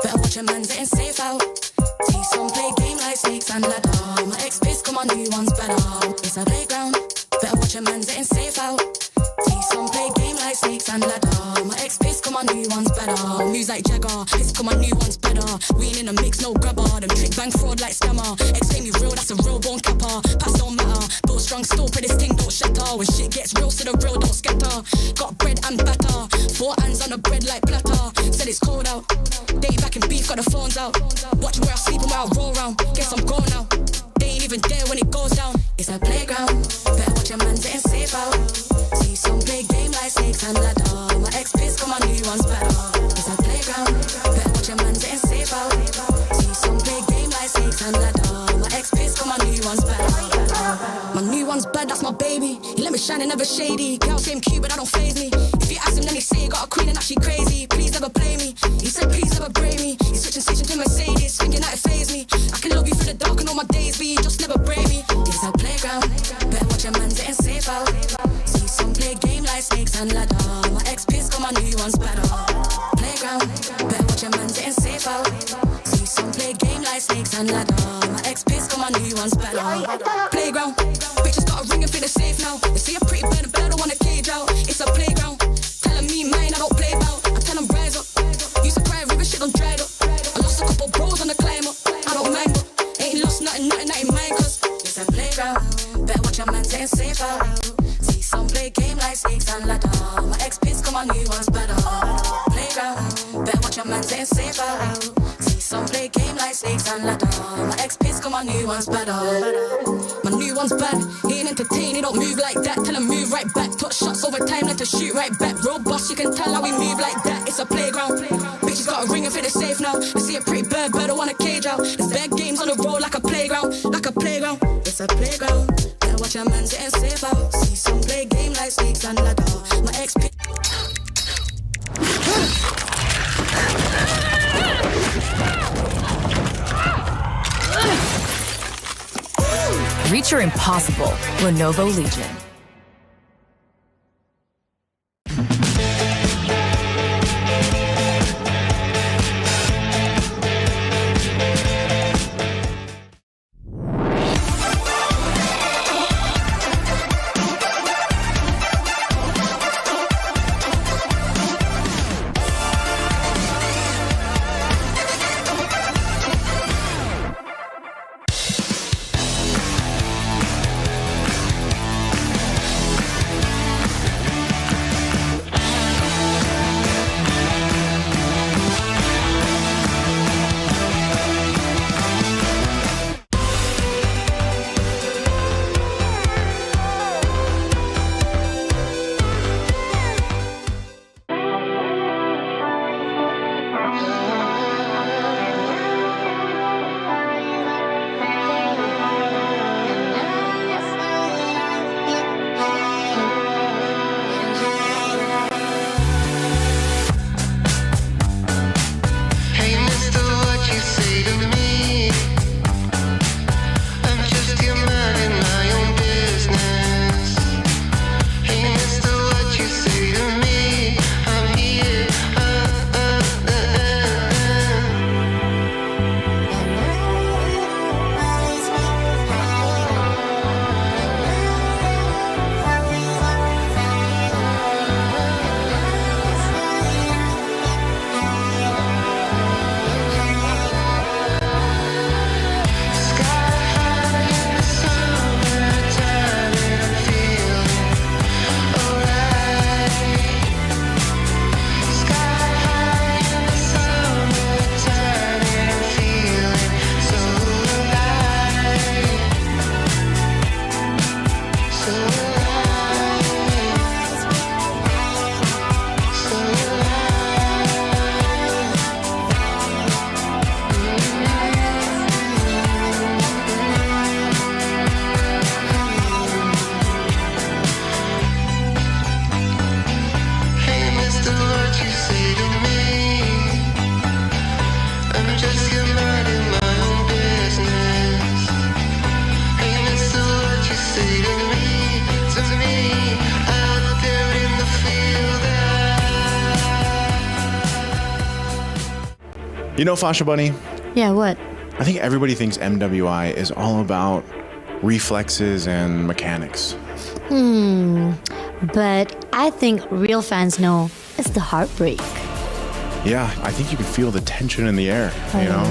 Better watch your mans, getting safe out. See some play game like snakes and ladder. My ex-piss, come on, new one's better. It's a playground. Better watch your mans, getting safe out. See some play game like snakes and ladder. My ex-piss, come on, new one's better. Moves like Jagger, piss, come on, new one's better. We ain't in a mix, no grabber. Them trick bang fraud like scammer. Ex pay me real, that's a real bone capper. Pass don't matter, build strong, still pray this thing don't shatter. When shit gets real, so the real don't scatter. Got bread and batter, 4 hands on the bread like platter. Said it's cold out, day back in beef, got the phones out. Watching where I sleep and where I roll round. Guess I'm gone now, they ain't even there when it goes down. It's a playground, better watch your man getting safe out. See some play game like snakes and ladder. My ex-piss, come on, new one's better. It's a playground, better watch your man getting safe out. See some play game like snakes and ladder. My ex-piss, come on, new one's better. My new one's bad, that's my baby. He let me shine and never shady. Girl same cute, but that don't faze me. If you ask him, then he say he got a queen and that she crazy. Please never play me. He said please never break me. He's switching to Mercedes, thinking that it faze me. I can love you through the dark and all my days, but you just never break me. It's a playground, better watch your man getting safe out. See some play game like snakes and ladder. My ex-piss, come on, new one's better. Playground, better watch your man getting safe out. See some play game like snakes and ladder. My ex-piss, come on, new one's better. Playground, bitches got a ring and feel it's safe now. They say a pretty bird, but I don't want a cage out. It's a playground, telling me mine, I don't play about. I tell them rise up, used to cry river, shit done dried up. I lost a couple bros on the climb up, I don't mind but ain't lost nothing ain't mine. Cause it's a playground, better watch your man getting safe out. See some play game like snakes and ladder. My ex-piss, come on, new one's better. Playground, better watch your man getting safe out. See some play game like snakes and ladder. My ex-piss, come on, new one's better. My new one's bad, he ain't entertained, he don't move like that. Tell him move right back, touch shots over time, let to shoot right back. Robust, you can tell how we move like that. It's a playground, bitches got a ring and feel it's safe now. They see a pretty bird, I want a cage out. There's bad games on the road like a playground, like a playground. It's a playground, better watch your man getting safe out. See some play game like snakes and ladder. My ex Reach your impossible. Lenovo Legion. You know, Fasha Bunny, Yeah, what? I think everybody thinks MWI is all about reflexes and mechanics. But I think real fans know it's the heartbreak. Yeah, I think you can feel the tension in the air, you know?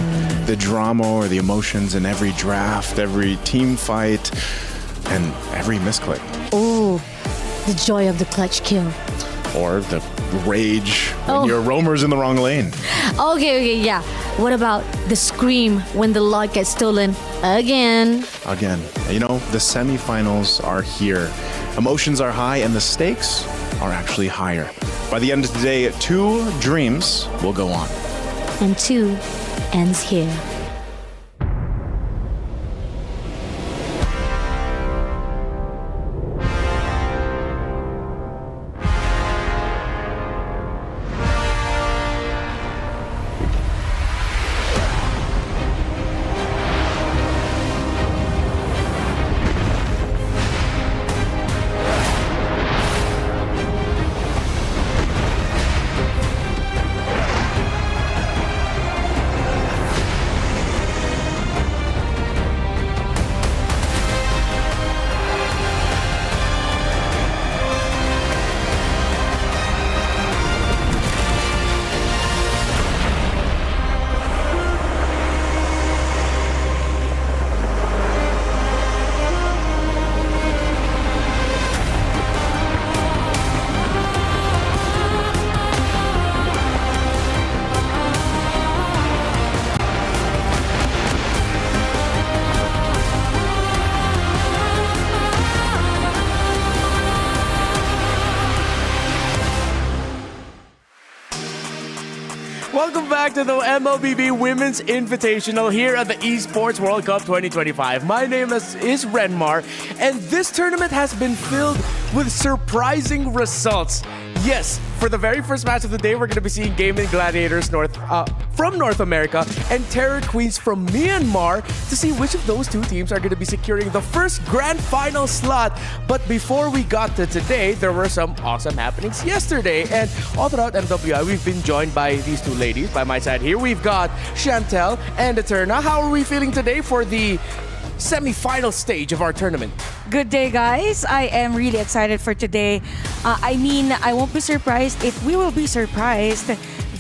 The drama or the emotions in every draft, every team fight, and every misclick. Oh, the joy of the clutch kill. Or the rage when your roamer's in the wrong lane. Okay, yeah. What about the scream when the lot gets stolen again? Again, you know, the semifinals are here. Emotions are high and the stakes are actually higher. By the end of the day, 2 dreams will go on. And 2 ends here. Welcome back to the MLBB Women's Invitational here at the Esports World Cup 2025. My name is Renmar, and this tournament has been filled with surprising results. Yes, for the very first match of the day, we're going to be seeing Gaming Gladiators from North America and Terror Queens from Myanmar to see which of those 2 teams are going to be securing the first grand final slot. But before we got to today, there were some awesome happenings yesterday. And all throughout MWI, we've been joined by these 2 ladies. By my side here, we've got Chantel and Eterna. How are we feeling today for the semi-final stage of our tournament? Good day, guys. I am really excited for today. I won't be surprised if we will be surprised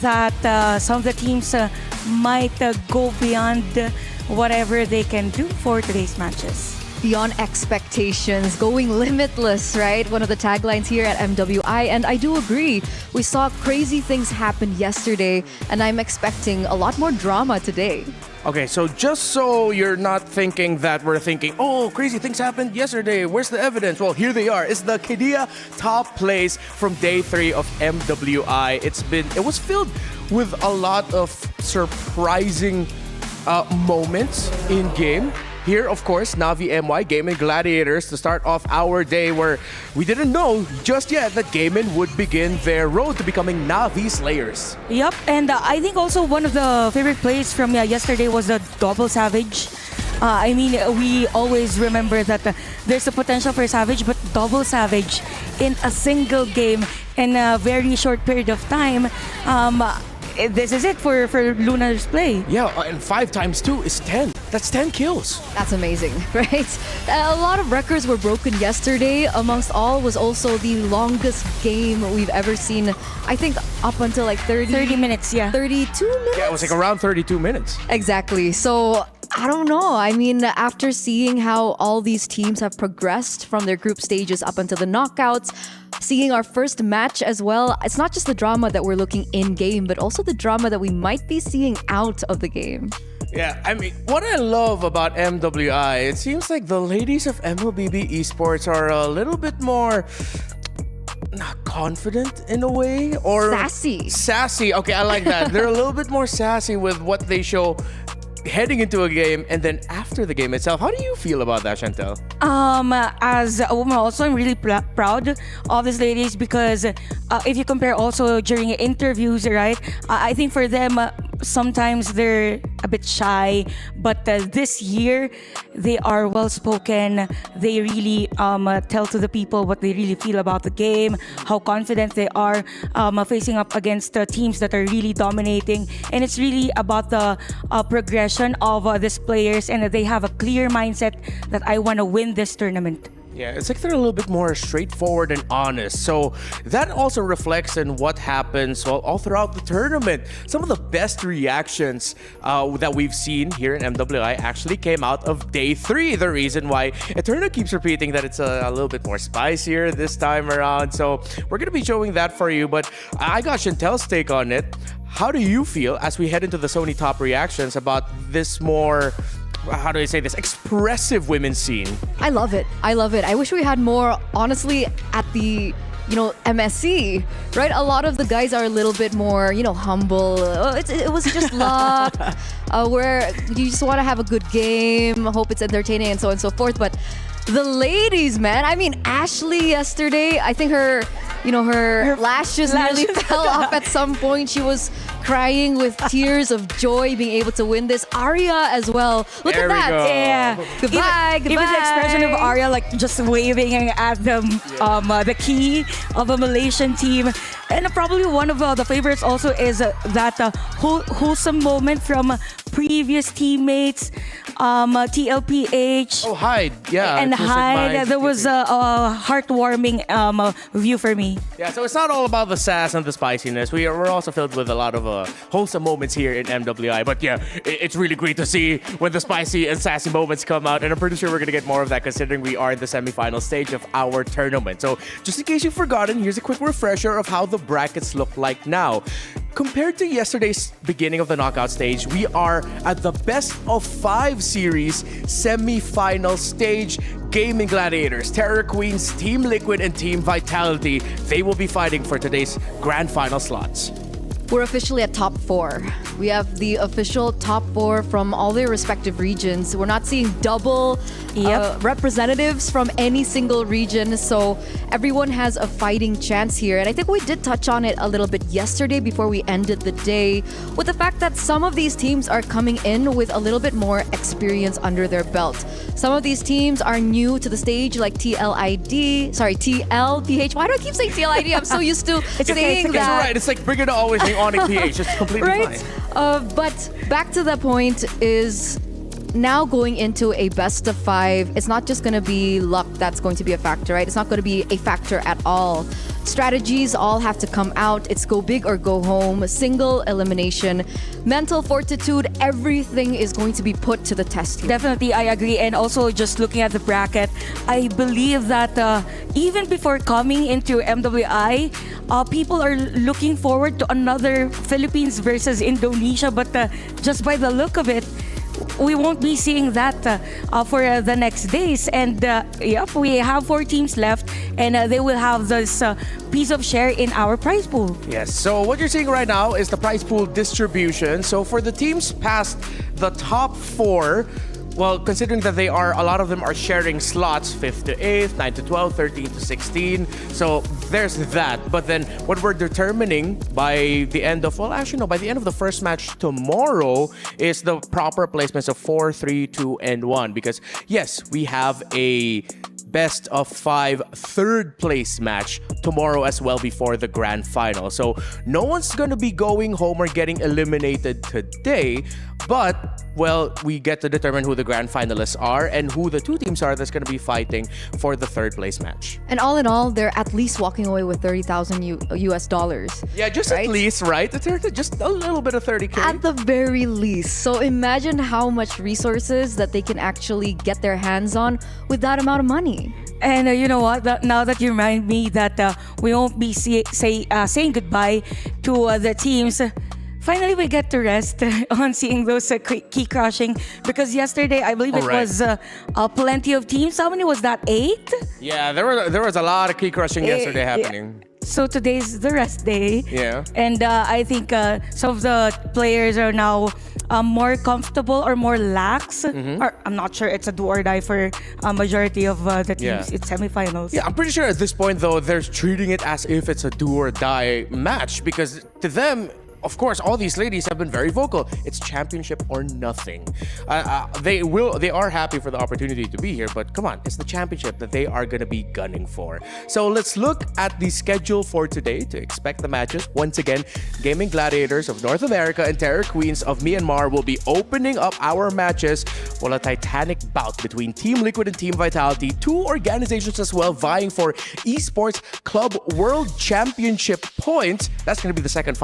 that some of the teams might go beyond whatever they can do for today's matches. Beyond expectations, going limitless, right? One of the taglines here at MWI, and I do agree. We saw crazy things happen yesterday, and I'm expecting a lot more drama today. Okay, so just so you're not thinking that we're thinking, oh, crazy things happened yesterday, where's the evidence? Well, here they are. It's the Kidia top place from day 3 of MWI. It was filled with a lot of surprising moments in game. Here, of course, Navi MY, Gaming Gladiators, to start off our day where we didn't know just yet that Gaming would begin their road to becoming Navi Slayers. Yep, and I think also one of the favorite plays from yesterday was the double Savage. We always remember that there's a potential for Savage, but double Savage in a single game in a very short period of time. This is it for Lunar's play. Yeah, and 5 times 2 is 10. That's 10 kills. That's amazing, right? A lot of records were broken yesterday. Amongst all was also the longest game we've ever seen. I think up until like 30 minutes, yeah. 32 minutes? Yeah, it was like around 32 minutes. Exactly. So I don't know. I mean, after seeing how all these teams have progressed from their group stages up until the knockouts, seeing our first match as well, it's not just the drama that we're looking in-game, but also the drama that we might be seeing out of the game. Yeah, I mean, what I love about MWI, it seems like the ladies of MLBB Esports are a little bit more not confident in a way, or sassy. Okay, I like that. They're a little bit more sassy with what they show heading into a game and then after the game itself. How do you feel about that, Chantel? As a woman also, I'm really proud of these ladies because if you compare also during interviews, right, I think for them sometimes they're a bit shy, but this year they are well spoken. They really tell to the people what they really feel about the game, how confident they are facing up against teams that are really dominating, and it's really about the progression of these players, and they have a clear mindset that I want to win this tournament. Yeah, it's like they're a little bit more straightforward and honest. So that also reflects in what happens all throughout the tournament. Some of the best reactions that we've seen here in MWI actually came out of day 3. The reason why Eterna keeps repeating that it's a little bit more spicier this time around. So we're going to be showing that for you. But I got Chantel's take on it. How do you feel as we head into the Sony top reactions about this more, how do I say this, expressive women's scene? I love it. I love it. I wish we had more, honestly, at the, MSC, right? A lot of the guys are a little bit more, humble. It was just luck, where you just want to have a good game, hope it's entertaining, and so on and so forth. But the ladies, man, I mean, Ashley yesterday, I think her lashes nearly fell off at some point. She was crying with tears of joy being able to win this. Arya as well. Look There at we that. go. Yeah. Goodbye. Even the expression of Arya, like just waving at the key of a Malaysian team. And probably one of the favorites also is that wholesome moment from previous teammates, TLPH. Oh, Hyde. Yeah. And Twisted Hyde, Minds, there was a heartwarming view for me. Yeah, so it's not all about the sass and the spiciness. We're also filled with a lot of wholesome moments here in MWI. But yeah, it's really great to see when the spicy and sassy moments come out. And I'm pretty sure we're going to get more of that considering we are in the semifinal stage of our tournament. So just in case you've forgotten, here's a quick refresher of how the brackets look like now. Compared to yesterday's beginning of the knockout stage, we are at the best of 5 series semi-final stage. Gaming Gladiators, Terror Queens, Team Liquid, and Team Vitality, they will be fighting for today's grand final slots. We're officially at top 4. We have the official top 4 from all their respective regions. We're not seeing double representatives from any single region, so everyone has a fighting chance here. And I think we did touch on it a little bit yesterday before we ended the day, with the fact that some of these teams are coming in with a little bit more experience under their belt. Some of these teams are new to the stage, like TLPH. Why do I keep saying TLID? I'm so used to saying It's that. right. It's like bringing it always the Onyx PH. It's completely Right? fine. But back to the point is now going into a best of 5, it's not just going to be luck that's going to be a factor, right? It's not going to be a factor at all. Strategies all have to come out. It's go big or go home, single elimination, mental fortitude, everything is going to be put to the test here. Definitely, I agree. And also, just looking at the bracket, I believe that even before coming into MWI, people are looking forward to another Philippines versus Indonesia. But just by the look of it, we won't be seeing that for the next days. And we have 4 teams left, and they will have this piece of share in our prize pool. Yes, so what you're seeing right now is the prize pool distribution. So for the teams past the top 4, well, considering that a lot of them are sharing slots, 5th to 8th, 9th to 12th, 13th to 16. So there's that. But then what we're determining by the end of, by the end of the first match tomorrow is the proper placements of 4, 3, 2, and 1. Because yes, we have a best of 5 third place match tomorrow as well before the grand final. So no one's going to be going home or getting eliminated today, but we get to determine who the grand finalists are and who the 2 teams are that's going to be fighting for the third place match. And all in all, they're at least walking away with $30,000 US dollars. Yeah, just right? at least, right? Just a little bit of 30K. At the very least. So imagine how much resources that they can actually get their hands on with that amount of money. And you know what? Now that you remind me that we won't be saying goodbye to the teams, finally we get to rest on seeing those key crushing, because yesterday I believe it was plenty of teams. How many was that? 8? Yeah, there was a lot of key crushing yesterday happening. So today's the rest day. Yeah. And I think some of the players are now more comfortable or more lax. Or I'm not sure it's a do or die for a majority of the teams. Yeah. It's semifinals. Yeah, I'm pretty sure at this point, though, they're treating it as if it's a do or die match, because to them, of course, all these ladies have been very vocal. It's championship or nothing. They are happy for the opportunity to be here, but come on, it's the championship that they are going to be gunning for. So let's look at the schedule for today to expect the matches. Once again, Gaming Gladiators of North America and Terror Queens of Myanmar will be opening up our matches, while a titanic bout between Team Liquid and Team Vitality, two organizations as well vying for Esports Club World Championship points. That's going to be the second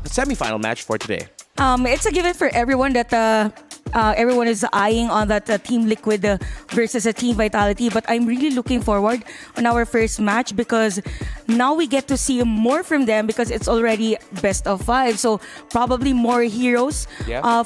semi-final match for today. It's a given for everyone that everyone is eyeing on that Team Liquid versus a Team Vitality. But I'm really looking forward on our first match because now we get to see more from them because it's already best of 5. So probably more heroes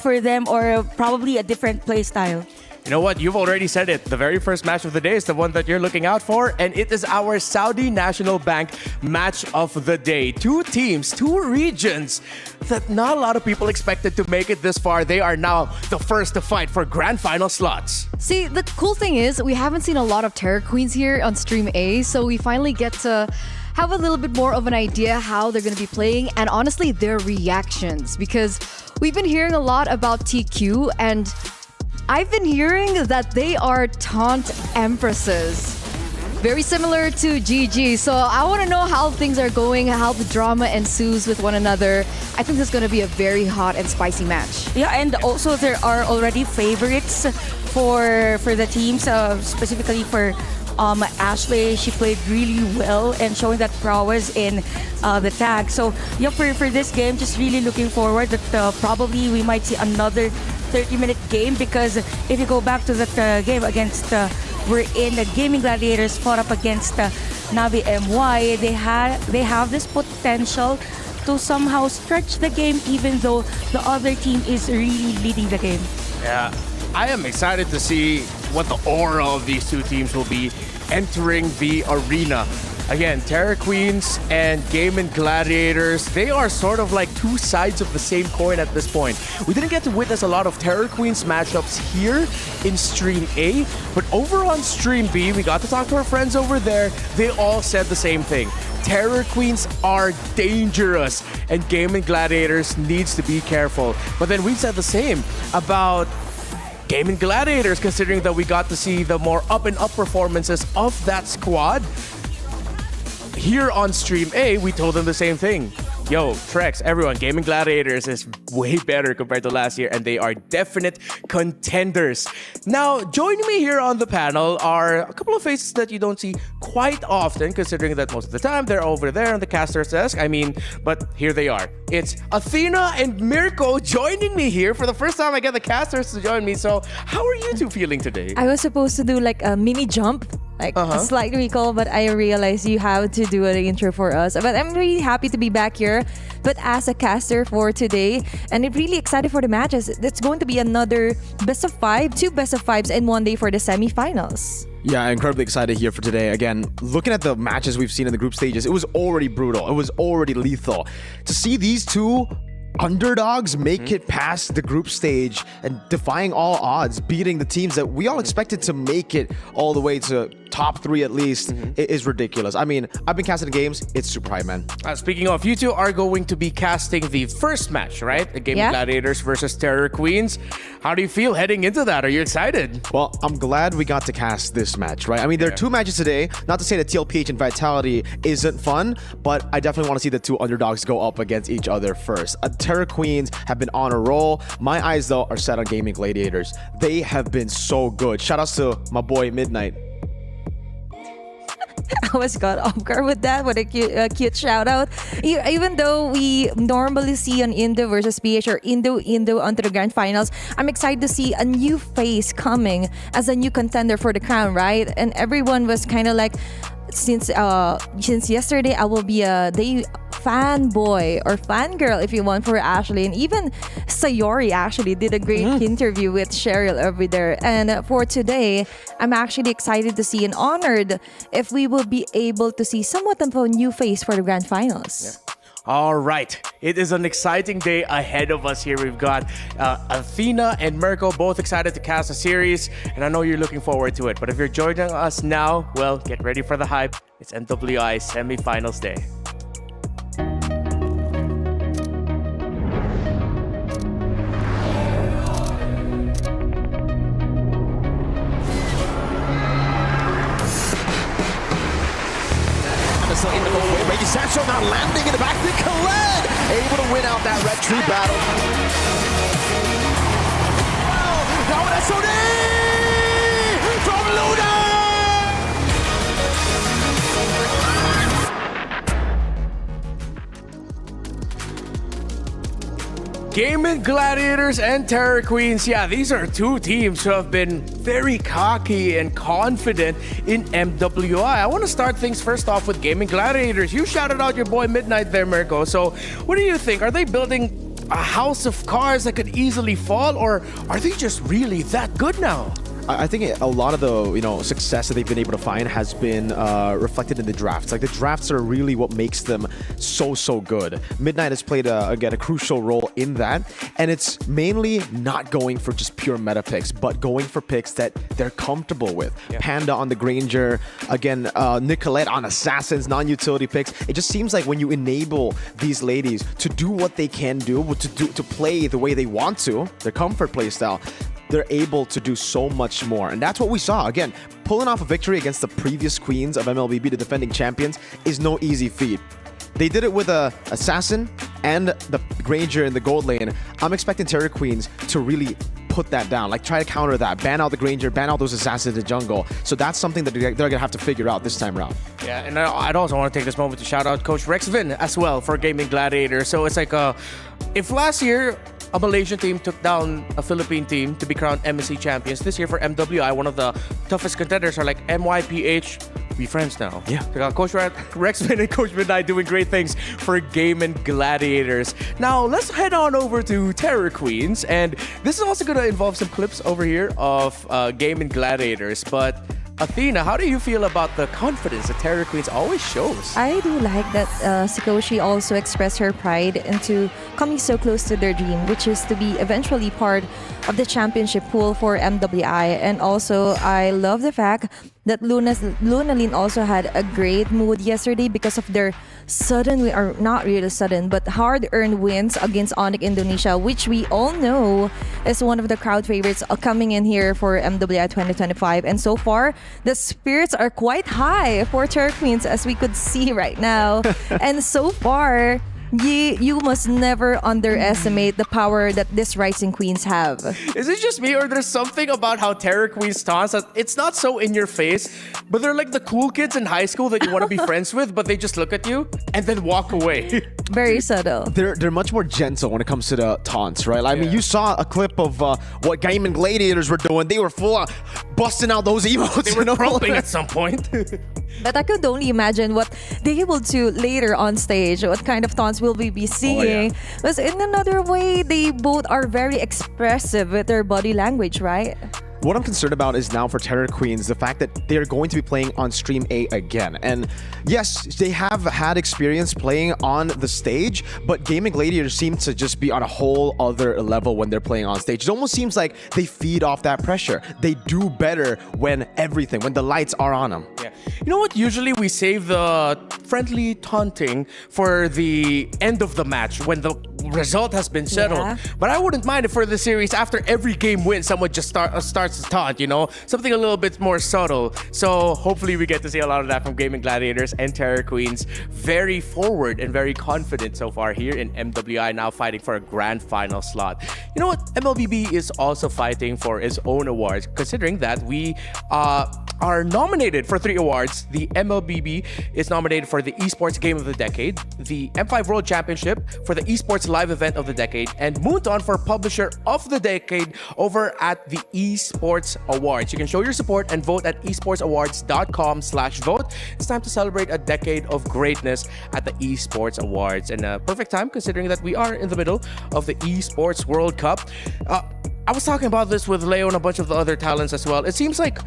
for them or probably a different play style. You know what? You've already said it. The very first match of the day is the one that you're looking out for, and it is our Saudi National Bank match of the day. Two teams, two regions that not a lot of people expected to make it this far. They are now the first to fight for grand final slots. See, the cool thing is we haven't seen a lot of Terror Queens here on Stream A, so we finally get to have a little bit more of an idea how they're going to be playing and honestly their reactions, because we've been hearing a lot about TQ and I've been hearing that they are taunt empresses. Very similar to GG. So I want to know how things are going, how the drama ensues with one another. I think this is going to be a very hot and spicy match. Yeah, and also there are already favorites for the teams, specifically for Ashley. She played really well and showing that prowess in the tag. So yeah, for this game, just really looking forward that probably we might see another 30-minute game, because if you go back to that game against we're in the Gaming Gladiators fought up against Navi MY, they have this potential to somehow stretch the game even though the other team is really leading the game. Yeah, I am excited to see what the aura of these two teams will be entering the arena. Again, Terror Queens and Gaming Gladiators, they are sort of like two sides of the same coin at this point. We didn't get to witness a lot of Terror Queens matchups here in Stream A, but over on Stream B, we got to talk to our friends over there. They all said the same thing. Terror Queens are dangerous and Gaming Gladiators needs to be careful. But then we said the same about Gaming Gladiators, considering that we got to see the more up-and-up performances of that squad. Here on Stream A, we told them the same thing. Yo, Trex, everyone, Gaming Gladiators is way better compared to last year, and they are definite contenders. Now, joining me here on the panel are a couple of faces that you don't see quite often, considering that most of the time they're over there on the caster's desk. But here they are. It's Athena and Mirko joining me here. For the first time, I get the casters to join me. So, how are you two feeling today? I was supposed to do like a mini jump, like a slight recall, but I realized you have to do an intro for us. But I'm really happy to be back here, but as a caster for today, and I'm really excited for the matches. It's going to be another best of 5, 2 best of 5s in one day for the semifinals. Yeah, I'm incredibly excited here for today. Again, looking at the matches we've seen in the group stages, it was already brutal. It was already lethal. To see these two underdogs make it past the group stage and defying all odds, beating the teams that we all expected to make it all the way to top 3 at least, it is ridiculous. I mean, I've been casting games. It's super hype, man. Speaking of, you two are going to be casting the first match, right? The Gaming Gladiators versus Terror Queens. How do you feel heading into that? Are you excited? Well, I'm glad we got to cast this match, right? I mean, there are 2 matches today. Not to say that TLPH and Vitality isn't fun, but I definitely want to see the 2 underdogs go up against each other first. Terror Queens have been on a roll. My eyes, though, are set on Gaming Gladiators. They have been so good. Shout outs to my boy Midnight. I was caught off guard with that. What a cute shout out. Even though we normally see an Indo versus PH or Indo onto the grand finals, I'm excited to see a new face coming as a new contender for the crown, right? And everyone was kind of like, since yesterday, I will be a fanboy or fangirl if you want for Ashley, and even Sayori actually did a great interview with Cheryl over there. And for today, I'm actually excited to see and honored if we will be able to see somewhat of a new face for the grand finals. All right. It is an exciting day ahead of us here. We've got Athena and Mirko both excited to cast a series, and I know you're looking forward to it. But if you're joining us now, well, get ready for the hype. It's MWI semifinals day. also not landing in the back. Khaled able to win out that red tree battle. Now an SOD from Luna! Gaming Gladiators and Terror Queens. Yeah, these are two teams who have been very cocky and confident in MWI. I want to start things first off with Gaming Gladiators. You shouted out your boy Midnight there, Mirko. So what do you think? Are they building a house of cards that could easily fall, or are they just really that good now? I think a lot of the success that they've been able to find has been reflected in the drafts. Like the drafts are really what makes them so good. Midnight has played again a crucial role in that, and it's mainly not going for just pure meta picks, but going for picks that they're comfortable with. Yeah. Panda on the Granger, again Nicolette on Assassins, non-utility picks. It just seems like when you enable these ladies to do what they can do, to play the way they want to, their comfort play style, they're able to do so much more. And that's what we saw. Again, pulling off a victory against the previous queens of MLBB, the defending champions, is no easy feat. They did it with a Assassin and the Granger in the gold lane. I'm expecting Terror Queens to really put that down, like try to counter that, ban out the Granger, ban out those Assassins in the jungle. So that's something that they're going to have to figure out this time around. Yeah, and I'd also want to take this moment to shout out Coach Rex Vin as well for Gaming Gladiator. So it's like, if last year a Malaysian team took down a Philippine team to be crowned MSC champions, this year for MWI, one of the toughest contenders are like MYPH. Be friends now. Yeah. Coach Rexman and Coach Midnight doing great things for Gaming Gladiators. Now, let's head on over to Terror Queens. And this is also going to involve some clips over here of Gaming Gladiators. But Athena, how do you feel about the confidence that Terror Queens always shows? I do like that Sikoshi also expressed her pride into coming so close to their dream, which is to be eventually part of the championship pool for MWI. And also, I love the fact that Lunalyn also had a great mood yesterday because of their sudden, or not really sudden, but hard-earned wins against Onyx Indonesia, which we all know is one of the crowd favorites coming in here for MWI 2025. And so far, the spirits are quite high for Terror Queens, as we could see right now. And so far, you must never underestimate the power that these Rising Queens have. Is it just me, or there's something about how Terror Queens taunts that it's not so in your face, but they're like the cool kids in high school that you want to be friends with, but they just look at you and then walk away. Very subtle. They're much more gentle when it comes to the taunts, right? I mean, you saw a clip of what Gaming Gladiators were doing. They were full on busting out those emotes. They were crumping at some point. But I could only imagine what they will do later on stage, what kind of taunts will we be seeing. Because in another way, they both are very expressive with their body language, right? What I'm concerned about is now for Terror Queens, the fact that they're going to be playing on Stream A again. And yes, they have had experience playing on the stage, but Gaming Gladiators seem to just be on a whole other level when they're playing on stage. It almost seems like they feed off that pressure. They do better when the lights are on them. Yeah. You know what? Usually we save the friendly taunting for the end of the match when the result has been settled. Yeah. But I wouldn't mind if for the series, after every game win, someone just starts to taunt, something a little bit more subtle. So hopefully we get to see a lot of that from Gaming Gladiators and Terror Queens. Very forward and very confident so far here in MWI, now fighting for a grand final slot. You know what? MLBB is also fighting for its own awards, considering that we are nominated for 3 awards. The MLBB is nominated for the Esports Game of the Decade, the M5 World Championship for the Esports Live Event of the Decade, and Moonton for Publisher of the Decade over at the Esports Awards. You can show your support and vote at esportsawards.com/vote. It's time to celebrate a decade of greatness at the Esports Awards, and a perfect time considering that we are in the middle of the Esports World Cup. I was talking about this with Leo and a bunch of the other talents as well. It seems like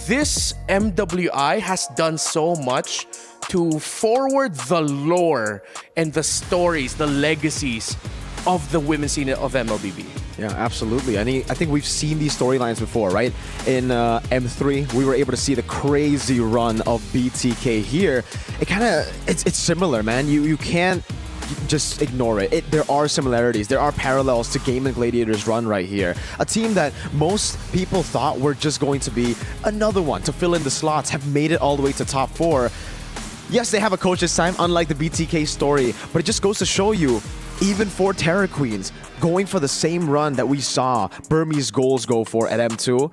this MWI has done so much to forward the lore and the stories, the legacies of the women's scene of MLBB. Yeah, absolutely. I think we've seen these storylines before, right? In M3, we were able to see the crazy run of BTK here. It's similar, man. You can't just ignore it. There are similarities. There are parallels to Gaming Gladiators' run right here. A team that most people thought were just going to be another one to fill in the slots have made it all the way to top 4. Yes, they have a coach this time, unlike the BTK story, but it just goes to show you, even for Terra Queens, going for the same run that we saw Burmese Goals go for at M2,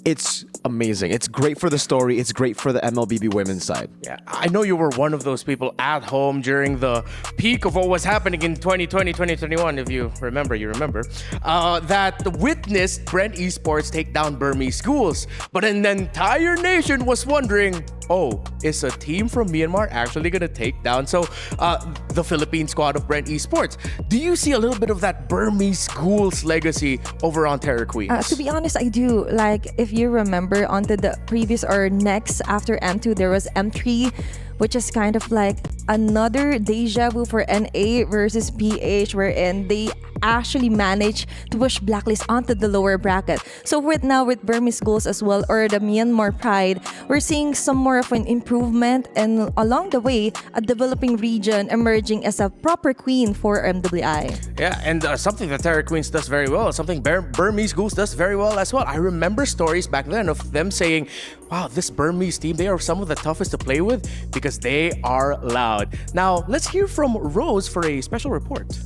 it's amazing. It's great for the story. It's great for the MLBB women's side. Yeah, I know you were one of those people at home during the peak of what was happening in 2020, 2021, if you remember, that witnessed Brent Esports take down Burmese schools. But an entire nation was wondering, oh, is a team from Myanmar actually going to take down the Philippine squad of Brent Esports? Do you see a little bit of that Burmese schools legacy over on Terra Queens? To be honest, I do. Like, if you remember, onto the previous or next after M2, there was M3, which is kind of like another deja vu for NA versus PH, wherein they actually managed to push Blacklist onto the lower bracket. So with Burmese Schools as well, or the Myanmar Pride, we're seeing some more of an improvement, and along the way, a developing region emerging as a proper queen for MWI. Yeah, and something that Terra Queens does very well, something Burmese Schools does very well as well. I remember stories back then of them saying, wow, this Burmese team, they are some of the toughest to play with because they are loud. Now, let's hear from Rose for a special report.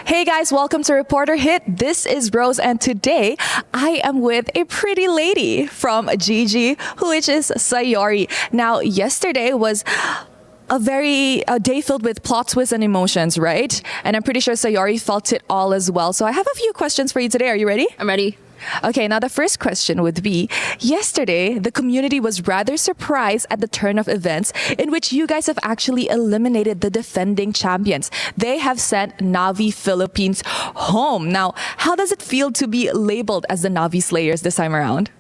Hey guys, welcome to Reporter Hit. This is Rose, and today I am with a pretty lady from GG, which is Sayori. Now, yesterday was a day filled with plot twists and emotions, right? And I'm pretty sure Sayori felt it all as well. So I have a few questions for you today. Are you ready? I'm ready. Okay, now the first question would be, yesterday, the community was rather surprised at the turn of events in which you guys have actually eliminated the defending champions. They have sent Navi Philippines home. Now, how does it feel to be labeled as the Navi Slayers this time around?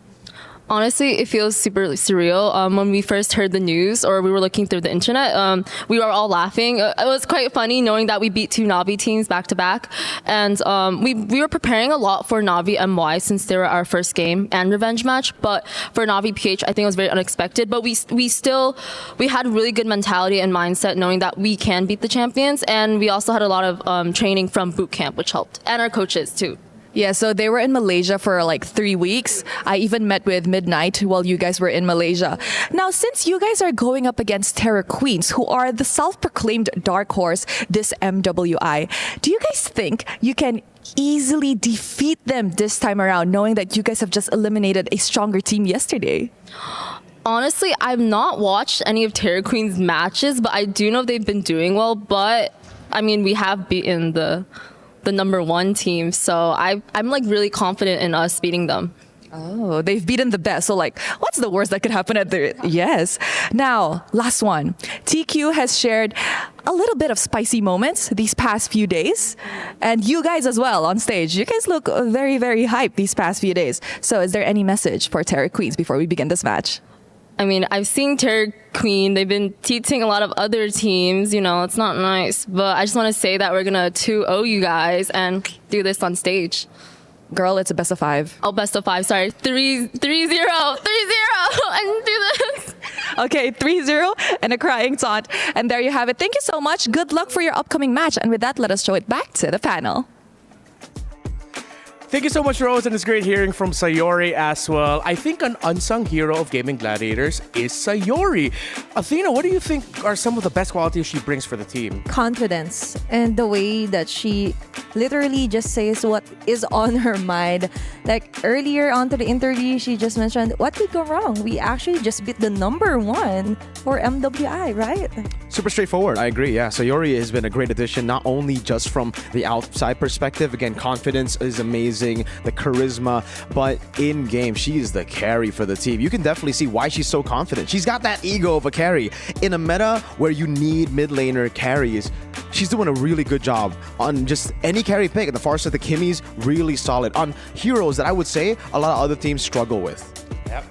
Honestly, it feels super surreal. When we first heard the news, or we were looking through the internet, we were all laughing. It was quite funny knowing that we beat two Navi teams back to back. And we were preparing a lot for Navi MWI since they were our first game and revenge match. But for Navi PH, I think it was very unexpected. But we had really good mentality and mindset knowing that we can beat the champions. And we also had a lot of training from boot camp, which helped. And our coaches too. Yeah, so they were in Malaysia for like 3 weeks. I even met with Midnight while you guys were in Malaysia. Now, since you guys are going up against Terra Queens, who are the self-proclaimed dark horse this MWI, do you guys think you can easily defeat them this time around, knowing that you guys have just eliminated a stronger team yesterday? Honestly, I've not watched any of Terra Queen's matches, but I do know they've been doing well. But, I mean, we have beaten the number one team, so I'm like really confident in us beating them. Oh, they've beaten the best. So like, what's the worst that could happen at the... Yes. Now, last one. TQ has shared a little bit of spicy moments these past few days. And you guys as well on stage. You guys look very, very hyped these past few days. So is there any message for Terra Queens before we begin this match? I mean, I've seen Terra Queen. They've been teaching a lot of other teams. You know, it's not nice. But I just want to say that we're going to 2-0 you guys and do this on stage. Girl, it's a best of 5. Oh, best of 5. Sorry. 3-0. 3-0. And do this. Okay, 3-0 and a crying taunt. And there you have it. Thank you so much. Good luck for your upcoming match. And with that, let us show it back to the panel. Thank you so much, Rose, and it's great hearing from Sayori as well. I think an unsung hero of Gaming Gladiators is Sayori. Athena, what do you think are some of the best qualities she brings for the team? Confidence, and the way that she literally just says what is on her mind. Like earlier onto the interview, she just mentioned, what could go wrong? We actually just beat the number one for MWI, right? Super straightforward. I agree. Yeah, Sayori has been a great addition, not only just from the outside perspective. Again, confidence is amazing, the charisma, but in game, she is the carry for the team. You can definitely see why she's so confident. She's got that ego of a carry. In a meta where you need mid laner carries, she's doing a really good job on just any carry pick. And the far side, the Kimmy's really solid on heroes that I would say a lot of other teams struggle with. Yep.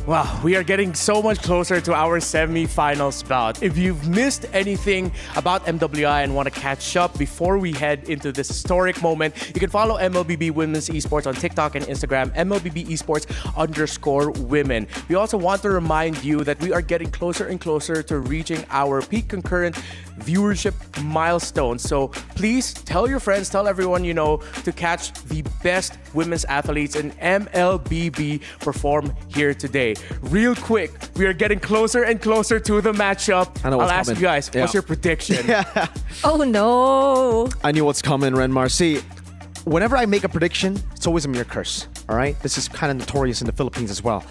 Wow, we are getting so much closer to our semi-finals bout. If you've missed anything about MWI and want to catch up before we head into this historic moment, you can follow MLBB Women's Esports on TikTok and Instagram, MLBB Esports_women. We also want to remind you that we are getting closer and closer to reaching our peak concurrent viewership milestone. So please tell your friends, tell everyone you know to catch the best women's athletes in MLBB perform here today. real quick, we are getting closer and closer to the matchup. I know what's I'll ask coming. you guys, Yeah. what's your prediction? Oh no. I knew what's coming, Renmar. See, whenever I make a prediction, it's always a mere curse. All right? This is kind of notorious in the Philippines as well.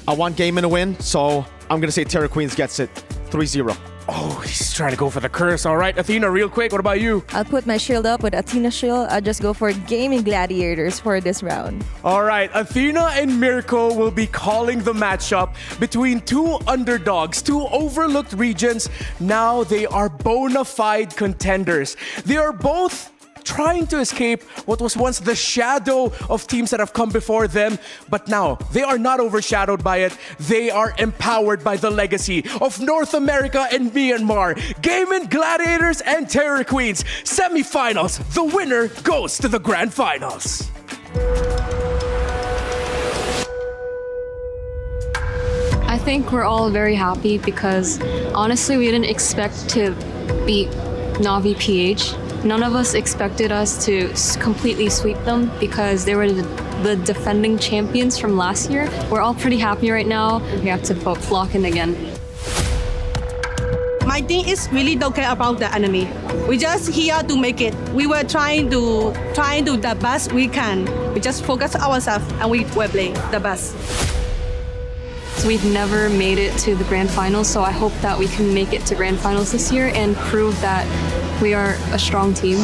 I want Gaiman to win, so I'm going to say Terra Queens gets it 3-0. Oh, he's trying to go for the curse. All right, Athena, real quick, what about you? I'll put my shield up with Athena shield. I'll just go for Gaming Gladiators for this round. All right, Athena and Mirko will be calling the matchup between two underdogs, two overlooked regions. Now they are bona fide contenders. They are both trying to escape what was once the shadow of teams that have come before them, but now they are not overshadowed by it. They are empowered by the legacy of North America and Myanmar. Gaiman Gladiators and Terror Queens. Semifinals. The winner goes to the Grand Finals. I think we're all very happy because honestly we didn't expect to beat Navi PH. None of us expected us to completely sweep them because they were the defending champions from last year. We're all pretty happy right now. We have to lock in again. My team is really don't care about the enemy. We just here to make it. We were trying to the best we can. We just focus ourselves and we will play the best. So we've never made it to the grand finals, so I hope that we can make it to grand finals this year and prove that we are a strong team.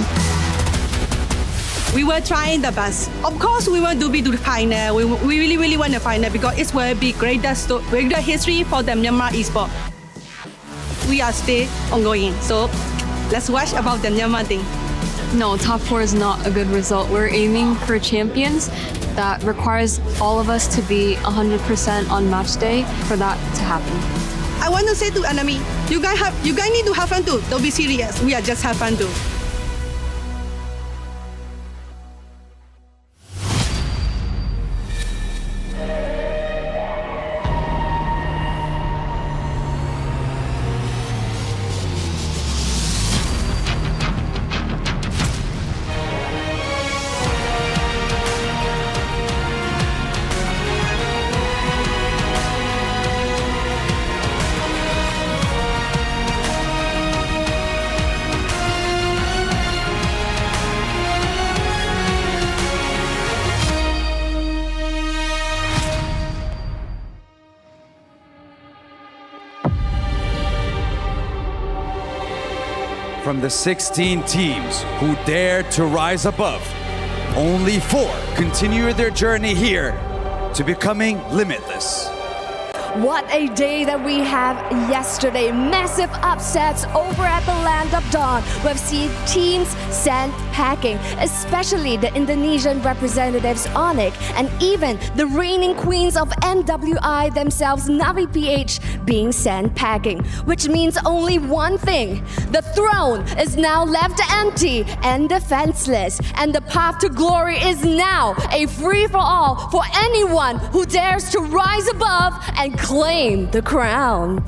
We were trying the best. Of course, we want to be to the final. We really want the final because it will be greater history for the Myanmar esport. We are still ongoing, so let's watch about the Myanmar thing. No, top 4 is not a good result. We're aiming for champions. That requires all of us to be 100% on match day for that to happen. I want to say to enemy, you guys need to have fun too. Don't be serious. We are just have fun too. From the 16 teams who dared to rise above, only 4 continue their journey here to becoming limitless. What a day that we have yesterday. Massive upsets over at the Land of Dawn. We've seen teams sent packing, especially the Indonesian representatives Onyx and even the reigning queens of MWI themselves, Navi PH, being sent packing. Which means only one thing. The throne is now left empty and defenseless. And the path to glory is now a free-for-all for anyone who dares to rise above and claim the crown.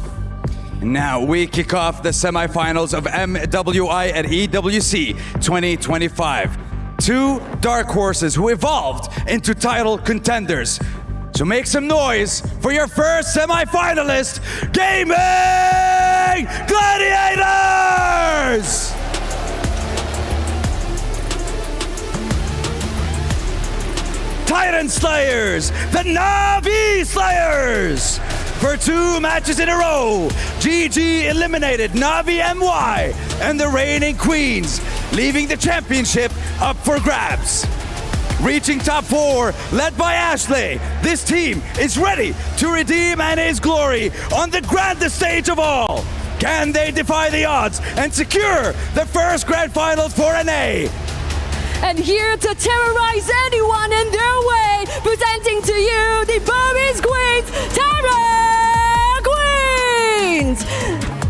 Now we kick off the semifinals of MWI at EWC 2025. 2 dark horses who evolved into title contenders. So make some noise for your first semifinalist, Gaming Gladiators! Titan Slayers, the Navi Slayers! For 2 matches in a row, GG eliminated Navi MY and the reigning queens, leaving the championship up for grabs. Reaching top 4, led by Ashley, this team is ready to redeem Anna's glory on the grandest stage of all. Can they defy the odds and secure the first grand finals for NA? And here to terrorize anyone in their way, presenting to you the Burmese Queens, Terror Queens!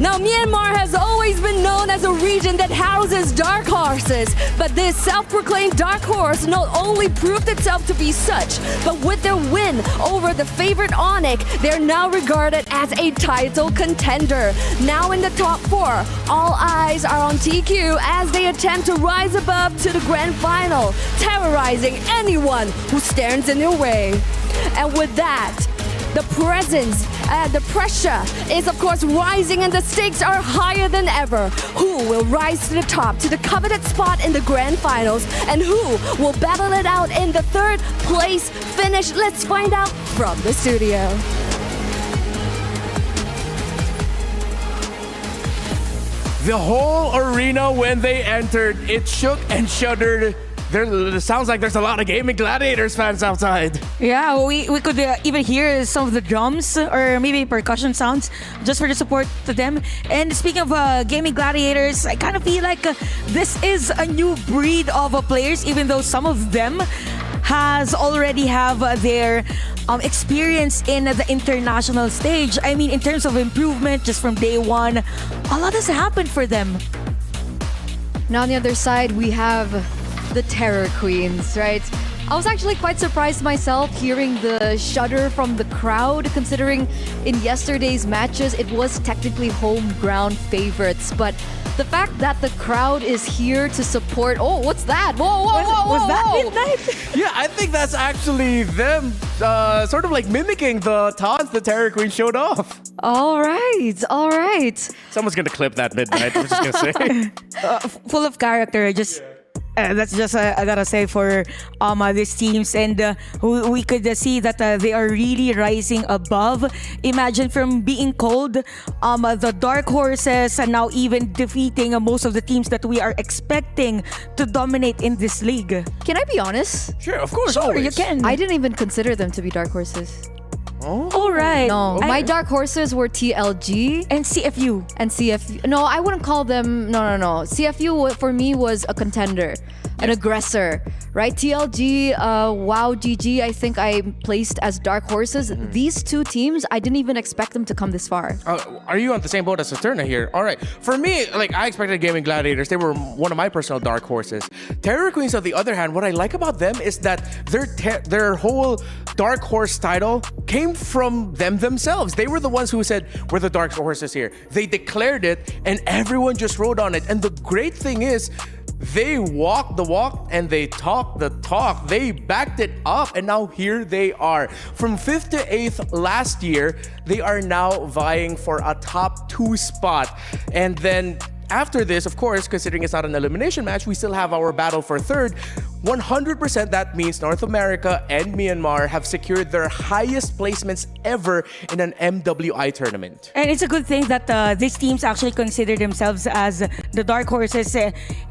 Now, Myanmar has always been known as a region that houses dark horses, but this self-proclaimed dark horse not only proved itself to be such, but with their win over the favorite Onyx, they're now regarded as a title contender. Now in the top 4, all eyes are on TQ as they attempt to rise above to the grand final, terrorizing anyone who stands in their way. And with that, the presence, the pressure is of course rising and the stakes are higher than ever. Who will rise to the top, to the coveted spot in the grand finals, and who will battle it out in the third place finish? Let's find out from the studio. The whole arena, when they entered, it shook and shuddered. It sounds like there's a lot of Gaming Gladiators fans outside. Yeah, we could even hear some of the drums or maybe percussion sounds just for the support to them. And speaking of Gaming Gladiators, I kind of feel like this is a new breed of players, even though some of them has already have their experience in the international stage. I mean, in terms of improvement, just from day one, a lot has happened for them. Now on the other side, we have the Terror Queens, right? I was actually quite surprised myself hearing the shudder from the crowd, considering in yesterday's matches it was technically home ground favorites. But the fact that the crowd is here to support. Oh, what's that? Whoa, whoa, whoa, Was that whoa. midnight? Yeah, I think that's actually them sort of like mimicking the taunts the Terror Queen showed off. All right. Someone's gonna clip that midnight, I'm just gonna say. Full of character. That's just I gotta say for these teams, and we could see that they are really rising above. Imagine from being cold, the dark horses, and now even defeating most of the teams that we are expecting to dominate in this league. Can I be honest? Sure, of course, Sure, always. you can. I didn't even consider them to be dark horses. All right. No, my dark horses were TLG and CFU. And CFU. No, I wouldn't call them. No. CFU for me was a contender, an aggressor, right? TLG, WoW GG, I think I placed as dark horses. These two teams, I didn't even expect them to come this far. Are you on the same boat as Saturna here? All right. For me, like I expected Gaming Gladiators. They were one of my personal dark horses. Terror Queens, on the other hand, what I like about them is that their whole dark horse title came from them themselves. They were the ones who said, we're the dark horses here. They declared it and everyone just rode on it. And the great thing is, they walked the walk and they talked the talk. They backed it up and now here they are. From 5th to 8th last year, they are now vying for a top 2 spot. And then after this, of course, considering it's not an elimination match, we still have our battle for 3rd. 100% that means North America and Myanmar have secured their highest placements ever in an MWI tournament. And it's a good thing that these teams actually consider themselves as the dark horses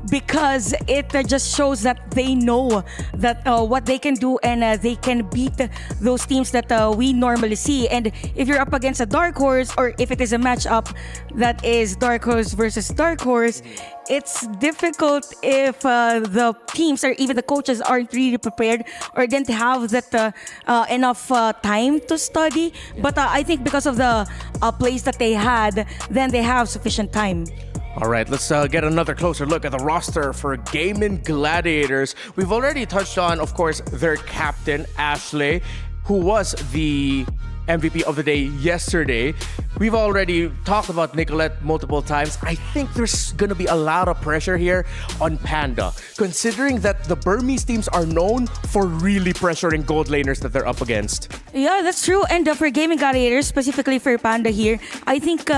because it just shows that they know that what they can do and they can beat those teams that we normally see. And if you're up against a dark horse, or if it is a matchup that is dark horse versus dark horse, it's difficult if the teams or even the coaches aren't really prepared or didn't have that enough time to study. But I think because of the plays that they had, then they have sufficient time. All right, let's get another closer look at the roster for Gaming Gladiators. We've already touched on, of course, their captain, Ashley, who was the MVP of the day yesterday. We've already talked about Nicolette multiple times. I think there's going to be a lot of pressure here on Panda, considering that the Burmese teams are known for really pressuring gold laners that they're up against. Yeah, that's true. And for Gaming Gladiators, specifically for Panda here, I think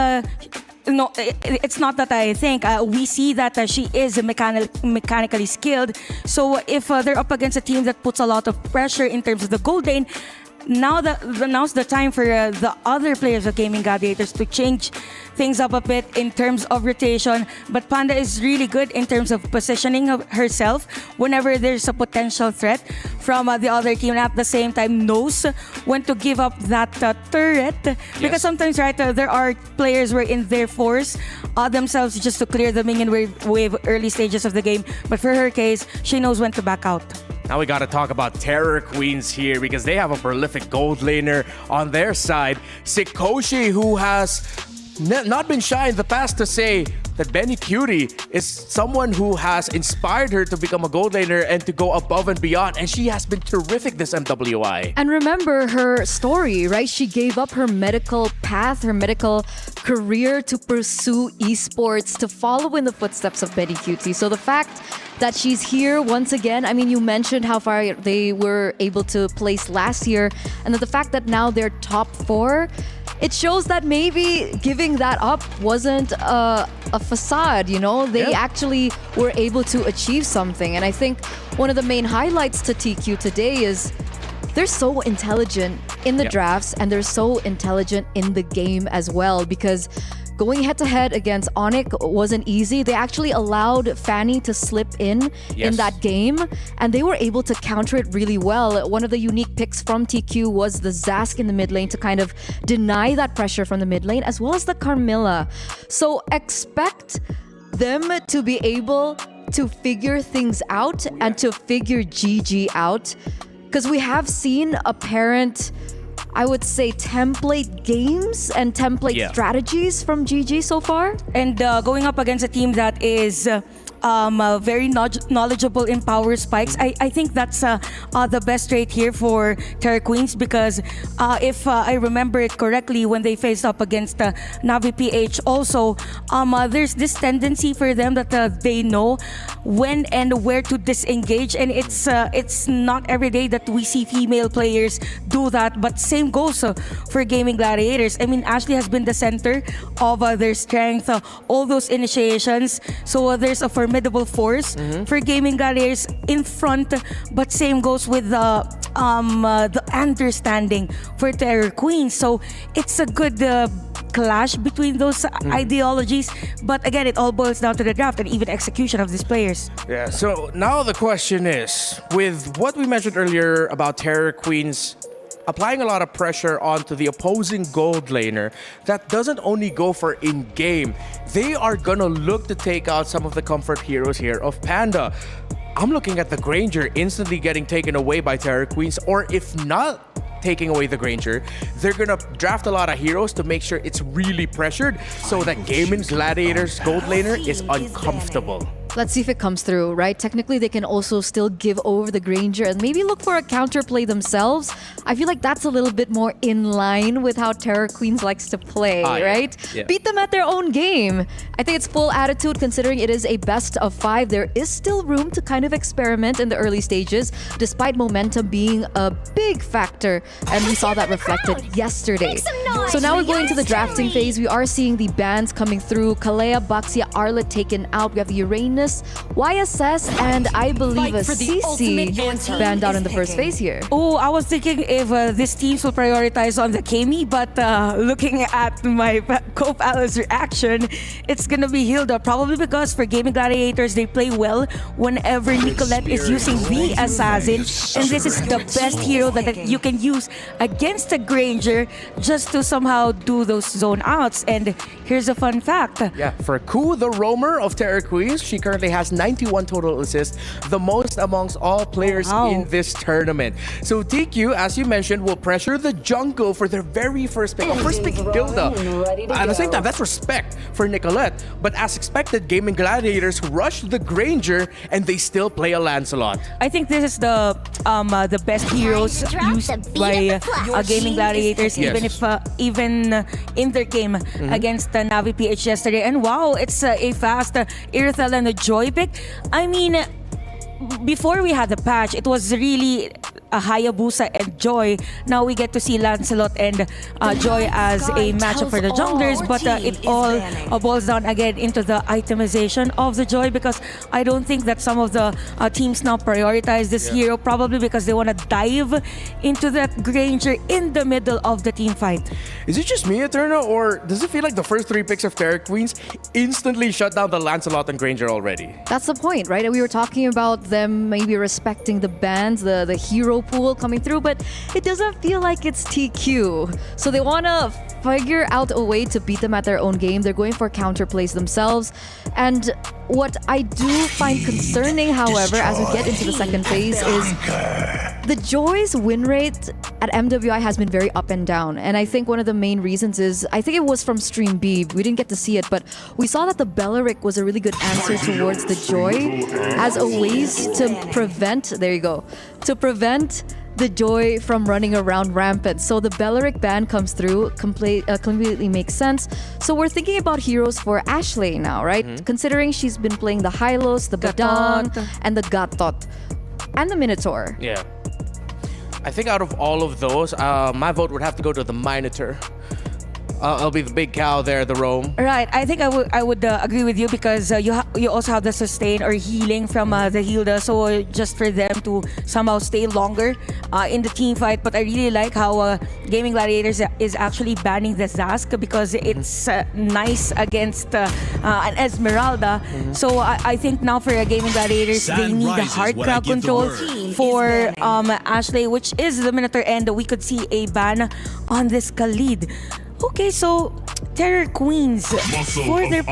no, it's not that I think. We see that she is mechanically skilled. So if they're up against a team that puts a lot of pressure in terms of the gold lane, now's the time for the other players of Gaming Gladiators to change things up a bit in terms of rotation. But Panda is really good in terms of positioning of herself whenever there's a potential threat from the other team, and at the same time knows when to give up that turret. Because sometimes, right, there are players wherein they force themselves just to clear the minion wave early stages of the game. But for her case, she knows when to back out. Now we got to talk about Terror Queens here because they have a prolific gold laner on their side. Sikoshi, who has not been shy in the past to say that Benny Cutie is someone who has inspired her to become a gold laner and to go above and beyond. And she has been terrific this MWI. And remember her story, right? She gave up her medical path, her medical career to pursue esports, to follow in the footsteps of Benny Cutie. So the fact that she's here once again. I mean, you mentioned how far they were able to place last year, and the fact that now they're top 4, it shows that maybe giving that up wasn't a facade, you know? They actually were able to achieve something. And I think one of the main highlights to TQ today is they're so intelligent in the drafts, and they're so intelligent in the game as well, because going head-to-head against Onyx wasn't easy. They actually allowed Fanny to slip in that game, and they were able to counter it really well. One of the unique picks from TQ was the Zask in the mid lane to kind of deny that pressure from the mid lane, as well as the Carmilla. So expect them to be able to figure things out and to figure GG out, because we have seen apparent, I would say, template games and template strategies from GG so far. And going up against a team that is very knowledgeable in power spikes, I think that's the best trait here for Terra Queens, because if I remember it correctly, when they faced up against Navi PH also, there's this tendency for them that they know when and where to disengage, and it's not every day that we see female players do that, but same goes for Gaming Gladiators. I mean, Ashley has been the center of their strength, all those initiations, so there's a formidable force for Gaming Gladiators in front, but same goes with the understanding for Terror Queens. So it's a good clash between those ideologies, but again, it all boils down to the draft and even execution of these players. Yeah, so now the question is, with what we mentioned earlier about Terror Queens applying a lot of pressure onto the opposing gold laner, that doesn't only go for in-game. They are gonna look to take out some of the comfort heroes here of Panda. I'm looking at the Granger instantly getting taken away by Terror Queens, or if not taking away the Granger, they're gonna draft a lot of heroes to make sure it's really pressured so that Gaming Gladiators gold laner is uncomfortable. Let's see if it comes through, right? Technically, they can also still give over the Granger and maybe look for a counterplay themselves. I feel like that's a little bit more in line with how Terror Queens likes to play, right? Yeah. Beat them at their own game. I think it's full attitude considering it is a best of 5. There is still room to kind of experiment in the early stages, despite momentum being a big factor. And we saw that reflected yesterday. So now we're going to the drafting phase. We are seeing the bans coming through. Kalea, Baxia, Arlet taken out. We have Uranus, YSS, and I believe a CC banned out in the first phase here. Oh, I was thinking if these teams will prioritize on the Kami, but looking at my co-palace reaction, it's gonna be Hilda, probably because for Gaming Gladiators, they play well whenever Nicolette is using the Assassin, and this is the best hero that you can use against a Granger just to somehow do those zone outs. And here's a fun fact. Yeah, for Ku, the roamer of Terror Queens, she currently has 91 total assists, the most amongst all players in this tournament. So TQ, as you mentioned, will pressure the jungle for their very first pick. First pick Hilda. At the same time, that's respect for Nicolette. But as expected, Gaming Gladiators rush the Granger and they still play a Lancelot. I think this is the best heroes used by Gaming Gladiators, even if even in their game against Navi PH yesterday. And wow, it's a fast Irithel and a Joy pick. I mean, before we had the patch, it was really a Hayabusa and Joy. Now we get to see Lancelot and Joy as a matchup for the junglers, but it all boils down again into the itemization of the Joy, because I don't think that some of the teams now prioritize this hero, probably because they want to dive into that Granger in the middle of the team fight. Is it just me, Eterna, or does it feel like the first 3 picks of Terror Queens instantly shut down the Lancelot and Granger already? That's the point, right? We were talking about them maybe respecting the bans, the hero pool coming through, but it doesn't feel like it's TQ. So they want to figure out a way to beat them at their own game. They're going for counterplays themselves. And what I do find concerning, however, as we get into the second phase, is the Joy's win rate at MWI has been very up and down. And I think one of the main reasons is, I think it was from Stream B. We didn't get to see it, but we saw that the Belleric was a really good answer towards the Joy as a ways to prevent, there you go, to prevent the joy from running around rampant. So the Belleric ban comes through, completely makes sense. So we're thinking about heroes for Ashley now, right? Considering she's been playing the Hylos, the Badang, and the Gatot, and the Minotaur. Yeah. I think out of all of those, my vote would have to go to the Minotaur. I'll be the big cow there, the roam. Right, I think I would agree with you because you also have the sustain or healing from the Hilda, so just for them to somehow stay longer in the team fight. But I really like how Gaming Gladiators is actually banning the Zask because it's nice against an Esmeralda. So I think now for Gaming Gladiators, they need a hard crowd control for Ashley, which is the Minotaur, and we could see a ban on this Khalid. Okay, so Terror Queens for their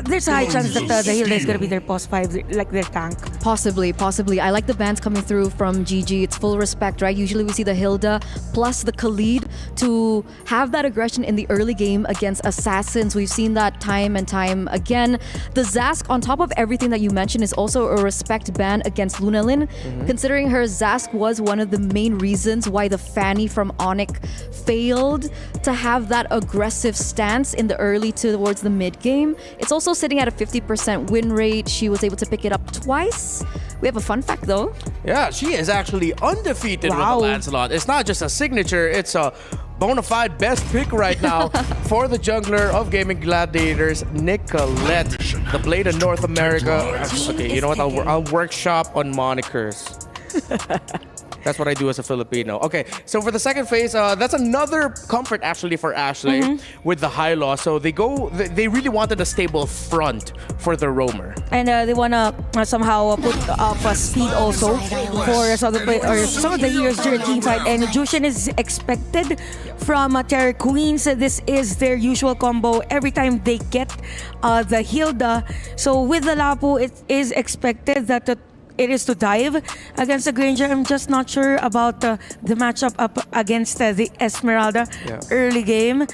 there's a high chance that the Hilda is gonna be their post 5, like their tank. Possibly. I like the bans coming through from GG. It's full respect, right? Usually we see the Hilda plus the Khalid to have that aggression in the early game against assassins. We've seen that time and time again. The Zask, on top of everything that you mentioned, is also a respect ban against Lunalyn. Considering her Zask was one of the main reasons why the Fanny from Onyx failed to have that aggressive stance in the early towards the mid game. It's also sitting at a 50% win rate. She was able to pick it up twice. We have a fun fact though. Yeah, she is actually undefeated with the Lancelot. It's not just a signature, it's a bona fide best pick right now for the jungler of Gaming Gladiators, Nicolette, the Blade of North America. Okay, you know what? I'll workshop on monikers. That's what I do as a Filipino. Okay, so for the second phase, that's another comfort actually for Ashley with the high loss. So they really wanted a stable front for the roamer. And they wanna somehow put up a speed also for some of the heroes during team fight. And Jushin is expected from Terror Queens. This is their usual combo every time they get the Hilda. So with the Lapu, it is expected that it is to dive against the Granger. I'm just not sure about the matchup up against the Esmeralda early game.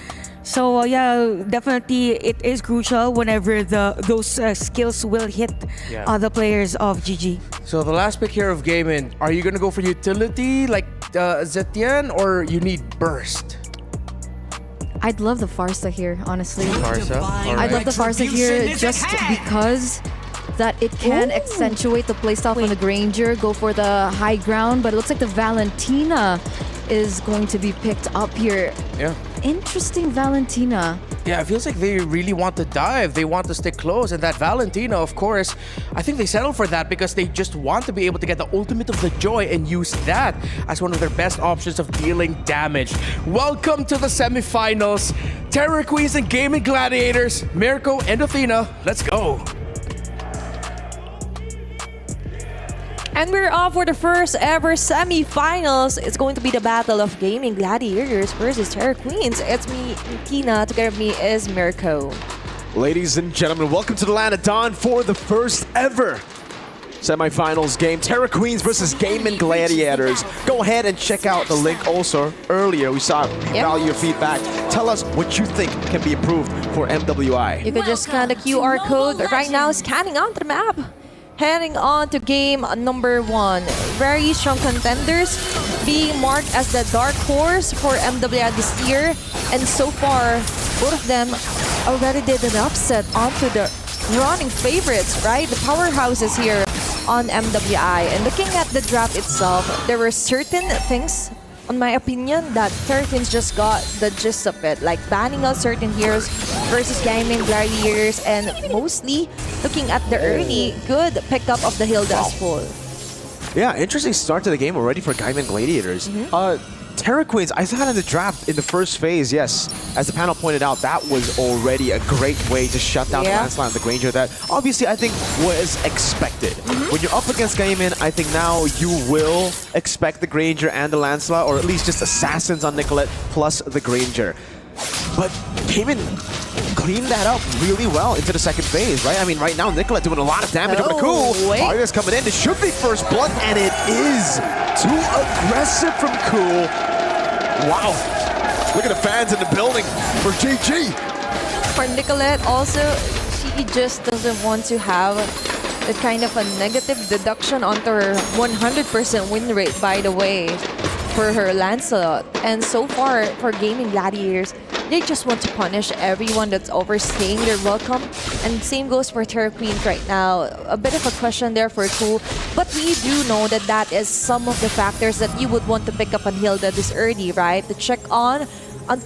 So yeah, definitely it is crucial whenever those skills will hit the players of GG. So the last pick here of Gaming, are you gonna go for utility like Zetian, or you need burst? I'd love the Farsa here, honestly. Farsa? I'd love the Farsa here just because that it can accentuate the playstyle from the Granger, go for the high ground, but it looks like the Valentina is going to be picked up here. Yeah. Interesting Valentina. Yeah, it feels like they really want to dive. They want to stick close. And that Valentina, of course, I think they settle for that because they just want to be able to get the ultimate of the joy and use that as one of their best options of dealing damage. Welcome to the semifinals. Terror Queens and Gaming Gladiators, Mirko and Athena. Let's go. And we're off for the first ever semi-finals. It's going to be the battle of Gaming Gladiators versus Terror Queens. It's me, Tina. Together with me is Mirko. Ladies and gentlemen, welcome to the Land of Dawn for the first ever semi-finals game. Terror Queens versus Gaming Gladiators. Go ahead and check out the link also. Earlier, we saw value your feedback. Tell us what you think can be improved for MWI. You can just scan the QR code right now, scanning onto the map. Heading on to game number 1. Very strong contenders being marked as the dark horse for MWI this year. And so far, both of them already did an upset onto the running favorites, right? The powerhouses here on MWI. And looking at the draft itself, there were certain things, in my opinion, that Terror Queens just got the gist of it, like banning out certain heroes versus Gaming Gladiators, and mostly looking at the early good pickup of the Hilda as full. Yeah, interesting start to the game already for Gaming Gladiators. Terror Queens, I thought in the draft in the first phase, yes, as the panel pointed out, that was already a great way to shut down the Lancelot and the Granger. That obviously I think was expected. When you're up against Gaming, I think now you will expect the Granger and the Lancelot, or at least just assassins on Nicolette plus the Granger. But Gaming cleaned that up really well into the second phase, right? I mean, right now, Nicolette doing a lot of damage on the coup. Arya's coming in. It should be first blood, and it is. Too aggressive from Cool. Wow. Look at the fans in the building for GG. For Nicolette, also, she just doesn't want to have a kind of a negative deduction onto her 100% win rate, by the way, for her Lancelot. And so far, for Gaming Gladiators, they just want to punish everyone that's overstaying their welcome. And same goes for Terra Queens right now. A bit of a question there for Ku, but we do know that that is some of the factors that you would want to pick up on Hilda this early, right? To check on,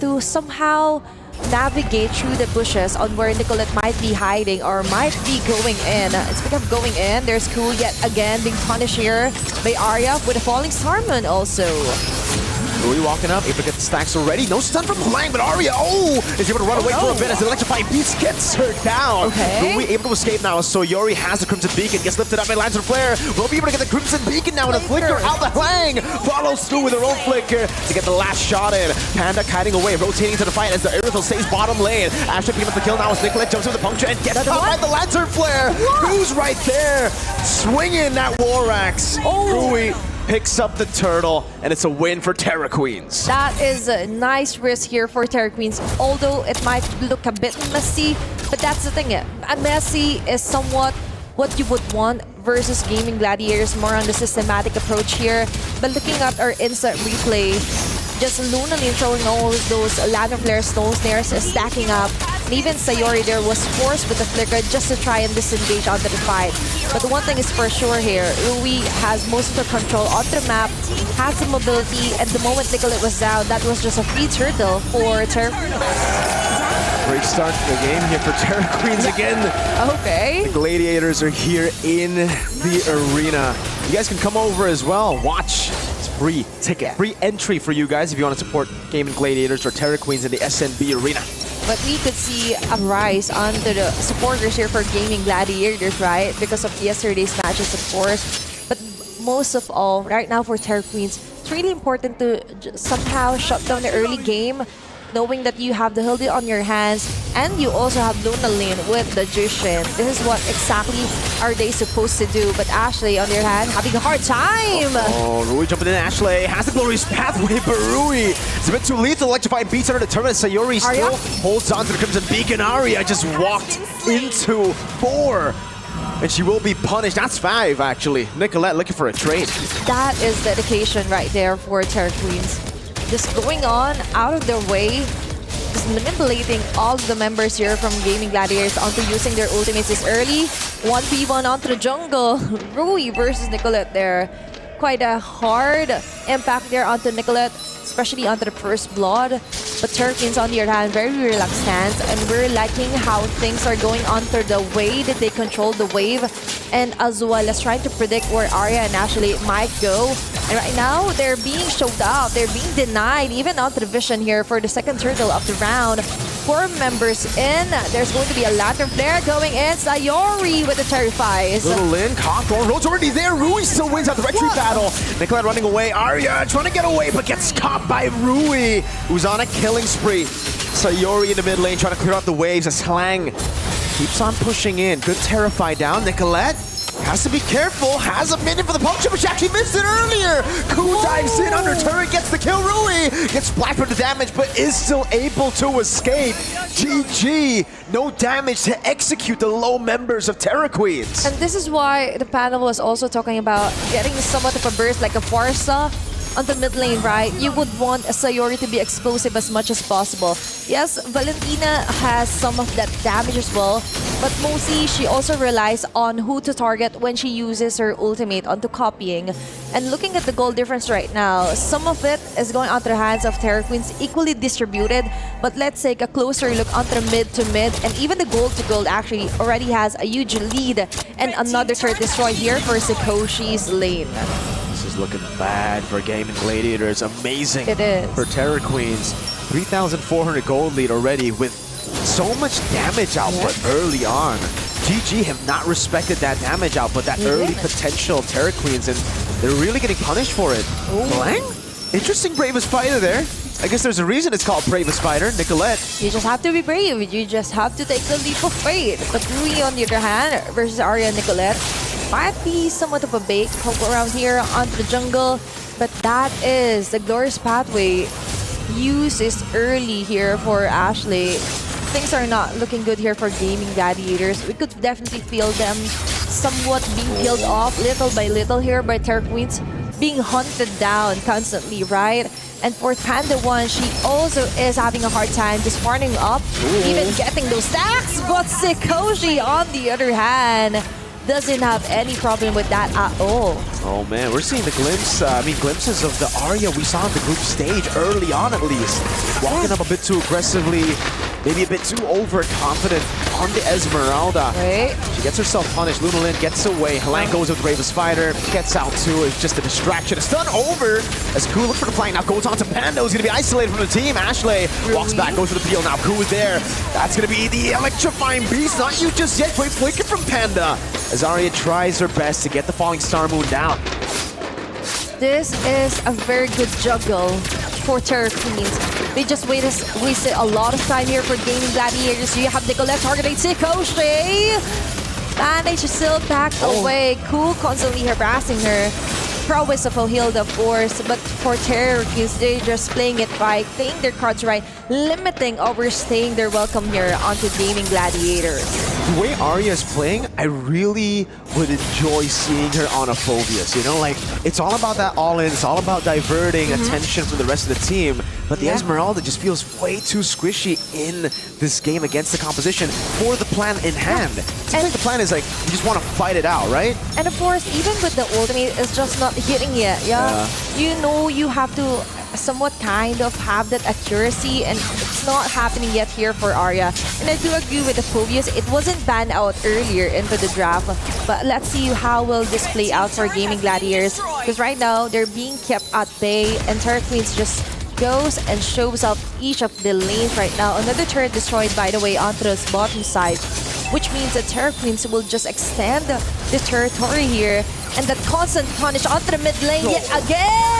to somehow navigate through the bushes on where Nicolette might be hiding or might be going in. Speaking of going in, there's Ku yet again being punished here by Arya with a falling Starman also. Rui walking up, able to get the stacks already. No stun from Lang, but Arya, is able to run away for a bit as the electrifying beast gets her down. Rui able to escape now as Sayori has the Crimson Beacon, gets lifted up by Lantern Flare. Will be able to get the Crimson Beacon now and a flicker out the Lang. Follows through with her own flicker to get the last shot in. Panda kiting away, rotating to the fight as the Aerithal stays bottom lane. Ashley picking up the kill now as Nicolette jumps with the puncture and gets the Lantern Flare. Who's right there? Swinging that War Axe. Rui picks up the turtle, and it's a win for Terra Queens. That is a nice risk here for Terra Queens, although it might look a bit messy, but that's the thing. Messy is somewhat what you would want versus Gaming Gladiators, more on the systematic approach here. But looking at our instant replay, just Lunalin throwing all those Lantern Flare stones there, stacking up. And even Sayori there was forced with the flicker just to try and disengage onto the fight. But the one thing is for sure here, Rui has most of the control on the map, has the mobility, and the moment Nicolette was down, that was just a free turtle for Terra Queens. Great start to the game here for Terra Queens again. Okay. The Gladiators are here in the arena. You guys can come over as well, watch. Free ticket, free entry for you guys if you want to support Gaming Gladiators or Terra Queens in the SNB arena. But we could see a rise onto the supporters here for Gaming Gladiators, right? Because of yesterday's matches, of course. But most of all, right now for Terra Queens, it's really important to somehow shut down the early game, knowing that you have the Hildy on your hands and you also have Lunalin with the Jushin. This is what exactly are they supposed to do. But Ashley, on the other hand, having a hard time. Rui jumping in. Ashley has the glorious pathway, but Rui is a bit too lethal. Electrifying beats under the turret. Sayori still holds on to the Crimson Beacon. Arya just walked into 4. And she will be punished. That's 5, actually. Nicolette looking for a trade. That is dedication right there for Terra Queens. Just going on out of their way, just manipulating all the members here from Gaming Gladiators onto using their ultimates this early. 1v1 onto the jungle. Rui versus Nicolette there. Quite a hard impact there onto Nicolette, especially onto the first blood. But Terra Queens, on the other hand, very relaxed stance, and we're liking how things are going onto the way that they control the wave, and as well as trying to predict where Arya and Ashley might go. And right now, they're being showed out. They're being denied, even onto the vision here for the second turtle of the round. 4 members in. There's going to be a Lantern Flare going in. Sayori with the Terrifies. Little Lin, Cockthorn, Road's already there. Rui still wins out the retreat battle. Nicolette running away. Arya trying to get away, but gets caught by Rui, who's on a killing spree. Sayori in the mid lane trying to clear out the waves as Slang keeps on pushing in. Good Terrify down. Nicolette has to be careful. Has a minute for the puncture, but she actually missed it earlier. Ku dives in under turret, gets the kill. Rui gets splashed for the damage, but is still able to escape. GG. No damage to execute the low members of Terra Queens. And this is why the panel was also talking about getting somewhat of a burst like a Farsa on the mid lane, right? You would want a Sayori to be explosive as much as possible. Yes, Valentina has some of that damage as well, but mostly she also relies on who to target when she uses her ultimate onto copying. And looking at the goal difference right now, some of it is going onto the hands of Terra Queens, equally distributed. But let's take a closer look onto the mid to mid, and even the gold to gold actually already has a huge lead. And another turret destroy here for Sakoshi's lane. This is looking bad for Gaming Gladiators. Amazing. It is. For Terra Queens. 3,400 gold lead already with so much damage output early on. GG have not respected that damage output, that early potential of Terra Queens, and they're really getting punished for it. Lang? Interesting bravest fighter there. I guess there's a reason it's called bravest fighter, Nicolette. You just have to be brave. You just have to take the leap of faith. But Rui, on the other hand, versus Arya and Nicolette, might be somewhat of a bait. Poke around here onto the jungle. But that is the glorious pathway. Use is early here for Ashley. Things are not looking good here for Gaming Gladiators. We could definitely feel them somewhat being killed off little by little here by Terra Queens, being hunted down constantly, right? And for Panda 1, she also is having a hard time just farming up, even getting those stacks. But Sikoshi, on the other hand, doesn't have any problem with that at all. Oh man, we're seeing the glimpses of the Arya we saw in the group stage early on at least. Walking up a bit too aggressively, maybe a bit too overconfident on the Esmeralda. Right. She gets herself punished. Luna Lin gets away. Helan goes with Bravest Fighter, gets out too. It's just a distraction. A stun over as Ku looks for the flank. Now goes on to Panda, who's going to be isolated from the team. Ashley walks back, goes for the peel. Now Ku is there. That's going to be the electrifying beast. Not you just yet. Great flicker from Panda as Arya tries her best to get the falling Star Moon down. This is a very good juggle for Terra Queens. They just wasted a lot of time here for Gaming Gladiators. You have Nicolette targeting Sikoshi. Managed to still back away. Cool constantly harassing her. Prowess of Hilda, of course, but for Terra Queens, they're just playing it right, playing their cards right, limiting overstaying their welcome here onto Gaming Gladiators. The way Arya is playing, I really would enjoy seeing her on a Phobius. You know, like, it's all about that all-in, it's all about diverting attention from the rest of the team, but the Esmeralda just feels way too squishy in this game against the composition for the plan in hand. Seems like the plan is like, you just want to fight it out, right? And of course, even with the ultimate, it's just not hitting yet, You know you have to somewhat kind of have that accuracy, and it's not happening yet here for Arya. And I do agree with the Phobius. It wasn't banned out earlier into the draft, but let's see how will this play out for Gaming Gladiators, because right now they're being kept at bay, and Terra Queens just goes and shows up each of the lanes right now. Another turret destroyed, by the way, onto the bottom side, which means that Terra Queens will just extend the territory here, and that constant punish onto the mid lane yet again!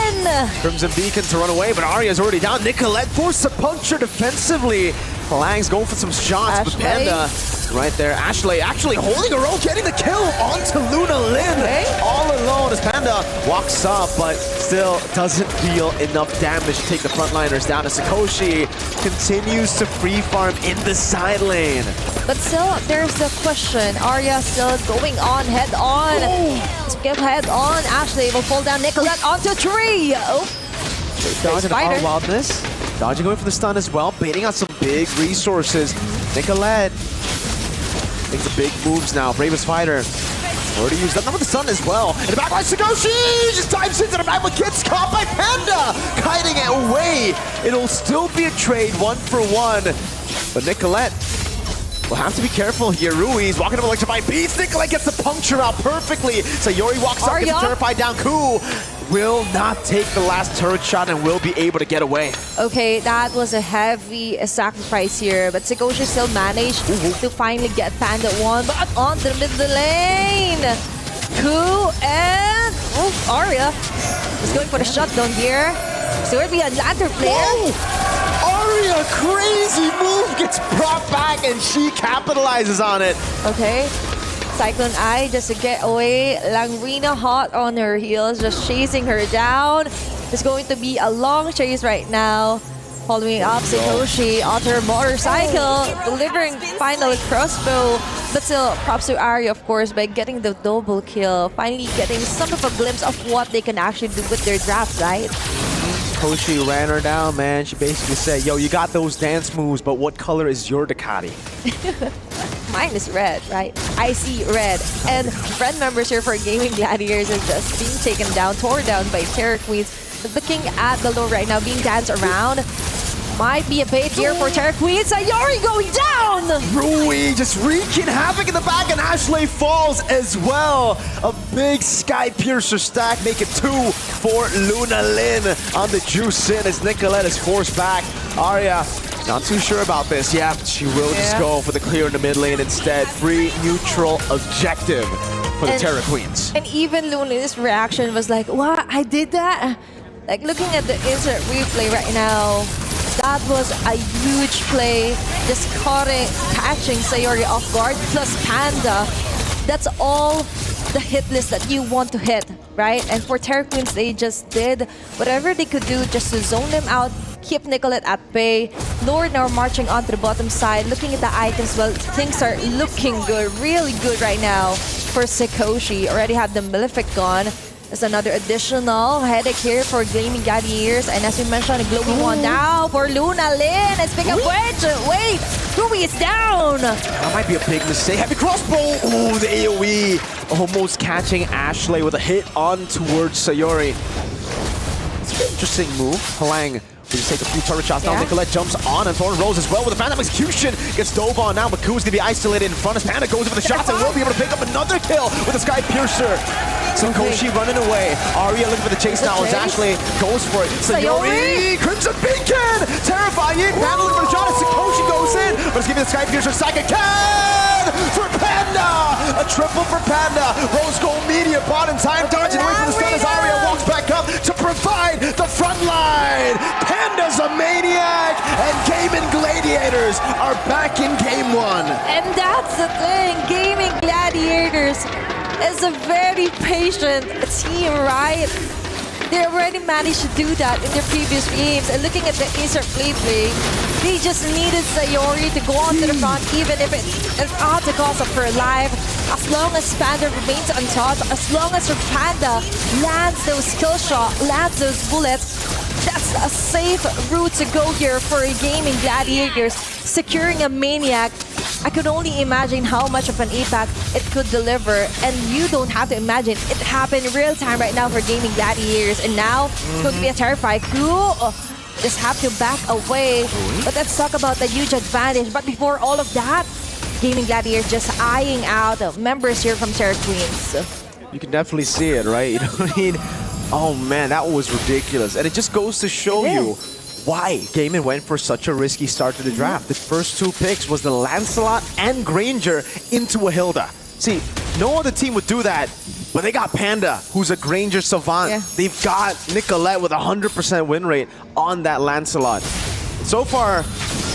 Crimson Beacon to run away, but Arya's already down. Nicolette forced to punch her defensively. Lang's going for some shots, but Panda right there. Ashley actually holding her own, getting the kill onto Luna Lin. All alone as Panda walks up, but still doesn't deal enough damage to take the frontliners down. As Sikoshi continues to free farm in the side lane. But still, there's the question. Arya still going on head on. Skip head on. Ashley will pull down Nicolette onto tree. Dodging the wildness. Dodging going for the stun as well, baiting out some big resources. Nicolette makes the big moves now. Bravest Fighter already used that. Number the stun as well. And the back by Sikoshi just dives into the back, but gets caught by Panda, kiting it away. It'll still be a trade 1-for-1, but Nicolette will have to be careful here. Ruiz walking up electrified beats. Nicolette gets the puncture out perfectly. Sayori walks up, gets terrified down. Ku will not take the last turret shot and will be able to get away. Okay, that was a heavy sacrifice here, but Sikoshi still managed to finally get Panda 1, but on the middle lane. Ku and Arya is going for the shutdown here. So it'll be a ladder player. Arya, crazy move, gets brought back and she capitalizes on it. Okay. Cyclone Eye just to get away. Langrina hot on her heels, just chasing her down. It's going to be a long chase right now. Following up Sikoshi on her motorcycle, delivering final crossbow. But still, props to Arya, of course, by getting the double kill. Finally getting some of a glimpse of what they can actually do with their draft, right? Koshi ran her down, man. She basically said, yo, you got those dance moves, but what color is your Ducati? Mine is red, right? I see red. And friend members here for Gaming Gladiators is just being taken down, torn down by Terra Queens. Looking at the low right now, being danced around. Might be a bait here for Terra Queens. Sayori going down! Rui just wreaking havoc in the back, and Ashley falls as well. A big Sky Piercer stack, make it 2 for Luna Lin on the juice in as Nicolette is forced back. Arya, not too sure about this. Yeah, she will just go for the clear in the mid lane instead. Free neutral objective for the Terra Queens. And even Luna's reaction was like, what? I did that? Like, looking at the insert replay right now, that was a huge play. Just catching Sayori off guard, plus Panda. That's all the hit list that you want to hit, right? And for Terra Queens, they just did whatever they could do just to zone them out, keep Nicolette at bay. Lord now marching onto the bottom side, looking at the items. Well, things are looking good, really good right now for Sikoshi. Already have the Malefic gone. There's another additional headache here for Gaming Gladiators. And as we mentioned, a glowing one now for Luna Lin. And speaking of which, wait, Rui is down. That might be a big mistake. Heavy crossbow. Ooh, the AoE almost catching Ashley with a hit on towards Sayori. It's an interesting move. Halang will just take a few turret shots. Now Nicolette jumps on and Thorn rolls as well with a Phantom Execution. Gets dove on now, but Ku's gonna be isolated in front as Panda goes in for the shots and will be able to pick up another kill with a Sky Piercer. Sikoshi running away. Arya looking for the chase now as Ashley goes for it. Sayori! Crimson Beacon! Terrifying! Panda looking for the shot as Sikoshi goes in, but it's giving the Sky Piercer second can for Panda! A triple for Panda. Rose Gold Media bought in time, dodging away from the stun as Arya walks back up to provide the front line. Panda's a maniac, and Gaming Gladiators are back in game one. And that's the thing, Gaming Gladiators is a very patient team, right? They already managed to do that in their previous games. And looking at the insert play, they just needed Sayori to go onto the front, even if it's at the cost of her life. As long as Panda remains untouched, as long as her Panda lands those kill shots, lands those bullets, that's a safe route to go here for Gaming Gladiators. Securing a Maniac, I could only imagine how much of an impact it could deliver. And you don't have to imagine, it happened real time right now for Gaming Gladiators. And now, it's going to be a terrifying crew. Just have to back away. But let's talk about the huge advantage. But before all of that, Gaming Gladiators just eyeing out members here from Terra Queens. You can definitely see it, right? You know what I mean? Oh man, that was ridiculous. And it just goes to show you why Gaming went for such a risky start to the draft. The first two picks was the Lancelot and Granger into a Hilda. See, no other team would do that, but they got Panda, who's a Granger savant. Yeah. They've got Nicolette with a 100% win rate on that Lancelot. So far,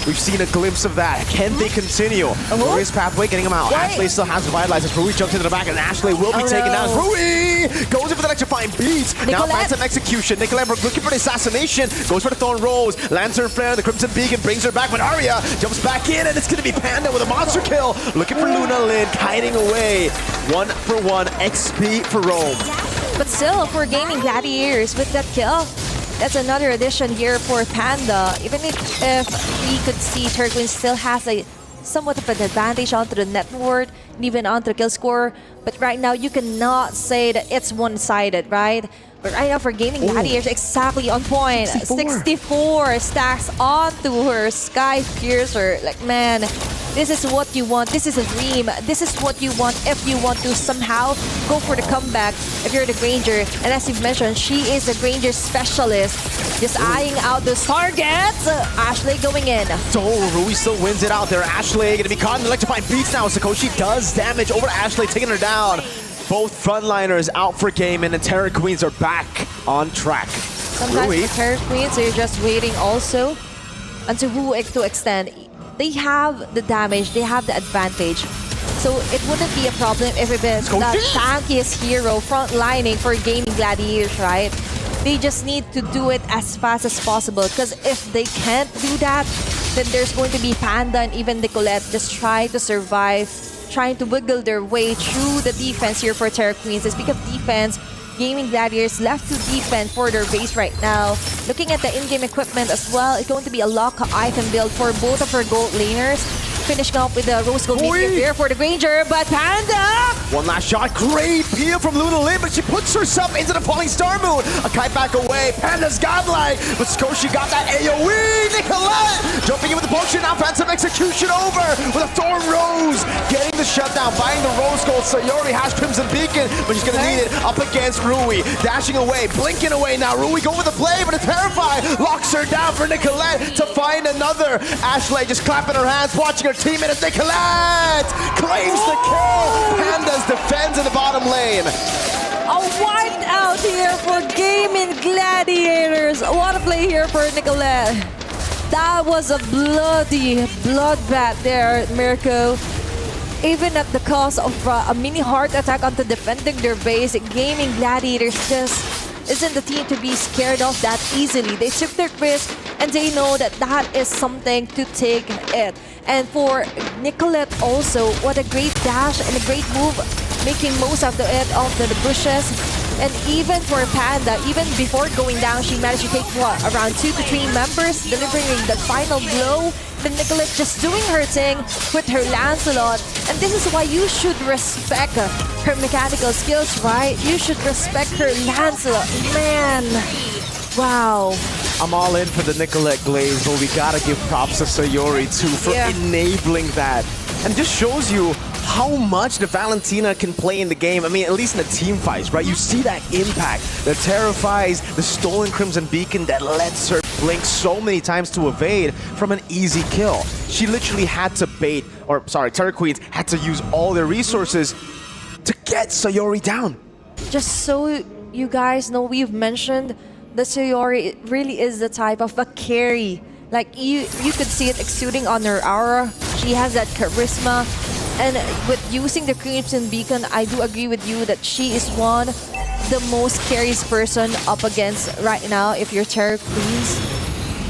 we've seen a glimpse of that. Can they continue? Rui's pathway getting him out. Ashley still has Revitalized. Rui jumps into the back, and Ashley will be taken down. Rui goes in for the electrifying beats. Now Phantom Execution. Nicolette looking for the assassination. Goes for the Thorn Rose. Lantern Flare, the Crimson Beacon brings her back, but Arya jumps back in, and it's going to be Panda with a monster kill. Looking for Luna Lin, kiting away. 1-for-1 XP for Rome. But still, for Gaming Gladiators with that kill, that's another addition here for Panda. Even if we could see Terra Queens still has a somewhat of an advantage onto the net worth and even onto the kill score. But right now, you cannot say that it's one-sided, right? But right now for Gaming Gladiators, exactly on point. 64 stacks onto her Sky Piercer. Like, man, this is what you want. This is a dream. This is what you want if you want to somehow go for the comeback if you're the Granger. And as you've mentioned, she is a Granger specialist. Just eyeing out those targets. Ashley going in. Rui still wins it out there. Ashley going to be caught in electrifying beats now. Sikoshi does damage over to Ashley, taking her down. Both frontliners out for game, and the Terra Queens are back on track. Sometimes the Terra Queens are just waiting also until who to extend. They have the damage, they have the advantage. So it wouldn't be a problem if it is the tankiest hero frontlining for Gaming Gladiators, right? They just need to do it as fast as possible, because if they can't do that, then there's going to be Panda and even Nicolette just trying to survive, trying to wiggle their way through the defense here for Terra Queens. Speaking of defense, Gaming Gladiators left to defend for their base right now. Looking at the in-game equipment as well, it's going to be a lock item build for both of her gold laners. Finishing up with the Rose Gold Meteor here for the Granger, but Panda! One last shot, great peel from Luna Lin, but she puts herself into the falling star moon. A kite back away, Panda's godlike, but Sikoshi got that AoE. Nicolette jumping in with the potion, now Phantom Execution over with a Thorn Rose, getting the shutdown, buying the Rose Gold. Sayori has Crimson Beacon, but she's gonna need it up against Rui. Dashing away, blinking away now. Rui go with the play, but it's terrified. Locks her down for Nicolette to find another. Ashley just clapping her hands, watching her teammate as Nicolette claims the kill. Pandas defends in the bottom lane. A white out here for Gaming Gladiators. What a play here for Nicolette. That was a bloody bloodbath there, Mirko. Even at the cost of a mini heart attack onto defending their base, Gaming Gladiators just isn't the team to be scared of that easily. They took their risk, and they know that that is something to take it. And for Nicolette also, what a great dash and a great move making most of the bushes. And even for Panda, even before going down, she managed to take around 2 to 3 members, delivering the final blow. Then Nicolette just doing her thing with her Lancelot. And this is why you should respect her mechanical skills, right? You should respect her Lancelot. Man, wow. I'm all in for the Nicolette glaze, but we gotta give props to Sayori too for enabling that. And just shows you how much the Valentina can play in the game. I mean, at least in the team fights, right? You see that impact that terrifies the stolen Crimson Beacon that lets her blink so many times to evade from an easy kill. She literally had to bait, or sorry, Terror Queens had to use all their resources to get Sayori down. Just so you guys know, we've mentioned that Sayori really is the type of a carry. Like, you could see it exuding on her aura. She has that charisma. And with using the Crimson Beacon, I do agree with you that she is one the most carries person up against right now if you're Terror Queens.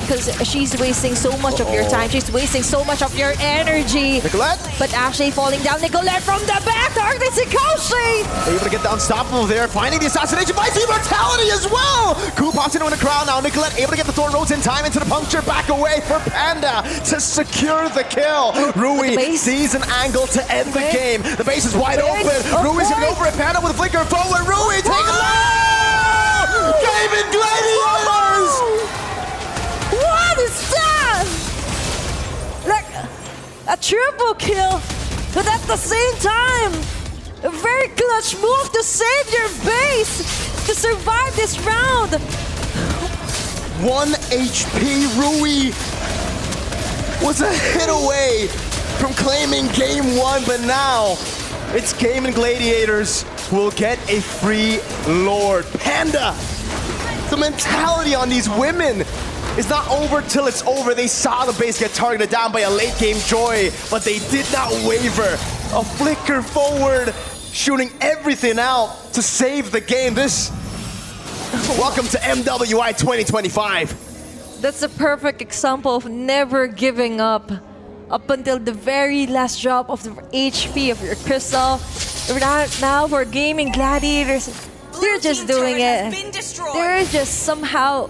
Because she's wasting so much of your time. She's wasting so much of your energy. Nicolette? But actually falling down. Nicolette from the back. Darkness Ikoshi! They're able to get the unstoppable there. Finding the assassination by Immortality as well. Ku pops into the crowd now. Nicolette able to get the Thorn Rose in time into the puncture. Back away for Panda to secure the kill. Rui sees an angle to end the game. The base is wide open. Rui's going to go for it. Panda with a flicker forward. Rui take a low! Game in Gladiators! What is that? Like a triple kill, but at the same time, a very clutch move to save your base, to survive this round. 1 HP. Rui was a hit away from claiming game 1, but now it's Game and Gladiators who will get a free Lord. Panda, the mentality on these women. It's not over till it's over. They saw the base get targeted down by a late game Joy, but they did not waver. A flicker forward, shooting everything out to save the game. Welcome to MWI 2025. That's a perfect example of never giving up until the very last drop of the HP of your crystal. Now for Gaming Gladiators, they're just doing it. They're just somehow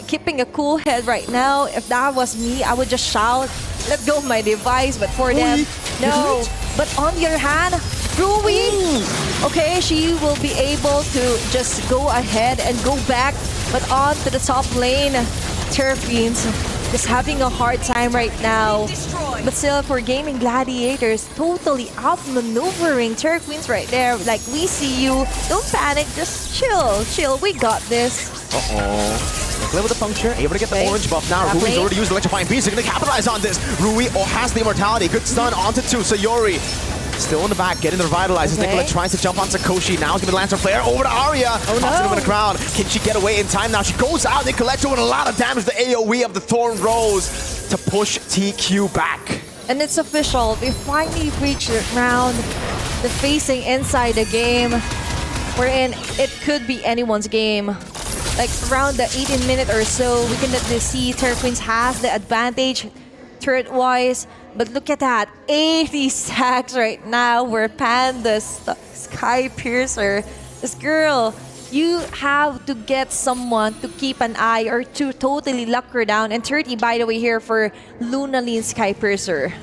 keeping a cool head right now. If that was me, I would just shout, let go of my device, but for them, no. But on the other hand, Rui, okay, she will be able to just go ahead and go back, but on to the top lane, Terror Queens just having a hard time right now. But still, for Gaming Gladiators, totally outmaneuvering Terror Queens right there. Like, we see you, don't panic, just chill, we got this. Play with the puncture, able to get the orange buff now. Rui's already used Electrifying Beast. They're going to capitalize on this. Rui has the Immortality. Good stun onto 2. Sayori still in the back, getting the Revitalize. Nicolette tries to jump on Sakoshi. Now he's going to Lantern Flare over to Arya. Pops into the crowd. Can she get away in time now? She goes out. Nicolette doing a lot of damage. The AoE of the Thorn Rose to push TQ back. And it's official. We finally reached the round. The facing inside the game. We're in. It could be anyone's game. Like around the 18 minute or so, we can see Terror Queens has the advantage turret-wise. But look at that, 80 stacks right now. We're Panda's Sky Piercer. This girl, you have to get someone to keep an eye or to totally lock her down. And 30, by the way, here for Lunalyn Sky Piercer.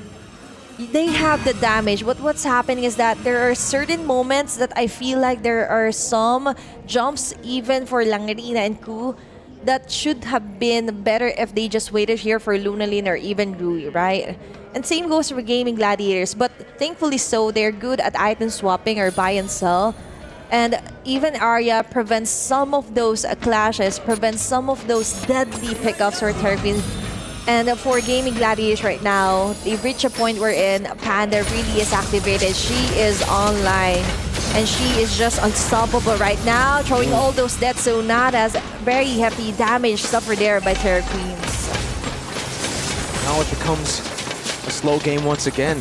They have the damage, but what's happening is that there are certain moments that I feel like there are some jumps even for Langarina and Ku that should have been better if they just waited here for Lunalyn or even Rui, right? And same goes for Gaming Gladiators, but thankfully so, they're good at item swapping or buy and sell. And even Arya prevents some of those clashes, prevents some of those deadly pickups for Terror Queens. And for Gaming Gladiators right now, they've reached a point wherein Panda really is activated. She is online. And she is just unstoppable right now, throwing all those death sonatas. Very heavy damage suffered there by Terror Queens. Now it becomes a slow game once again.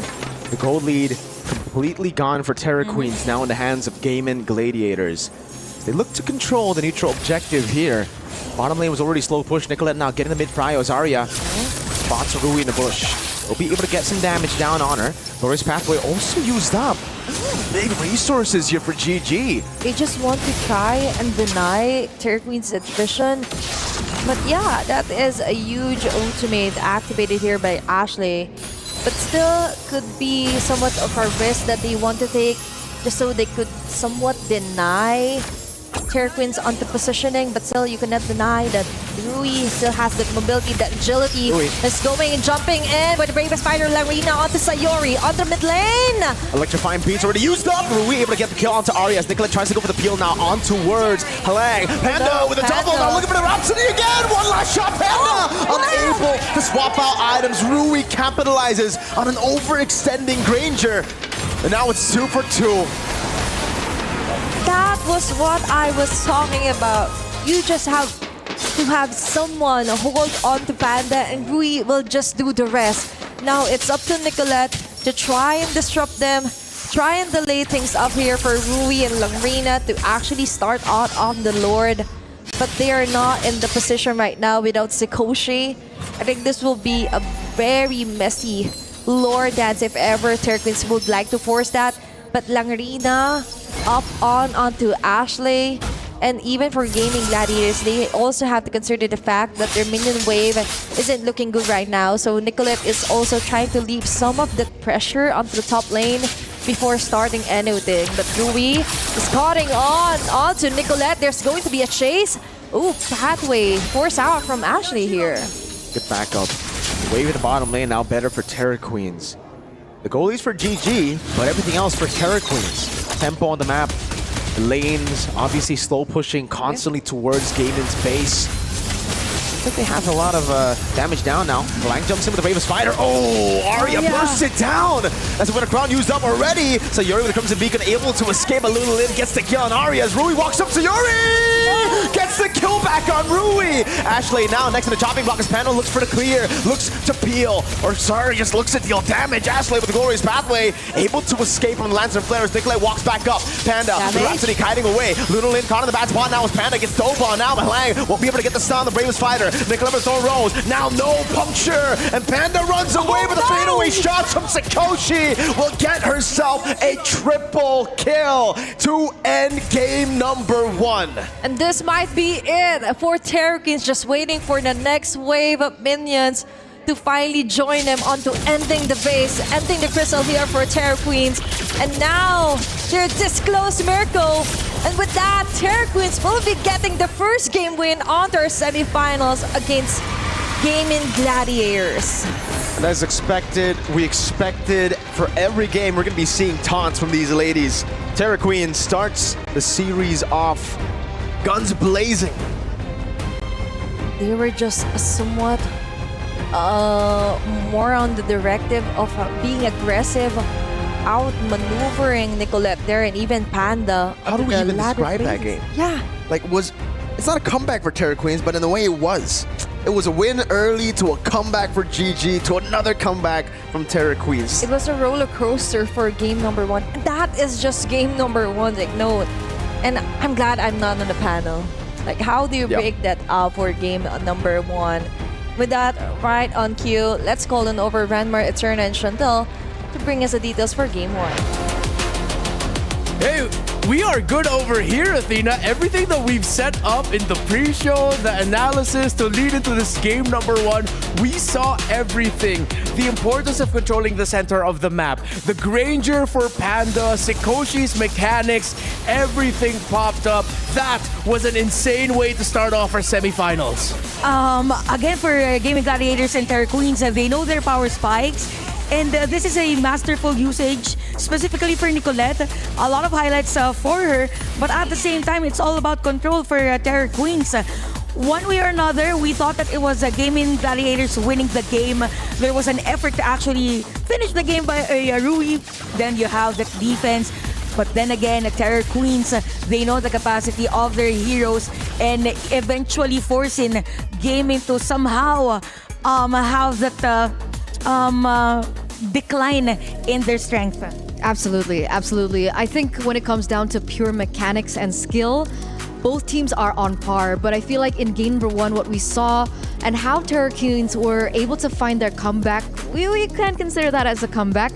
The gold lead completely gone for Terror Queens, now in the hands of Gaming Gladiators. They look to control the neutral objective here. Bottom lane was already slow push. Nicolette now getting the mid prio. Arya spots Rui in the bush. Will be able to get some damage down on her. Loris Pathway also used up. big resources here for GG. They just want to try and deny Terra Queen's vision. But yeah, that is a huge ultimate activated here by Ashley. But still could be somewhat of a risk that they want to take just so they could somewhat deny Terra Queens onto positioning, but still you cannot deny that Rui still has that mobility, that agility. Is going and jumping in with the Bravest Fighter Larina onto Sayori, onto mid lane. Electrifying beats already used up. Rui able to get the kill onto Arya as Nicolette tries to go for the peel now onto Words. Halang, Panda with a double, now looking for the Rhapsody again. One last shot, Panda unable to swap out items. Rui capitalizes on an overextending Granger. And now it's 2 for 2. That was what I was talking about. You just have to have someone hold on to Panda and Rui will just do the rest. Now it's up to Nicolette to try and disrupt them, try and delay things up here for Rui and Larina to actually start out on the Lord. But they are not in the position right now without Sikoshi. I think this will be a very messy Lord dance if ever Terra Queens would like to force that. But Larina up onto Ashley, and even for Gaming Gladiators, they also have to consider the fact that their minion wave isn't looking good right now. So Nicolette is also trying to leave some of the pressure onto the top lane before starting anything. But Rui is cutting onto Nicolette. There's going to be a chase. Ooh, pathway force out from Ashley here. Good backup. Wave in the bottom lane now better for Terra Queens. The goalies for GG, but everything else for Terra Queens. Tempo on the map. The lanes obviously slow pushing constantly towards Gaiman's base. I think they have a lot of damage down now. Lang jumps in with the Bravest Fighter. Oh, Arya bursts it down. That's when a crown used up already. So Yuri with the Crimson Beacon able to escape a little in, gets the kill on Arya as Rui walks up to Yuri. Gets the kill back on Rui. Ashley now next to the chopping block as Panda looks for the clear, looks to peel, or sorry, just looks to deal damage. Ashley with the glorious pathway, able to escape from the Lancer Flares. Nicolette walks back up. Panda, the Rhapsody kiting away. Little in caught in the bad spot now as Panda gets dove on. Now Lang will be able to get the stun on the Bravest Fighter. Nicolette with Thorn Rose, now no puncture, and Panda runs away with a fadeaway shot from Sikoshi. Will get herself a triple kill to end game number 1. And this might be it for Terra Queens, just waiting for the next wave of minions to finally join them onto ending the base, ending the crystal here for Terra Queens. And now they're this close, Mirko. And with that, Terra Queens will be getting the first game win on their semifinals against Gaming Gladiators. And as expected, we expected for every game we're going to be seeing taunts from these ladies. Terra Queens starts the series off guns blazing. They were just somewhat more on the directive of being aggressive, out-maneuvering Nicolette there and even Panda. How do we even describe that game? Yeah. Like, it's not a comeback for Terra Queens, but in a way it was. It was a win early to a comeback for GG to another comeback from Terra Queens. It was a roller coaster for game number 1. And that is just game number 1, like no. And I'm glad I'm not on the panel. Like, how do you break that up for game number 1? With that, right on cue, let's call on over Ranmar, Eterna, and Chantel to bring us the details for game 1. Hey, we are good over here, Athena. Everything that we've set up in the pre-show, the analysis to lead into this game number 1, we saw everything. The importance of controlling the center of the map, the Granger for Panda, Sikoshi's mechanics, everything popped up. That was an insane way to start off our semifinals. Again, for Gaming Gladiators and Terra Queens, they know their power spikes. And this is a masterful usage, specifically for Nicolette. A lot of highlights for her, but at the same time, it's all about control for Terra Queens. One way or another, we thought that it was Gaming Gladiators winning the game. There was an effort to actually finish the game by Rui. Then you have the defense. But then again, Terra Queens, they know the capacity of their heroes and eventually forcing Gaming to somehow have that decline in their strength. Absolutely, absolutely. I think when it comes down to pure mechanics and skill, both teams are on par. But I feel like in game number 1, what we saw and how Terra Queens were able to find their comeback, we can't consider that as a comeback.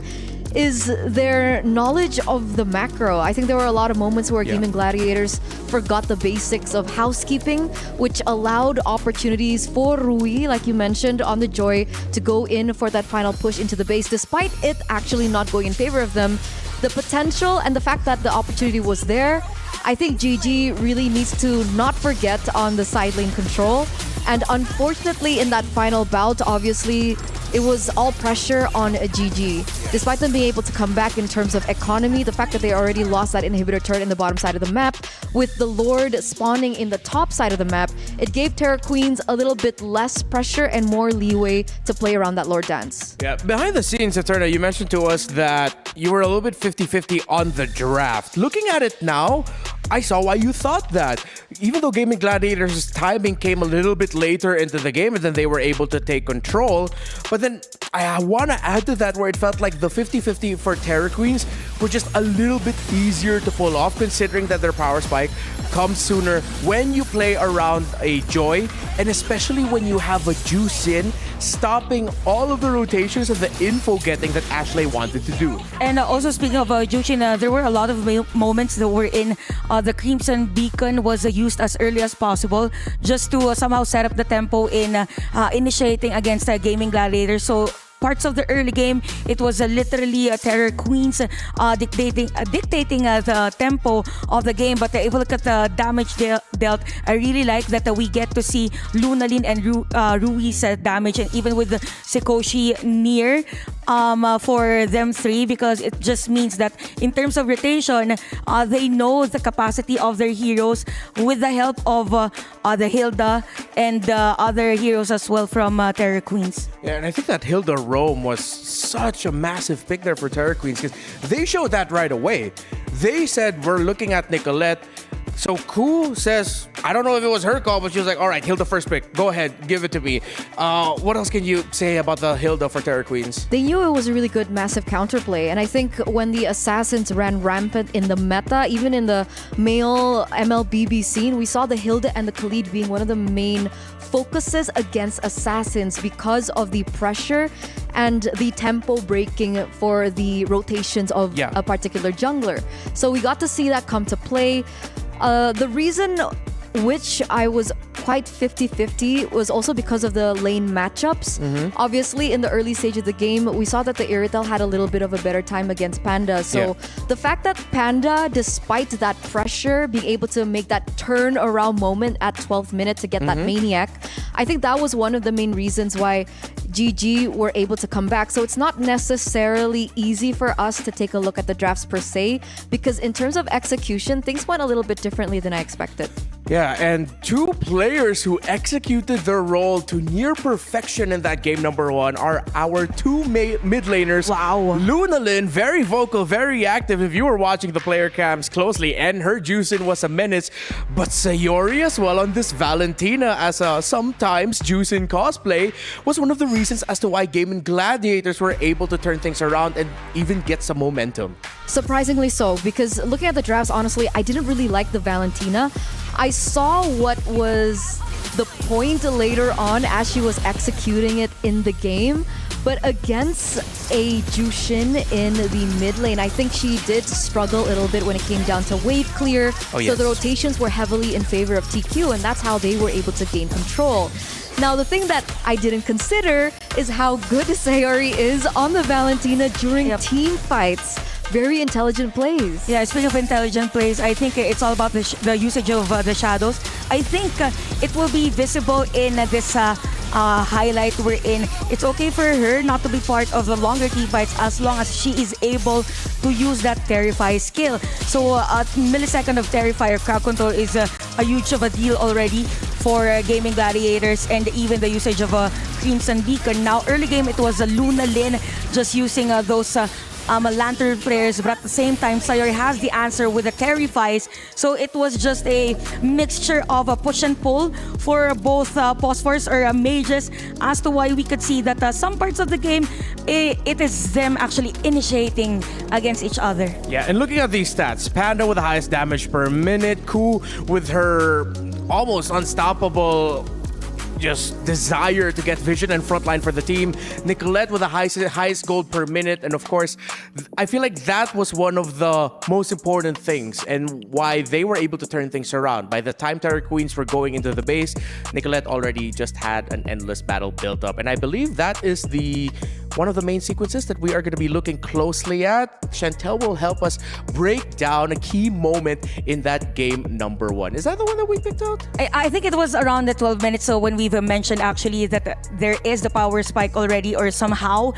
is their knowledge of the macro. I think there were a lot of moments where Gaming Gladiators forgot the basics of housekeeping, which allowed opportunities for Rui, like you mentioned, on the Joy to go in for that final push into the base, despite it actually not going in favor of them. The potential and the fact that the opportunity was there, I think GG really needs to not forget on the side lane control. And unfortunately, in that final bout, obviously, it was all pressure on GG. Despite them being able to come back in terms of economy, the fact that they already lost that inhibitor turret in the bottom side of the map, with the Lord spawning in the top side of the map, it gave Terra Queens a little bit less pressure and more leeway to play around that Lord dance. Yeah, behind the scenes, Eterna, you mentioned to us that you were a little bit 50-50 on the draft. Looking at it now, I saw why you thought that. Even though Gaming Gladiators' timing came a little bit later into the game and then they were able to take control. But then I want to add to that where it felt like the 50-50 for Terra Queens were just a little bit easier to pull off, considering that their power spike comes sooner when you play around a Joy, and especially when you have a Juice in, stopping all of the rotations and the info getting that Ashley wanted to do. And also speaking of Jushin, there were a lot of moments that were in the Crimson Beacon was used as early as possible just to somehow set up the tempo in initiating against Gaming Gladiators. So parts of the early game, it was literally Terror Queens dictating the tempo of the game. But if you look at the damage dealt, I really like that we get to see Lunalin and Rui's damage, and even with the Sikoshi near for them three, because it just means that in terms of rotation, they know the capacity of their heroes with the help of the Hilda and other heroes as well from Terror Queens. Yeah, and I think that Hilda Rome was such a massive pick there for Terror Queens because they showed that right away. They said, we're looking at Nicolette. So Ku says, I don't know if it was her call, but she was like, all right, Hilda first pick. Go ahead, give it to me. What else can you say about the Hilda for Terror Queens? They knew it was a really good massive counterplay. And I think when the Assassins ran rampant in the meta, even in the male MLBB scene, we saw the Hilda and the Khalid being one of the main focuses against Assassins because of the pressure and the tempo breaking for the rotations of a particular jungler. So we got to see that come to play. The reason which I was quite 50-50 was also because of the lane matchups. Obviously, in the early stage of the game, we saw that the Iritel had a little bit of a better time against Panda. So the fact that Panda, despite that pressure, being able to make that turn-around moment at 12th minute to get that Maniac, I think that was one of the main reasons why GG were able to come back. So it's not necessarily easy for us to take a look at the drafts per se, because in terms of execution, things went a little bit differently than I expected. Yeah, and two players who executed their role to near perfection in that game number one are our two mid laners. Wow. Lunalin, very vocal, very active if you were watching the player cams closely, and her juicing was a menace. But Sayori as well on this Valentina as a sometimes juicing cosplay was one of the reasons as to why Gaming Gladiators were able to turn things around and even get some momentum. Surprisingly so, because looking at the drafts, honestly, I didn't really like the Valentina. I saw what was the point later on as she was executing it in the game, but against a Jushin in the mid lane, I think she did struggle a little bit when it came down to wave clear. So the rotations were heavily in favor of TQ, and that's how they were able to gain control. Now, the thing that I didn't consider is how good Sayori is on the Valentina during team fights. Very intelligent plays. Yeah, speaking of intelligent plays, I think it's all about the usage of the shadows. I think it will be visible in this highlight wherein it's okay for her not to be part of the longer team fights as long as she is able to use that Terrify skill. So a millisecond of Terrify or crowd control is a huge of a deal already for Gaming Gladiators, and even the usage of a Crimson Beacon. Now, early game, it was a Lunalin just using those lantern flares, but at the same time, Sayori has the answer with the Terrifies. So it was just a mixture of a push and pull for both phosphors or mages, as to why we could see that some parts of the game, it is them actually initiating against each other. Yeah, and looking at these stats, Panda with the highest damage per minute, Ku with her almost unstoppable just desire to get vision and frontline for the team. Nicolette with the highest gold per minute. And of course, I feel like that was one of the most important things and why they were able to turn things around. By the time Terror Queens were going into the base, Nicolette already just had an endless battle built up. And I believe that is one of the main sequences that we are going to be looking closely at. Chantel will help us break down a key moment in that game number 1. Is that the one that we picked out? I think it was around the 12 minutes. So when we've mentioned actually that there is the power spike already, or somehow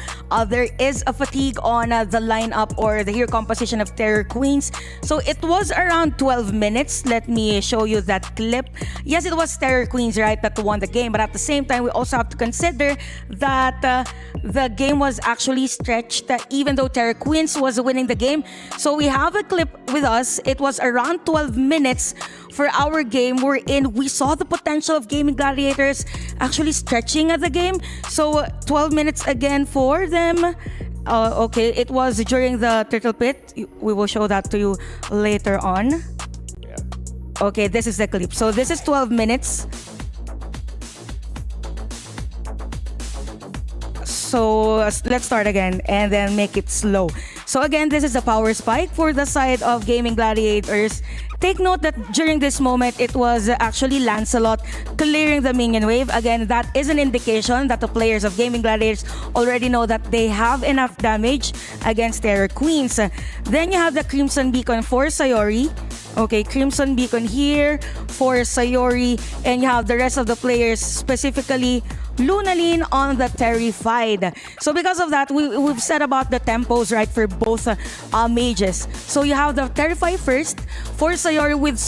there is a fatigue on the lineup or the hero composition of Terror Queens. So it was around 12 minutes. Let me show you that clip. Yes, it was Terror Queens, right, that won the game. But at the same time, we also have to consider that the game was actually stretched even though Terror Queens was winning the game. So we have a clip with us. It was around 12 minutes for our game wherein we saw the potential of Gaming Gladiators actually stretching at the game. So 12 minutes again for them. Okay, it was during the Turtle Pit. We will show that to you later on. Okay, this is the clip. So this is 12 minutes. So let's start again and then make it slow. So again, this is the power spike for the side of Gaming Gladiators. Take note that during this moment, it was actually Lancelot clearing the minion wave. Again, that is an indication that the players of Gaming Gladiators already know that they have enough damage against Terror Queens. Then you have the Crimson Beacon for Sayori. Okay, Crimson Beacon here for Sayori. And you have the rest of the players, specifically Lunalyn on the Terrified. So because of that, we've said about the tempos, right, for both mages. So you have the Terrified first for Sayori with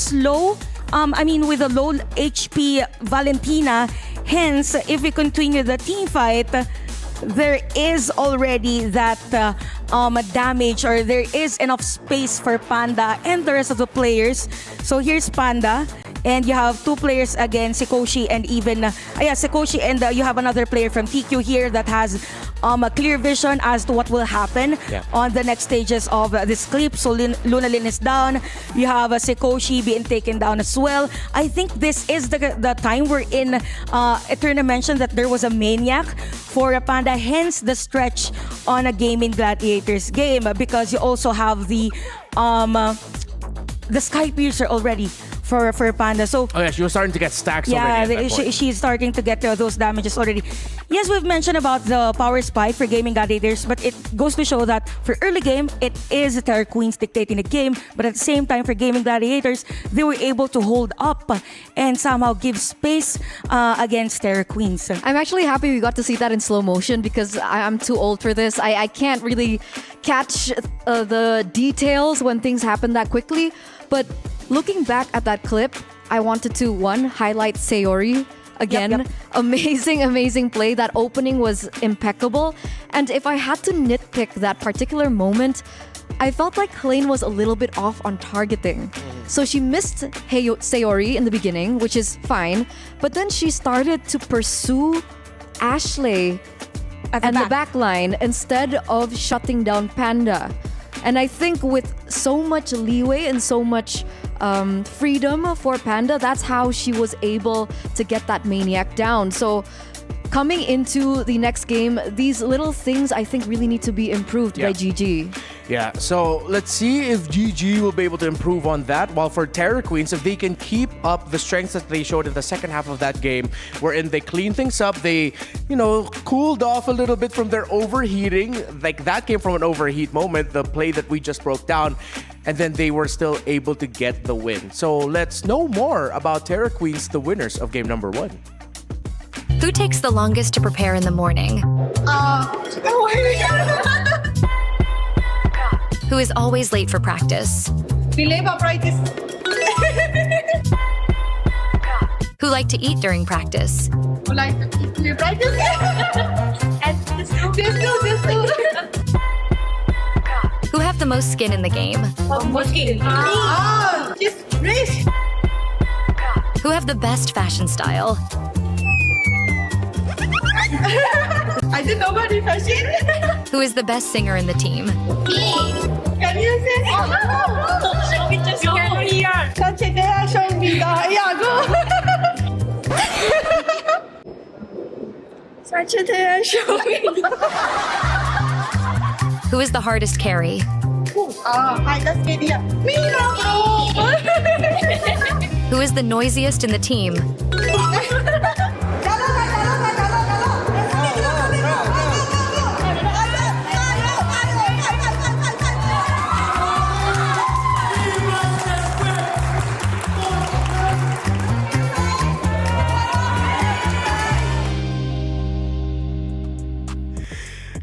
with a low HP Valentina. Hence, if we continue the team fight, there is already that damage, or there is enough space for Panda and the rest of the players. So here's Panda. And you have two players again, Sekoshi and even Sekoshi, and you have another player from TQ here that has a clear vision as to what will happen on the next stages of this clip. So Lunalyn is down. You have Sekoshi being taken down as well. I think this is the time we're in. Eterna mentioned that there was a maniac for Panda, hence the stretch on a Gaming Gladiators game, because you also have the Sky Piercer already for Panda. So she was starting to get stacks already. Yeah, she's starting to get those damages already. Yes, we've mentioned about the power spike for Gaming Gladiators, but it goes to show that for early game, it is Terror Queens dictating the game. But at the same time, for Gaming Gladiators, they were able to hold up and somehow give space against Terror Queens. I'm actually happy we got to see that in slow motion because I'm too old for this. I can't really catch the details when things happen that quickly. But looking back at that clip, I wanted to, highlight Sayori. Again, amazing play. That opening was impeccable. And if I had to nitpick that particular moment, I felt like Helene was a little bit off on targeting. So she missed Sayori in the beginning, which is fine. But then she started to pursue Ashley and the back line instead of shutting down Panda. And I think with so much leeway and so much freedom for Panda, that's how she was able to get that maniac down. So coming into the next game, these little things I think really need to be improved by GG. Yeah, so let's see if GG will be able to improve on that. While for Terror Queens, if they can keep up the strengths that they showed in the second half of that game, wherein they cleaned things up, they, cooled off a little bit from their overheating. Like that came from an overheat moment, the play that we just broke down. And then they were still able to get the win. So let's know more about Terror Queens, the winners of game number 1. Who takes the longest to prepare in the morning? Who is always late for practice? We late for practice. Who like to eat during practice? Who like to eat during practice? And this too. Who have the most skin in the game? Most skin. Just rich. Who have the best fashion style? I don't know about the fashion. Who is the best singer in the team? Me. Can you say? Show me just go here. Show me. Yeah, go. Who is the hardest carry? Who is the noisiest in the team?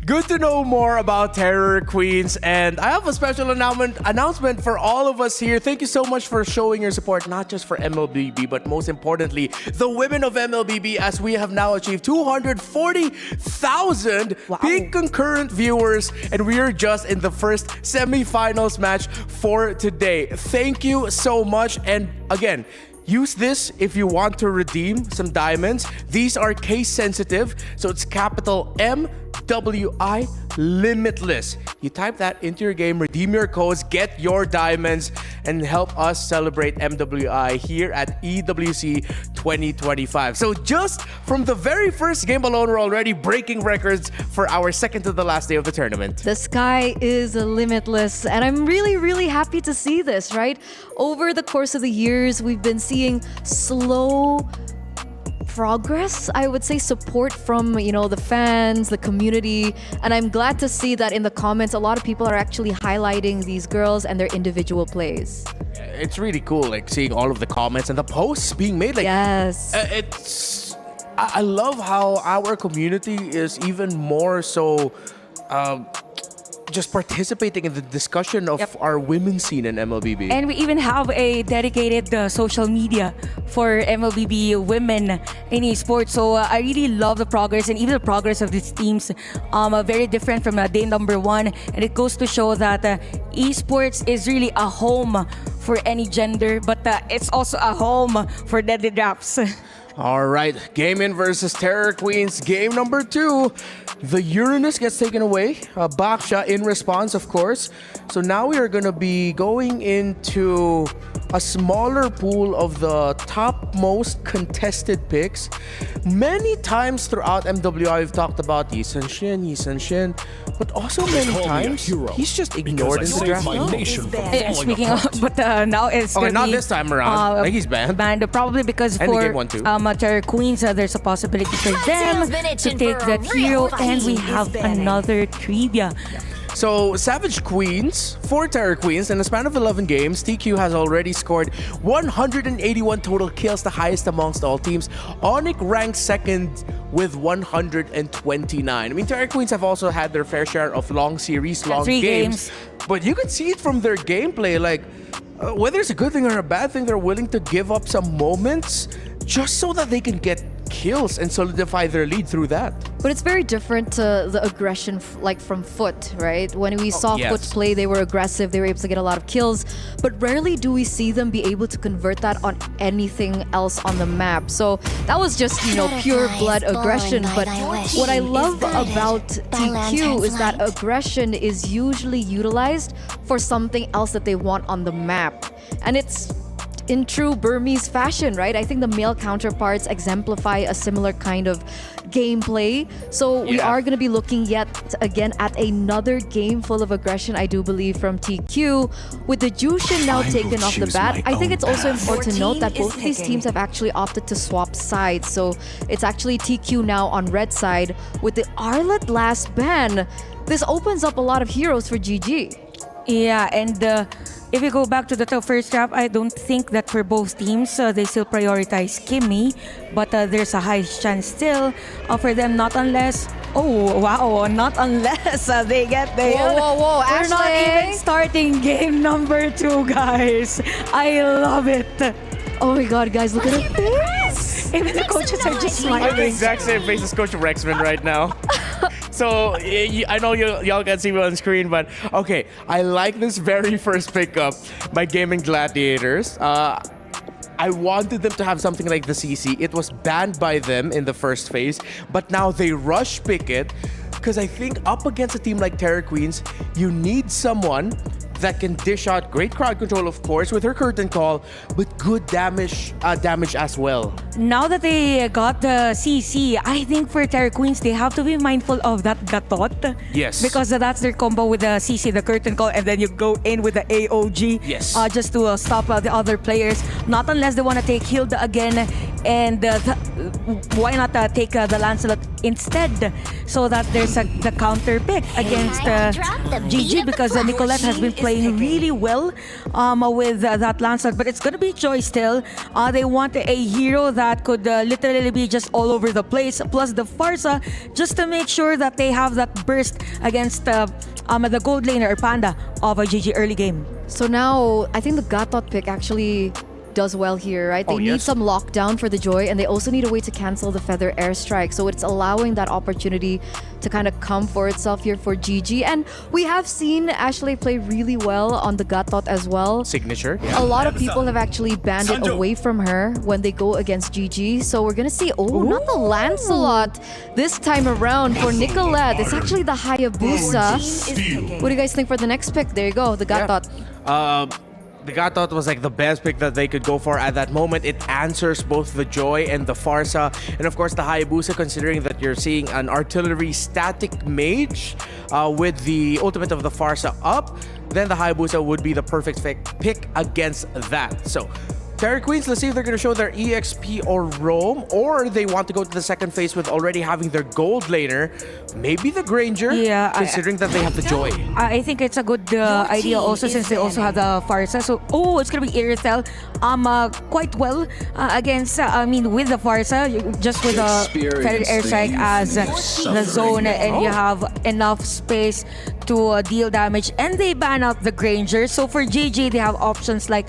Good to know more about Terror Queens, and I have a special announcement for all of us here. Thank you so much for showing your support, not just for MLBB, but most importantly, the women of MLBB, as we have now achieved 240,000 peak concurrent viewers, and we are just in the first semifinals match for today. Thank you so much, and again, use this if you want to redeem some diamonds. These are case sensitive, so it's capital MWI Limitless. You type that into your game, redeem your codes, get your diamonds, and help us celebrate MWI here at EWC 2025. So just from the very first game alone, we're already breaking records for our second to the last day of the tournament. The sky is limitless, and I'm really, really happy to see this, right? Over the course of the years, we've been seeing slow progress, I would say, support from, the fans, the community, and I'm glad to see that in the comments, a lot of people are actually highlighting these girls and their individual plays. It's really cool, like seeing all of the comments and the posts being made. Like, yes, I love how our community is even more so just participating in the discussion of our women's scene in MLBB. And we even have a dedicated social media for MLBB women in esports. So I really love the progress, and even the progress of these teams are very different from day number one. And it goes to show that esports is really a home for any gender, but it's also a home for deadly drafts. All right, Game In versus Terror Queens, game number 2. The Uranus gets taken away. Baksha in response, of course. So now we are going to be going into a smaller pool of the top most contested picks. Many times throughout MWI, we've talked about Yi Sun-shin, but also many times he's just ignored in the draft. Speaking of, but now it's not this time around. I think he's banned. Probably because and for game 1 too. Terror Queens, there's a possibility for them to take that hero, and we have another trivia. So, Savage Queens, for Terror Queens, in a span of 11 games, TQ has already scored 181 total kills, the highest amongst all teams. Onyx ranks second with 129. I mean, Terror Queens have also had their fair share of long series, long games. But you can see it from their gameplay, like, whether it's a good thing or a bad thing, they're willing to give up some moments just so that they can get kills and solidify their lead through that. But it's very different to the aggression like from Foot, right? When we saw yes. Foot play, they were aggressive, they were able to get a lot of kills, but rarely do we see them be able to convert that on anything else on the map. So that was just, pure blood aggression. But what I love about TQ is that aggression is usually utilized for something else that they want on the map. And it's in true Burmese fashion, right? I think the male counterparts exemplify a similar kind of gameplay. So we are going to be looking yet again at another game full of aggression, I do believe, from TQ. With the Jushin now taken off the bat, I think it's also important to note that both of these teams have actually opted to swap sides. So it's actually TQ now on red side. With the Arlet last ban, this opens up a lot of heroes for GG. Yeah, and if we go back to the first draft, I don't think that for both teams, they still prioritize Kimmy. But there's a high chance still for them, not unless... Oh, wow, not unless they get the... Whoa, We're not even starting game number 2, guys. I love it. Oh my god, guys, look at her face! Even the coaches are just smiling. I have the exact same face as Coach Rexman right now. So, I know y'all can see me on screen, but okay, I like this very first pickup by Gaming Gladiators. I wanted them to have something like the CC. It was banned by them in the first phase, but now they rush pick it because I think up against a team like Terror Queens, you need someone that can dish out great crowd control, of course, with her curtain call, but good damage as well. Now that they got the CC, I think for Terror Queens, they have to be mindful of that gatot. Yes. Because that's their combo with the CC, the curtain call, and then you go in with the AOG. Yes. Just to stop the other players. Not unless they want to take Hilda again, and why not take the Lancelot instead, so that there's the counter pick against Gigi, because Nicolette has been playing really well with that Lancelot, but it's gonna be Joy still. They want a hero that could literally be just all over the place, plus the Farsa, just to make sure that they have that burst against the gold laner or Panda of a Gigi early game. So now, I think the Gatot pick actually does well here, right? They need some lockdown for the Joy, and they also need a way to cancel the Feather Airstrike. So it's allowing that opportunity to kind of come for itself here for Gigi. And we have seen Ashley play really well on the Gatot as well. Signature. A lot of people have actually banned it away from her when they go against Gigi. So we're gonna see, not the Lancelot this time around for Nicolette. It's actually the Hayabusa. What do you guys think for the next pick? There you go, the Gatot. The Gatot was like the best pick that they could go for at that moment. It answers both the Joy and the Farsa. And of course, the Hayabusa, considering that you're seeing an artillery static mage with the ultimate of the Farsa up, then the Hayabusa would be the perfect pick against that. So, Terror Queens, let's see if they're going to show their EXP or roam, or they want to go to the second phase with already having their gold laner. Maybe the Granger, considering that they have the Joy. I think it's a good idea also, since they also have the Farsa. So, it's going to be Irithel quite well against, with the Farsa, just with the Feather Airstrike as the zone, and you have enough space to deal damage. And they ban out the Granger. So for GG, they have options like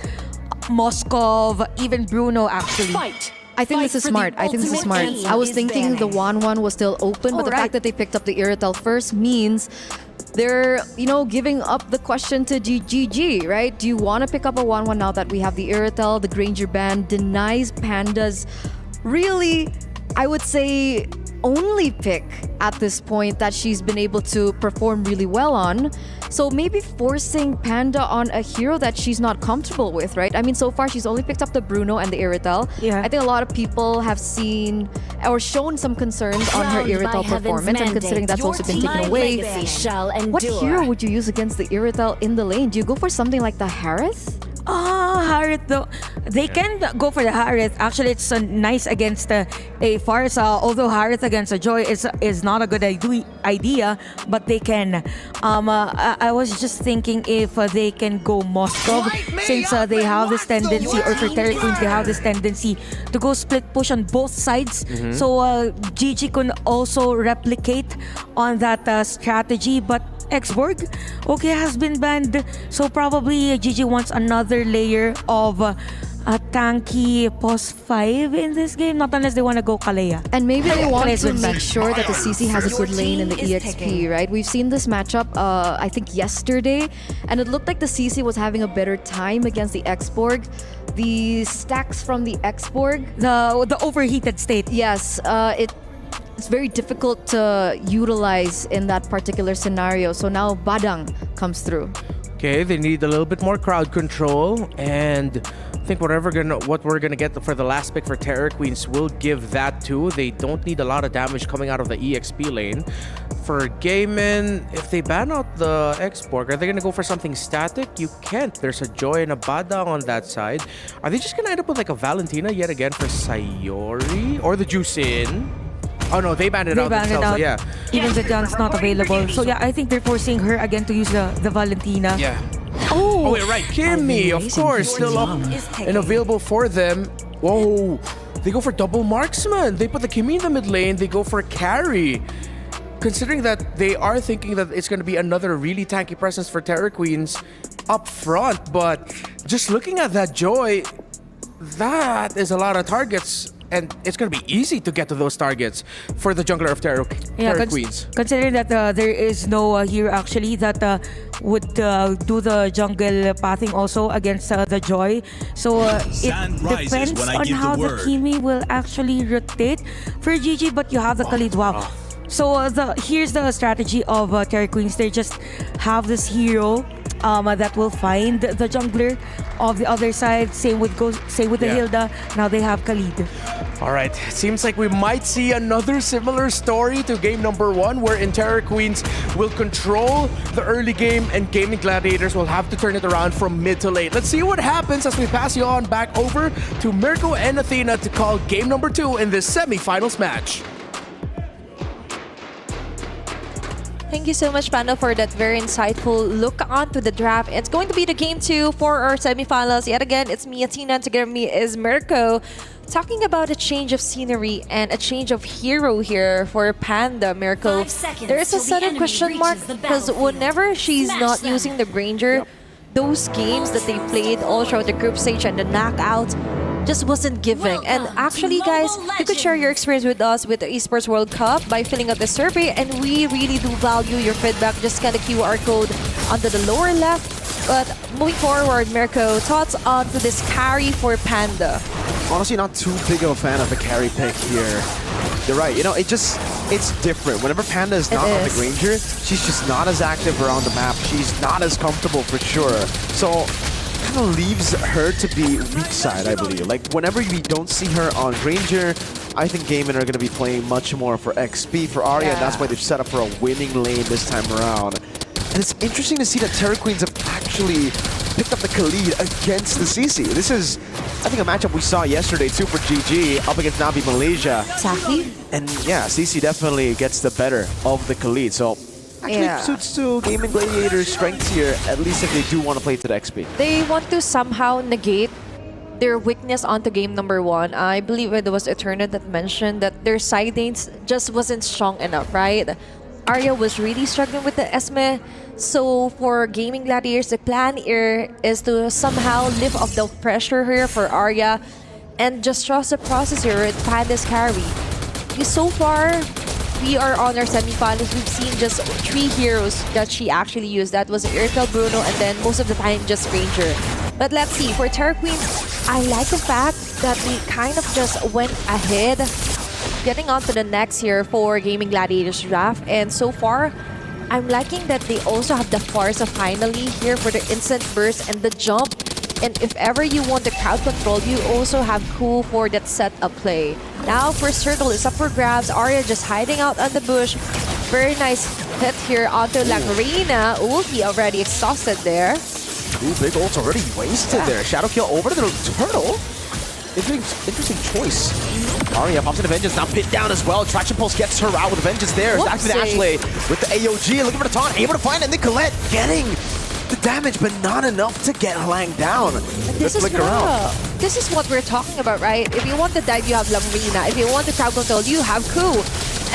Moskov, even Bruno actually. I think this is smart. I was thinking the 1-1 was still open, but the fact that they picked up the Irithel first means they're, giving up the question to GG, right? Do you want to pick up a 1-1 now that we have the Irithel? The Granger ban denies Panda's really, I would say, only pick at this point that she's been able to perform really well on. So maybe forcing Panda on a hero that she's not comfortable with, right? I mean, so far she's only picked up the Bruno and the Irithel. I think a lot of people have seen or shown some concerns on her Irithel performance, and considering that's also been taken away, what hero would you use against the Irithel in the lane? Do you go for something like the Harith? Harith though. They can go for the Harith. Actually, it's nice against a Farsa. Although Harith against a Joy is not a good idea, but they can. I was just thinking if they can go Moskov, since they have this tendency, or for Terror Queens, they have this tendency to go split push on both sides. So GG can also replicate on that strategy, but Xborg, has been banned. So probably GG wants another layer of a tanky post 5 in this game, not unless they want to go Kalea. And maybe they want to make sure that the CC has a good lane in the EXP, right? We've seen this matchup, I think yesterday, and it looked like the CC was having a better time against the Xborg. The stacks from the Xborg, the overheated state. Yes, it's very difficult to utilize in that particular scenario. So now Badang comes through. Okay, they need a little bit more crowd control, and I think what we're gonna get for the last pick for Terror Queens will give that too. They don't need a lot of damage coming out of the EXP lane. For Gaiman, if they ban out the Xborg, are they gonna go for something static? You can't. There's a Joy and a Bada on that side. Are they just gonna end up with like a Valentina yet again for Sayori or the Juicin? Oh no, they banned it out themselves. So even Zedan's not available. So I think they're forcing her again to use the Valentina. Oh wait, right. Kimmy, of course, still up and available for them. Whoa, they go for double marksman. They put the Kimmy in the mid lane. They go for carry. Considering that they are thinking that it's going to be another really tanky presence for Terror Queens up front, but just looking at that Joy, that is a lot of targets. And it's going to be easy to get to those targets for the jungler of Terror Queens. Considering that there is no hero actually that would do the jungle pathing also against the Joy. So it depends on how the Kimi will actually rotate for GG, but you have the Khalid. Wow. So here's the strategy of Terror Queens. They just have this hero that will find the jungler of the other side. Same with the Hilda. Now they have Khalid. All right, it seems like we might see another similar story to game number 1, where Terror Queens will control the early game and Gaming Gladiators will have to turn it around from mid to late. Let's see what happens as we pass you on back over to Mirko and Athena to call game number 2 in this semifinals match. Thank you so much, Panda, for that very insightful look onto the draft. It's going to be the game 2 for our semifinals. Yet again, it's me, Athena, and together with me is Mirko. Talking about a change of scenery and a change of hero here for Panda, Mirko. There is a sudden question mark because whenever she's not using the Granger, those games that they played all throughout the group stage and the knockout just wasn't giving. And actually, guys, you could share your experience with us with the Esports World Cup by filling out the survey, and we really do value your feedback. Just scan the QR code under the lower left. But moving forward, Mirko, thoughts on to this carry for Panda? Honestly, not too big of a fan of the carry pick here. You're right. You know, it's different. Whenever Panda is not on the Granger, she's just not as active around the map. She's not as comfortable for sure. So kind of leaves her to be weak side, I believe. Like, whenever we don't see her on Granger, I think Gaming are going to be playing much more for XP for Arya, and that's why they've set up for a winning lane this time around. And it's interesting to see that Terror Queens have actually picked up the Khalid against the CC. This is, I think, a matchup we saw yesterday too for GG up against Navi Malaysia. Exactly. And yeah, CC definitely gets the better of the Khalid. So actually suits to Gaming Gladiators' strengths here, at least if they do want to play to the XP. They want to somehow negate their weakness onto game number 1. I believe it was Eternal that mentioned that their side lanes just wasn't strong enough, right? Arya was really struggling with the Esme. So for Gaming Gladiators, the plan here is to somehow lift off the pressure here for Arya and just trust the process here with Panda's carry. So far, we are on our semifinals. We've seen just 3 heroes that she actually used. That was Irtel, Bruno, and then most of the time just Ranger. But let's see, for Terror Queens, I like the fact that we kind of just went ahead, getting on to the next here for Gaming Gladiators draft. And so far, I'm liking that they also have the Farsa finally here for the instant burst and the jump. And if ever you want the crowd control, you also have Cool for that setup play. Now first turtle is up for grabs. Arya just hiding out on the bush. Very nice hit here onto Lagrina. Ulti already exhausted there. 2 big ults already wasted there. Shadow kill over to the turtle. Interesting choice. Arya pops into Vengeance, now pinned down as well. Traction Pulse gets her out with Vengeance there. Back to the Ashley with the AOG, looking for the taunt, able to find it. Nicolette getting the damage, but not enough to get Lang down. This is what we're talking about, right? If you want the dive, you have Lamrina. If you want the crowd control, you have Ku.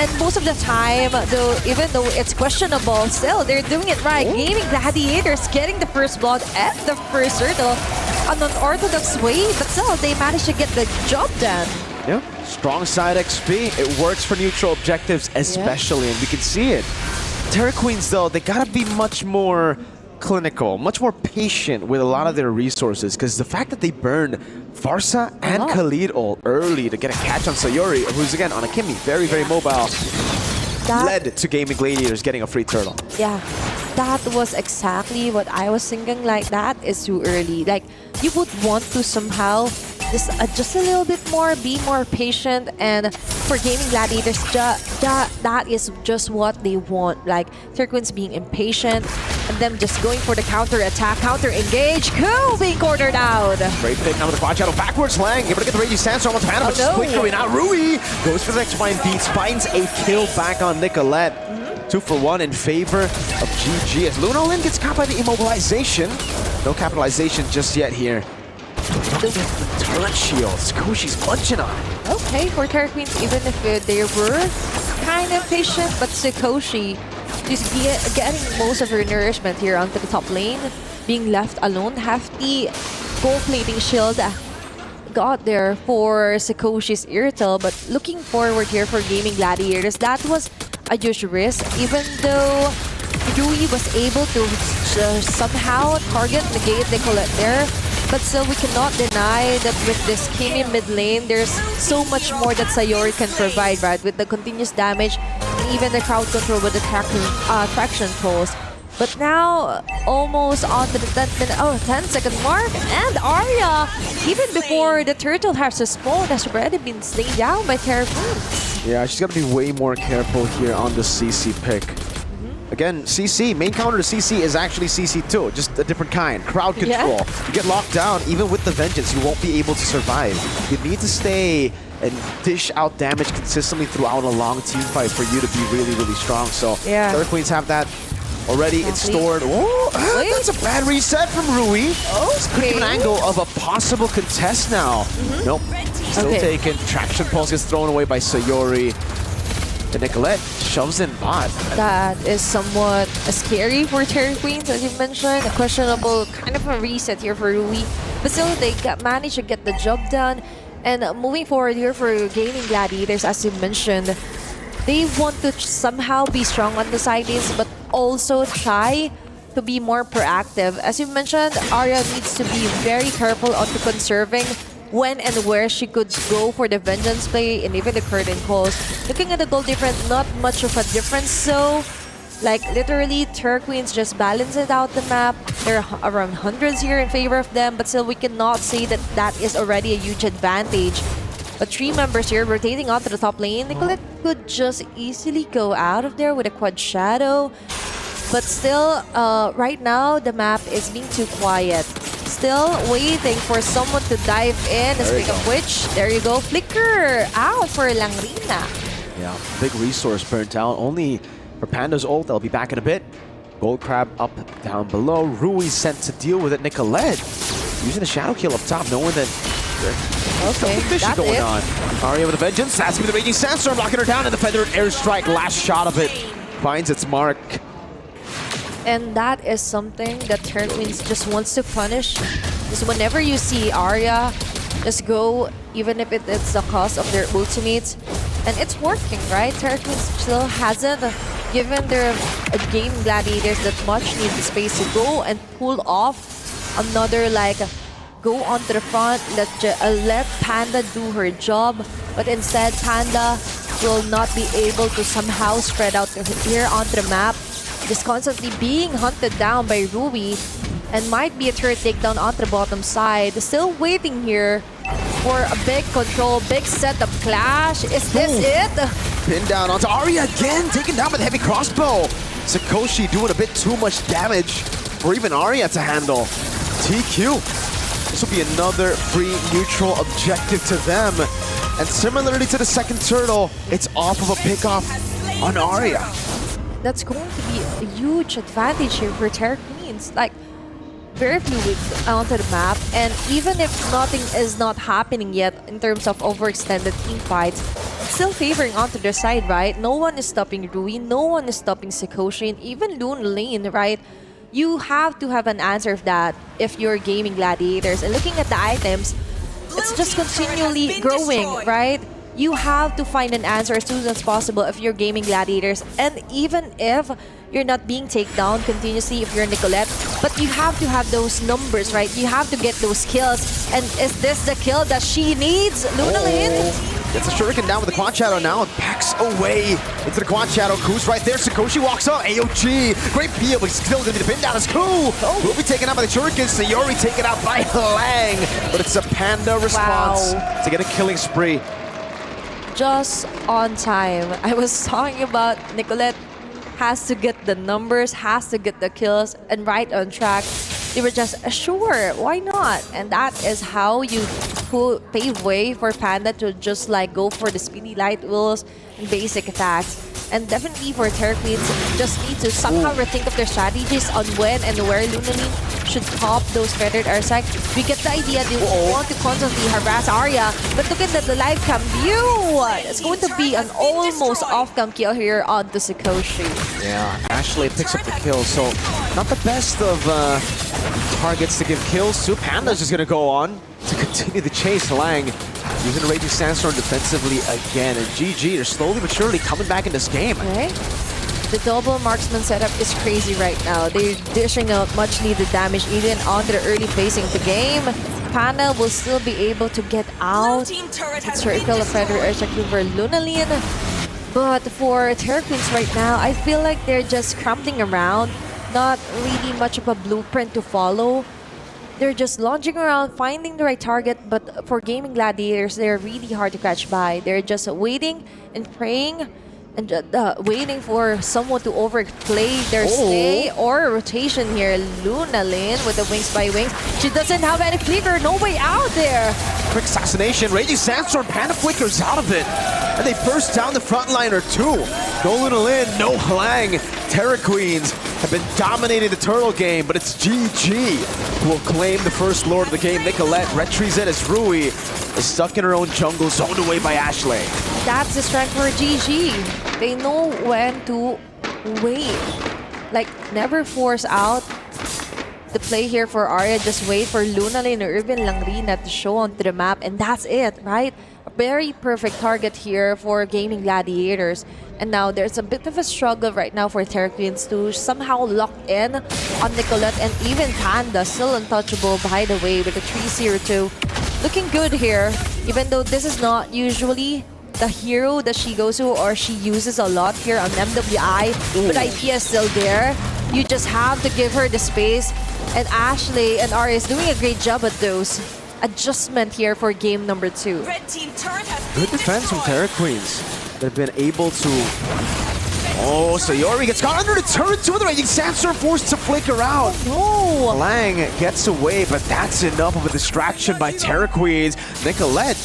And most of the time, though, even though it's questionable, still, they're doing it right. Gaming Gladiators getting the first blood at the first turtle on an unorthodox way, but still, they managed to get the job done. Yeah, strong side XP. It works for neutral objectives especially, and we can see it. Terror Queens, though, they gotta be much more clinical, much more patient with a lot of their resources, because the fact that they burned Farsa and Khalid ult early to get a catch on Sayori, who's again on a Kimmy, very, very mobile, led to Gaming Gladiators getting a free turtle. Yeah, that was exactly what I was thinking. Like, that is too early. Like, you would want to somehow just a little bit more, be more patient, and for Gaming Gladiators, that is just what they want. Like, Terror Queens being impatient, and them just going for the counter attack, counter engage. Cool being cornered out. Great pick now with the quad shadow backwards. Lang able to get the Raging Sandstorm on Panda, but just quickly now Rui goes for the next find beats, finds a kill back on Nicolette. 2 for 1 in favor of GG as Luna Lin gets caught by the immobilization. No capitalization just yet here. Turret shields. Koshi's punching on it. Okay, for Terror Queens, even if they were kind of patient, but Sakoshi just getting most of her nourishment here onto the top lane, being left alone. Hefty gold plating shield got there for Sakoshi's Irtel, but looking forward here for Gaming Gladiators, that was a huge risk, even though Rui was able to somehow target, negate Nicolette there. But still, we cannot deny that with this Kimmy mid lane, there's so much more that Sayori can provide, right? With the continuous damage and even the crowd control with the traction pulse. But now, almost on to the 10-second mark, and Arya, even before the turtle has respawned, has already been slain down by Terra Queen. Yeah, she's got to be way more careful here on the CC pick. Again, CC, main counter to CC is actually CC2, just a different kind. Crowd control. You get locked down, even with the Vengeance, you won't be able to survive. You need to stay and dish out damage consistently throughout a long team fight for you to be really, really strong. So, Terra Queens have that already. It's stored. Oh, that's a bad reset from Rui. Could give an angle of a possible contest now. Nope, still taken. Traction pulse gets thrown away by Sayori. The Nicolette shoves in bot. That is somewhat scary for Terra Queens, as you mentioned. A questionable kind of a reset here for Rui. But still, they managed to get the job done. And moving forward here for Gaming Gladiators, as you mentioned, they want to somehow be strong on the side lanes, but also try to be more proactive. As you mentioned, Arya needs to be very careful on to conserving when and where she could go for the Vengeance play and even the curtain calls. Looking at the goal difference, not much of a difference. So, like literally, Terra Queens just balance it out the map. There are around hundreds here in favor of them, but still we cannot say that that is already a huge advantage. But 3 members here rotating onto the top lane. Nicolette could just easily go out of there with a quad shadow. But still, right now, the map is being too quiet. Still waiting for someone to dive in. Speaking of which, there you go. Flicker out for Langrina. Yeah, big resource burnt out. Only for Panda's ult, they'll be back in a bit. Gold Crab up, down below. Rui sent to deal with it. Nicolette using a shadow kill up top, knowing that something fishy going on. Arya with a Vengeance. That's with the Raging Sandstorm, knocking her down, and the Feathered Airstrike, last shot of it, finds its mark. And that is something that Terra Queens just wants to punish. Because whenever you see Arya just go, even if it's the cost of their ultimates, and it's working, right? Terra Queens still hasn't given their game gladiators that much need the space to go and pull off another, like, go onto the front, let Panda do her job. But instead, Panda will not be able to somehow spread out here onto the map. Just constantly being hunted down by Rui, and might be a turret takedown onto the bottom side. Still waiting here for a big control, big setup clash. Is this it? Pin down onto Arya again, taken down by the heavy crossbow. Sakoshi doing a bit too much damage for even Arya to handle. TQ. This will be another free neutral objective to them. And similarly to the second turtle, it's off of a pickoff on Arya. That's going to be a huge advantage here for Terra Queens. Like, very fluid onto the map, and even if nothing is not happening yet in terms of overextended team fights, it's still favoring onto their side, right? No one is stopping Rui, no one is stopping Sakoshi, and even Luna Lane, right? You have to have an answer of that if you're gaming gladiators. And looking at the items, it's just continually growing, right? You have to find an answer as soon as possible if you're gaming gladiators. And even if you're not being taken down continuously if you're Nicolette, but you have to have those numbers, right? You have to get those kills. And is this the kill that she needs? Luna Lane? Gets a shuriken down with the quad shadow now and backs away into the quad shadow. Ku's right there. Sakoshi walks up. AOG. Great peel, but he's still going to be the pin down as Ku. Will be taken out by the shuriken. Sayori taken out by Lang. But it's a Panda response to get a killing spree. Just on time. I was talking about Nicolette has to get the numbers, has to get the kills, and right on track. They were just, sure, why not? And that is how you pave way for Panda to just like go for the speedy light wheels and basic attacks. And definitely for Terra Queens, just need to somehow rethink of their strategies on when and where Luna Lane should pop those feathered airstrike. We get the idea they want to constantly harass Arya, but look at the live cam view. It's going to be an almost off-cam kill here on the Sakoshi. Yeah, Ashley picks up the kill, so not the best of targets to give kills to. Panda's just going to go on to continue the chase. Lang using the Raging Sandstorm defensively again, and GG, they're slowly but surely coming back in this game. Okay. The double marksman setup is crazy right now. They're dishing out much needed damage even onto the early phasing of the game. Panda will still be able to get out. Circle of Feather Airstrike for Luna Lane. But for Terra Queens right now, I feel like they're just crumpling around, not really much of a blueprint to follow. They're just launching around, finding the right target, but for Gaming Gladiators, they're really hard to catch by. They're just waiting and praying and waiting for someone to overplay their stay or a rotation here. Luna Lin with the wings by wings. She doesn't have any flicker, no way out there. Quick assassination, Raging Sandstorm, Panda flickers out of it. And they burst down the front liner too. No Luna Lin, no Hlang. Terra Queens have been dominating the turtle game, but it's GG who will claim the first lord of the game. Nicolette retreats in as Rui is stuck in her own jungle, zoned away by Ashley. That's the strength for GG. They know when to wait. Like, never force out the play here for Arya. Just wait for Luna Lane or even Langrina to show onto the map, and that's it, right? A very perfect target here for Gaming Gladiators. And now there's a bit of a struggle right now for Terra Queens to somehow lock in on Nicolette, and even Panda, still untouchable by the way with the 3-0-2. Looking good here, even though this is not usually the hero that she goes to or she uses a lot here on MWI, but IP is still there. You just have to give her the space, and Ashley and Arya is doing a great job at those adjustment here for game number 2. Good defense from Terra Queens. They've been able to... Oh, Sayori gets caught under the turret too. The Raging Sandstorm forced to flicker out. Oh, no! Lang gets away, but that's enough of a distraction by Terra Queens. Nicolette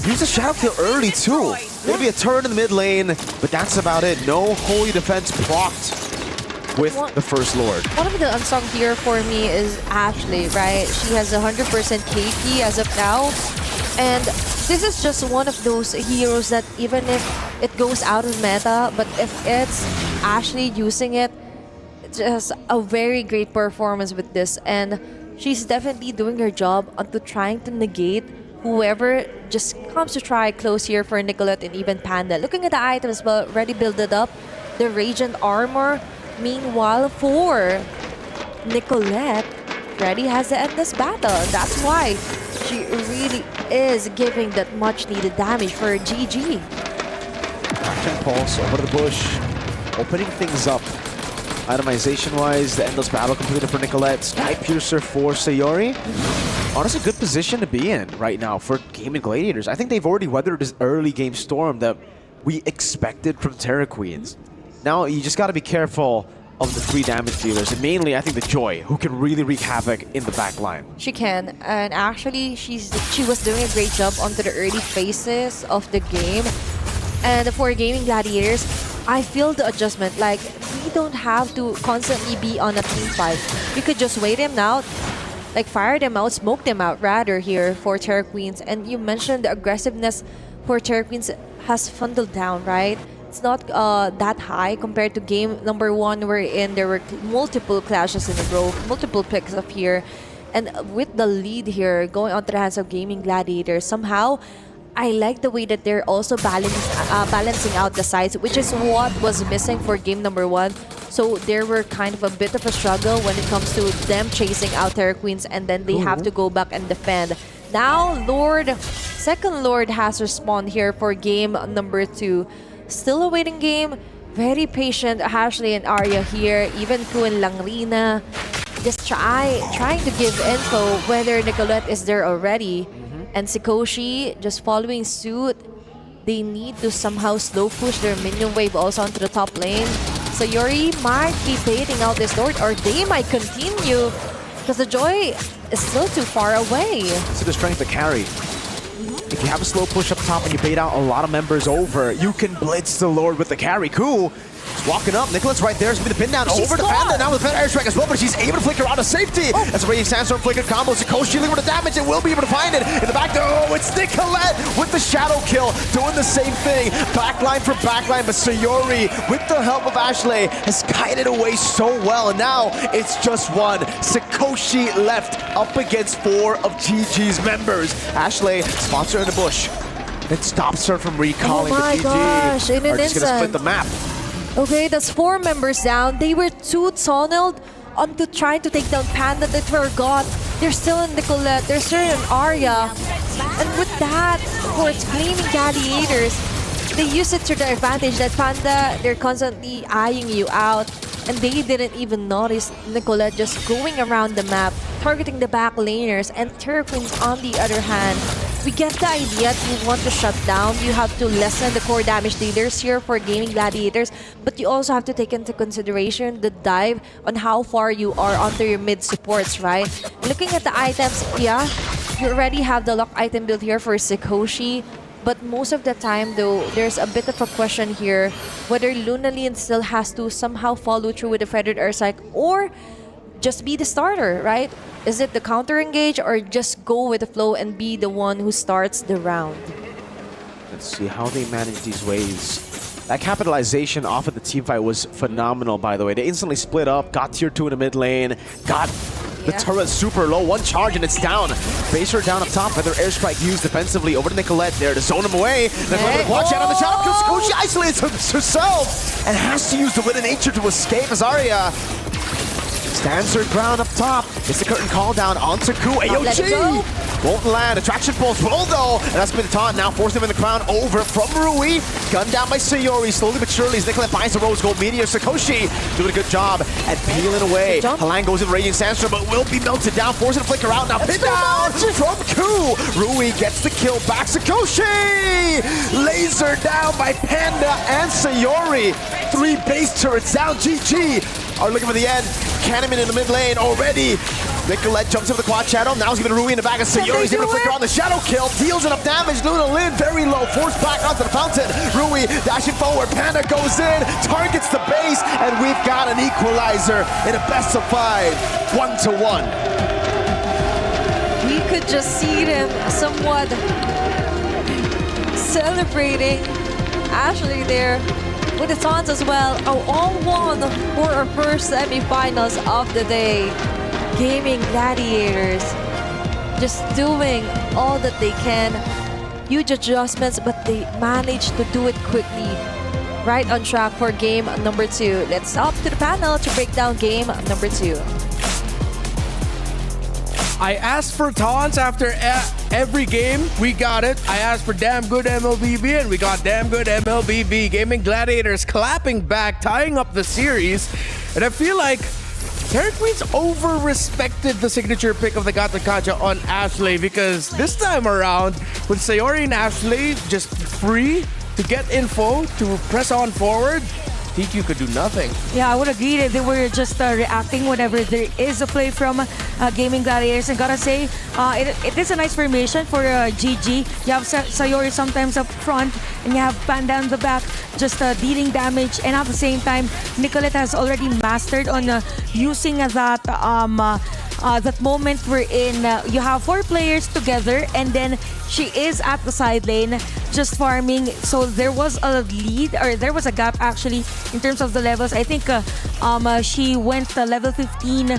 used a shadow kill early too. Maybe a turret in the mid lane, but that's about it. No holy defense procced with the First Lord. One of the unsung here for me is Ashley, right? She has 100% KP as of now. And this is just one of those heroes that even if it goes out of meta, but if it's Ashley using it, it's just a very great performance with this. And she's definitely doing her job onto trying to negate whoever just comes to try close here for Nicolette and even Panda. Looking at the items, but already built it up. The Radiant Armor. Meanwhile, for Nicolette, Freddy has to end this battle. That's why she really is giving that much needed damage for GG. Action pulse over the bush, opening things up. Itemization-wise, the endless battle completed for Nicolette. Snipe Piercer for Sayori. Honestly, good position to be in right now for Gaming Gladiators. I think they've already weathered this early game storm that we expected from Terra Queens. Now, you just got to be careful of the 3 damage dealers, and mainly, I think, the Joy, who can really wreak havoc in the back line. She can, and actually, she was doing a great job onto the early phases of the game. And for Gaming Gladiators, I feel the adjustment. Like, we don't have to constantly be on a team fight. You could just wait them out, like fire them out, smoke them out, rather, here for Terra Queens. And you mentioned the aggressiveness for Terra Queens has funneled down, right? It's not that high compared to game number 1, wherein there were multiple clashes in a row, multiple picks up here. And with the lead here going onto the hands of Gaming Gladiators, somehow I like the way that they're also balancing out the sides, which is what was missing for game number 1. So there were kind of a bit of a struggle when it comes to them chasing out Terra Queens, and then they have to go back and defend. Now, second Lord has respawned here for game number 2. Still a waiting game. Very patient Ashley and Arya here. Even Ku and Langrina just trying to give info whether Nicolette is there already. And Sikoshi just following suit. They need to somehow slow push their minion wave also onto the top lane. So Yuri might be baiting out this Lord, or they might continue because the Joy is still too far away. So the strength to carry. If you have a slow push up top and you bait out a lot of members over, you can blitz the Lord with the carry. Cool. She's walking up. Nicolette's right there. She's going to pin down over to Panda. Now with the Air Strike as well, but she's able to flicker out of safety. As a Raging Sandstorm flicker combo. Sikoshi dealing with the damage and will be able to find it. In the back there, it's Nicolette with the shadow kill. Doing the same thing. Backline for backline, but Sayori, with the help of Ashley, has kited away so well. And now it's just one. Sikoshi left up against 4 of GG's members. Ashley spots her in the bush. It stops her from recalling, but GG gosh, in an are just going to split the map. Okay, that's 4 members down. They were too tunneled onto trying to take down Panda. They forgot. They're still in Nicolette. They're still in Arya. And with that, for its Gaming Gladiators, they use it to their advantage. That Panda, they're constantly eyeing you out, and they didn't even notice Nicolette just going around the map, targeting the back laners, and Terraqueens on the other hand. We get the idea that you want to shut down. You have to lessen the core damage dealers here for gaming gladiators, but you also have to take into consideration the dive on how far you are onto your mid supports, right? Looking at the items, yeah, you already have the lock item build here for Sikoshi, but most of the time though, there's a bit of a question here whether Lunalin still has to somehow follow through with the Feathered Ursac or just be the starter, right? Is it the counter engage or just go with the flow and be the one who starts the round? Let's see how they manage these waves. That capitalization off of the team fight was phenomenal, by the way. They instantly split up, got tier 2 in the mid lane, got the turret super low. One charge and it's down. Baser down up top. Feather airstrike used defensively over to Nicolette there to zone him away. Nicolette watch out on the shadow kill. Sikoshi isolates herself and has to use the Wind of Nature to escape as Arya stands her ground up top. It's the curtain call down onto Ku. AOG won't land. Attraction pulse will though. And that's been the taunt now. Forced him in the crown over from Rui. Gunned down by Sayori. Slowly but surely as Nicolette finds the rose gold meteor. Sikoshi doing a good job at peeling away. Halang goes in Radiant Sandstorm but will be melted down. Forcing to flicker out. Now pin down from Ku. Rui gets the kill back. Sikoshi laser down by Panda and Sayori. 3 base turrets down. GG are looking for the end. Cannon in the mid lane already. Nicolette jumps over the quad shadow. Now he's giving Rui in the back of Sayori's able to flicker on the shadow kill. Deals enough damage. Lunalin very low. Forced back onto the fountain. Rui dashing forward. Panda goes in. Targets the base. And we've got an equalizer in a best of 5. 1-1. We could just see them somewhat celebrating Ashley there with the taunts as well. All won for our first semifinals of the day. Gaming Gladiators just doing all that they can. Huge adjustments, but they managed to do it quickly. Right on track for game number 2. Let's hop to the panel to break down game number 2. I asked for taunts after every game. We got it. I asked for damn good MLBB and we got damn good MLBB. Gaming Gladiators clapping back, tying up the series. And I feel like Terraqueens over-respected the signature pick of the Gatakacha on Ashley because this time around, with Sayori and Ashley just free to get info, to press on forward, TQ could do nothing. Yeah, I would agree that they were just reacting whenever there is a play from Gaming Gladiators. And gotta say, it is a nice formation for GG. You have Sayori sometimes up front, and you have Panda in the back, just dealing damage. And at the same time, Nicolette has already mastered on using that moment wherein you have 4 players together, and then she is at the side lane just farming. So there was a lead, or there was a gap actually in terms of the levels. I think she went to level 15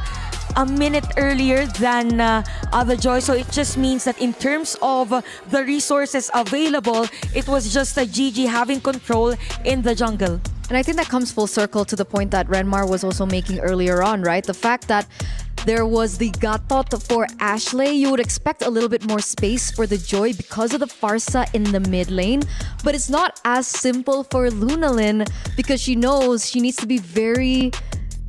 a minute earlier than the Joy. So it just means that in terms of the resources available, it was just a GG having control in the jungle. And I think that comes full circle to the point that Renmar was also making earlier on, right? The fact that there was the Gatot for Ashley. You would expect a little bit more space for the Joy because of the Farsa in the mid lane. But it's not as simple for Lunalin because she knows she needs to be very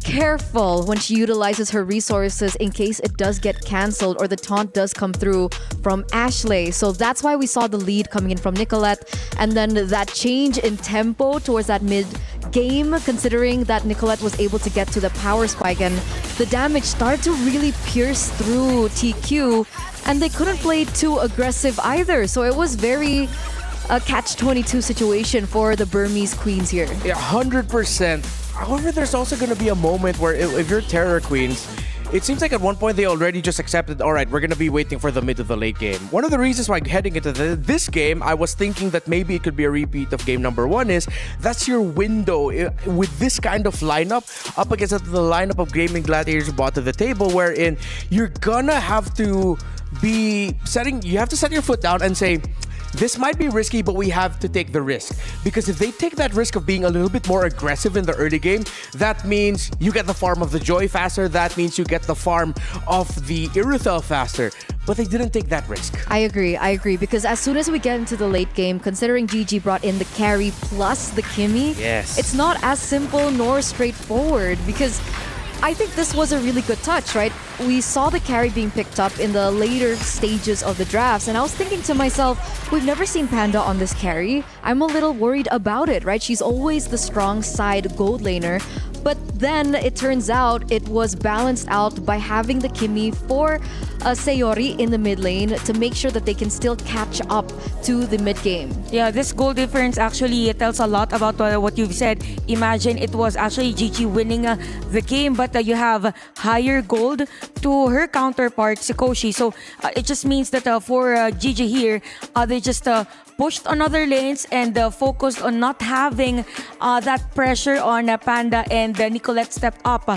careful when she utilizes her resources in case it does get cancelled or the taunt does come through from Ashley. So that's why we saw the lead coming in from Nicolette, and then that change in tempo towards that mid game, considering that Nicolette was able to get to the power spike and the damage started to really pierce through TQ, and they couldn't play too aggressive either. So it was very a catch-22 situation for the Burmese queens here. Yeah, 100%. However, there's also going to be a moment where if you're Terraqueens, it seems like at one point they already just accepted, all right, we're going to be waiting for the mid to the late game. One of the reasons why heading into this game, I was thinking that maybe it could be a repeat of game number 1 is that's your window with this kind of lineup up against the lineup of Gaming Gladiators brought to the table, wherein you're gonna have to be you have to set your foot down and say, this might be risky, but we have to take the risk. Because if they take that risk of being a little bit more aggressive in the early game, that means you get the farm of the Joy faster. That means you get the farm of the Iruthel faster. But they didn't take that risk. I agree. Because as soon as we get into the late game, considering GG brought in the carry plus the Kimmy, yes, it's not as simple nor straightforward, because I think this was a really good touch, right? We saw the carry being picked up in the later stages of the drafts, and I was thinking to myself, we've never seen Panda on this carry. I'm a little worried about it, right? She's always the strong side gold laner. But then it turns out it was balanced out by having the Kimmy for Sayori in the mid lane to make sure that they can still catch up to the mid game. Yeah, this goal difference actually tells a lot about what you've said. Imagine it was actually Gigi winning the game, but you have higher gold to her counterpart, Sikoshi. So it just means that for Gigi here, they just pushed on other lanes and focused on not having that pressure on Panda, and Nicolette stepped up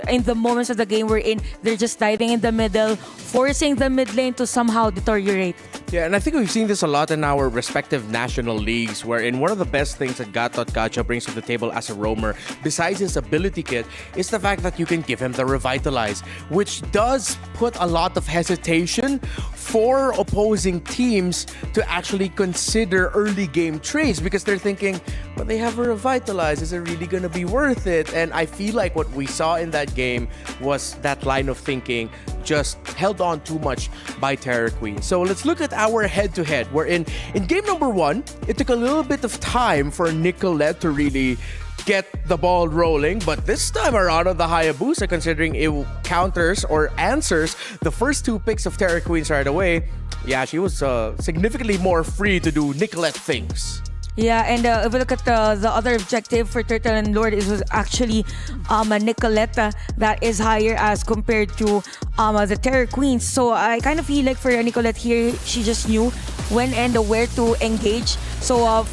in the moments of the game we're in. They're just diving in the middle, forcing the mid lane to somehow deteriorate. Yeah, and I think we've seen this a lot in our respective national leagues, wherein one of the best things that Gacha brings to the table as a roamer, besides his ability kit, is the fact that you can give him the Revitalize, which does put a lot of hesitation for opposing teams to actually consider early game trades, because they're thinking, well, they have a Revitalize, is it really going to be worth it? And I feel like what we saw in that game was that line of thinking just held on too much by Terror Queen. So let's look at our head-to-head, wherein in game number 1, it took a little bit of time for Nicolette to really get the ball rolling, but this time around on the Hayabusa, considering it counters or answers the first 2 picks of Terror Queens right away, yeah, she was significantly more free to do Nicolette things. Yeah, and if we look at the other objective for Turtle and Lord, it was actually Nicolette that is higher as compared to the Terror Queens. So I kind of feel like for Nicolette here, she just knew when and where to engage. So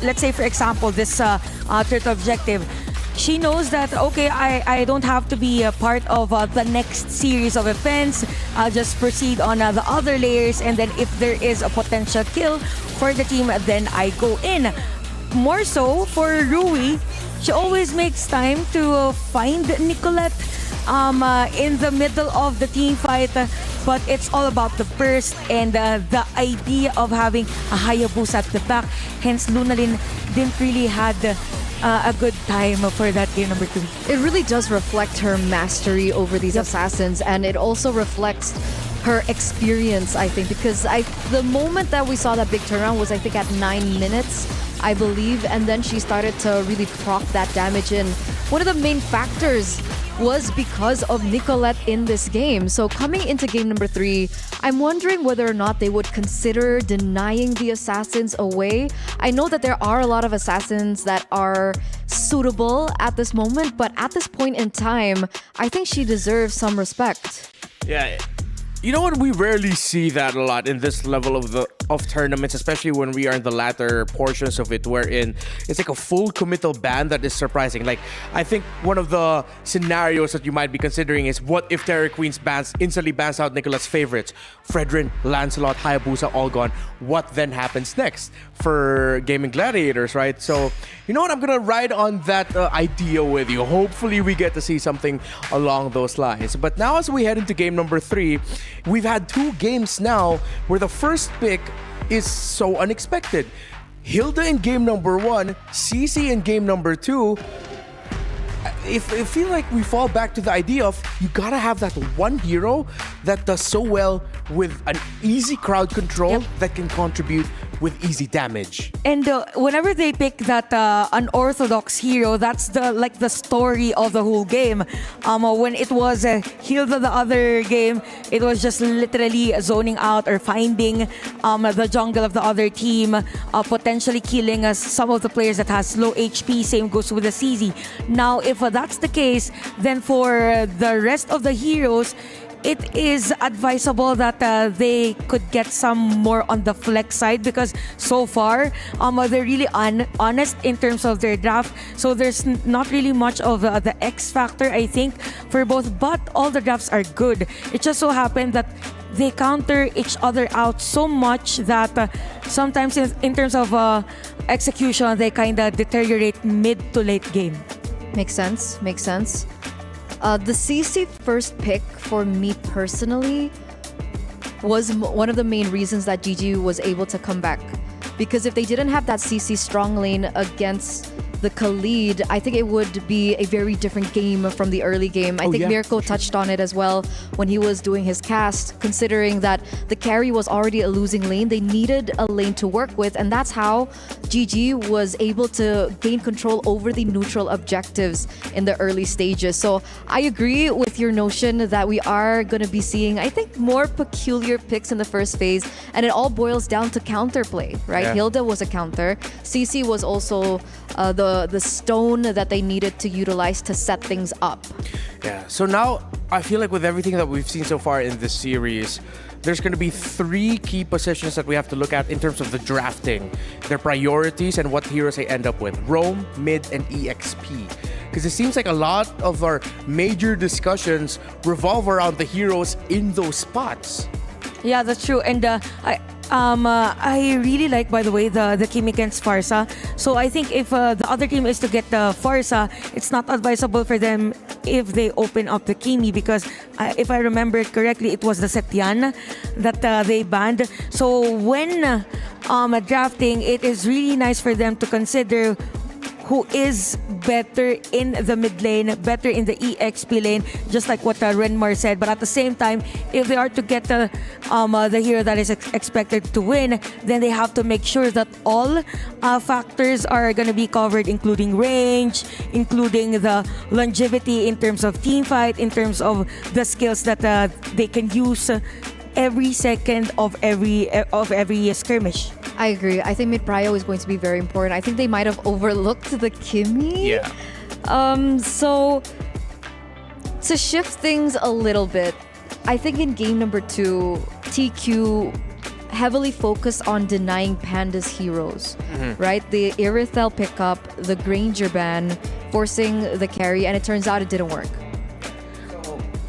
let's say, for example, this Turtle objective, she knows that, okay, I don't have to be a part of the next series of events. I'll just proceed on the other layers, and then if there is a potential kill for the team, then I go in. More so for Rui, she always makes time to find Nicolette in the middle of the team fight, but it's all about the burst and the idea of having a Hayabusa at the back. Hence, Lunalyn didn't really had a good time for that game number 2. It really does reflect her mastery over these assassins, and it also reflects her experience, I think, because the moment that we saw that big turnaround was, I think, at 9 minutes, I believe, and then she started to really proc that damage in. One of the main factors was because of Nicolette in this game. So coming into game number 3, I'm wondering whether or not they would consider denying the assassins away. I know that there are a lot of assassins that are suitable at this moment, but at this point in time, I think she deserves some respect. Yeah. You know what? We rarely see that a lot in this level of tournaments, especially when we are in the latter portions of it, wherein it's like a full committal ban that is surprising. Like, I think one of the scenarios that you might be considering is, what if Terror Queens instantly bans out Nicolette's favorites? Fredrin, Lancelot, Hayabusa, all gone. What then happens next for Gaming Gladiators, right? So, you know what? I'm gonna ride on that idea with you. Hopefully we get to see something along those lines. But now as we head into game number 3, we've had 2 games now where the first pick is so unexpected. Hilda in game number 1, CC in game number 2. I feel like we fall back to the idea of, you gotta have that one hero that does so well with an easy crowd control that can contribute with easy damage. And whenever they pick that unorthodox hero, that's the story of the whole game. When it was Hilda the other game, it was just literally zoning out or finding the jungle of the other team, potentially killing some of the players that has low HP. Same goes with the CZ. Now, if that's the case, then for the rest of the heroes, it is advisable that they could get some more on the flex side, because so far they're really honest in terms of their draft. So there's not really much of the X factor, I think, for both, but all the drafts are good. It just so happened that they counter each other out so much that sometimes in terms of execution, they kind of deteriorate mid to late game. Makes sense. Makes sense. The CC first pick for me personally was one of the main reasons that GG was able to come back. Because if they didn't have that CC strong lane against the Khalid, I think it would be a very different game from the early game. I think Mirko touched on it as well when he was doing his cast, considering that the carry was already a losing lane. They needed a lane to work with, and that's how GG was able to gain control over the neutral objectives in the early stages. So I agree with your notion that we are going to be seeing, I think, more peculiar picks in the first phase, and it all boils down to counterplay, right? Yeah. Hilda was a counter. CC was also the stone that they needed to utilize to set things up. Yeah. So now I feel like with everything that we've seen so far in this series, there's going to be 3 key positions that we have to look at in terms of the drafting, their priorities, and what heroes they end up with. Roam, mid, and EXP. Because it seems like a lot of our major discussions revolve around the heroes in those spots. Yeah, that's true. And I really like, by the way, the Kimi against Farsa. So I think if the other team is to get the Farsa, it's not advisable for them if they open up the Kimi, because if I remember it correctly, it was the Setyan that they banned. So when drafting, it is really nice for them to consider who is better in the mid lane, better in the EXP lane, just like what Renmar said. But at the same time, if they are to get the hero that is expected to win, then they have to make sure that all factors are going to be covered, including range, including the longevity in terms of team fight, in terms of the skills that they can use every second of every skirmish. I agree. I think mid prio is going to be very important. I think they might have overlooked the Kimi. Yeah. So to shift things a little bit, I think in game number 2, TQ heavily focused on denying Panda's heroes, right? The Irithel pickup, the Granger ban, forcing the carry, and it turns out it didn't work.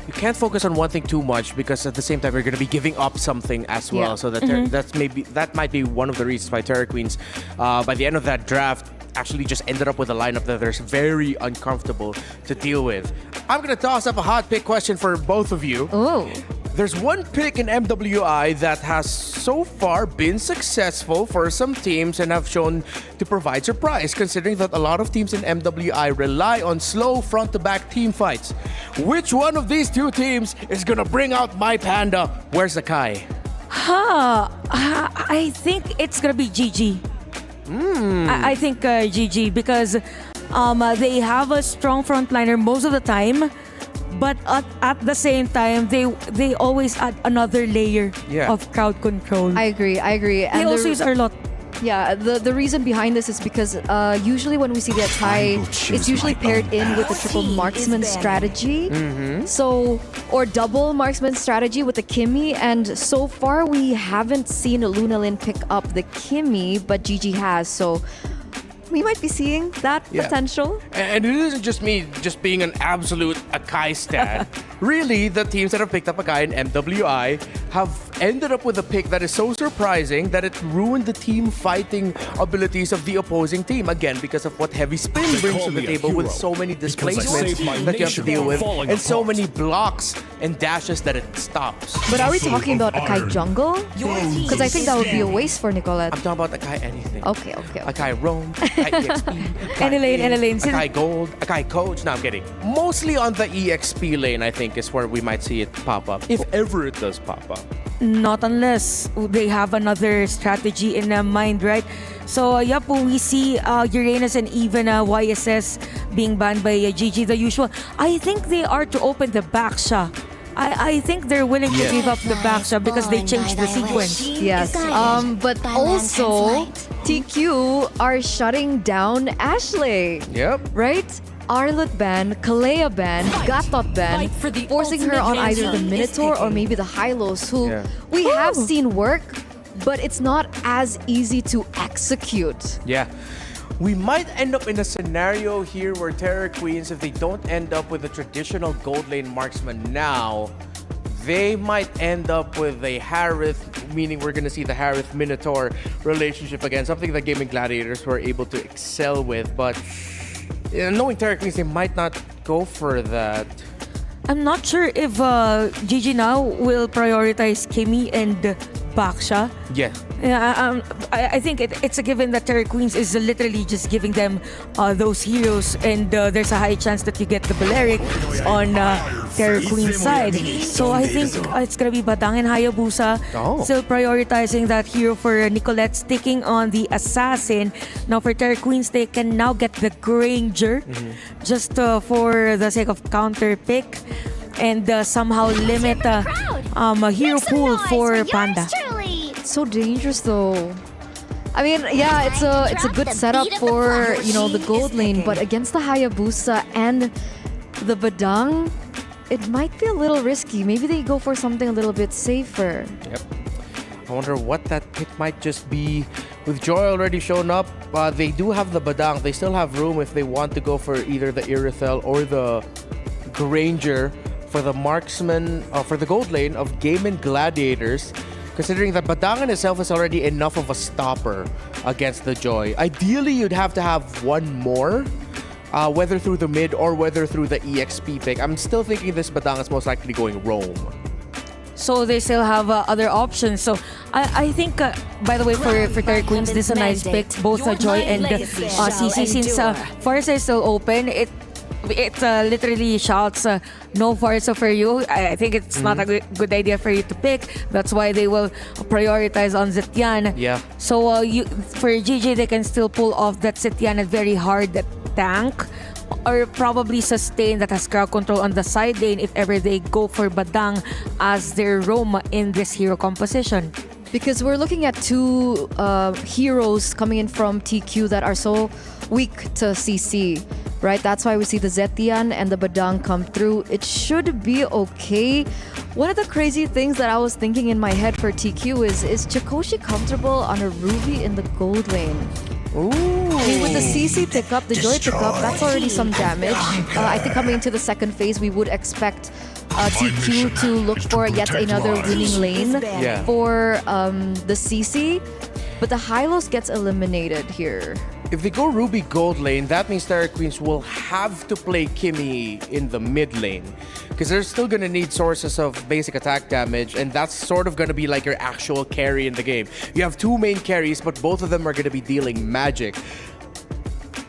You can't focus on one thing too much, because at the same time you're going to be giving up something as well. Yeah. So that might be one of the reasons why Terra Queens, by the end of that draft, actually just ended up with a lineup that they're very uncomfortable to deal with. I'm going to toss up a hot pick question for both of you. Oh. There's one pick in MWI that has so far been successful for some teams and have shown to provide surprise, considering that a lot of teams in MWI rely on slow front-to-back team fights. Which one of these 2 teams is gonna bring out my Panda? Where's Akai? I think it's gonna be GG. I think GG, because they have a strong frontliner most of the time, but at the same time, they always add another layer of crowd control. I agree. They also use Arlott. Yeah, the reason behind this is because usually when we see the Akai, it's usually paired in with the triple marksman strategy. So, or double marksman strategy with the Kimi. And so far, we haven't seen Lunalin pick up the Kimi, but GG has. So we might be seeing that potential. And it isn't just me just being an absolute Akai stan. Really, the teams that have picked up Akai in MWI have ended up with a pick that is so surprising that it ruined the team fighting abilities of the opposing team. Again, because of what Heavy Spin brings to the table with so many displacements that you have to deal with and so many blocks and dashes that it stops. But are we talking about Akai jungle? Because I think that would be a waste for Nicolette. I'm talking about Akai anything. Okay. Akai Roam, Akai EXP, Any lane. Akai Gold, Akai Coach. No, I'm kidding. Mostly on the EXP lane, I think, is where we might see it pop up. If ever it does pop up. Not unless they have another strategy in mind, right? So, we see Uranus and even YSS being banned by GG, the usual. I think they are to open the Baksha. I think they're willing to give up the Baksha because they changed the sequence. Yes, but also TQ are shutting down Ashley. Yep. Right? Arlott ban, Kalea ban, Gatot ban, forcing her on either the Minotaur or maybe the Hylos, who we have seen work, but it's not as easy to execute. Yeah. We might end up in a scenario here where Terra Queens, if they don't end up with a traditional gold lane marksman now, they might end up with a Harith, meaning we're going to see the Harith-Minotaur relationship again, something that Gaming Gladiators were able to excel with. But knowing Terra Queens, they might not go for that. I'm not sure if GG now will prioritize Kimmy and Baksha. Yeah. Yeah, I think it's a given that Terra Queens is literally just giving them those heroes, and there's a high chance that you get the Balearic on Terra Queen's side. So I think it's gonna be Badang and Hayabusa still prioritizing that hero for Nicolette, sticking on the Assassin. Now for Terra Queens, they can now get the Granger just for the sake of counter pick, and somehow limit a hero pool for Panda. So dangerous though. I mean, yeah, it's a good setup for, you know, the gold lane, but against the Hayabusa and the Badang, it might be a little risky. Maybe they go for something a little bit safer. Yep. I wonder what that pick might just be. With Joy already shown up, they do have the Badang. They still have room if they want to go for either the Irithel or the Granger for the marksman, for the gold lane of Gaming Gladiators. Considering that Badang in itself is already enough of a stopper against the Joy. Ideally, you'd have to have one more, whether through the mid or whether through the EXP pick. I'm still thinking this Badang is most likely going roam. So they still have other options. So I think, by the way, for Terra Queens, this is a nice pick. Both Joy and CC, since Forza is still open, it literally shouts no Forza for you. I think it's not a good idea for you to pick. That's why they will prioritize on Zetian. Yeah. So for GG, they can still pull off that Zetian very hard tank, or probably sustain that has crowd control on the side lane if ever they go for Badang as their roam in this hero composition. Because we're looking at two heroes coming in from TQ that are so weak to CC, right? That's why we see the Zetian and the Badang come through. It should be okay. One of the crazy things that I was thinking in my head for TQ is Chikoshi comfortable on a Ruby in the gold lane? Ooh. I mean, with the CC pickup, the Joy pickup, that's already some damage. I think coming into the second phase, we would expect TQ to look for yet another winning lane for the CC. But the Hylos gets eliminated here. If they go Ruby gold lane, that means Terra Queens will have to play Kimmy in the mid lane. Because they're still going to need sources of basic attack damage, and that's sort of going to be like your actual carry in the game. You have two main carries, but both of them are going to be dealing magic.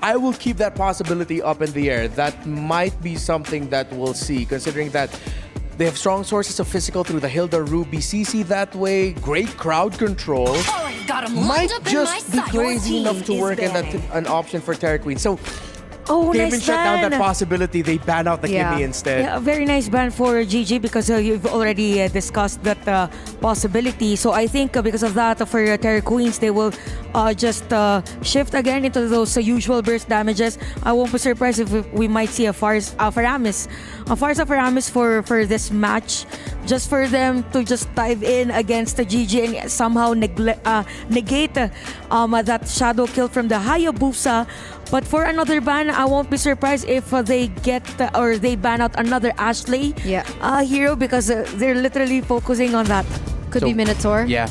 I will keep that possibility up in the air. That might be something that we'll see, considering that they have strong sources of physical through the Hilda Ruby CC that way. Great crowd control. Might just be crazy enough to work, and that's an option for Terra Queen. So they even shut down that possibility. They ban out the Kimmy instead. Yeah, a very nice ban for GG because you've already discussed that possibility. So I think because of that, for Terra Queens, they will just shift again into those usual burst damages. I won't be surprised if we might see a Farsa Faramis for this match, just for them to just dive in against the GG and somehow negate that shadow kill from the Hayabusa. But for another ban, I won't be surprised if they get or they ban out another Ashley hero, because they're literally focusing on that. Could be Minotaur. Yeah.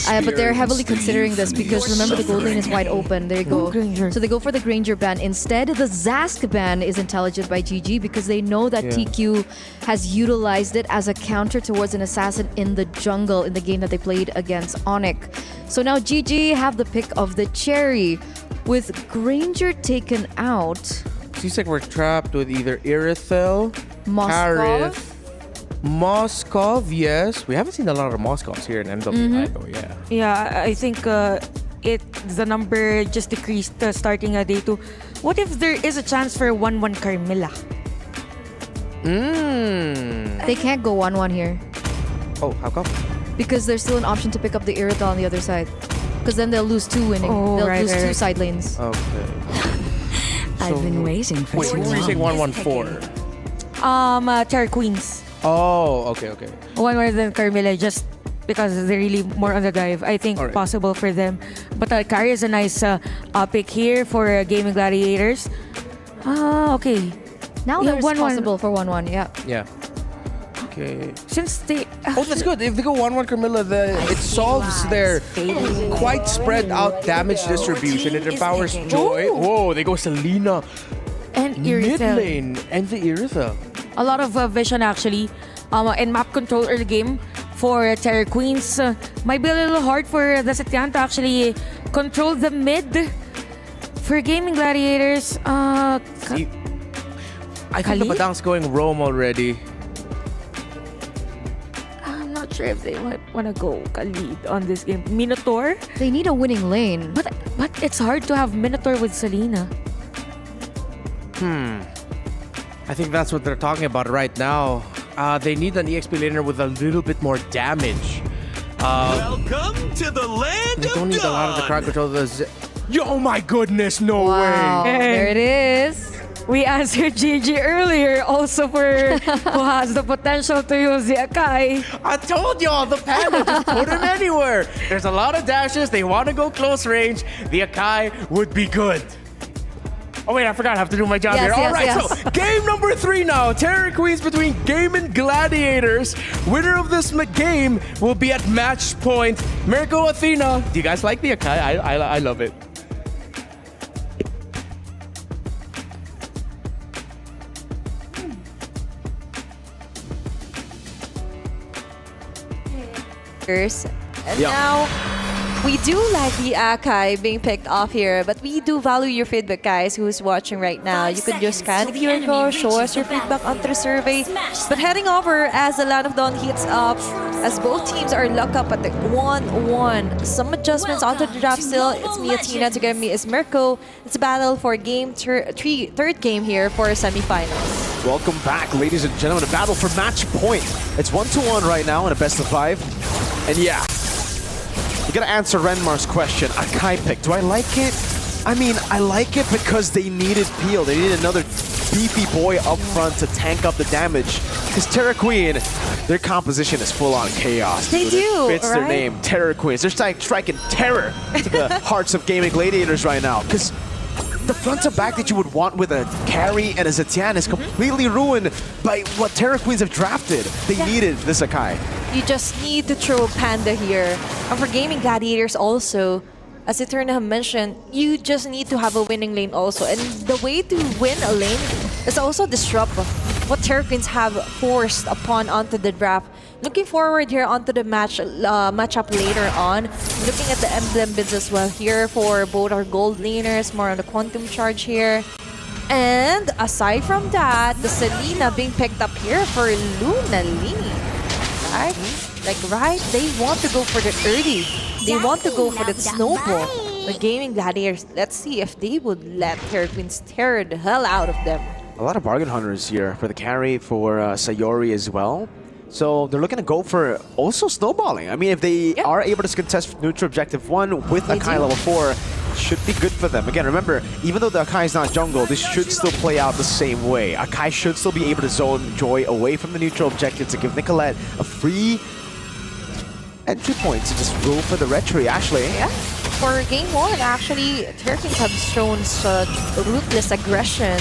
But they're heavily considering this because remember the gold lane is wide open. There you go. So they go for the Granger ban. Instead, the Zask ban is intelligent by GG because they know that TQ has utilized it as a counter towards an assassin in the jungle in the game that they played against Onyx. So now GG have the pick of the cherry. With Granger taken out, Seems like we're trapped with either Irithel, Moskov. Moskov, yes. We haven't seen a lot of Moskovs here in MWI though, yeah. Yeah, I think the number just decreased starting day 2. What if there is a chance for 1-1 Carmilla? They can't go 1-1 here. Oh, how come? Because there's still an option to pick up the Irithel on the other side. Because then they'll lose 2 winning. They'll lose 2 side lanes. Okay. I've been waiting for Wait, too who were you saying long. 1-1-4? Terra Queens. Oh, okay. One more than Carmilla, just because they're really more on the dive. I think possible for them. But Kari is a nice pick here for Gaming Gladiators. Okay. Now there's possible for 1-1, yeah. Yeah. Okay. Since they... Oh, that's good. If they go 1-1 Carmilla, it solves their quite spread out damage distribution. It empowers Joy. Whoa, they go Selena. And Mid Iritha. lane. And the Iritha. A lot of vision actually. And map control early game for Terror Queens. Might be a little hard for the Satyan to actually control the mid. For Gaming Gladiators, I think the Khalid? Badang's going roam already. I'm not sure if they might want to go Khalid on this game. Minotaur? They need a winning lane. But it's hard to have Minotaur with Selena. I think that's what they're talking about right now. They need an EXP laner with a little bit more damage. Welcome to the land They of don't need a lot of the Dawn. crowd control. Oh my goodness, no Wow, way. there it is. We answered Gigi earlier, also for who has the potential to use the Akai. I told y'all, the Panda, just put him anywhere. There's a lot of dashes. They want to go close range. The Akai would be good. Oh wait, I forgot. I have to do my job Yes, here. yes, All right, yes. so game number 3 now. Terror Queens between Game and Gladiators. Winner of this game will be at match point. Mirko, Athena. Do you guys like the Akai? I love it. And now, we do like the Akai being picked off here, but we do value your feedback, guys, who's watching right now. You can just scan the QR code, show us your feedback onto the survey. But heading over as the Land of Dawn heats up, as both teams are locked up at the 1-1. Some adjustments onto the draft still. It's me, Athena, together with me is Mirko. It's a battle for game third game here for semifinals. Welcome back, ladies and gentlemen. A battle for match point. It's 1-1 right now in a best of 5. And yeah, you gotta answer Renmar's question. Akai pick. Do I like it? I mean, I like it because they needed Peel. They needed another beefy boy up front to tank up the damage. Because Terror Queen, their composition is full on chaos. They do, It fits their right? name, Terror Queens. They're striking terror to the hearts of gaming gladiators right now. Because the front to back that you would want with a carry and a Zetian is completely ruined by what Terror Queens have drafted. They needed this Akai. You just need to throw Panda here. And for Gaming Gladiators also, as Eterna mentioned, you just need to have a winning lane also. And the way to win a lane is also disrupt what Terror Queens have forced upon onto the draft. Looking forward here onto the matchup later on. Looking at the emblem bids as well here for both our gold laners, more on the quantum charge here. And aside from that, the Selena being picked up here for Luna Lee. Right? Right? They want to go for the early. They want to go for the snowball. The Gaming Gladiators, let's see if they would let Terror Queens tear the hell out of them. A lot of bargain hunters here for the carry for Sayori as well. So they're looking to go for also snowballing. I mean, if they are able to contest neutral objective 1 with Akai level 4, should be good for them. Again, remember, even though the Akai is not jungle, this should still play out the same way. Akai should still be able to zone Joy away from the neutral objective to give Nicolette a free entry point to just go for the retry, actually. Yeah. For game 1, actually, Terror Queens have shown such ruthless aggression.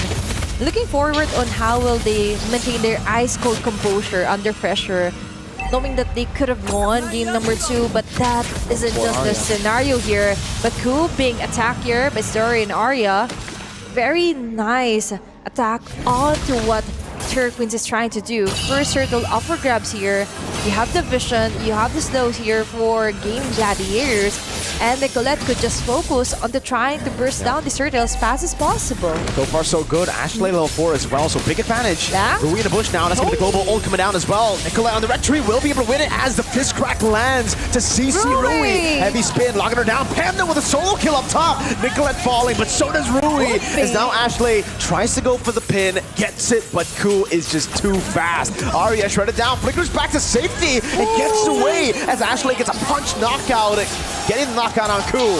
Looking forward on how will they maintain their ice-cold composure under pressure, knowing that they could have won game number 2, but that isn't just the scenario here. Baku being attacked here by Story and Arya. Very nice attack onto what Terror Queens is trying to do. First turtle upper grabs here. You have the vision, you have the slows here for Game Gladiators, and Nicolette could just focus on the trying to burst down the turtle as fast as possible. So far, so good. Ashley level 4 as well, so big advantage. Rui in the bush now. That's going to be the global ult coming down as well. Nicolette on the retry will be able to win it as the fist crack lands to CC Rui. Heavy spin, locking her down. Panda with a solo kill up top. Nicolette falling, but so does Rui. As now Ashley tries to go for the pin, gets it, but Ku is just too fast. Arya shredded down, flickers back to safety, and gets away as Ashley gets a punch knockout, getting the knockout on Ku.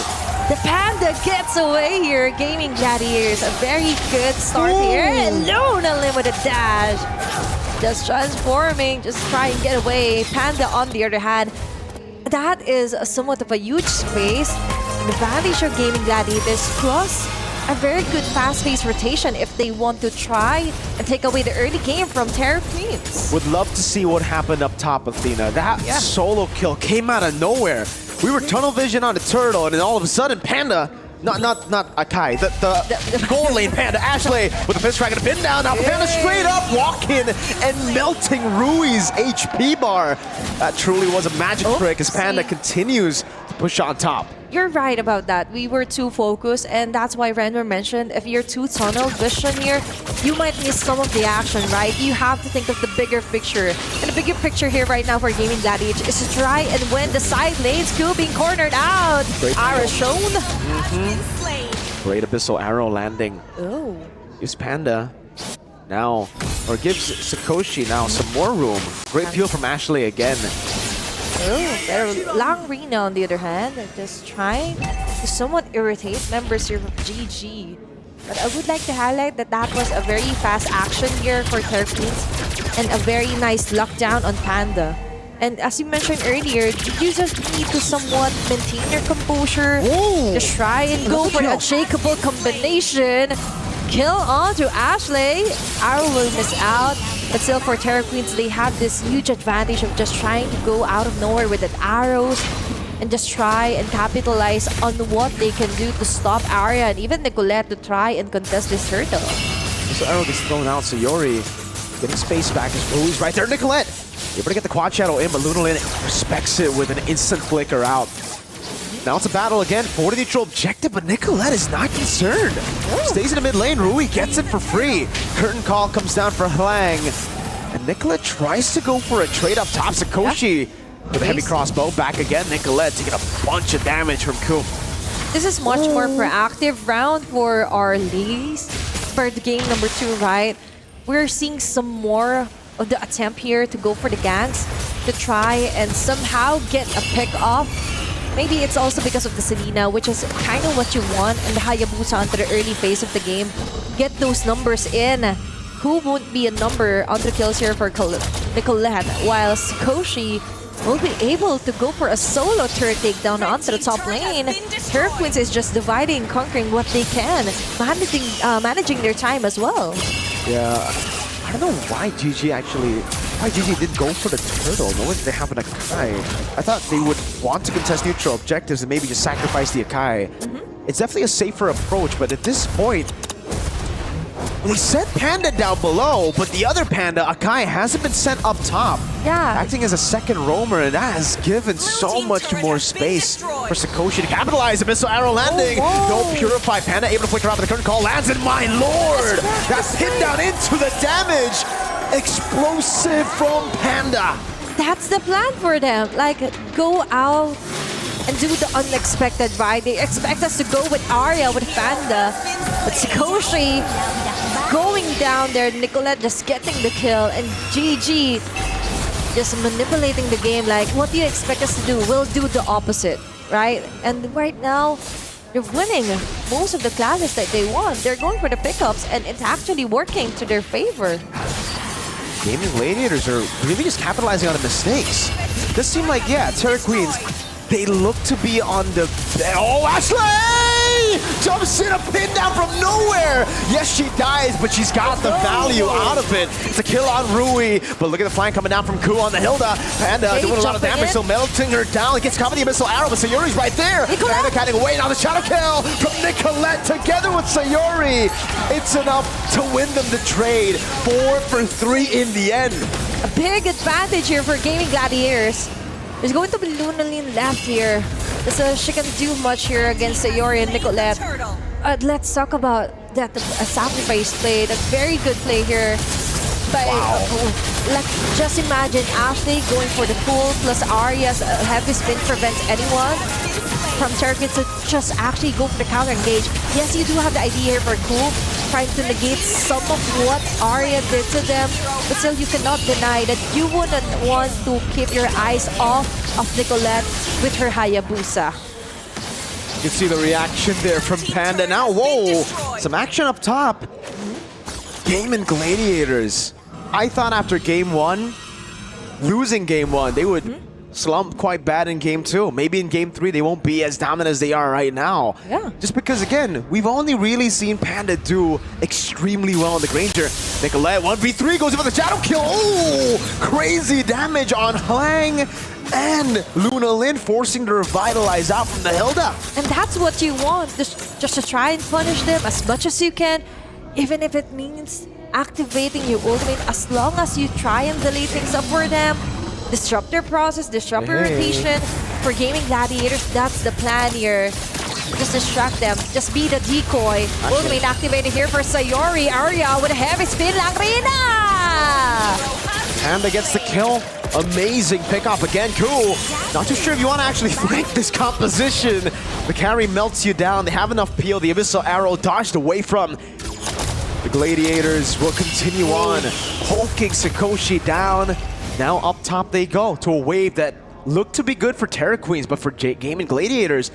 The Panda gets away here. Gaming Gladiators, a very good start here. And Luna Lim with a dash. Just transforming, just try and get away. Panda on the other hand, that is somewhat of a huge space. The advantage of Gaming Gladiators plus a very good fast-paced rotation if they want to try and take away the early game from Terra Queens. Would love to see what happened up top, Athena. That solo kill came out of nowhere. We were tunnel vision on the turtle, and then all of a sudden, Panda, not Akai, the goal lane Panda, Ashley with the fist track and a pin down. Now Panda straight up walking and melting Rui's HP bar. That truly was a magic trick as Panda continues to push on top. You're right about that. We were too focused, and that's why Renmer mentioned if you're too tunnel vision here, you might miss some of the action, right? You have to think of the bigger picture. And the bigger picture here right now for Gaming Gladiators is to try and win the side lanes. Q being cornered out. Arrow shown. Great Abyssal Arrow landing. Oh. Gives Panda now, or gives Sakoshi now some more room. Great peel from Ashley again. Oh, better Lang Rina on the other hand, just trying to somewhat irritate members here of GG. But I would like to highlight that that was a very fast action here for Terra Queens and a very nice lockdown on Panda. And as you mentioned earlier, you just need to somewhat maintain your composure, just try and go for the unshakable combination. Kill onto Ashley. Arrow will miss out. But still for Terra Queens, they have this huge advantage of just trying to go out of nowhere with that arrows and just try and capitalize on what they can do to stop Arya and even Nicolette to try and contest this turtle. So arrow gets thrown out. Sayori getting space back as Rui's right there. Nicolette able to get the quad shadow in, but Lunalin respects it with an instant flicker out. Now it's a battle again for the neutral objective, but Nicolette is not concerned. Stays in the mid lane. Rui gets it for free. Curtain call comes down for Hlang. And Nicolette tries to go for a trade up top. Sakoshi with a heavy crossbow. Back again. Nicolette taking a bunch of damage from Ku. This is much more proactive round for our ladies. For the game number 2, right? We're seeing some more of the attempt here to go for the ganks to try and somehow get a pick off. Maybe it's also because of the Selena, which is kind of what you want, and the Hayabusa onto the early phase of the game. Get those numbers in. Who won't be a number on the kills here for Nicolette, while Sakoshi will be able to go for a solo turret takedown onto the top lane. Terra Queens is just dividing, conquering what they can, managing their time as well. Yeah, I don't know why GG didn't go for the turtle, knowing they have an Akai. I thought they would want to contest neutral objectives and maybe just sacrifice the Akai. It's definitely a safer approach, but at this point, they sent Panda down below, but the other Panda, Akai, hasn't been sent up top. Yeah. Acting as a second roamer, and that has given so much more space for Sakoshi to capitalize. Abyssal Arrow landing. No Purify. Panda able to flicker out, but the curtain call lands, and my lord! That's pinned down into the damage. Explosive from Panda. That's the plan for them. Like, go out and do the unexpected, right? They expect us to go with Arya, with Panda. But Sakoshi going down there, Nicolette just getting the kill, and GG just manipulating the game. Like, what do you expect us to do? We'll do the opposite, right? And right now, they're winning most of the classes that they want. They're going for the pickups, and it's actually working to their favor. Gaming Gladiators are really just capitalizing on the mistakes. This seemed like, yeah, Terra Queens, they look to be on the... Oh, Ashley! Jumps in a pin down from nowhere! Yes, she dies, but she's got the value out of it. It's a kill on Rui, but look at the flank coming down from Ku on the Hilda. Panda doing a lot of damage, so melting her down. It gets caught with the Abyssal Arrow, but Sayori's right there. Panda cutting away, now the shadow kill from Nicolette together with Sayori. It's enough to win them the trade. 4 for 3 in the end. A big advantage here for Gaming Gladiators. There's going to be Lunalin left here. So she can do much here against Sayori and Nicolette. Let's talk about that sacrifice play. That very good play here. By, like, just imagine Ashley going for the pull plus Arya's heavy spin prevents anyone from Terra Queens to just actually go for the counter engage. Yes, you do have the idea here for Ku, trying to negate some of what Arya did to them, but still you cannot deny that you wouldn't want to keep your eyes off of Nicolette with her Hayabusa. You can see the reaction there from Panda. Now, whoa, some action up top. Gaming Gladiators. I thought after game 1, losing game 1, they would slumped quite bad in game 2. Maybe in game 3 they won't be as dominant as they are right now. Yeah. Just because, again, we've only really seen Panda do extremely well in the Granger. Nicolette, 1v3, goes in for the shadow kill. Oh, crazy damage on Hlang and Luna Lin, forcing to revitalize out from the Hilda. And that's what you want, just to try and punish them as much as you can, even if it means activating your ultimate, as long as you try and delay things up for them, disrupt their process, disrupt their rotation. For Gaming Gladiators, that's the plan here. Just distract them, just be the decoy. Ultimate activated here for Sayori. Arya with a heavy spin, Langrina! Panda gets the kill. Amazing pickup again, cool. Not too sure if you want to actually flank this composition. The carry melts you down. They have enough peel. The Abyssal Arrow dodged away from. The Gladiators will continue on, poking Sakoshi down. Now up top they go to a wave that looked to be good for Terra Queens, but for Gaming Gladiators,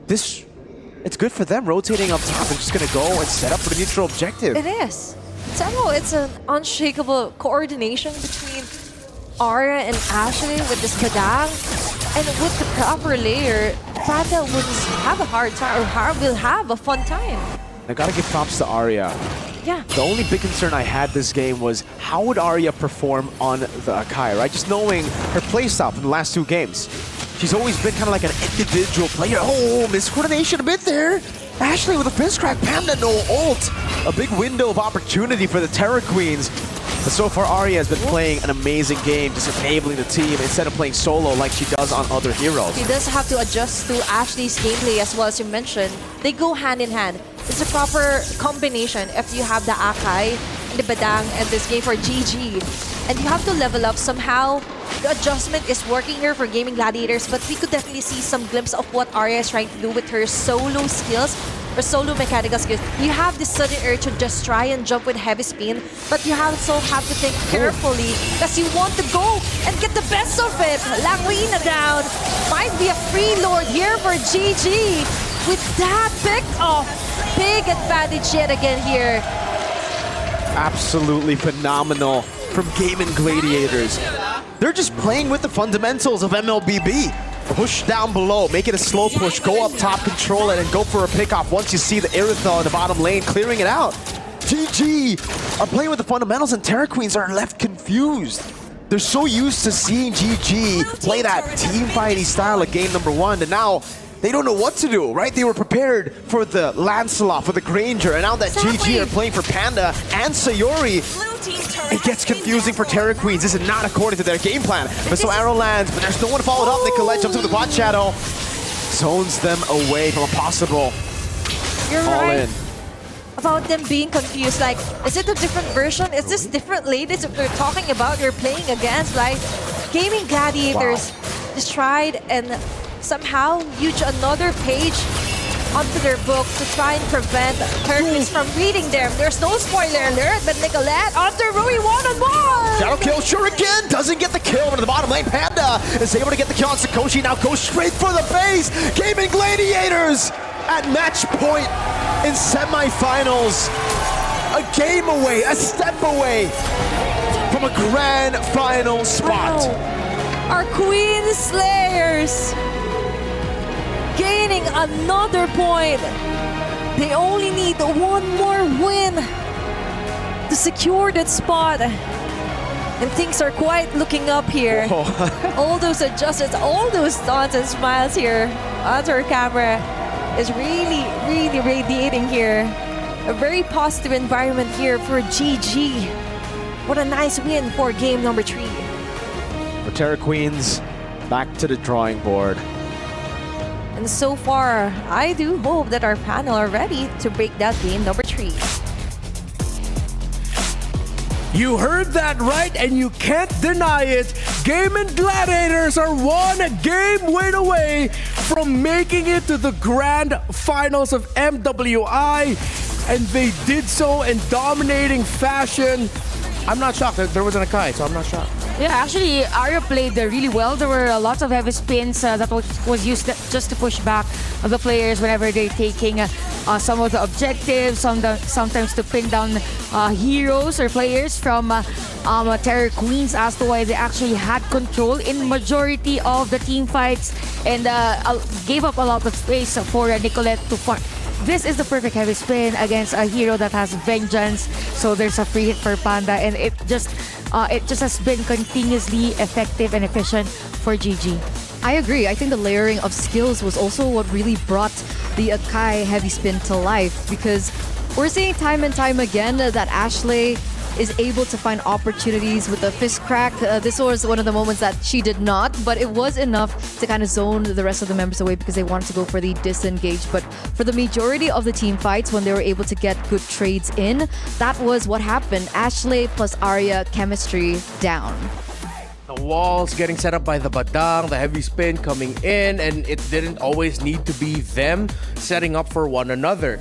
it's good for them rotating up top. They're just going to go and set up for the neutral objective. It is. Somehow it's an unshakable coordination between Arya and Ashley with this Padang. And with the proper layer, Panda will have a hard time, or will have a fun time. I gotta give props to Arya. Yeah. The only big concern I had this game was how would Arya perform on the Akai, right? Just knowing her playstyle from the last 2 games. She's always been kind of like an individual player. Oh, miscoordination a bit there. Ashley with a fist crack, Panda no ult. A big window of opportunity for the Terra Queens. But so far, Arya has been playing an amazing game, just enabling the team instead of playing solo like she does on other heroes. She does have to adjust to Ashley's gameplay as well, as you mentioned. They go hand in hand. It's a proper combination if you have the Akai, the Badang, and this game for GG. And you have to level up somehow. The adjustment is working here for Gaming Gladiators, but we could definitely see some glimpse of what Arya is trying to do with her solo skills, or solo mechanical skills. You have this sudden urge to just try and jump with heavy spin, but you also have to think carefully because you want to go and get the best of it. Langrina down. Might be a free lord here for GG. With that pick off, big advantage yet again here. Absolutely phenomenal from Gaming Gladiators. They're just playing with the fundamentals of MLBB. Push down below, make it a slow push, go up top, control it, and go for a pick-off once you see the Irithel in the bottom lane, clearing it out. GG are playing with the fundamentals, and Terra Queens are left confused. They're so used to seeing GG play that team fighting style of game number 1, and now they don't know what to do, right? They were prepared for the Lancelot, for the Granger, and now that GG are playing for Panda and Sayori, it gets confusing for Terra Queens. This is not according to their game plan. But so arrow lands, but there's no one to follow it up. Nicolette jumps into the quad shadow, zones them away from a possible all-in. About them being confused, like, is it a different version? Is this different ladies that they're talking about you're playing against? Like, Gaming Gladiators just tried and somehow huge another page onto their book to try and prevent Hercules from reading them. There's no spoiler alert, but Nicolette onto Rui one-on-one! Shadow kill, Shuriken doesn't get the kill into the bottom lane. Panda is able to get the kill on Sakoshi, now goes straight for the base. Gaming Gladiators at match point in semifinals. A game away, a step away from a grand final spot. Wow. Our Queen Slayers gaining another point. They only need one more win to secure that spot. And things are quite looking up here. All those adjustments, all those thoughts and smiles here onto our camera is really, really radiating here. A very positive environment here for GG. What a nice win for game number 3. For Terra Queens, back to the drawing board. And so far, I do hope that our panel are ready to break that game number 3. You heard that right, and you can't deny it. Gaming Gladiators are one game win away from making it to the grand finals of MWI, and they did so in dominating fashion. I'm not shocked. There wasn't a Kai, so I'm not shocked. Yeah, actually, Arya played really well. There were lots of heavy spins that was used just to push back the players whenever they're taking some of the objectives, sometimes to pin down heroes or players from Terror Queens as to why they actually had control in majority of the team fights and gave up a lot of space for Nicolette to farm. This is the perfect heavy spin against a hero that has vengeance. So there's a free hit for Panda, and it just has been continuously effective and efficient for GG. I agree. I think the layering of skills was also what really brought the Akai heavy spin to life, because we're seeing time and time again that Ashley is able to find opportunities with the fist crack. This was one of the moments that she did not, but it was enough to kind of zone the rest of the members away because they wanted to go for the disengage. But for the majority of the team fights, when they were able to get good trades in, that was what happened. Ashley plus Arya chemistry down. The walls getting set up by the Badang, the heavy spin coming in, and it didn't always need to be them setting up for one another.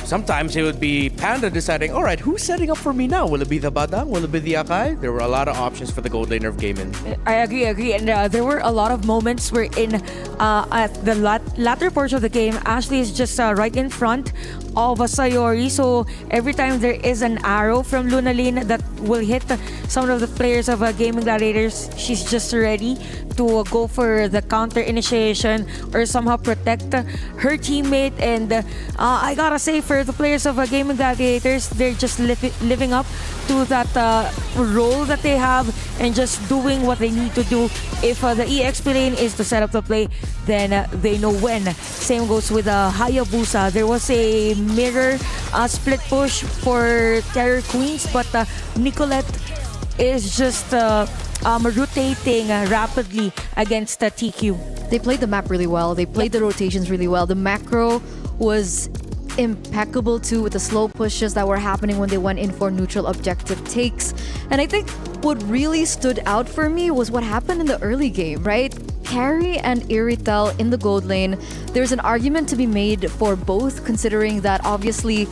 Sometimes it would be Panda deciding, all right, who's setting up for me now? Will it be the Badang? Will it be the Akai? There were a lot of options for the gold laner of Gaimin. I agree. And there were a lot of moments where at the latter portion of the game, Ashley is just right in front of Sayori. So every time there is an arrow from Lunalyn that will hit some of the players of Gaming Gladiators, she's just ready to go for the counter initiation or somehow protect her teammate. And I gotta say, for the players of Gaming Gladiators, they're just living up to that role that they have and just doing what they need to do. If the EXP lane is to set up the play, then they know when. Same goes with Hayabusa. There was a mirror split push for Terror Queens, but Nicolette is just rotating rapidly against TQ. They played the map really well. They played the rotations really well. The macro was impeccable too, with the slow pushes that were happening when they went in for neutral objective takes. And I think what really stood out for me was what happened in the early game, right? Carrie and Iritel in the gold lane. There's an argument to be made for both, considering that obviously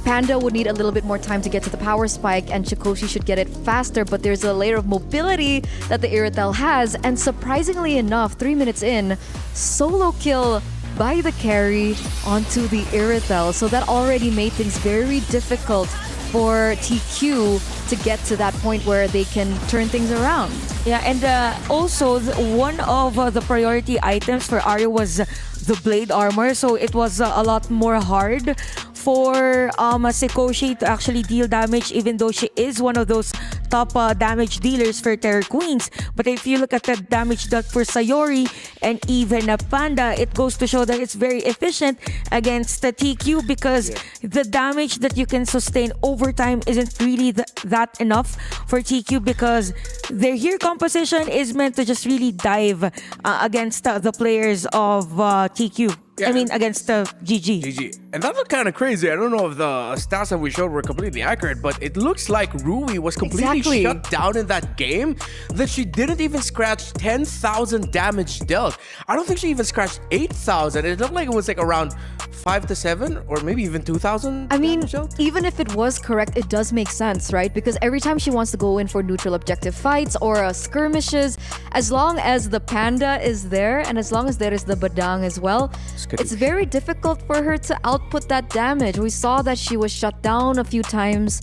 Panda would need a little bit more time to get to the power spike and Chikoshi should get it faster, but there's a layer of mobility that the Iritel has, and surprisingly enough, 3 minutes in, solo kill by the carry onto the Iritel. So that already made things very difficult for TQ to get to that point where they can turn things around. Yeah, and also one of the priority items for Arya was the blade armor, so it was a lot more hard for Sikoshi to actually deal damage, even though she is one of those top damage dealers for Terror Queens. But if you look at the damage dealt for Sayori and even Panda, it goes to show that it's very efficient against the TQ, because the damage that you can sustain over time isn't really that enough for TQ, because their gear composition is meant to just really dive against the players of TQ. Yeah. I mean, against GG. GG. And that looked kind of crazy. I don't know if the stats that we showed were completely accurate, but it looks like Rui was completely shut down in that game, that she didn't even scratch 10,000 damage dealt. I don't think she even scratched 8,000. It looked like it was like around 5 to 7 or maybe even 2,000. I mean, even if it was correct, it does make sense, right? Because every time she wants to go in for neutral objective fights or skirmishes, as long as the Panda is there and as long as there is the Badang as well, it's very difficult for her to output that damage. We saw that she was shut down a few times.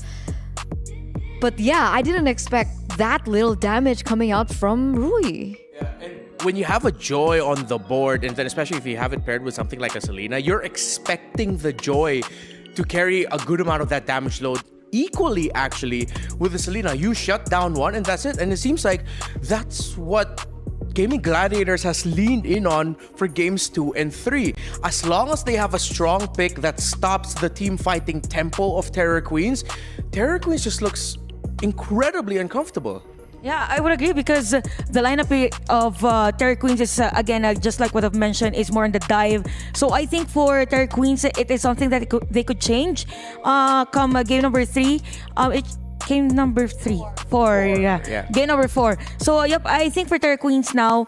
But yeah, I didn't expect that little damage coming out from Rui. Yeah, and when you have a Joy on the board, and then especially if you have it paired with something like a Selena, you're expecting the Joy to carry a good amount of that damage load. Equally, actually, with the Selena, you shut down one and that's it. And it seems like that's what Gaming Gladiators has leaned in on for games 2 and 3. As long as they have a strong pick that stops the team fighting tempo of Terror Queens just looks incredibly uncomfortable. Yeah, I would agree, because the lineup of Terror Queens is, again, just like what I've mentioned, is more on the dive. So I think for Terror Queens, it is something that they could change come game number 3. game number 3. 4, yeah. Game number 4. So, yep, I think for Terra Queens now,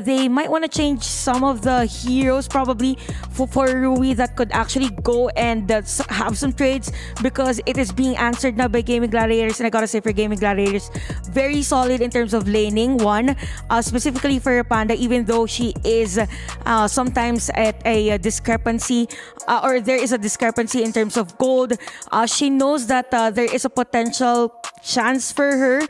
they might want to change some of the heroes probably for Rui that could actually go and have some trades because it is being answered now by Gaming Gladiators. And I gotta say, for Gaming Gladiators, very solid in terms of laning. One, specifically for Panda, even though she is sometimes at a discrepancy, or there is a discrepancy in terms of gold, she knows that there is a potential chance for her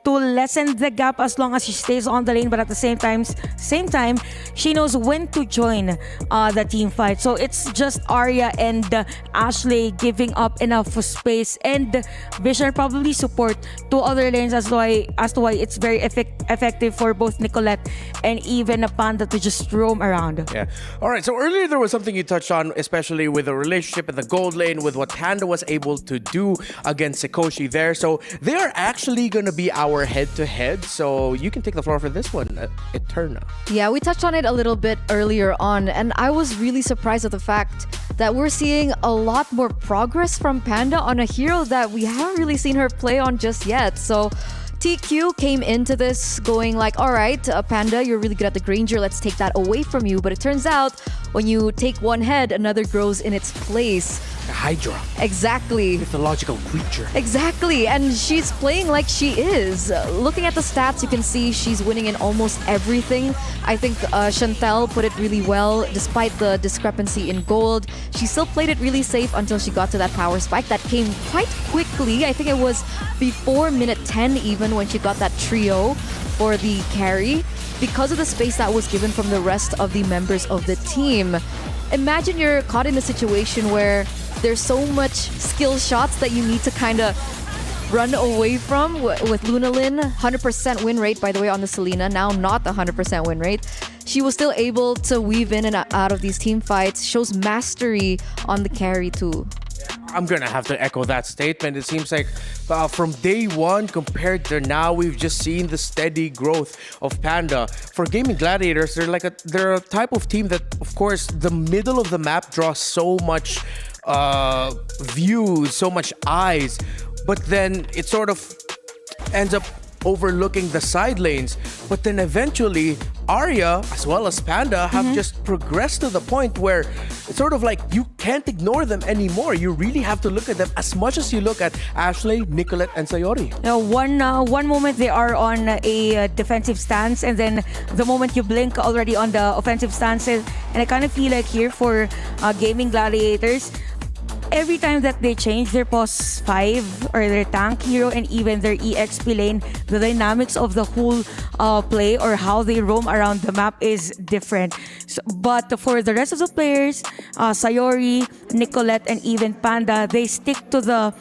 to lessen the gap as long as she stays on the lane, but at the same time she knows when to join the team fight. So it's just Arya and Ashley giving up enough space, and Vision probably support to other lanes as to why it's very effective for both Nicolette and even a Panda to just roam around. Yeah. All right. So earlier there was something you touched on, especially with the relationship in the gold lane with what Panda was able to do against Sikoshi there. So they are actually going to be our head-to-head. So you can take the floor for this one, Eterna. Yeah, we touched on it a little bit earlier on, and I was really surprised at the fact that we're seeing a lot more progress from Panda on a hero that we haven't really seen her play on just yet. So TQ came into this going like, all right, Panda, you're really good at the Granger. Let's take that away from you. But it turns out when you take one head, another grows in its place. A Hydra. Exactly. Mythological creature. Exactly. And she's playing like she is. Looking at the stats, you can see she's winning in almost everything. I think Chantel put it really well. Despite the discrepancy in gold, she still played it really safe until she got to that power spike that came quite quickly. I think it was before minute 10 even when she got that trio for the carry because of the space that was given from the rest of the members of the team. Imagine you're caught in a situation where there's so much skill shots that you need to kind of run away from with Lunalyn. 100% win rate, by the way, on the Selena. Now not the 100% win rate. She was still able to weave in and out of these team fights. Shows mastery on the carry too. I'm gonna have to echo that statement. It seems like from day one compared to now, we've just seen the steady growth of Panda. For Gaming Gladiators, they're a type of team that, of course, the middle of the map draws so much views, so much eyes, but then it sort of ends up overlooking the side lanes. But then eventually Arya as well as Panda have just progressed to the point where it's sort of like you can't ignore them anymore. You really have to look at them as much as you look at Ashley, Nicolette, and Sayori. Now, one moment they are on a defensive stance, and then the moment you blink, already on the offensive stances. And I kind of feel like here for Gaming Gladiators, every time that they change their pos 5 or their tank hero and even their EXP lane, the dynamics of the whole play or how they roam around the map is different. But for the rest of the players, Sayori, Nicolette, and even Panda, they stick to the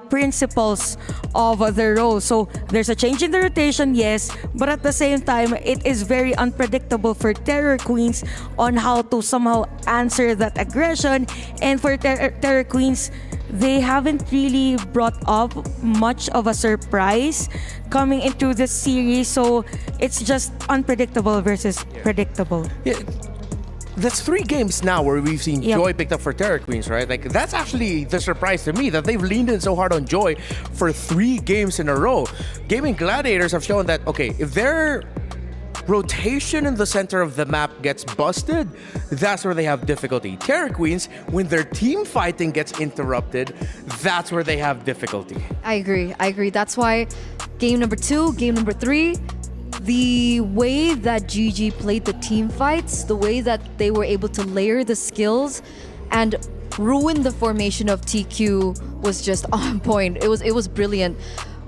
principles of the role. So there's a change in the rotation, yes, but at the same time, it is very unpredictable for Terror Queens on how to somehow answer that aggression. And for Terror Queens, they haven't really brought up much of a surprise coming into this series. So it's just unpredictable versus predictable. Yeah. That's 3 games now where we've seen Joy picked up for Terror Queens, right? Like, that's actually the surprise to me, that they've leaned in so hard on Joy for 3 games in a row. Gaming Gladiators have shown that, okay, if their rotation in the center of the map gets busted, that's where they have difficulty. Terror Queens, when their team fighting gets interrupted, that's where they have difficulty. I agree. That's why game number 2, game number 3, the way that GG played the team fights, the way that they were able to layer the skills and ruin the formation of TQ was just on point. It was brilliant.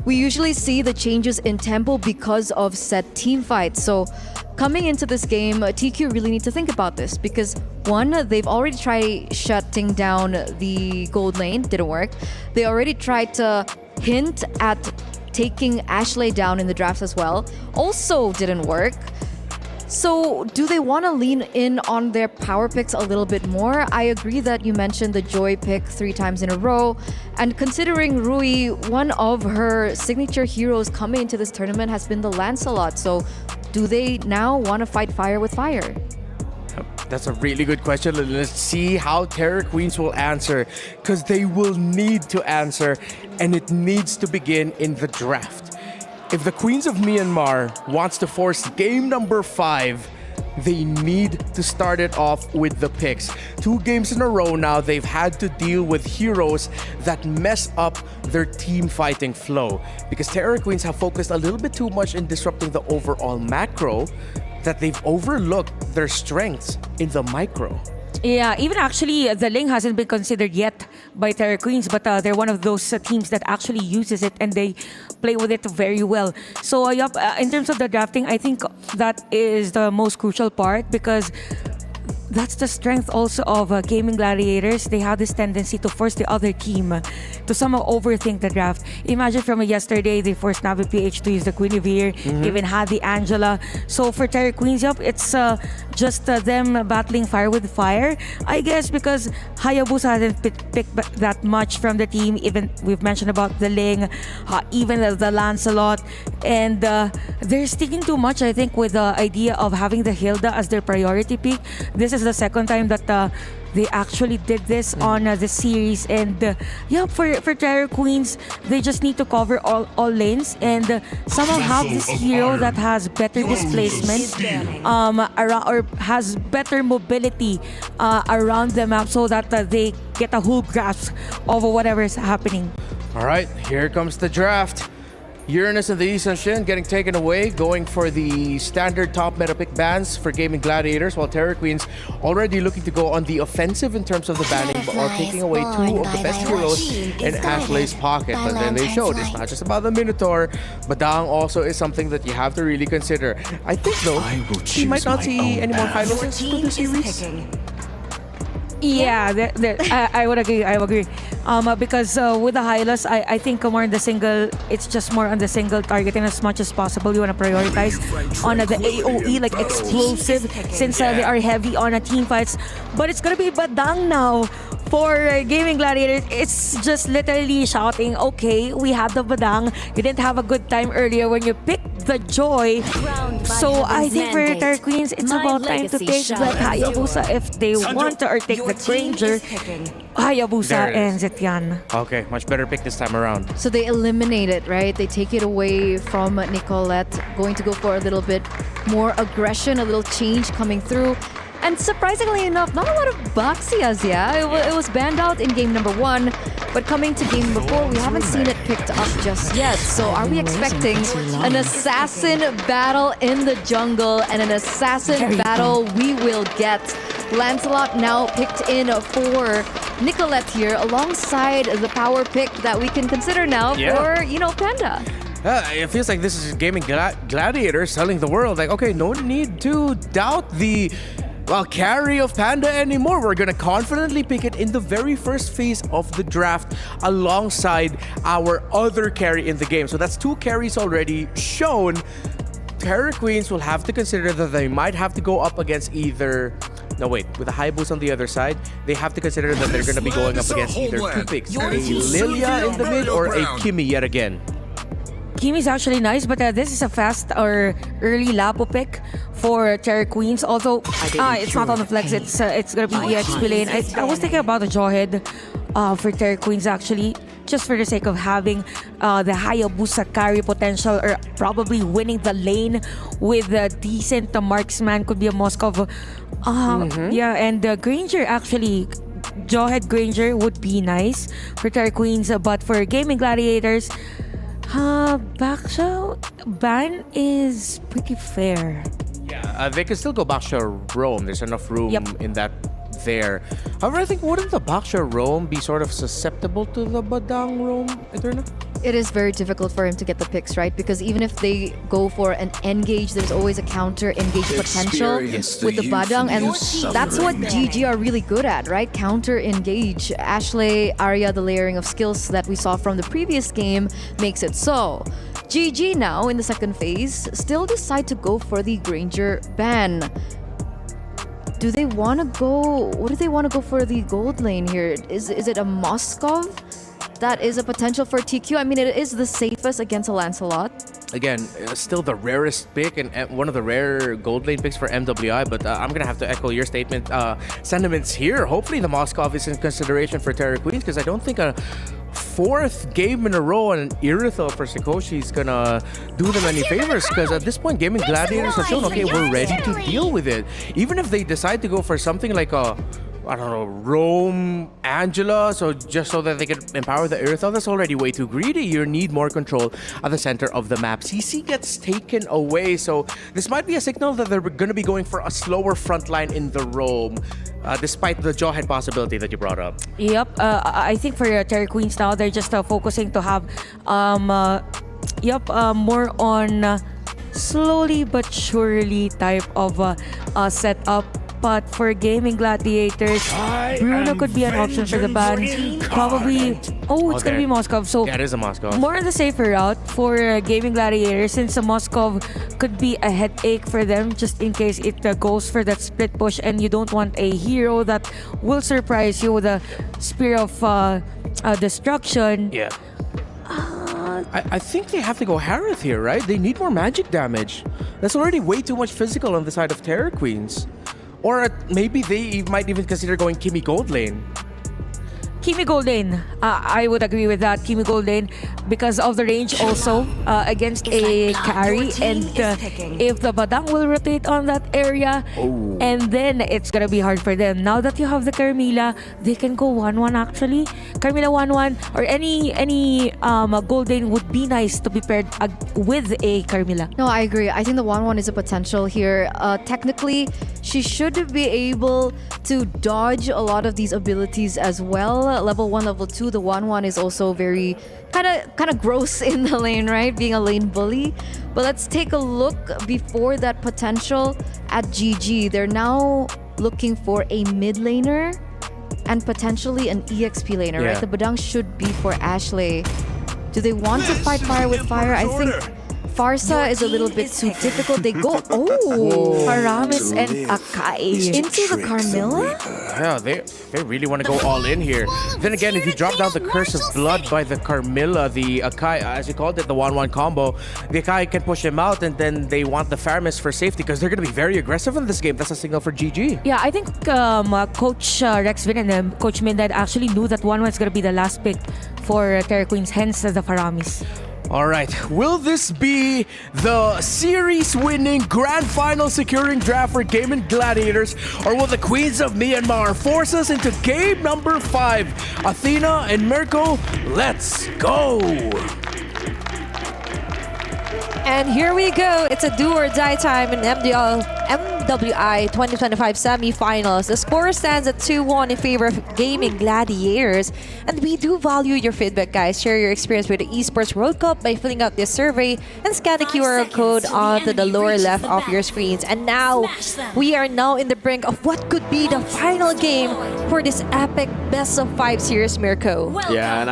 We usually see the changes in tempo because of set team fights. So coming into this game, TQ really need to think about this because one, they've already tried shutting down the gold lane, didn't work. They already tried to hint at taking Ashley down in the drafts as well. Also didn't work. So do they want to lean in on their power picks a little bit more? I agree that you mentioned the Joy pick 3 times in a row. And considering Rui, one of her signature heroes coming into this tournament has been the Lancelot. So do they now want to fight fire with fire? That's a really good question. Let's see how Terror Queens will answer, because they will need to answer, and it needs to begin in the draft. If the Queens of Myanmar wants to force game number 5, they need to start it off with the picks. 2 games in a row now, they've had to deal with heroes that mess up their team fighting flow, because Terror Queens have focused a little bit too much in disrupting the overall macro that they've overlooked their strengths in the micro. Yeah, even actually, the Ling hasn't been considered yet by Terror Queens, but they're one of those teams that actually uses it and they play with it very well. So, in terms of the drafting, I think that is the most crucial part, because that's the strength also of Gaming Gladiators. They have this tendency to force the other team to somehow overthink the draft. Imagine from yesterday, they forced Navi PH to use the Guinevere, even had the Angela. So for Terror Queens, it's just them battling fire with fire, I guess, because Hayabusa hasn't picked that much from the team. Even we've mentioned about the Ling, even the Lancelot, and they're sticking too much, I think, with the idea of having the Hilda as their priority pick. This is the second time that they actually did this on the series, and for Terror Queens, they just need to cover all lanes and somehow have this hero that has better displacement around, or has better mobility around the map, so that they get a whole grasp of whatever is happening. All right, here comes the draft. Uranus and the Eastern Shin getting taken away, going for the standard top meta pick bans for Gaming Gladiators, while Terror Queens already looking to go on the offensive in terms of the banning, while taking away 2 of the best heroes in Ashlay's pocket. But then they showed it's not just about the Minotaur, Badang also is something that you have to really consider. I think, though, we might not see any more finals for the series. Yeah, I would agree. Because with the Hylas, I think more on the single, it's just more on the single targeting as much as possible. You want to prioritize on the AOE, like explosive, since they are heavy on team fights. But it's going to be Badang now for Gaming Gladiators. It's just literally shouting, okay, we have the Badang. You didn't have a good time earlier when you picked the Joy. So I think for Terror Queens, it's about time to take the Hayabusa if they want to, or take the Granger. Hayabusa ends it, yan. Okay, much better pick this time around. So they eliminate it, right? They take it away from Nicolette, going to go for a little bit more aggression, a little change coming through. And surprisingly enough, not a lot of Baxias, It was banned out in game number 1, but coming to game number 4, we haven't seen it picked up just yet. So are we expecting an assassin battle in the jungle, and an assassin battle we will get? Lancelot now picked in for Nicolette here, alongside the power pick that we can consider now for, Panda. It feels like this is Gaming Gladiators telling the world, like, okay, no need to doubt the carry of Panda anymore. We're gonna confidently pick it in the very first phase of the draft alongside our other carry in the game. So that's 2 carries already shown. Terror Queens will have to consider that they might have to go up against either... No, wait. With the Hayabusa on the other side, they have to consider that they're gonna be going up against either 2 picks. A Lilia in the mid or a Kimi yet again. Kimi's actually nice, but this is a fast or early Lapo pick for Terror Queens. Although it's not on the flex, it's gonna be EXP lane. I was thinking about the Jawhead for Terror Queens actually, just for the sake of having the Hayabusa carry potential, or probably winning the lane with a decent marksman. Could be a Moskov. And Granger actually. Jawhead Granger would be nice for Terror Queens, but for Gaming Gladiators, Baksha ban is pretty fair. Yeah, they can still go Baksha Rome. There's enough room in that there. However, I think wouldn't the Baksha Rome be sort of susceptible to the Badang Rome, Eterna? It is very difficult for him to get the picks, right? Because even if they go for an engage, there's always a counter engage potential with the Badang, and that's what GG are really good at, right? Counter engage. Ashley, Arya, the layering of skills that we saw from the previous game makes it so. GG now in the second phase still decide to go for the Granger ban. Do they want to go? What do they want to go for the gold lane here? Is it a Moskov? that is a potential for TQ. I mean, it is the safest against a Lancelot. Again, still the rarest pick and one of the rare gold lane picks for MWI, but I'm going to have to echo your sentiments here. Hopefully the Moskov is in consideration for Terra Queens, because I don't think a fourth game in a row on an Irithel for Sikoshi is going to do them any favors, because at this point, Gaming Gladiators have shown, okay, we're ready to deal with it. Even if they decide to go for something like a, I don't know, Rome, Angela, so just so that they can empower the Irithel, that's already way too greedy. You need more control at the center of the map. CC gets taken away, so this might be a signal that they're going to be going for a slower front line in the Rome, despite the Jawhead possibility that you brought up. Yep, I think for Terry Queens now, they're just focusing to have, more on slowly but surely type of setup. But for Gaming Gladiators, Bruno could be an option for the ban. Probably, it's going to be Moskov. So yeah, it is a Moskov. More on the safer route for Gaming Gladiators, since a Moskov could be a headache for them just in case it goes for that split push and you don't want a hero that will surprise you with a Spear of Destruction. Yeah. I think they have to go Harith here, right? They need more magic damage. That's already way too much physical on the side of Terror Queens. Or maybe they might even consider going Kimi Gold Lane. Kimi Gold Lane, I would agree with that. Kimi Gold Lane, because of the range also against a carry, and if the Badang will rotate on that area, and then it's gonna be hard for them. Now that you have the Carmilla, they can go 1-1 actually. Carmilla 1-1 or any Gold Lane would be nice to be paired with a Carmilla. No, I agree. I think the 1-1 is a potential here. Technically, she should be able to dodge a lot of these abilities as well. Level 1, level 2, the 1-1 is also very kind of gross in the lane, right? Being a lane bully. But let's take a look before that potential at GG. They're now looking for a mid laner and potentially an EXP laner, right? The Badang should be for Ashley. Do they want to fight fire with fire? I think Farsa is a little bit too difficult. They go, Paramis and Akai into the Carmilla? Yeah, they really want to go all in here. Then again, if you drop down the Curse of Blood by the Carmilla, the Akai, as you called it, the 1-1 combo, the Akai can push him out, and then they want the Faramis for safety because they're going to be very aggressive in this game. That's a signal for GG. Yeah, I think Coach Rexvin and Coach Midnight actually knew that 1-1 is going to be the last pick for Terra Queens, hence the Faramis. All right, will this be the series-winning grand final securing draft for Gaming Gladiators, or will the Queens of Myanmar force us into game number 5? Athena and Mirko, let's go! And here we go. It's a do or die time in MWI 2025 semifinals. The score stands at 2-1 in favor of Gaming Gladiators. And we do value your feedback, guys. Share your experience with the Esports World Cup by filling out this survey and scan the QR code onto the lower left of your screens. And now, we are now in the brink of what could be the final game for this epic best of 5 series, Mirko. Yeah, and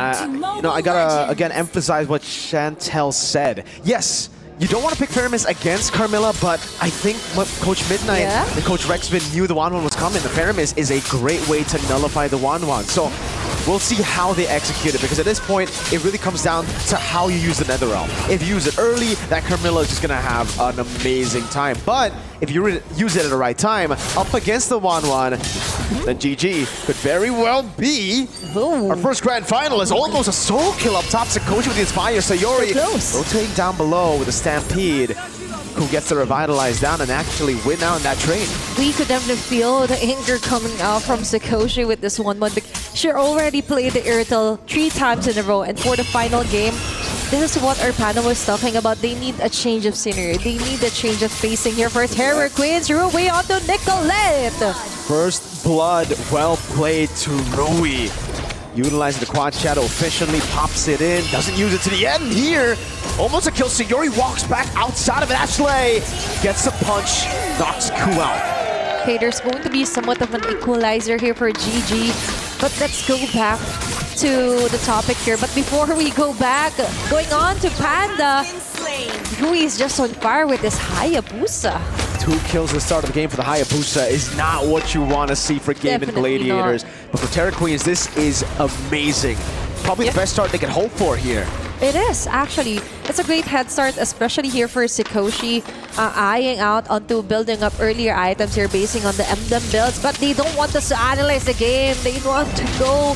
I gotta again emphasize what Chantel said. Yes, you don't want to pick Faramis against Carmilla, but I think what Coach Midnight and Coach Rexvin knew the 1-1 was coming. The Faramis is a great way to nullify the 1-1. So we'll see how they execute it, because at this point, it really comes down to how you use the Netherrealm. If you use it early, that Carmilla is just going to have an amazing time. But if you use it at the right time, up against the 1-1, then GG could very well be our first grand final. Is almost a soul kill up top. Sikoshi with the Inspire. Sayori rotating down below with a Stampede, who gets to revitalize down and actually win out in that trade. We could definitely feel the anger coming out from Sikoshi with this 1-1. She already played the Irithel 3 times in a row, and for the final game, this is what our panel was talking about. They need a change of scenery. They need a change of facing here for Terror Queens. You're away on to Nicolette. First blood, well played to Rui. Utilizing the quad shadow efficiently, pops it in, doesn't use it to the end here. Almost a kill. Sayori walks back outside of it. Ashley gets a punch, knocks Ku out. Okay, there's going to be somewhat of an equalizer here for GG. But let's go back to the topic here. But before we go back, going on to Panda, Rui is just on fire with this Hayabusa. 2 kills at the start of the game for the Hayabusa is not what you want to see for Gaming Gladiators. But for Terra Queens, this is amazing. probably the best start they can hope for here. It is, actually. It's a great head start, especially here for Sikoshi, eyeing out onto building up earlier items here, basing on the MDM builds. But they don't want us to analyze the game. They want to go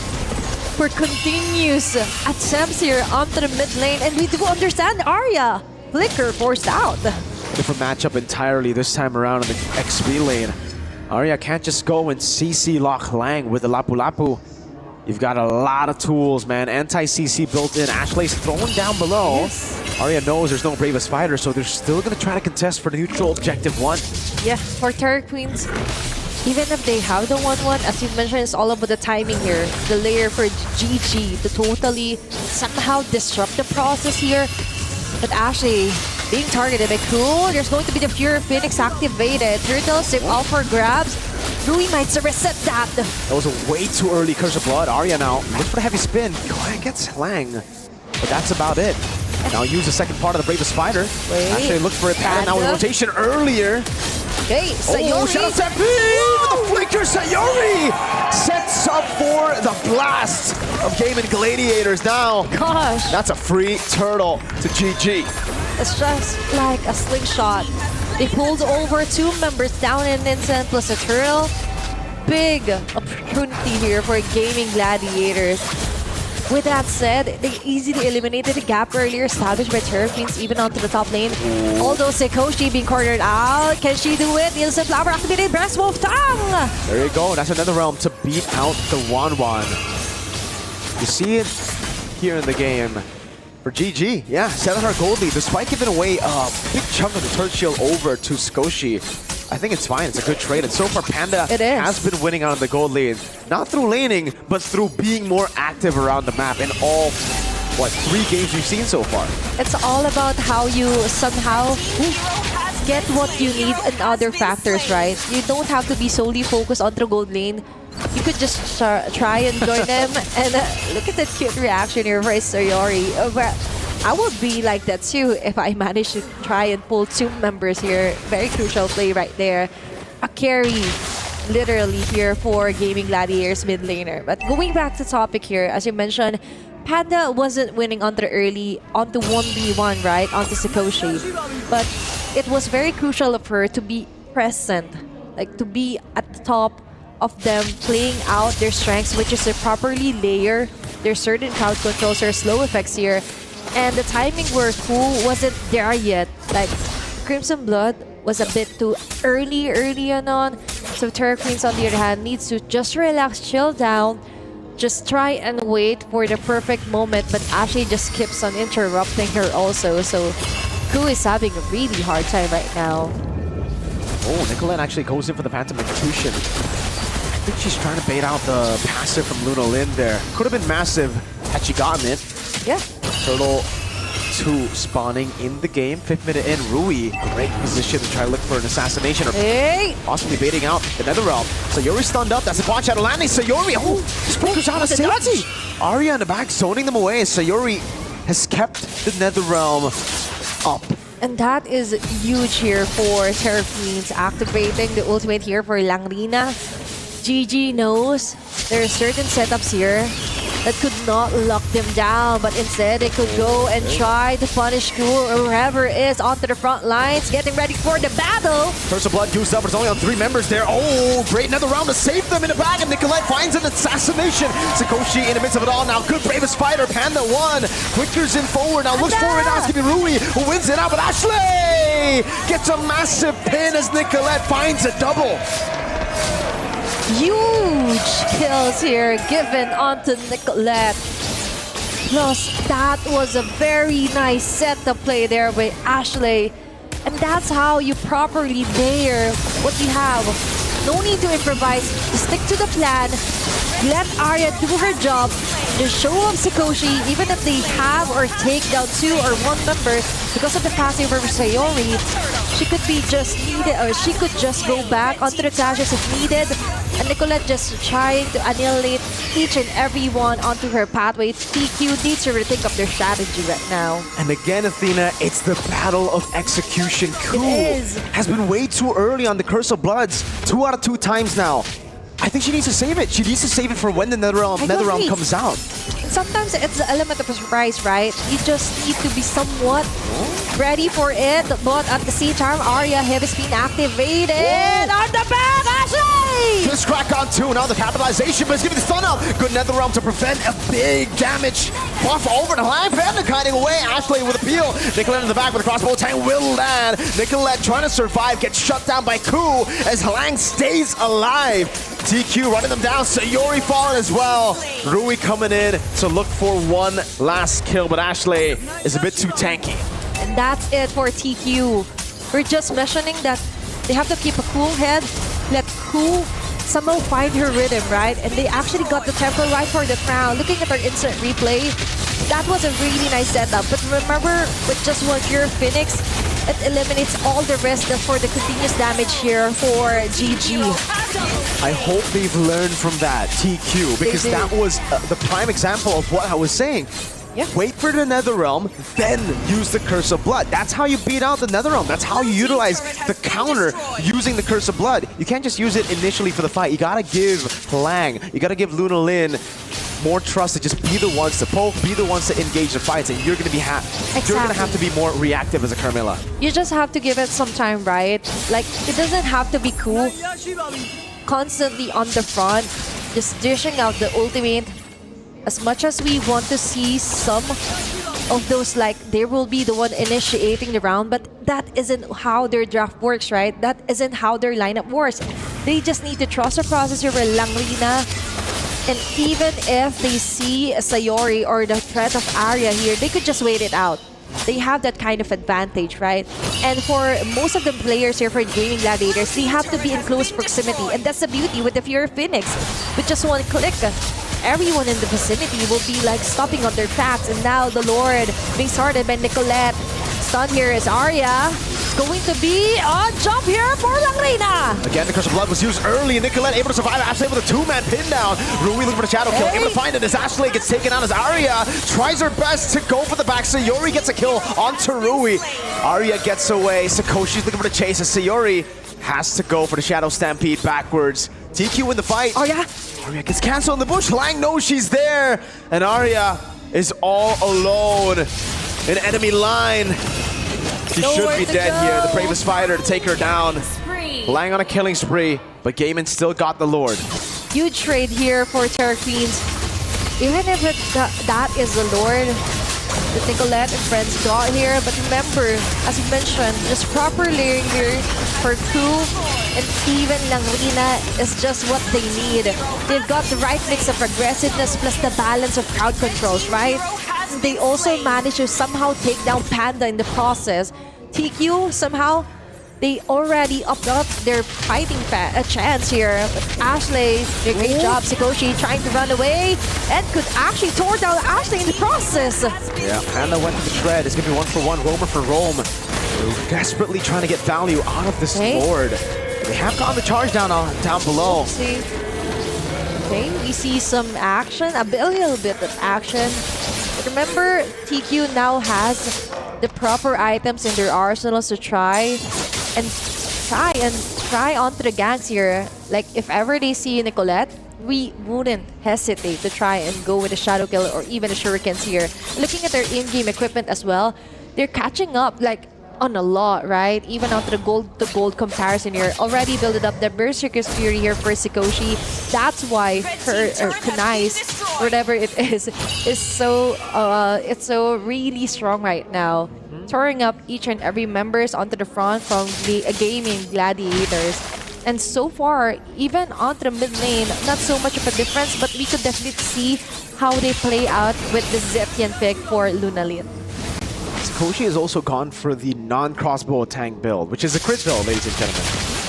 for continuous attempts here onto the mid lane. And we do understand Arya. Flicker forced out. Different matchup entirely this time around in the XP lane. Arya can't just go and CC lock Lang with the Lapu Lapu. You've got a lot of tools, man. Anti-CC built in. Ashlay's thrown down below. Yes. Arya knows there's no Bravest Fighter, so they're still going to try to contest for the neutral objective 1. Yeah, for Terror Queens, even if they have the 1-1, as you mentioned, it's all about the timing here. The layer for GG to totally somehow disrupt the process here. But Ashley being targeted by Cool. There's going to be the Fury of Phoenix activated. Turtle save all for grabs. Rui might reset that. That was a way too early Curse of Blood. Arya now looks for the heavy spin. Go ahead, gets Lang. But that's about it. Now use the second part of the Bravest Fighter. Actually looks for a Panda now with rotation earlier. Okay, Sayori. Oh, shout out to with the flicker. Sayori sets up for the blast of Game and Gladiators now. Gosh. That's a free turtle to GG. It's just like a slingshot. They pulled over 2 members down in an instant plus a turtle. Big opportunity here for Gaming Gladiators. With that said, they easily eliminated the gap earlier established by Terror Queens even onto the top lane. Although Sikoshi being cornered out, can she do it? Instant Flower activated, Breast Wolf Tongue! There you go, that's another realm to beat out the Wanwan. You see it here in the game. For GG, yeah, 700 gold lead, despite giving away a big chunk of the turret shield over to Sikoshi. I think it's fine, it's a good trade, and so far Panda has been winning out of the gold lead. Not through laning, but through being more active around the map in all, 3 games we've seen so far. It's all about how you somehow get what you need and other factors, right? You don't have to be solely focused on the gold lane. You could just try and join them. And look at that cute reaction here for Sayori. I would be like that too if I managed to try and pull 2 members here. Very crucial play right there. A carry literally here for Gaming Gladiators mid laner. But going back to topic here, as you mentioned, Panda wasn't winning onto early onto 1v1, right? Onto Sikoshi. But it was very crucial of her to be present. Like to be at the top of them playing out their strengths, which is to properly layer their certain crowd controls or slow effects here. And the timing where Cool wasn't there yet. Like Crimson Blood was a bit too early on. So Terror Queens on the other hand needs to just relax, chill down, just try and wait for the perfect moment. But Ashley just keeps on interrupting her also. So Cool is having a really hard time right now. Oh, Nicolette actually goes in for the Phantom Execution. I think she's trying to bait out the passive from Luna Lin there. Could have been massive had she gotten it. Yeah. Turtle 2 spawning in the game. 5th minute in, Rui. Great position to try to look for an assassination or possibly baiting out the Netherrealm. Sayori stunned up. That's a botch out of landing. Sayori, just breaks out of safety. Arya in the back zoning them away. Sayori has kept the Netherrealm up. And that is huge here for Terror Queens, activating the ultimate here for Langrina. GG knows there are certain setups here that could not lock them down, but instead they could go and try to punish Cool or whoever is onto the front lines, getting ready for the battle. Curse of Blood used up, but it's only on 3 members there. Oh, great, another round to save them in the back, and Nicolette finds an assassination. Sikoshi in the midst of it all now. Good Bravest Fighter, Panda 1. Quickers in forward, now looks forward, now it's gonna be Rui who wins it out, but Ashley gets a massive pin as Nicolette finds a double. Huge kills here given onto Nicolette. Plus, that was a very nice setup play there by Ashley. And that's how you properly layer what you have. No need to improvise. Just stick to the plan. Let Arya do her job. Just show off Sikoshi, even if they have or take down 2 or 1 member because of the passive over Sayori. She could be just needed, or she could just go back onto the clashes if needed. And Nicolette just trying to annihilate each and every one onto her pathway. TQ needs to rethink of their strategy right now. And again, Athena, it's the battle of execution. Cool It is. has been way too early on the Curse of Bloods. 2 out of 2 times now. I think she needs to save it. She needs to save it for when the Netherrealm comes out. Sometimes it's the element of a surprise, right? You just need to be somewhat ready for it, but at the same time, Arya heavy spin activated on the back, Ashley! Just crack on two. Now the capitalization, but it's giving the stun up. Good Netherrealm to prevent a big damage. Buff over the line, Panda kiting away. Ashley with a peel. Nicolette in the back with a crossbow tank will land. Nicolette trying to survive, gets shut down by Ku as Halang stays alive. TQ running them down. Sayori falling as well. Rui coming in to look for one last kill, but Ashley is a bit too tanky. And that's it for TQ. We're just mentioning that they have to keep a cool head, let Ku somehow find her rhythm, right? And they actually got the tempo right for the crown. Looking at our instant replay, that was a really nice setup. But remember, with just one pure Phoenix, it eliminates all the rest for the continuous damage here for GG. I hope they've learned from that, TQ, because that was the prime example of what I was saying. Yeah. Wait for the Netherrealm, then use the Curse of Blood. That's how you beat out the Netherrealm. That's how you utilize the counter using the Curse of Blood. You can't just use it initially for the fight. You gotta give Lang, you gotta give Luna Lin more trust to just be the ones to poke, be the ones to engage the fights, and you're gonna be you're gonna have to be more reactive as a Carmilla. You just have to give it some time, right? Like, it doesn't have to be cool. Constantly on the front, just dishing out the ultimate. As much as we want to see some of those, like, they will be the one initiating the round, but that isn't how their draft works, right? That isn't how their lineup works. They just need to trust the process over Langrina. And even if they see Sayori or the threat of Arya here, they could just wait it out. They have that kind of advantage, right? And for most of the players here for Gaming Gladiators, they have to be in close proximity. And that's the beauty with the Fury Phoenix. With just one click, everyone in the vicinity will be like stopping on their tracks. And now the Lord being started by Nicolette. Stun here is Arya. It's going to be a jump here for Langrina. Again, the Curse of Blood was used early. Nicolette able to survive. Ashley with a two-man pin down. Rui looking for the shadow kill. Able to find it as Ashley gets taken out as Arya tries her best to go for the back. Sayori gets a kill onto Rui. Arya gets away. Sakoshi's looking for the chase as Sayori has to go for the Shadow Stampede backwards. TQ in the fight. Oh yeah. Arya gets canceled in the bush. Lang knows she's there. And Arya is all alone in enemy line. She should be dead here. The bravest fighter to take her down. Lang on a killing spree, but Gaiman still got the Lord. Huge trade here for Terra Queens. Even if that is the Lord that Nicolette and friends got here, but remember, as we mentioned, just proper layering here for Ku and even Langrina is just what they need. They've got the right mix of aggressiveness plus the balance of crowd controls, right? They also managed to somehow take down Panda in the process. TQ, somehow, they already upped up their fighting chance here. But Ashley, did a great job. Sakoshi trying to run away and could actually tore down Ashley in the process. Yeah, Panda went to the shred. It's going to be 1-for-1, Roamer for Rome. They're desperately trying to get value out of this Lord. They have gotten the charge down below. Okay, we see some action, a little bit of action. Remember, TQ now has the proper items in their arsenals to try onto the ganks here. Like, if ever they see Nicolette, we wouldn't hesitate to try and go with a Shadow Kill or even the Shurikens here. Looking at their in-game equipment as well, they're catching up, like, on a lot, right? Even onto the gold comparison here. Already built up the Berserker's Fury here for Sakoshi. That's why her Kunai's, whatever it is so it's so really strong right now. Touring up each and every members onto the front from the Gaming Gladiators. And so far, even onto the mid lane, not so much of a difference, but we could definitely see how they play out with the Zetian pick for Luna Lin. Sakoshi has also gone for the non-crossbow tank build, which is a crit build, ladies and gentlemen.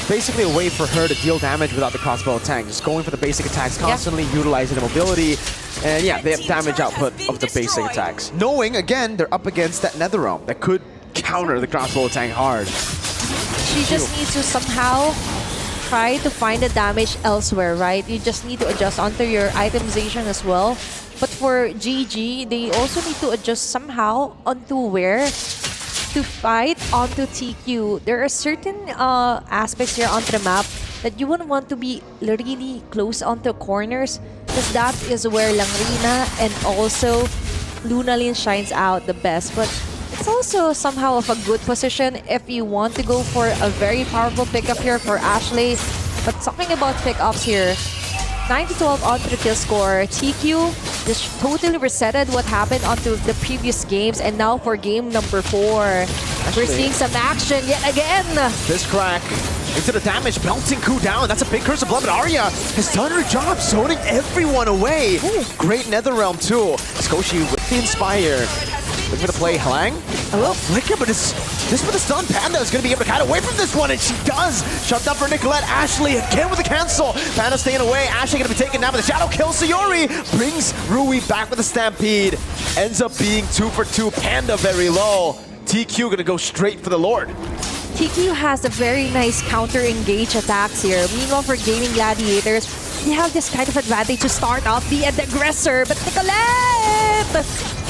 Basically a way for her to deal damage without the crossbow tank, just going for the basic attacks, constantly utilizing the mobility, and yeah, they have damage output of the basic attacks. Knowing, again, they're up against that Netherrealm that could counter the crossbow tank hard. She just needs to somehow try to find the damage elsewhere, right? You just need to adjust onto your itemization as well. But for GG, they also need to adjust somehow onto where to fight onto TQ. There are certain aspects here onto the map that you wouldn't want to be really close onto corners because that is where Langrina and also Lunalin shines out the best. But it's also somehow of a good position if you want to go for a very powerful pickup here for Ashley. But talking about pickups here, 9-12 onto the kill score. TQ just totally resetted what happened onto the previous games, and now for game number 4, we're seeing some action yet again. This crack into the damage, bouncing Ku down. That's a big curse of blood, but Arya has done her job, zoning everyone away. Ooh. Great Netherrealm too. Skoshi with the Inspire. Looking for the play, Hlang. A little flicker, but just with the stun, Panda is going to be able to cut away from this one, and she does. Shoved up for Nicolette. Ashley again with the cancel. Panda staying away. Ashley going to be taken down, but the shadow kill. Sayori brings Rui back with the Stampede. Ends up being 2 for 2. Panda very low. TQ going to go straight for the Lord. TQ has a very nice counter-engage attacks here. Meanwhile, for Gaming Gladiators, they have this kind of advantage to start off, be an aggressor, but Nicolette!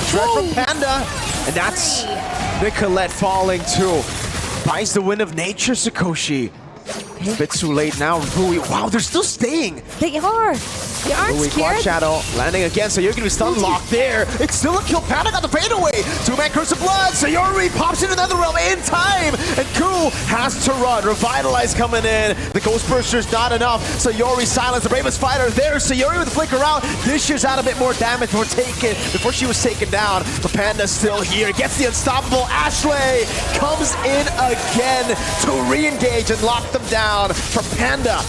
Shred from Panda, and that's Nicolette falling too. Buys the win of nature, Sakoshi. A bit too late now, Rui. Wow, they're still staying. They are. They aren't Rui, scared. Quad Shadow, landing again, so you're going to be stun locked there. It's still a kill. Panda got the fadeaway. 2-man Curse of Blood. Sayori pops into another realm in time. And Ku has to run. Revitalize coming in. The Ghostburster's not enough. Sayori silence the bravest fighter there. Sayori with the flicker out. Dishes out a bit more damage before she was taken down. But Panda's still here. Gets the unstoppable. Ashley comes in again to re-engage and lock them down for Panda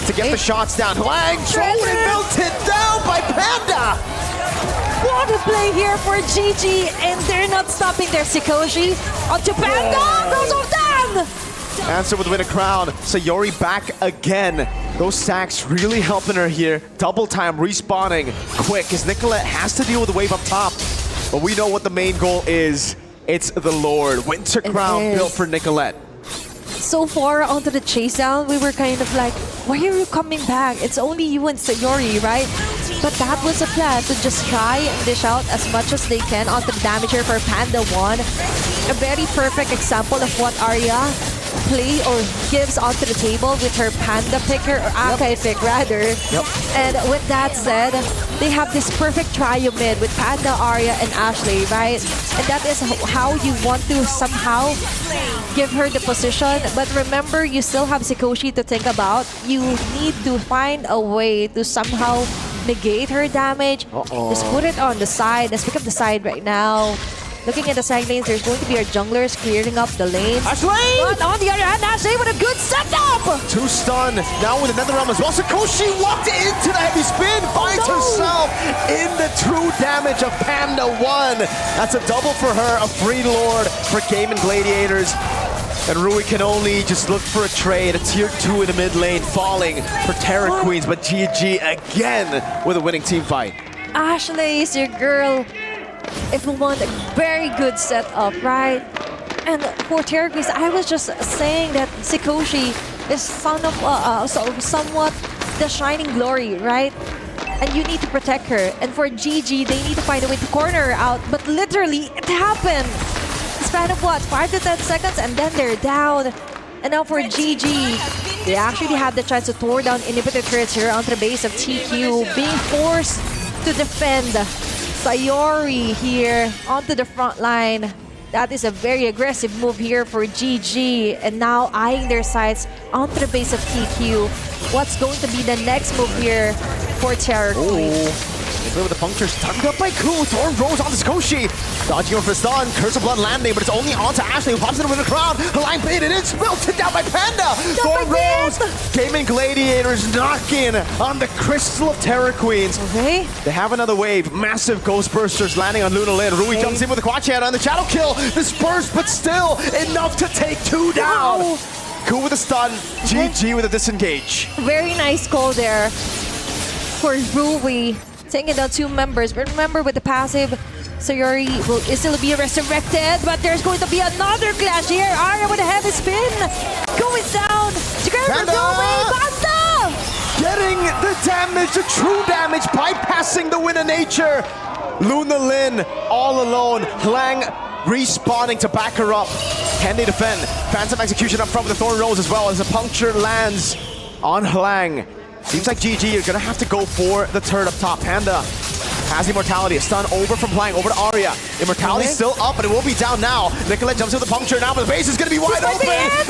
to get the shots down. Hlang thrown and melted down by Panda. What a play here for GG, and they're not stopping their Sakoshi. Onto Panda, goes off down! Answer with win a crown. Sayori back again. Those sacks really helping her here. Double time respawning quick as Nicolette has to deal with the wave up top. But we know what the main goal is. It's the Lord. Winter crown built for Nicolette. So far onto the chase down, we were kind of like, why are you coming back? It's only you and Sayori, right? But that was a plan to just try and dish out as much as they can onto the damager for Panda 1. A very perfect example of what Arya play or gives onto the table with her Panda picker, or Akai pick rather. And with that said, they have this perfect trio mid with Panda, Arya, and Ashley, right? And that is how you want to somehow give her the position. But remember, you still have Sakoshi to think about. You need to find a way to somehow negate her damage. Just put it on the side. Let's pick up the side right now. Looking at the side lanes, there's going to be our junglers clearing up the lanes. Ashley! But on the other hand, Ashley with a good setup! 2 stun, now with another realm as well. Sakoshi walked into the heavy spin, finds herself in the true damage of Panda 1. That's a double for her, a free Lord for Gaming Gladiators. And Rui can only just look for a trade, a tier 2 in the mid lane, falling for Terra Queens, but GG again with a winning team fight. Ashley is your girl. If we want a very good setup, right? And for Terra Queens, I was just saying that Sakoshi is somewhat the shining glory, right? And you need to protect her. And for GG, they need to find a way to corner her out. But literally, it happened. Span of what, 5 to 10 seconds, and then they're down. And now for GG, they actually had the chance to tore down inhibitor turrets here onto the base of TQ, being forced to defend. Sayori here onto the front line. That is a very aggressive move here for GG, and now eyeing their sights onto the base of TQ. What's going to be the next move here for Terra Queens? With the punctures tugged up by Ku. Thorn rolls onto Sakoshi. Dodging over for stun. Curse of Blood landing, but it's only onto Ashley who pops in with a crown. Her line baited in, melted down by Panda. Thorn rolls. Gaming Gladiators knocking on the crystal of Terra Queens. Okay. They have another wave. Massive Ghostbursters landing on Luna Lin. Rui jumps in with a quad shadow on the shadow kill. Dispersed, but still enough to take 2 down. Wow. Ku with a stun. GG with a disengage. Very nice call there for Rui. Taking down 2 members, but remember with the passive, Sayori will still be resurrected, but there's going to be another clash here. Arya with a heavy spin, going down. Panda! Panda! Getting the damage, the true damage, bypassing the win of nature. Luna Lin all alone. Hlang respawning to back her up. Can they defend? Phantom execution up front with the Thorn Rose as well as a puncture lands. on Hlang. Seems like GG, you're gonna have to go for the turret up top. Panda has Immortality, a stun over from Hlang, over to Arya. Immortality still up, but it will be down now. Nicolette jumps with the puncture now, but the base is gonna be wide open.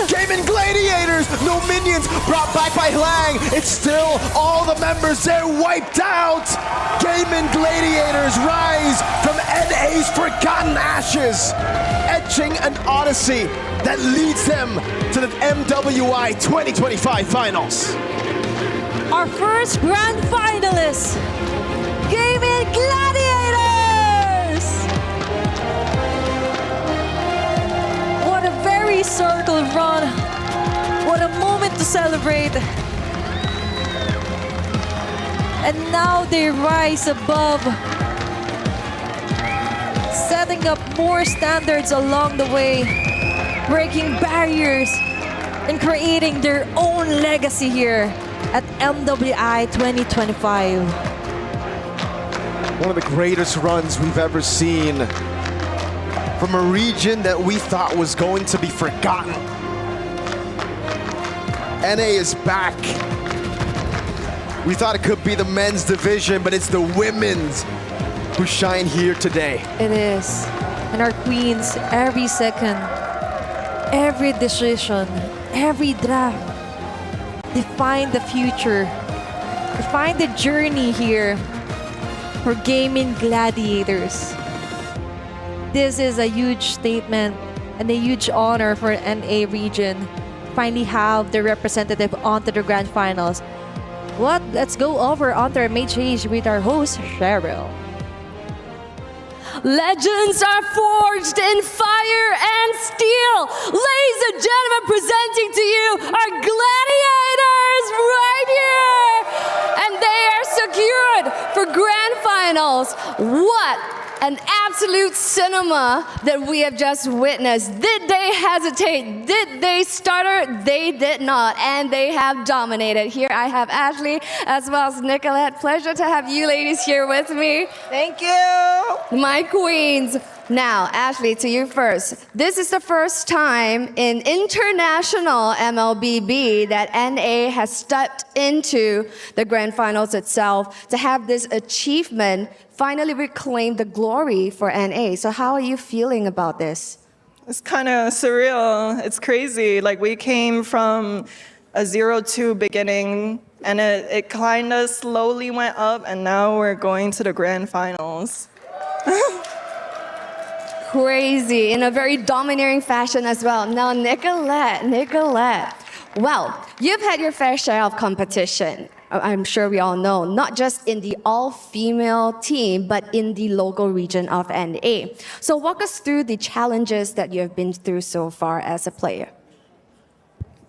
Gaming Gladiators, no minions, brought back by Hlang. It's still all the members, they're wiped out. Gaming Gladiators rise from NA's Forgotten Ashes, etching an odyssey that leads them to the MWI 2025 finals. Our first grand finalist, Gaming Gladiators! What a very circle run. What a moment to celebrate. And now they rise above, setting up more standards along the way, breaking barriers, and creating their own legacy here at MWI 2025. One of the greatest runs we've ever seen from a region that we thought was going to be forgotten. NA is back. We thought it could be the men's division, but it's the women's who shine here today. It is. And our queens, every second, every decision, every draft, define the future, define the journey here for Gaming Gladiators. This is a huge statement and a huge honor for NA region to finally have their representative onto the grand finals. What? Let's go over onto our main stage with our host, Cheryl. Legends are forged in fire and steel. Ladies and gentlemen, presenting to you our gladiators right here. And they are secured for grand finals. What an absolute cinema that we have just witnessed. Did they hesitate? Did they stutter? They did not, and they have dominated. Here I have Ashley as well as Nicolette. Pleasure to have you ladies here with me. Thank you. My queens. Now, Ashley, to you first. This is the first time in international MLBB that NA has stepped into the grand finals itself to have this achievement finally reclaim the glory for NA. So how are you feeling about this? It's kind of surreal. It's crazy. Like, we came from a 0-2 beginning, and it kind of slowly went up, and now we're going to the grand finals. Crazy, in a very domineering fashion as well. Now, Nicolette. Well, you've had your fair share of competition. I'm sure we all know, not just in the all-female team, but in the local region of NA. So walk us through the challenges that you have been through so far as a player.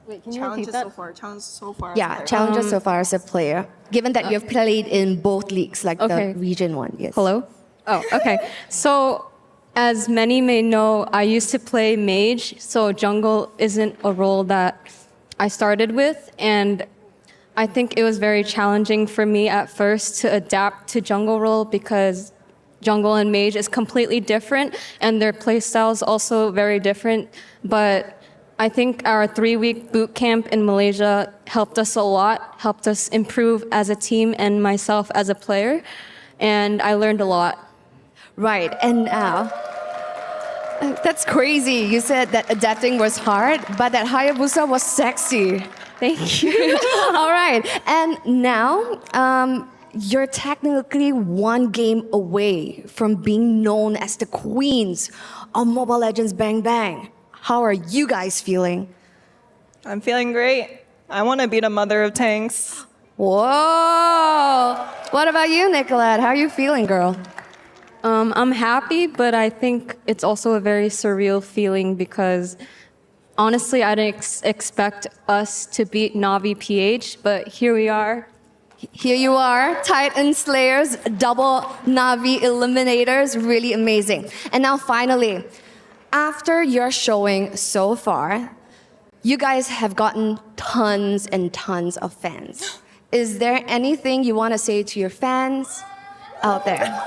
Wait, can you repeat that? Challenges so far. Yeah, challenges so far as a player, given that you have played in both leagues, like the region one. Yes. Hello? Oh, okay. So, as many may know, I used to play mage, so jungle isn't a role that I started with, and I think it was very challenging for me at first to adapt to jungle role because jungle and mage is completely different, and their playstyles also very different. But I think our 3-week boot camp in Malaysia helped us a lot, helped us improve as a team and myself as a player, and I learned a lot. Right, and that's crazy. You said that adapting was hard, but that Hayabusa was sexy. Thank you. All right, and now you're technically one game away from being known as the queens of Mobile Legends Bang Bang. How are you guys feeling? I'm feeling great. I want to be the mother of tanks. Whoa! What about you, Nicolette? How are you feeling, girl? I'm happy, but I think it's also a very surreal feeling because honestly, I didn't expect us to beat Navi PH, but here we are. Here you are, Titan Slayers, double Navi Eliminators, really amazing. And now finally, after your showing so far, you guys have gotten tons and tons of fans. Is there anything you want to say to your fans out there?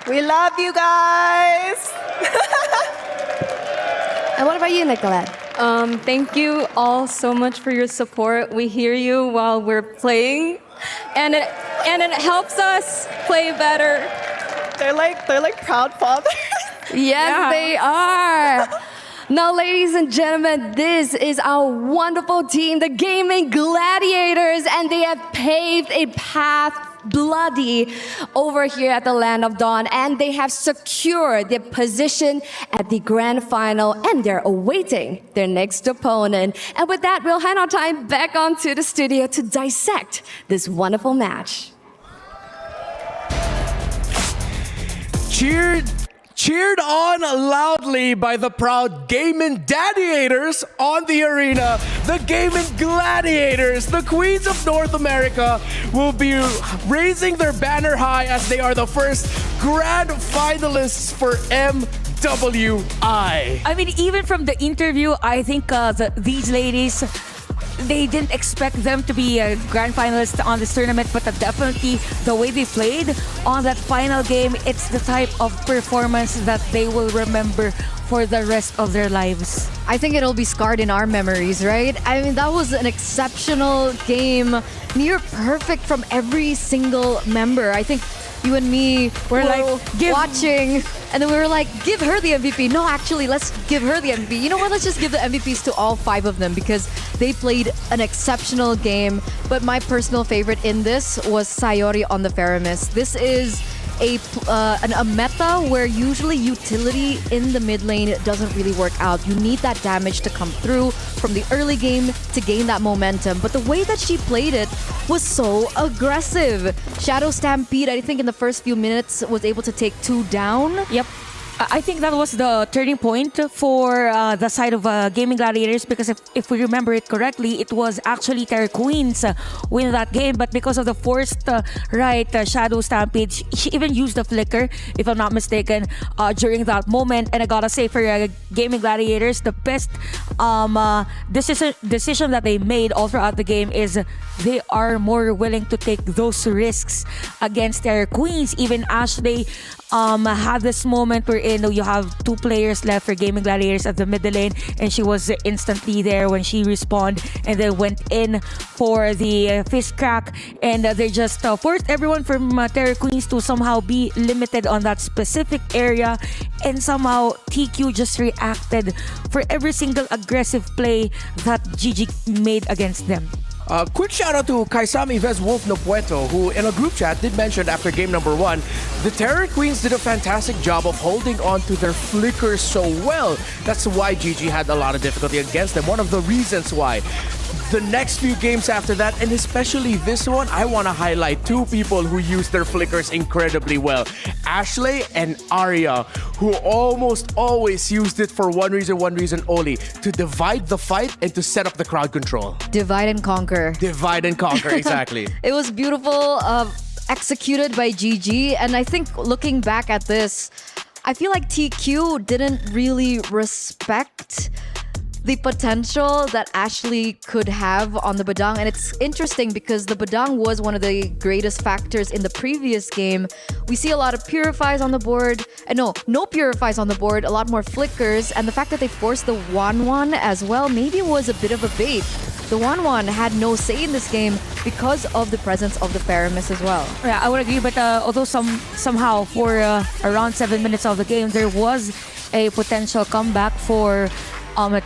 We love you guys. And what about you, Nicolette? Thank you all so much for your support. We hear you while we're playing, and it helps us play better. They're like proud fathers. Yes, they are. Now, ladies and gentlemen, this is our wonderful team, the Gaming Gladiators, and they have paved a path bloody over here at the Land of Dawn, and they have secured their position at the grand final, and they're awaiting their next opponent. And with that, we'll hand our time back onto the studio to dissect this wonderful match. Cheered on loudly by the proud Gaming Gladiators on the arena. The Gaming Gladiators, the Queens of North America, will be raising their banner high as they are the first grand finalists for MWI. I mean, even from the interview, I think these ladies, they didn't expect them to be a grand finalist on this tournament, but definitely the way they played on that final game, it's the type of performance that they will remember for the rest of their lives. I think it'll be scarred in our memories, right? I mean, that was an exceptional game, near perfect from every single member. I think you and me were like watching, and then we were like, give her the MVP. No, actually, let's give her the MVP. You know what? Let's just give the MVPs to all 5 of them because they played an exceptional game. But my personal favorite in this was Sayori on the Faramis. This is a meta where usually utility in the mid lane doesn't really work out. You need that damage to come through from the early game to gain that momentum. But the way that she played it was so aggressive. Shadow Stampede, I think in the first few minutes, was able to take 2 down. Yep. I think that was the turning point for the side of Gaming Gladiators, because if we remember it correctly, it was actually Terra Queens win that game, but because of the forced Shadow Stampede, she even used the flicker, if I'm not mistaken, during that moment. And I gotta say, for Gaming Gladiators, the best decision that they made all throughout the game is they are more willing to take those risks against Terra Queens. Even Ashley had this moment wherein you have 2 players left for Gaming Gladiators at the middle lane, and she was instantly there when she respawned and then went in for the fist crack, and they just forced everyone from Terra Queens to somehow be limited on that specific area, and somehow TQ just reacted for every single aggressive play that GG made against them. Quick shout out to Kaisami Vez Wolf No Pueto, who in a group chat did mention after game number 1, the Terror Queens did a fantastic job of holding on to their flickers so well. That's why GG had a lot of difficulty against them. One of the reasons why. The next few games after that, and especially this one, I want to highlight 2 people who used their flickers incredibly well. Ashley and Arya, who almost always used it for one reason only, to divide the fight and to set up the crowd control. Divide and conquer. Divide and conquer, exactly. It was beautiful, executed by GG, and I think looking back at this, I feel like TQ didn't really respect the potential that Ashley could have on the Badang. And it's interesting because the Badang was one of the greatest factors in the previous game. We see a lot of purifies on the board. No purifies on the board, a lot more flickers. And the fact that they forced the 1-1 as well maybe was a bit of a bait. The 1-1 had no say in this game because of the presence of the Faramis as well. Yeah, I would agree, but although somehow for around 7 minutes of the game, there was a potential comeback for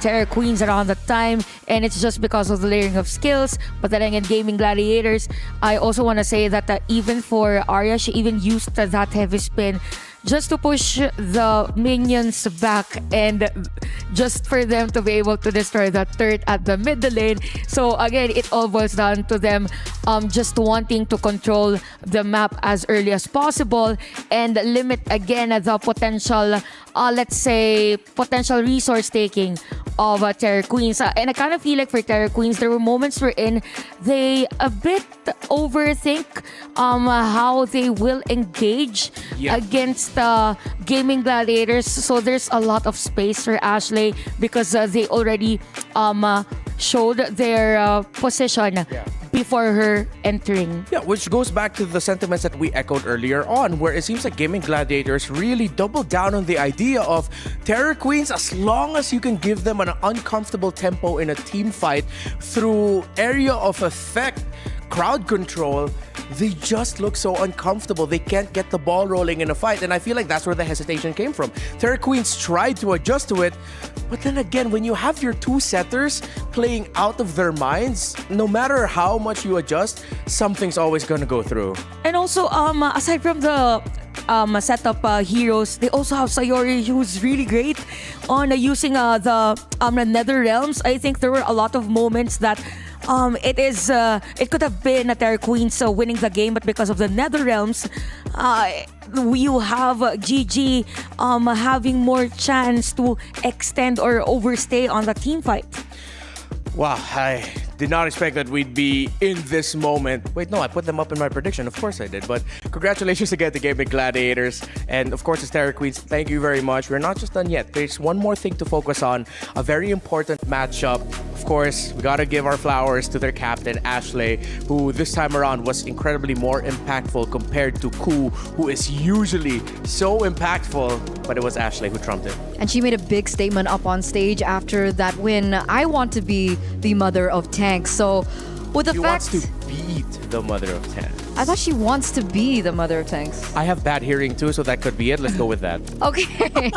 Terra Queens around that time, and it's just because of the layering of skills. But then again, Gaming Gladiators, I also want to say that even for Arya, she even used that heavy spin just to push the minions back and just for them to be able to destroy that turret at the middle lane. So again, it all boils down to them just wanting to control the map as early as possible and limit again the potential, let's say, potential resource taking of Terra Queens. And I kind of feel like for Terra Queens, there were moments wherein they a bit overthink how they will engage against Gaming Gladiators. So there's a lot of space for Ashley because they already showed their position before her entering. Yeah, which goes back to the sentiments that we echoed earlier on, where it seems like Gaming Gladiators really doubled down on the idea of Terror Queens, as long as you can give them an uncomfortable tempo in a team fight through area of effect, crowd control, they just look so uncomfortable. They can't get the ball rolling in a fight. And I feel like that's where the hesitation came from. Terror Queens tried to adjust to it. But then again, when you have your two setters playing out of their minds, no matter how much you adjust, something's always going to go through. And also, aside from the setup heroes, they also have Sayori, who's really great on using the Nether Realms. I think there were a lot of moments that it could have been a Terror Queens winning the game, but because of the Nether Realms, you have GG having more chance to extend or overstay on the team fight. Wow, I did not expect that we'd be in this moment. Wait, no, I put them up in my prediction. Of course I did. But congratulations again to Gaming Gladiators. And of course, as Terror Queens, thank you very much. We're not just done yet. There's one more thing to focus on. A very important matchup. Of course, we got to give our flowers to their captain, Ashley, who this time around was incredibly more impactful compared to Ku, who is usually so impactful. But it was Ashley who trumped it. And she made a big statement up on stage after that win. I want to be the mother of tanks. So with the fact... She wants to beat the mother of tanks. I thought she wants to be the mother of tanks. I have bad hearing too, so that could be it. Let's go with that. Okay.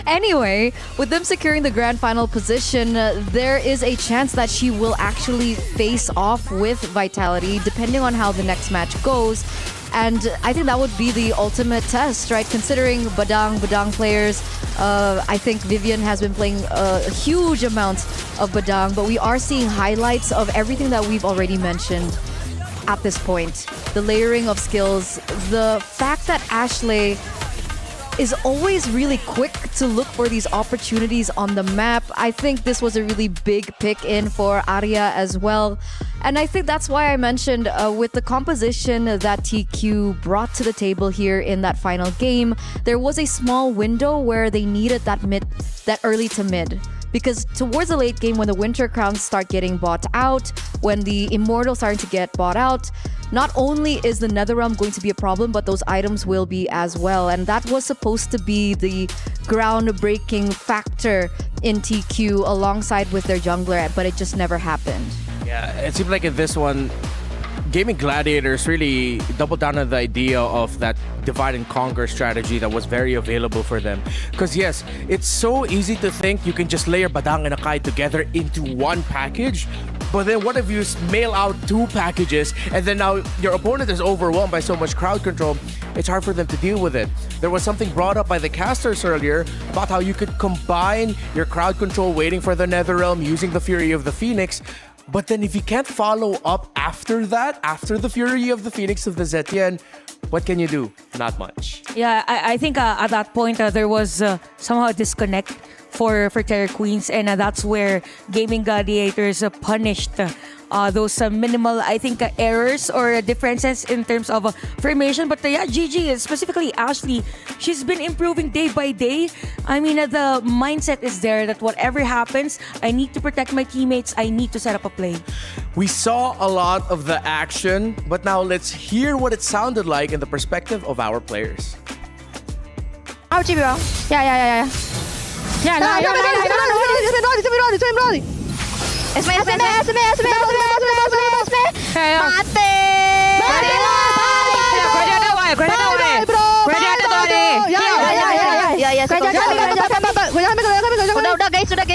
Anyway, with them securing the grand final position, there is a chance that she will actually face off with Vitality, depending on how the next match goes. And I think that would be the ultimate test, right? Considering Badang players, I think Vivian has been playing a huge amount of Badang, but we are seeing highlights of everything that we've already mentioned at this point. The layering of skills, the fact that Ashley is always really quick to look for these opportunities on the map. I think this was a really big pick in for Arya as well. And I think that's why I mentioned with the composition that TQ brought to the table here in that final game, there was a small window where they needed that early to mid. Because towards the late game, when the Winter Crowns start getting bought out, when the Immortals starting to get bought out, not only is the Netherrealm going to be a problem, but those items will be as well. And that was supposed to be the groundbreaking factor in TQ alongside with their jungler, but it just never happened. Yeah, it seemed like in this one, Gaming Gladiators really doubled down on the idea of that divide and conquer strategy that was very available for them. Because yes, it's so easy to think you can just layer Badang and Akai together into one package. But then what if you mail out two packages and then now your opponent is overwhelmed by so much crowd control, it's hard for them to deal with it. There was something brought up by the casters earlier about how you could combine your crowd control waiting for the Netherrealm using the Fury of the Phoenix. But then if you can't follow up after that, after the Fury of the Phoenix of the Zetian, what can you do? Not much. Yeah, I think at that point there was somehow a disconnect for Terror Queens, and that's where Gaming Gladiators punished those minimal, I think, errors or differences in terms of formation. But yeah, GG, specifically Ashley, she's been improving day by day. I mean, the mindset is there that whatever happens, I need to protect my teammates. I need to set up a play. We saw a lot of the action, but now let's hear what it sounded like in the perspective of our players. Yeah. Esme. Mate! Udah guys. Good.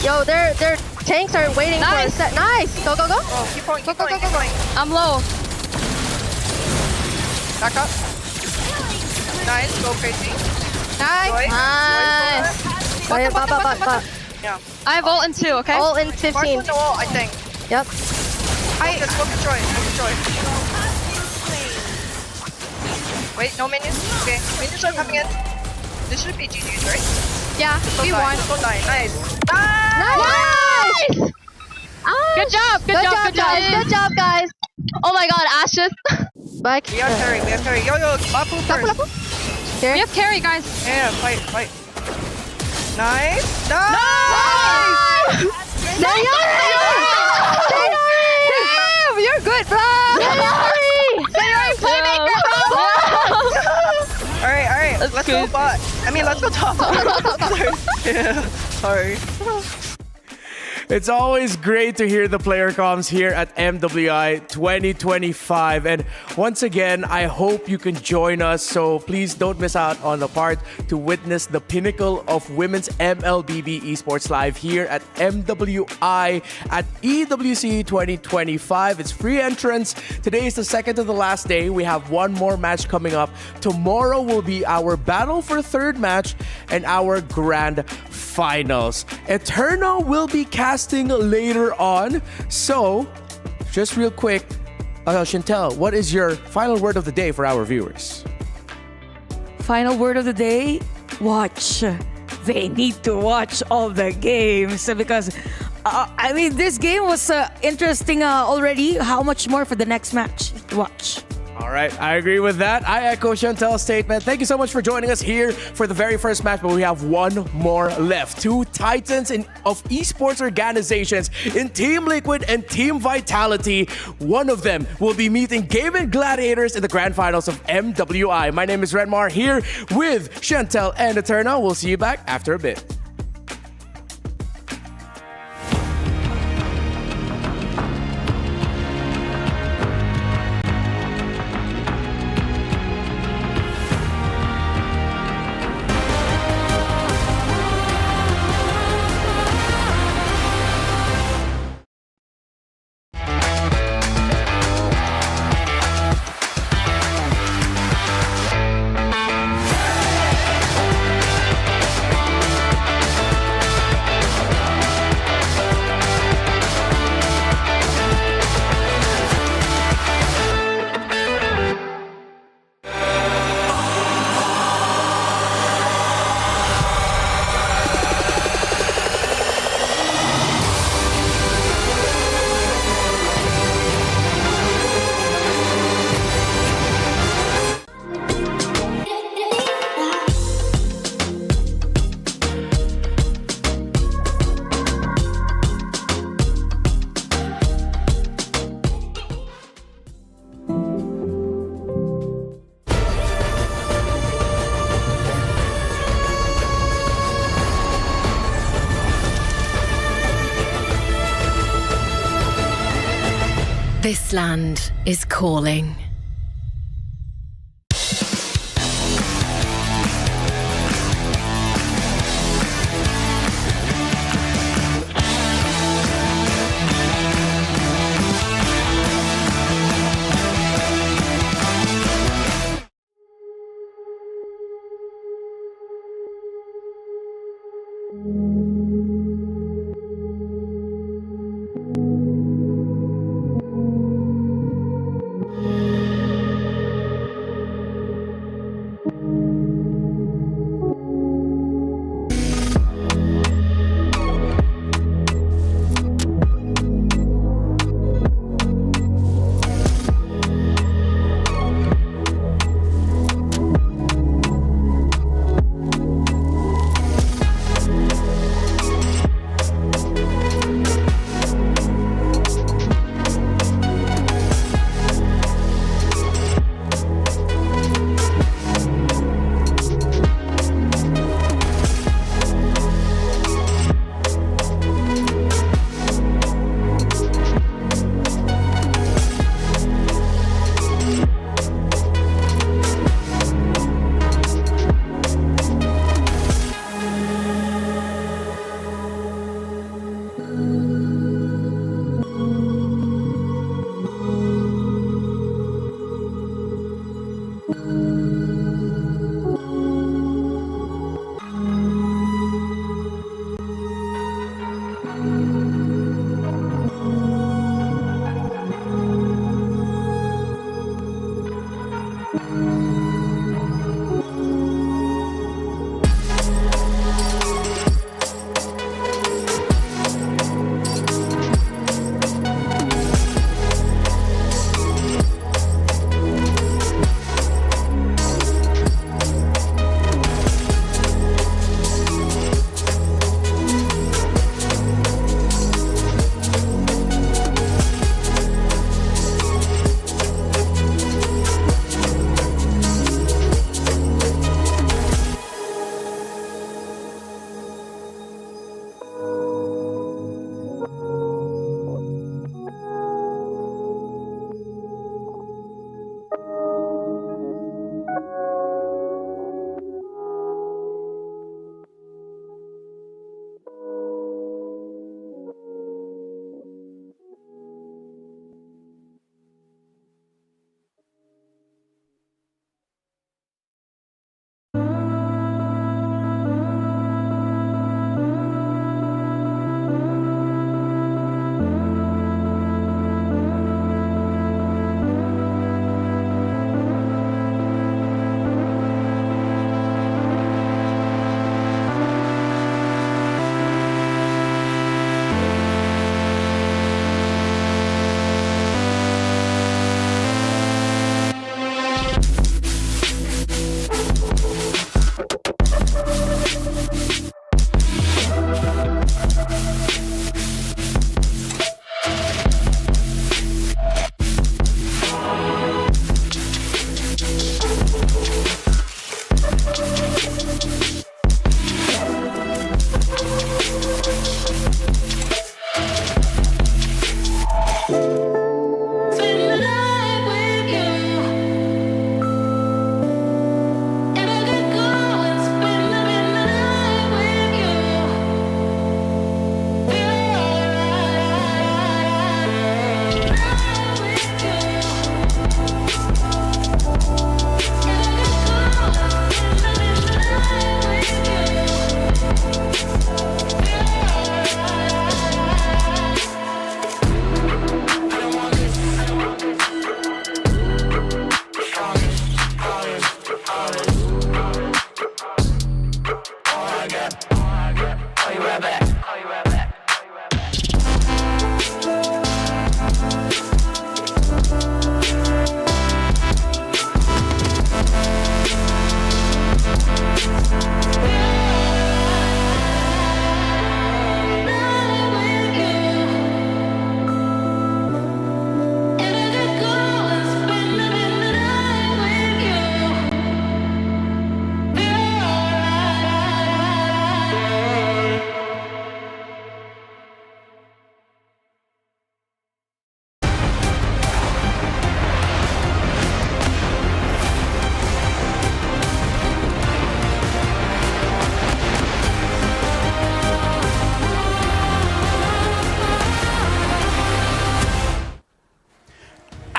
Yo, their tanks are waiting for a set. Nice. Go. Oh, keep going. I'm low. Back up. Nice. Go crazy. Nice. Yeah. I have ult in 2, okay? Ult in 15. Mark on the wall, I think. Yep. Focus Troy. Wait, no minions? Okay, minions are coming in. This should be GG's, right? Yeah, we won. Don't die. Nice. Nice! Good job, good job, guys. Good job, guys. Oh my god, Ashes. Back. We are carry, we are carry. Yo, Lapu first. We have carry, guys. Yeah, fight. Nice. Damn, you're good, bro. Sayori, playmaker, bro. Alright. Let's go bot. Let's go top. Sorry. It's always great to hear the player comms here at MWI 2025. And once again, I hope you can join us. So please don't miss out on the part to witness the pinnacle of women's MLBB Esports Live here at MWI at EWC 2025. It's free entrance. Today is the second to the last day. We have one more match coming up. Tomorrow will be our battle for third match and our grand finals. Eterna will be casting later on. So, just real quick, Chantel, what is your final word of the day for our viewers? Final word of the day, watch. They need to watch all the games because, this game was interesting already. How much more for the next match? Watch. All right, I agree with that. I echo Chantel's statement. Thank you so much for joining us here for the very first match, but we have one more left. Two titans of esports organizations in Team Liquid and Team Vitality. One of them will be meeting Gaming Gladiators in the grand finals of MWI. My name is Renmar here with Chantel and Eterna. We'll see you back after a bit. This land is calling.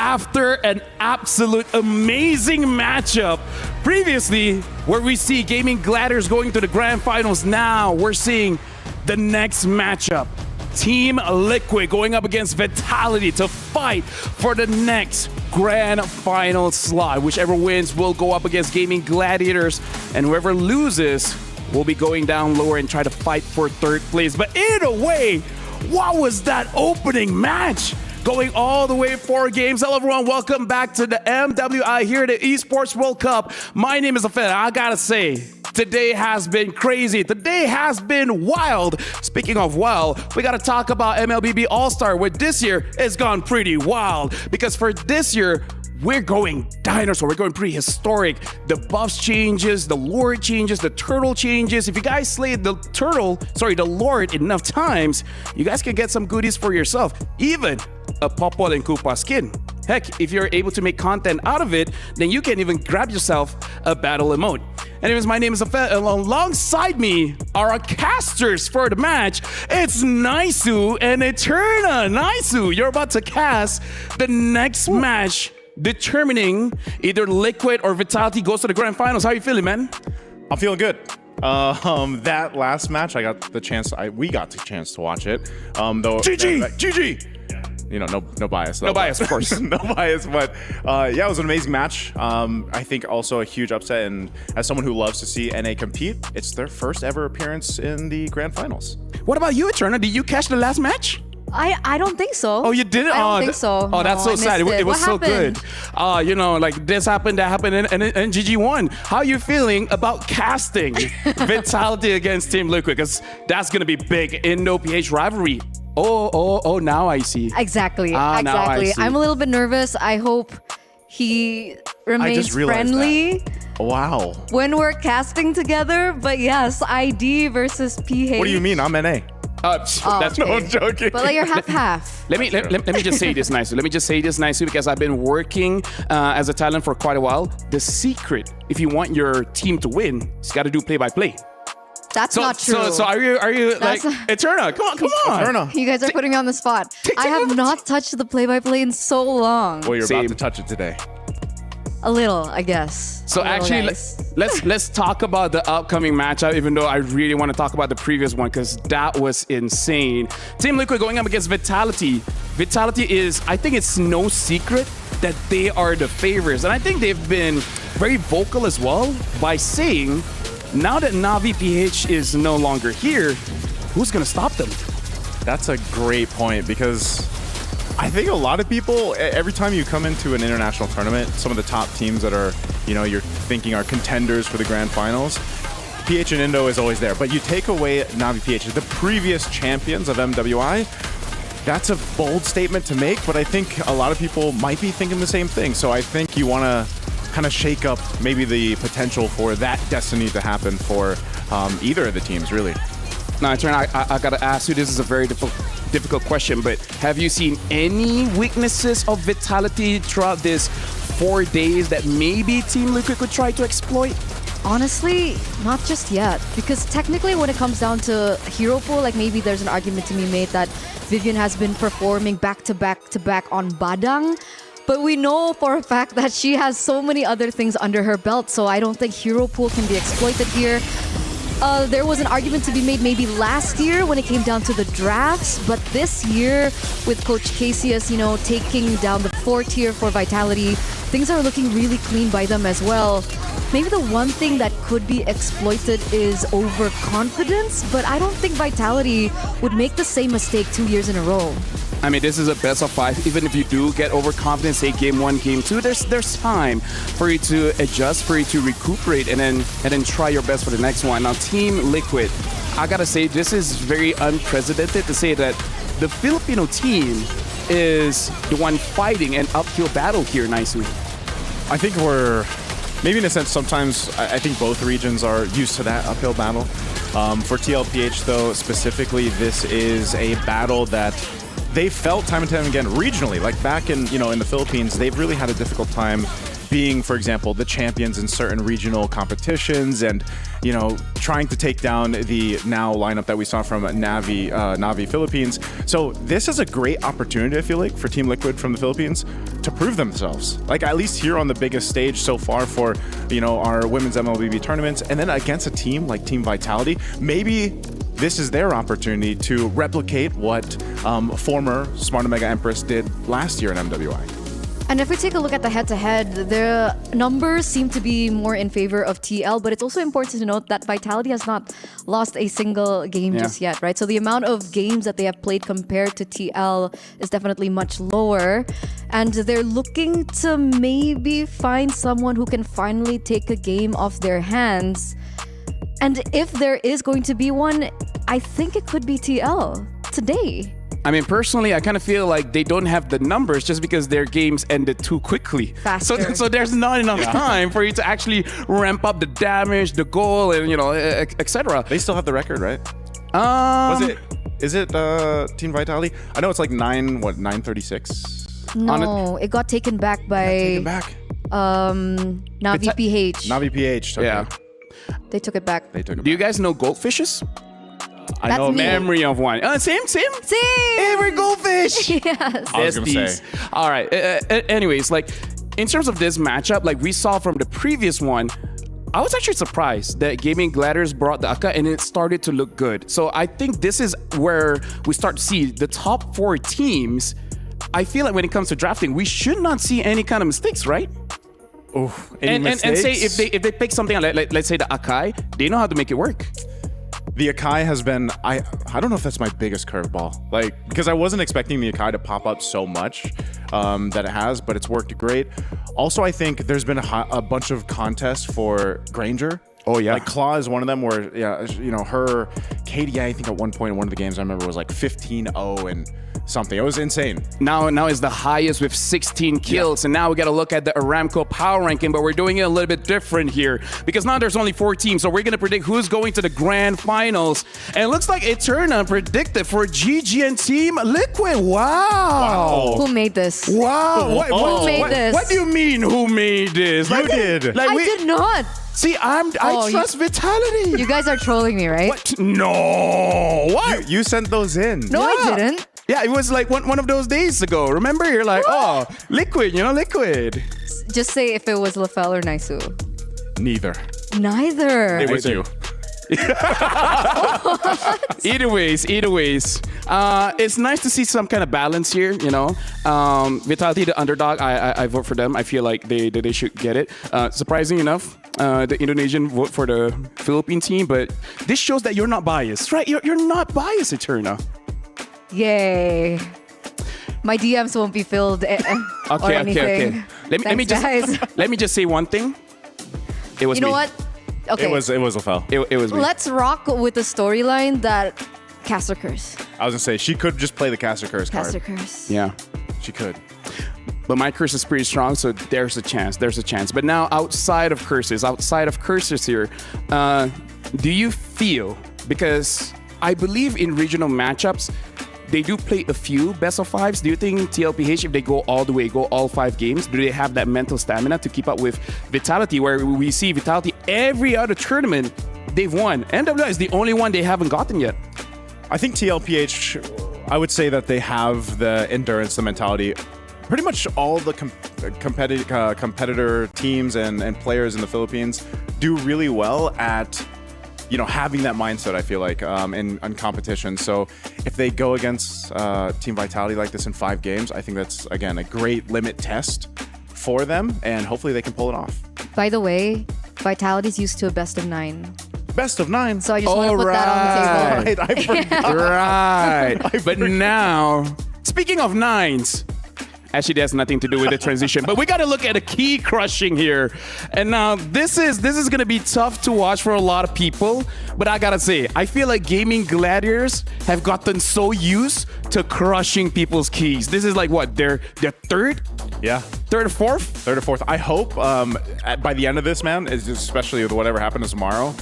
after an absolute amazing matchup. Previously, where we see Gaming Gladiators going to the grand finals, now we're seeing the next matchup. Team Liquid going up against Vitality to fight for the next grand final slot. Whichever wins will go up against Gaming Gladiators, and whoever loses will be going down lower and try to fight for third place. But either way, what was that opening match? Going all the way 4 games. Hello everyone, welcome back to the MWI here at the Esports World Cup. My name is Afed. I gotta say, today has been crazy. Today has been wild. Speaking of wild, we gotta talk about MLBB All-Star, where this year has gone pretty wild. Because for this year, we're going dinosaur. We're going pretty historic. The buffs changes, the lord changes, the turtle changes. If you guys slayed the lord enough times, you guys can get some goodies for yourself. Even a Popol and Koopa skin. Heck, if you're able to make content out of it, then you can even grab yourself a battle emote. Anyways, my name is Afed, and alongside me are our casters for the match. It's Naisu and Eterna. Naisu, you're about to cast the next match, determining either Liquid or Vitality goes to the grand finals. How are you feeling, man? I'm feeling good. That last match, we got the chance to watch it. GG. You know, no bias. No bias, of course. No bias, but yeah, it was an amazing match. I think also a huge upset, and as someone who loves to see NA compete, it's their first ever appearance in the grand finals. What about you, Eterna? Did you catch the last match? I don't think so. Oh, you didn't? I don't think so. Oh, that's so sad. It was so good. You know, like this happened, that happened, and GG won. How are you feeling about casting Vitality against Team Liquid? Because that's going to be big. Indo-PH rivalry. Oh, now I see. Exactly. Now I see. I'm a little bit nervous. I hope he remains friendly. Wow. When we're casting together, but yes, ID versus PH. What do you mean? I'm NA. That's okay. No, I'm joking. But like you're half-half. Let me just say this nicely. Because I've been working as a talent for quite a while. The secret, if you want your team to win, is got to do play-by-play. That's not true. So are you like Eterna? Come on. Eterna. You guys are putting me on the spot. I have not touched the play-by-play in so long. Well, you're about to touch it today. A little, I guess. So actually, nice. let's talk about the upcoming matchup, even though I really want to talk about the previous one, because that was insane. Team Liquid going up against Vitality. Vitality is, I think it's no secret that they are the favorites. And I think they've been very vocal as well by saying, now that Navi PH is no longer here, who's going to stop them? That's a great point, because I think a lot of people, every time you come into an international tournament, some of the top teams that are, you're thinking are contenders for the grand finals, PH and Indo is always there. But you take away Navi PH, the previous champions of MWI, that's a bold statement to make, but I think a lot of people might be thinking the same thing. So I think you want to kind of shake up maybe the potential for that destiny to happen for either of the teams, really. Now, I got to ask you, this is a very difficult question, but have you seen any weaknesses of Vitality throughout this 4 days that maybe Team Liquid could try to exploit? Honestly, not just yet. Because technically when it comes down to hero pool, like maybe there's an argument to be made that Vivian has been performing back-to-back on Badang. But we know for a fact that she has so many other things under her belt, so I don't think hero pool can be exploited here. There was an argument to be made maybe last year when it came down to the drafts, but this year with Coach Casius, taking down the 4 tier for Vitality, things are looking really clean by them as well. Maybe the one thing that could be exploited is overconfidence, but I don't think Vitality would make the same mistake 2 years in a row. I mean, this is a best of 5. Even if you do get overconfident, say game 1, game 2, there's time for you to adjust, for you to recuperate, and then try your best for the next one. Now, Team Liquid, I gotta say, this is very unprecedented to say that the Filipino team is the one fighting an uphill battle here, Naisu. I think we're, maybe in a sense, sometimes I think both regions are used to that uphill battle. For TLPH, though, specifically, this is a battle that they felt time and time again regionally, like back in in the Philippines, they've really had a difficult time being, for example, the champions in certain regional competitions and, you know, trying to take down the now lineup that we saw from Navi Philippines. So this is a great opportunity, I feel like, for Team Liquid from the Philippines to prove themselves. Like, at least here on the biggest stage so far for, you know, our women's MLBB tournaments, and then against a team like Team Vitality, maybe this is their opportunity to replicate what former Smart Omega Empress did last year in MWI. And if we take a look at the head-to-head, the numbers seem to be more in favor of TL, but it's also important to note that Vitality has not lost a single game just yet, right? So the amount of games that they have played compared to TL is definitely much lower. And they're looking to maybe find someone who can finally take a game off their hands. And if there is going to be one, I think it could be TL today. I mean, personally, I kind of feel like they don't have the numbers just because their games ended too quickly. Faster. So there's not enough time for you to actually ramp up the damage, the goal, and, you know, etc. They still have the record, right? Is it Team Vitality? I know it's like 936? No, it got taken back by Navi PH. Navi PH. Okay. Yeah. They took it back. Do you guys know goldfishes? I know memory of one. Same. Hey, we're goldfish. Yes. I was gonna say. All right. Anyways, like, in terms of this matchup, like we saw from the previous one, I was actually surprised that Gaming Gladiators brought the Aka and it started to look good. So I think this is where we start to see the top 4 teams. I feel like when it comes to drafting, we should not see any kind of mistakes, right? Oh, and say if they pick something like let's say the Akai, they know how to make it work. The Akai has been, I don't know if that's my biggest curveball. Like, because I wasn't expecting the Akai to pop up so much that it has, but it's worked great. Also, I think there's been a bunch of contests for Granger. Oh, yeah. Like, Claw is one of them where, you know, her KDA, I think at one point in one of the games I remember was like 15-0 and something. It was insane. Now is the highest with 16 kills, and now we got to look at the Aramco power ranking, but we're doing it a little bit different here because now there's only 4 teams, so we're going to predict who's going to the grand finals. And it looks like Eterna predicted for GG and Team Liquid. Wow. Who made this? Wow. Who made this? What do you mean, who made this? You did. I did not. See, I trust Vitality. You guys are trolling me, right? What? No. What? You sent those in. No, I didn't. Yeah, it was like one of those days ago. Remember? You're like, oh, Liquid, Liquid. Just say if it was Lafel or Naisu. Neither. Neither. It was you. Either ways. It's nice to see some kind of balance here, Vitality, the underdog, I vote for them. I feel like they should get it. Surprising enough, the Indonesian vote for the Philippine team, but this shows that you're not biased, right? You're not biased, Eterna. Yay. My DMs won't be filled or anything. Let me just say one thing. It was You know me. what? Okay. It was Lafel. It was me. Let's rock with the storyline that Caster Curse. I was gonna say she could just play the Caster Curse card. Caster Curse. Yeah. She could. But my curse is pretty strong, so there's a chance. But now, outside of curses here, do you feel, because I believe in regional matchups, they do play a few best of 5s. Do you think TLPH, if they go all the way, go all 5 games, do they have that mental stamina to keep up with Vitality, where we see Vitality every other tournament they've won? MWI is the only one they haven't gotten yet. I think TLPH, I would say that they have the endurance, the mentality. Pretty much all the competitor teams and players in the Philippines do really well at having that mindset, I feel like, in competition. So if they go against Team Vitality like this in 5 games, I think that's, again, a great limit test for them, and hopefully they can pull it off. By the way, Vitality's used to a best of 9. Best of 9? So I just want to put that on the table. Right, I forgot. Right. But now, speaking of 9s, actually, that's nothing to do with the transition, but we got to look at a key crushing here. And now this is going to be tough to watch for a lot of people, but I got to say, I feel like Gaming Gladiators have gotten so used to crushing people's keys. This is like what, their third? Yeah. Third or fourth? Third or fourth. I hope by the end of this, man, especially with whatever happens tomorrow,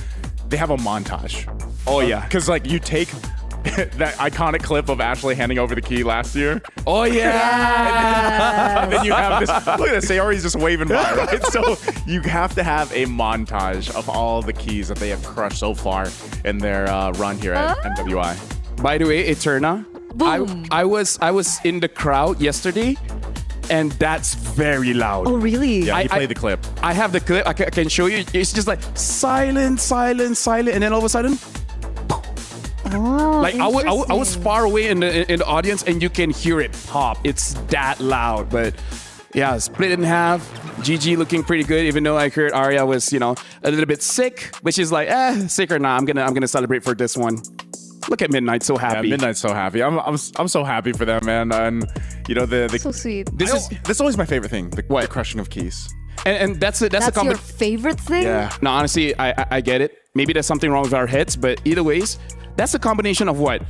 they have a montage. Oh, yeah. Because, you take that iconic clip of Ashley handing over the key last year. Oh yeah. And then you have this. Look at this. Sayori's just waving by, right? So you have to have a montage of all the keys that they have crushed so far in their run here at MWI. By the way, Eterna, I was in the crowd yesterday, and that's very loud. Oh, really? Yeah, he played the clip. I have the clip. I can show you. It's just like silent, silent, silent, and then all of a sudden, Oh, like I was far away in the audience, and you can hear it pop. It's that loud. But yeah, split in half. GG looking pretty good, even though I heard Arya was, a little bit sick, but she's like, sick or not, I'm gonna celebrate for this one. Look at Midnight, so happy. Yeah, Midnight's so happy. I'm so happy for them, man. And the so sweet. That's always my favorite thing. The crushing of keys. And that's a your favorite thing? Yeah. No, honestly, I get it. Maybe there's something wrong with our heads, but either ways, that's a combination of what?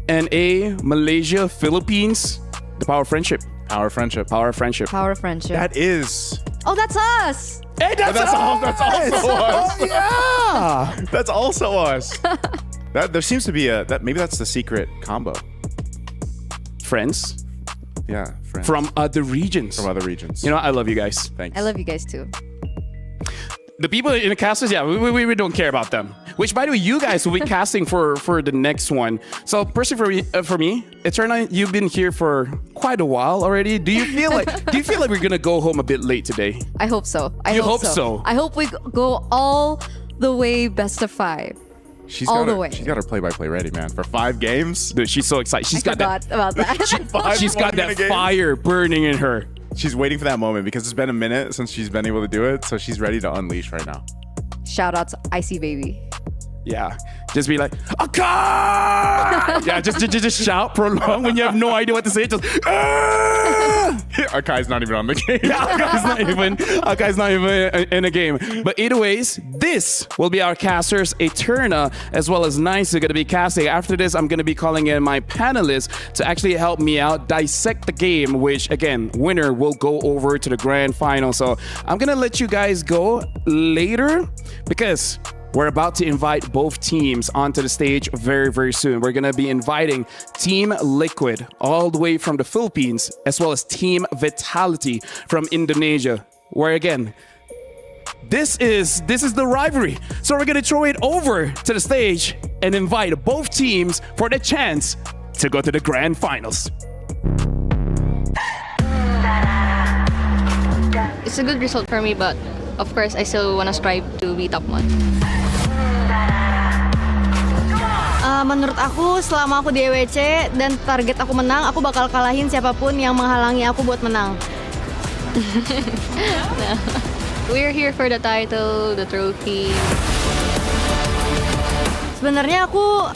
NA, Malaysia, Philippines, the power of friendship. Power of friendship. Power of friendship. Power of friendship. That is. Oh, that's us. Hey, that's also us. Oh, yeah. That's also us. There seems to be maybe that's the secret combo. Friends. Yeah, friends. From other regions. From other regions. I love you guys. Thanks. I love you guys too. The people in the casters, yeah, we don't care about them. Which, by the way, you guys will be casting for the next one. So, personally, for me, Eterna, you've been here for quite a while already. Do you feel like we're gonna go home a bit late today? I hope so. I hope so. I hope we go all the way best of 5. She's all got the way. She's got her play-by-play ready, man. For 5 games. Dude, she's so excited. She's got forgot about that. She's got that fire burning in her. She's waiting for that moment because it's been a minute since she's been able to do it, so she's ready to unleash right now. Shout out to Icy Baby. Yeah, just be like, a car! Yeah, just shout, prolong when you have no idea what to say. Just, Akai's not even on the game. Yeah, Akai's not even in the game. But either ways, this will be our casters, Eterna, as well as Nice, who are going to be casting. After this, I'm going to be calling in my panelists to actually help me out, dissect the game, which, again, winner will go over to the grand final. So I'm going to let you guys go later because we're about to invite both teams onto the stage very, very soon. We're going to be inviting Team Liquid all the way from the Philippines, as well as Team Vitality from Indonesia, where again, this is the rivalry. So we're going to throw it over to the stage and invite both teams for the chance to go to the grand finals. It's a good result for me, but of course, I still want to strive to be top 1. Menurut aku, selama aku di EWC dan target aku menang, aku bakal kalahin siapapun yang menghalangi aku buat menang. We're here for the title, the trophy. Sebenarnya aku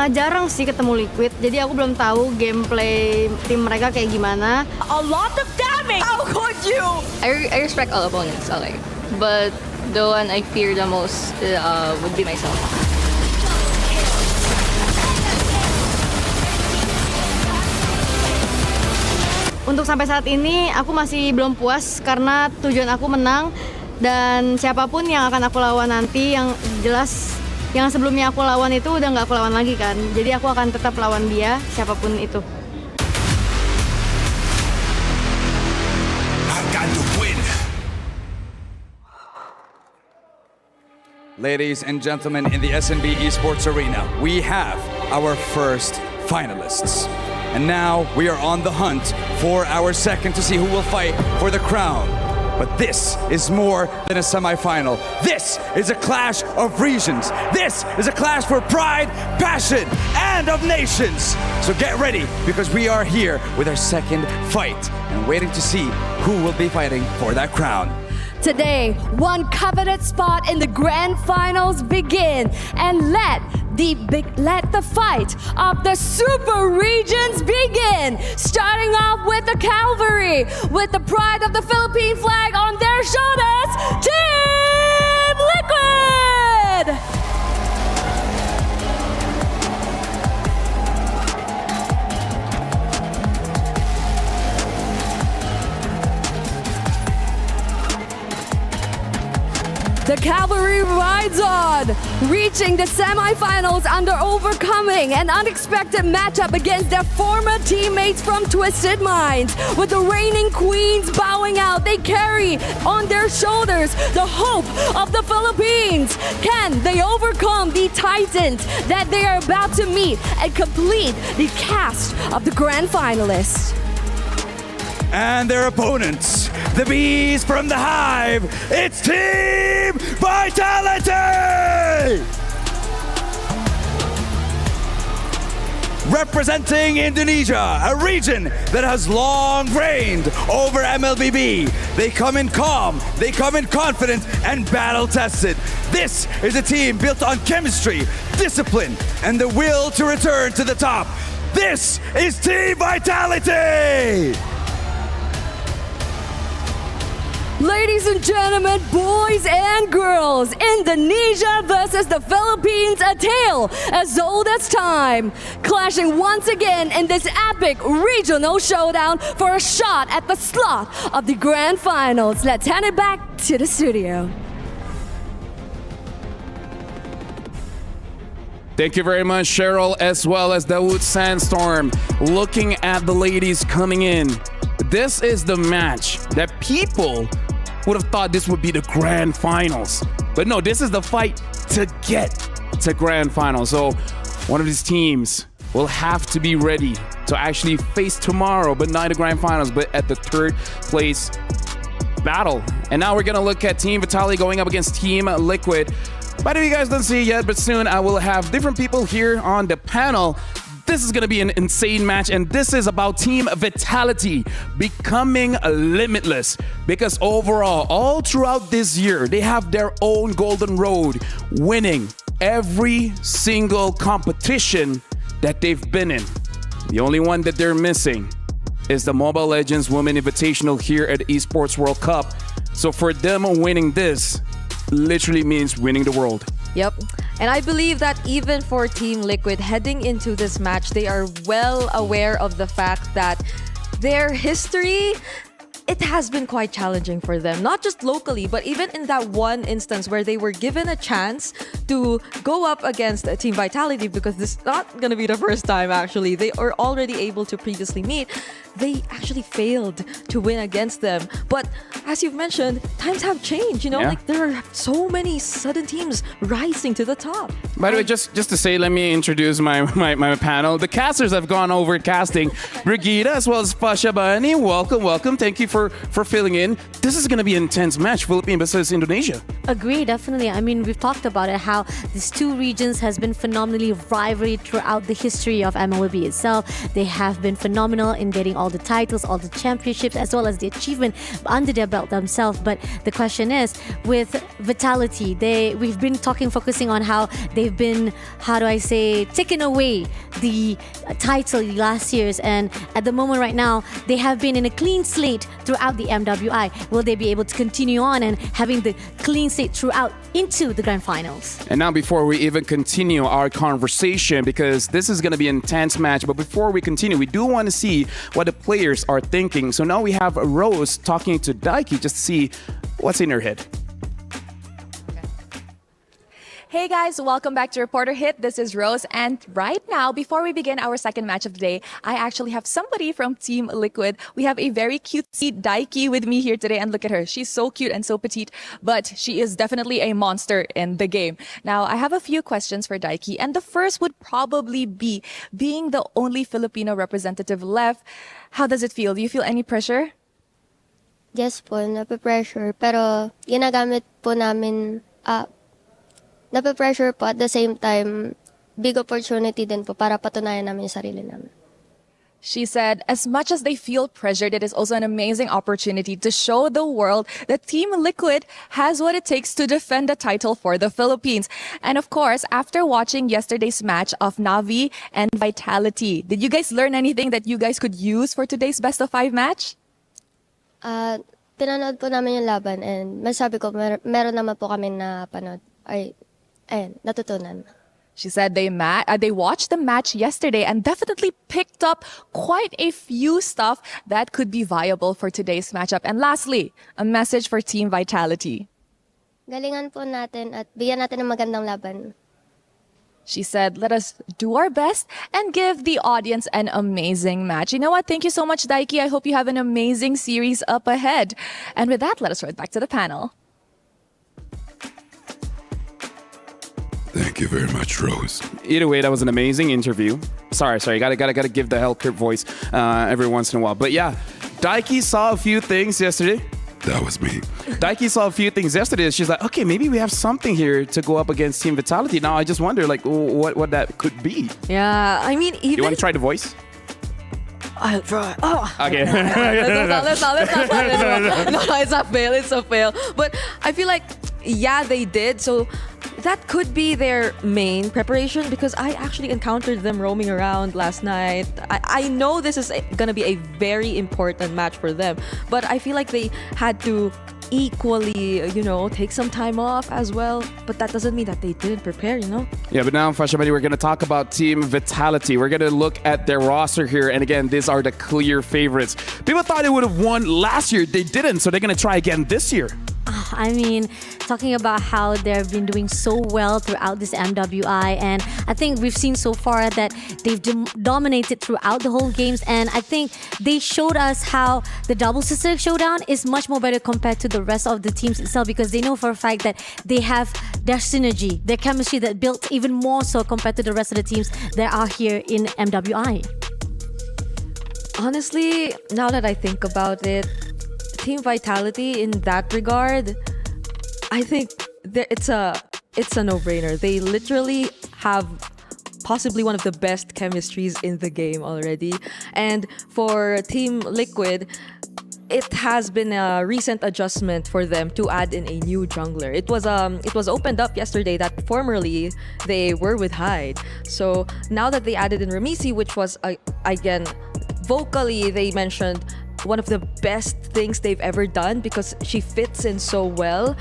jarang sih ketemu Liquid, jadi aku belum tahu gameplay tim mereka kayak gimana. A lot of damage! How could you? I respect all opponents, okay. But the one I fear the most would be myself. Untuk sampai saat ini, aku masih belum puas karena tujuan aku menang dan siapapun yang akan aku lawan nanti, yang jelas yang sebelumnya aku lawan itu udah nggak aku lawan lagi kan. Jadi aku akan tetap lawan dia, siapapun itu. Ladies and gentlemen, in the SNB Esports Arena, we have our first finalists. And now we are on the hunt for our second to see who will fight for the crown. But this is more than a semifinal. This is a clash of regions. This is a clash for pride, passion, and of nations. So get ready, because we are here with our second fight and waiting to see who will be fighting for that crown. Today, one coveted spot in the grand finals begin, and let the fight of the super regions begin. Starting off with the cavalry, with the pride of the Philippine flag on their shoulders, Team Liquid! The cavalry rides on, reaching the semifinals under overcoming an unexpected matchup against their former teammates from Twisted Minds. With the reigning queens bowing out, they carry on their shoulders the hope of the Philippines. Can they overcome the titans that they are about to meet and complete the cast of the grand finalists? And their opponents, the bees from the hive, it's Team Vitality! Representing Indonesia, a region that has long reigned over MLBB. They come in calm, they come in confident and battle-tested. This is a team built on chemistry, discipline, and the will to return to the top. This is Team Vitality! Ladies and gentlemen, boys and girls, Indonesia versus the Philippines, a tale as old as time. Clashing once again in this epic regional showdown for a shot at the slot of the grand finals. Let's hand it back to the studio. Thank you very much, Cheryl, as well as Dawood Sandstorm. Looking at the ladies coming in, this is the match that people would have thought this would be the grand finals. But no, this is the fight to get to grand finals. So one of these teams will have to be ready to actually face tomorrow, but not the grand finals, but at the third place battle. And now we're gonna look at Team Vitality going up against Team Liquid. By the way, you guys don't see it yet, but soon I will have different people here on the panel. This is going to be an insane match, and this is about Team Vitality becoming limitless. Because overall, all throughout this year, they have their own golden road, winning every single competition that they've been in. The only one that they're missing is the Mobile Legends Women Invitational here at the Esports World Cup. So for them winning this, literally means winning the world. Yep. And I believe that even for Team Liquid heading into this match, they are well aware of the fact that their history, it has been quite challenging for them. Not just locally, but even in that one instance where they were given a chance to go up against Team Vitality, because this is not going to be the first time actually. They are already able to previously meet. They actually failed to win against them. But as you've mentioned, times have changed, you know? Yeah. Like there are so many sudden teams rising to the top. By the way, just to say, let me introduce my panel. The casters have gone over casting. Brigida as well as Pasha Bani. Welcome. Thank you for filling in. This is going to be an intense match, Philippines versus Indonesia. Agree, definitely. I mean, we've talked about it, how these two regions has been phenomenally rivalry throughout the history of MLB itself. They have been phenomenal in getting all the titles, all the championships, as well as the achievement under their belt themselves. But the question is, with Vitality, we've been focusing on how they've been, taken away the title last year's, and at the moment right now, they have been in a clean slate throughout the MWI. Will they be able to continue on and having the clean slate throughout into the grand finals? And now before we even continue our conversation, because this is going to be an intense match, but before we continue, we do want to see what the players are thinking. So now we have Rose talking to Daiki just to see what's in her head. Hey guys, welcome back to Reporter Hit. This is Rose, and right now, before we begin our second match of the day, I actually have somebody from Team Liquid. We have a very cutesy Daiki with me here today, and look at her. She's so cute and so petite, but she is definitely a monster in the game. Now, I have a few questions for Daiki, and the first would probably be, being the only Filipino representative left, how does it feel? Do you feel any pressure? Yes po, nape-pressure. Pero ginagamit po namin, nape-pressure po at the same time, big opportunity din po para patunayan namin yung sarili namin. She said, as much as they feel pressured, it is also an amazing opportunity to show the world that Team Liquid has what it takes to defend the title for the Philippines. And of course, after watching yesterday's match of Navi and Vitality, did you guys learn anything that you guys could use for today's best of 5 match? Pinanood po namin yung laban and masabi ko, meron naman po kami na panood. Natutunan. She said they watched the match yesterday and definitely picked up quite a few stuff that could be viable for today's matchup. And lastly, a message for Team Vitality. galingan po natin at bigyan natin ng magandang laban. She said, let us do our best and give the audience an amazing match. You know what? Thank you so much, Daiki. I hope you have an amazing series up ahead. And with that, let us throw it back to the panel. Thank you very much, Rose. Either way, that was an amazing interview. Sorry, gotta give the Hell Kurt voice every once in a while. But yeah, Daiki saw a few things yesterday. That was me. Daiki saw a few things yesterday. She's like, okay, maybe we have something here to go up against Team Vitality. Now I just wonder, like, what that could be. Yeah, I mean, even... You want to try the voice? I'll try. Oh. Let's Okay. not. No, it's a fail. But I feel like, yeah, they did. So that could be their main preparation because I actually encountered them roaming around last night. I know this is going to be a very important match for them, but I feel like they had to equally, take some time off as well. But that doesn't mean that they didn't prepare, Yeah, but now, Fashamani, we're going to talk about Team Vitality. We're going to look at their roster here. And again, these are the clear favorites. People thought they would have won last year. They didn't, so they're going to try again this year. I mean, talking about how they've been doing so well throughout this MWI, and I think we've seen so far that they've dominated throughout the whole games, and I think they showed us how the double sister showdown is much more better compared to the rest of the teams itself, because they know for a fact that they have their synergy, their chemistry that built even more so compared to the rest of the teams that are here in MWI. Honestly, now that I think about it, Team Vitality in that regard, I think it's a no-brainer. They literally have possibly one of the best chemistries in the game already. And for Team Liquid, it has been a recent adjustment for them to add in a new jungler. It was opened up yesterday that formerly they were with Hyde. So now that they added in Ramisi, which was again vocally they mentioned one of the best things they've ever done because she fits in so well.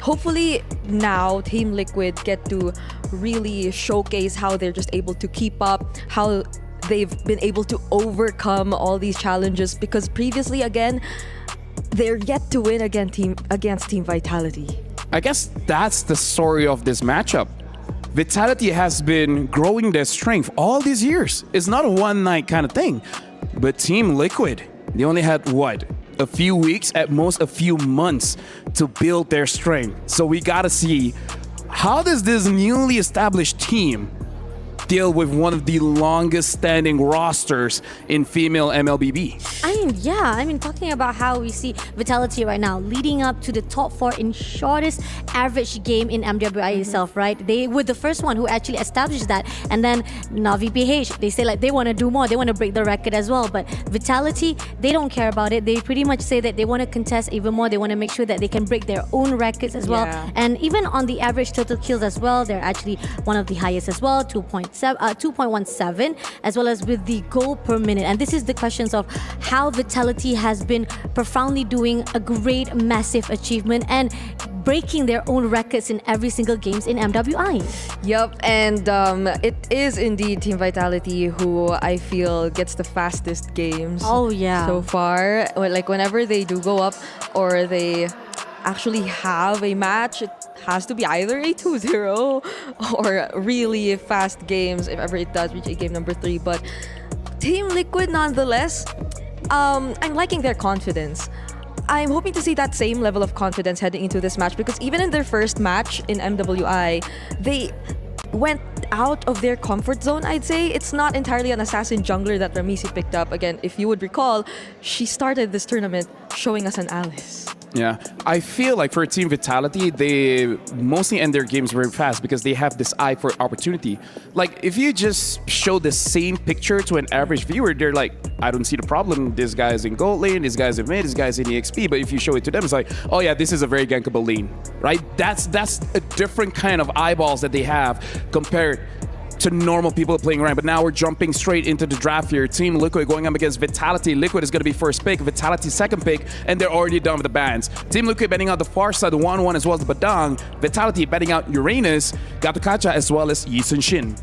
Hopefully now Team Liquid get to really showcase how they're just able to keep up, how they've been able to overcome all these challenges, because previously, again, they're yet to win against Team Vitality. I guess that's the story of this matchup. Vitality has been growing their strength all these years. It's not a one-night kind of thing. But Team Liquid, they only had, a few weeks, at most a few months to build their strength. So we gotta see, how does this newly established team deal with one of the longest standing rosters in female MLBB? I mean, talking about how we see Vitality right now leading up to the top 4 in shortest average game in MWI itself, right? They were the first one who actually established that. And then Navi PH, they say like they want to do more, they want to break the record as well. But Vitality, they don't care about it. They pretty much say that they want to contest even more. They want to make sure that they can break their own records as well. And even on the average total kills as well, they're actually one of the highest as well, 2.17, as well as with the goal per minute. And this is the questions of how Vitality has been profoundly doing a great, massive achievement and breaking their own records in every single games in MWI. Yup, and it is indeed Team Vitality who I feel gets the fastest games. Oh yeah. So far, like whenever they do go up or they actually have a match, it has to be either a 2-0 or really fast games if ever it does reach a game number 3. But Team Liquid, nonetheless, I'm liking their confidence. I'm hoping to see that same level of confidence heading into this match, because even in their first match in MWI, they went out of their comfort zone, I'd say. It's not entirely an assassin jungler that Ramisi picked up. Again, if you would recall, she started this tournament showing us an Alice. Yeah, I feel like for Team Vitality, they mostly end their games very fast because they have this eye for opportunity. Like, if you just show the same picture to an average viewer, they're like, I don't see the problem. This guy's in gold lane, this guy's in mid, this guy's in EXP. But if you show it to them, it's like, oh yeah, this is a very gankable lane, right? That's a different kind of eyeballs that they have compared to normal people playing around. But now we're jumping straight into the draft here. Team Liquid going up against Vitality. Liquid is going to be first pick, Vitality second pick, and they're already done with the bans. Team Liquid betting out the far side, the 1-1 as well as the Badang. Vitality betting out Uranus, Gatukacha as well as Yi Sun Shin.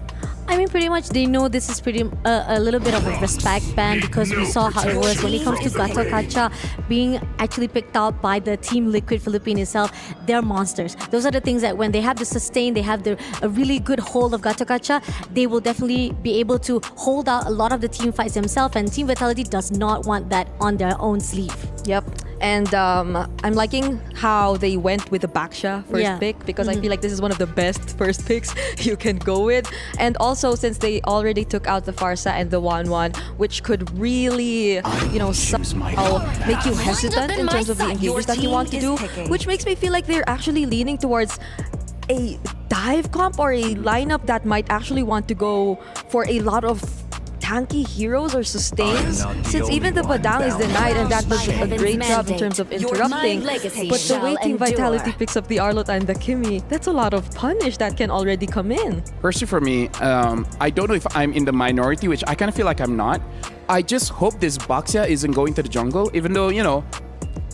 I mean, pretty much they know this is pretty a little bit of a respect ban because we saw how it was when it comes to Gato Kacha being actually picked out by the Team Liquid Philippines itself. They're monsters. Those are the things that when they have the sustain, they have a really good hold of Gato Kacha, they will definitely be able to hold out a lot of the team fights themselves, and Team Vitality does not want that on their own sleeve. Yep. And I'm liking how they went with the Baksha first pick because I feel like this is one of the best first picks you can go with. And also since they already took out the Farsa and the Wanwan, which could really, somehow make you hesitant in terms of the engagements that you want to do, which makes me feel like they're actually leaning towards a dive comp or a lineup that might actually want to go for a lot of tanky heroes or sustains, since even the Badang is denied and that does a great job in terms of interrupting. But the way Team Vitality picks up the Arlot and the Kimi, that's a lot of punish that can already come in. Personally for me, I don't know if I'm in the minority, which I kind of feel like I'm not. I just hope this Baxia isn't going to the jungle, even though,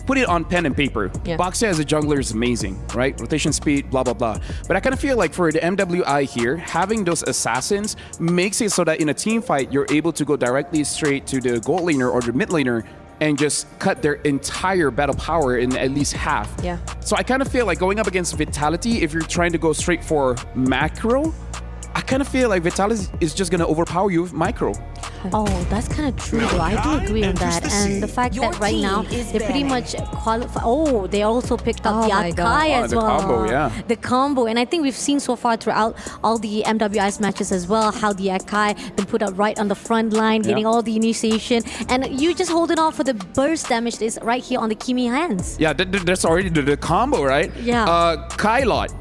put it on pen and paper. Baxia as a jungler is amazing, right? Rotation speed, blah, blah, blah. But I kind of feel like for the MWI here, having those assassins makes it so that in a team fight, you're able to go directly straight to the gold laner or the mid laner and just cut their entire battle power in at least half. Yeah. So I kind of feel like going up against Vitality, if you're trying to go straight for macro, I kind of feel like Vitality is just going to overpower you with micro. Oh, that's kind of true though. I do agree on that. And the fact that right now they're pretty much qualified. Oh, they also picked up the Akai as well. The combo, yeah. The combo. And I think we've seen so far throughout all the MWI's matches as well, how the Akai been put up right on the front line, getting all the initiation. And you just holding on for the burst damage that is right here on the Kimi hands. Yeah, that's already the combo, right? Yeah. Kylot.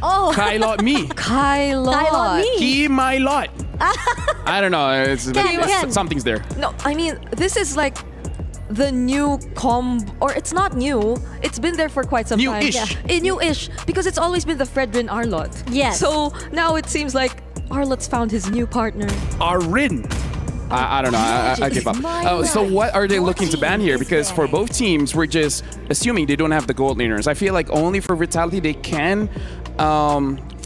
Oh. Kylot me. Kylot me. Key my lot. I don't know. Something's there. No, I mean, this is like the new or it's not new. It's been there for quite some time. New-ish. New-ish. Because it's always been the Fredrin Arlot. Yes. So now it seems like Arlot's found his new partner. Arin. I don't know. I give up. So what are they looking to ban here? Because for both teams, we're just assuming they don't have the gold laners. I feel like only for Vitality they can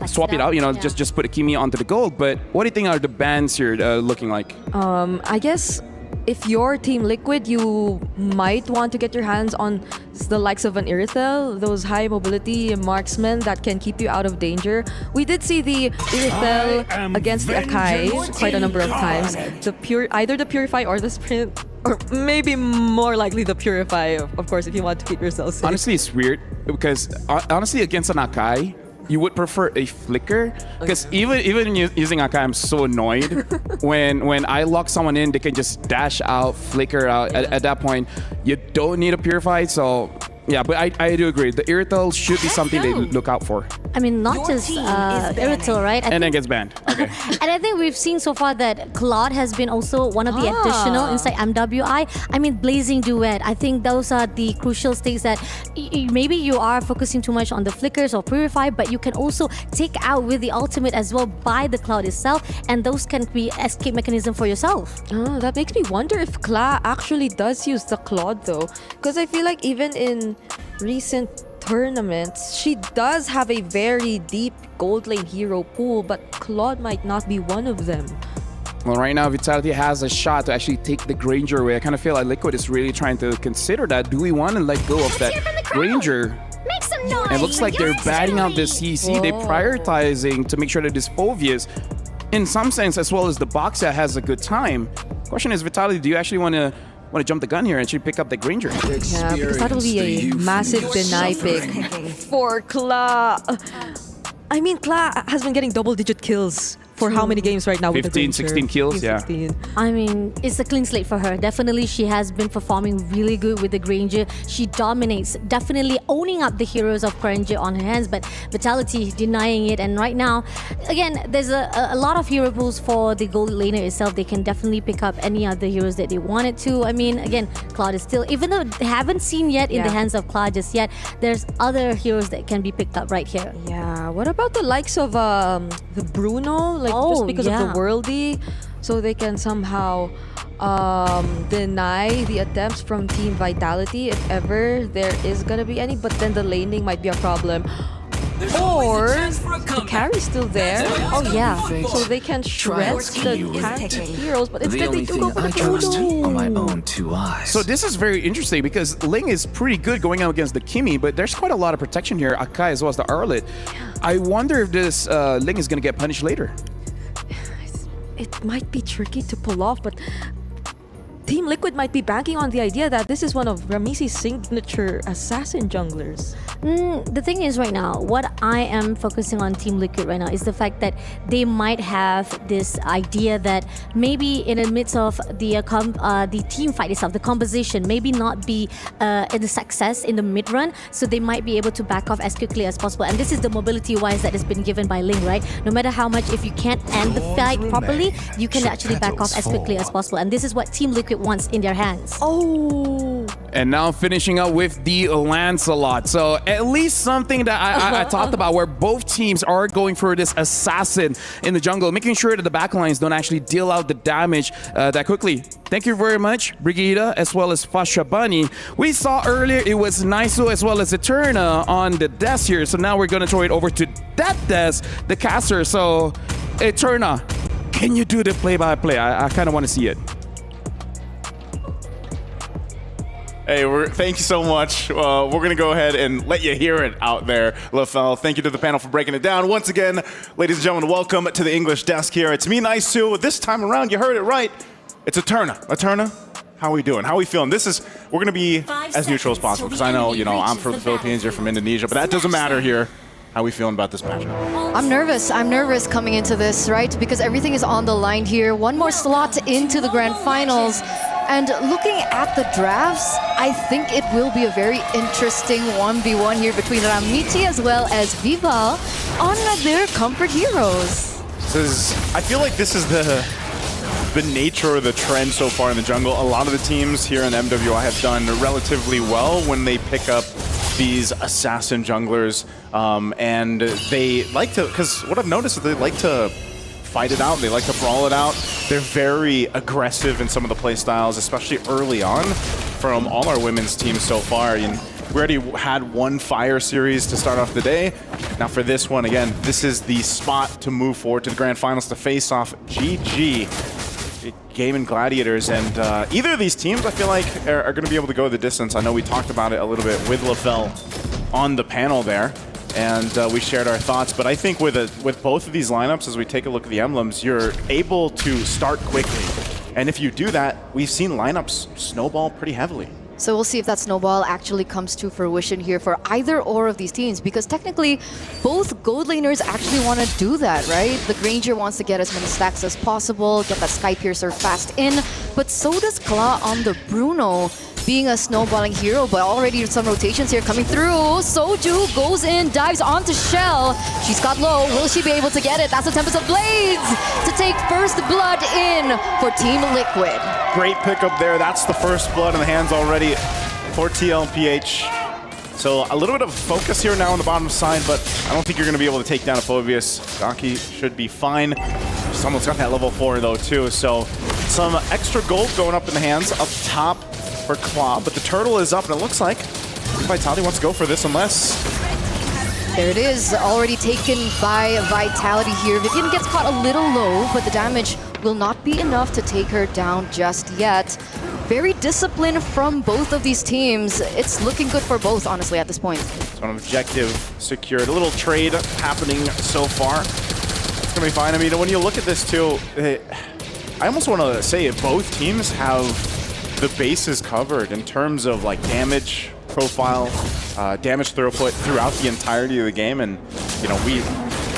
swap it out. Just put a Kimi onto the gold. But what do you think are the bans here looking like? I guess if you're Team Liquid, you might want to get your hands on the likes of an Irithel, those high mobility marksmen that can keep you out of danger. We did see the Irithel against the Akai quite a number of times. Either the Purify or the Sprint, or maybe more likely the Purify, of course, if you want to keep yourself safe. Honestly, it's weird because honestly, against an Akai, you would prefer a flicker because even using Akai, I'm so annoyed when I lock someone in, they can just dash out, flicker out. At that point, you don't need a purify. So yeah, but I do agree. The Irithel should be something they look out for. I mean, not just Irithel, right? And then gets banned. Okay. And I think we've seen so far that Claude has been also one of the additional inside MWI. I mean, Blazing Duet. I think those are the crucial stakes that maybe you are focusing too much on the flickers or purify, but you can also take out with the ultimate as well by the Cloud itself, and those can be escape mechanism for yourself. Oh, that makes me wonder if Kla actually does use the Claude though, because I feel like even in recent tournaments, she does have a very deep gold lane hero pool, but Claude might not be one of them. Well, right now, Vitality has a shot to actually take the Granger away. I kind of feel like Liquid is really trying to consider that. Do we want to let go of that Granger? Make some noise. And it looks like they're batting out the CC. They're prioritizing to make sure that this Phoveus, in some sense, as well as the Boxia, has a good time. Question is, Vitality, do you actually want to jump the gun here and actually pick up the Granger? Yeah, because that will be a massive deny pick for Kla. I mean, Kla has been getting double-digit kills for how many games right now? 15, 16 kills, 16. yeah. I mean, it's a clean slate for her. Definitely, she has been performing really good with the Granger. She dominates, definitely owning up the heroes of Granger on her hands, but Vitality denying it. And right now, again, there's a lot of hero pools for the gold laner itself. They can definitely pick up any other heroes that they wanted to. I mean, again, Cloud is still, even though they haven't seen yet in the hands of Cloud just yet, there's other heroes that can be picked up right here. Yeah, what about the likes of the Bruno? Just because of the worldy, so they can somehow deny the attempts from Team Vitality if ever there is gonna be any, but then the laning might be a problem. Or the carry's still there. Oh yeah. So they can shred the tank heroes, but instead they do go for the Bruno. So this is very interesting because Ling is pretty good going out against the Kimi, but there's quite a lot of protection here, Akai as well as the Arlet. I wonder if this Ling is going to get punished later. It might be tricky to pull off, but Team Liquid might be banking on the idea that this is one of Ramesi's signature assassin junglers. The thing is right now, what I am focusing on Team Liquid right now is the fact that they might have this idea that maybe in the midst of the team fight itself, the composition maybe not be in the success in the mid run, so they might be able to back off as quickly as possible. And this is the mobility wise that has been given by Ling, right? No matter how much, if you can't end the fight properly, you can actually back off as quickly as possible. And this is what Team Liquid wants in their hands. Oh. And now finishing up with the Lancelot. So at least something that I talked about where both teams are going for this assassin in the jungle, making sure that the backlines don't actually deal out the damage that quickly. Thank you very much, Brigida, as well as Fashabani. We saw earlier it was Naisu as well as Eterna on the desk here. So now we're going to throw it over to that desk, the caster. So Eterna, can you do the play-by-play? I kind of want to see it. Hey, thank you so much. We're going to go ahead and let you hear it out there, LaFell. Thank you to the panel for breaking it down. Once again, ladies and gentlemen, welcome to the English desk here. It's me, Naisu. This time around, you heard it right. It's Eterna. Eterna, how are we doing? How are we feeling? We're going to be as neutral as possible because I know, I'm from the Philippines, you're from Indonesia, but that doesn't matter here. How are we feeling about this matchup? I'm nervous. I'm nervous coming into this, right? Because everything is on the line here. One more slot into the grand finals. And looking at the drafts, I think it will be a very interesting 1v1 here between Ramiti as well as Vival on their comfort heroes. I feel like this is the nature of the trend so far in the jungle. A lot of the teams here in MWI have done relatively well when they pick up these assassin junglers, and they like to, because what I've noticed is they like to fight it out, they like to brawl it out. They're very aggressive in some of the play styles, especially early on from all our women's teams so far. We already had one Fire series to start off the day. Now for this one, again, this is the spot to move forward to the grand finals to face off GG, Gaming Gladiators. And either of these teams, I feel like, are going to be able to go the distance. I know we talked about it a little bit with LaFell on the panel there, and we shared our thoughts. But I think with both of these lineups, as we take a look at the emblems, you're able to start quickly. And if you do that, we've seen lineups snowball pretty heavily. So we'll see if that snowball actually comes to fruition here for either or of these teams, because technically both gold laners actually want to do that, right? The Granger wants to get as many stacks as possible, get that Sky Piercer fast in, but so does Claw on the Bruno, being a snowballing hero, but already some rotations here coming through. Soju goes in, dives onto Shell. She's got low. Will she be able to get it? That's the Tempest of Blades to take first blood in for Team Liquid. Great pickup there. That's the first blood in the hands already for TLPH. So a little bit of focus here now on the bottom side, but I don't think you're going to be able to take down a Phobius. Gaki should be fine. Someone's got that level 4 though too, so some extra gold going up in the hands up top for Claw, but the turtle is up, and it looks like Vitality wants to go for this unless... There it is, already taken by Vitality here. Vivian gets caught a little low, but the damage will not be enough to take her down just yet. Very disciplined from both of these teams. It's looking good for both, honestly, at this point. So an objective secured. A little trade happening so far. It's going to be fine. I mean, when you look at this too, I almost want to say both teams have the bases covered in terms of like damage profile, damage throughput throughout the entirety of the game. And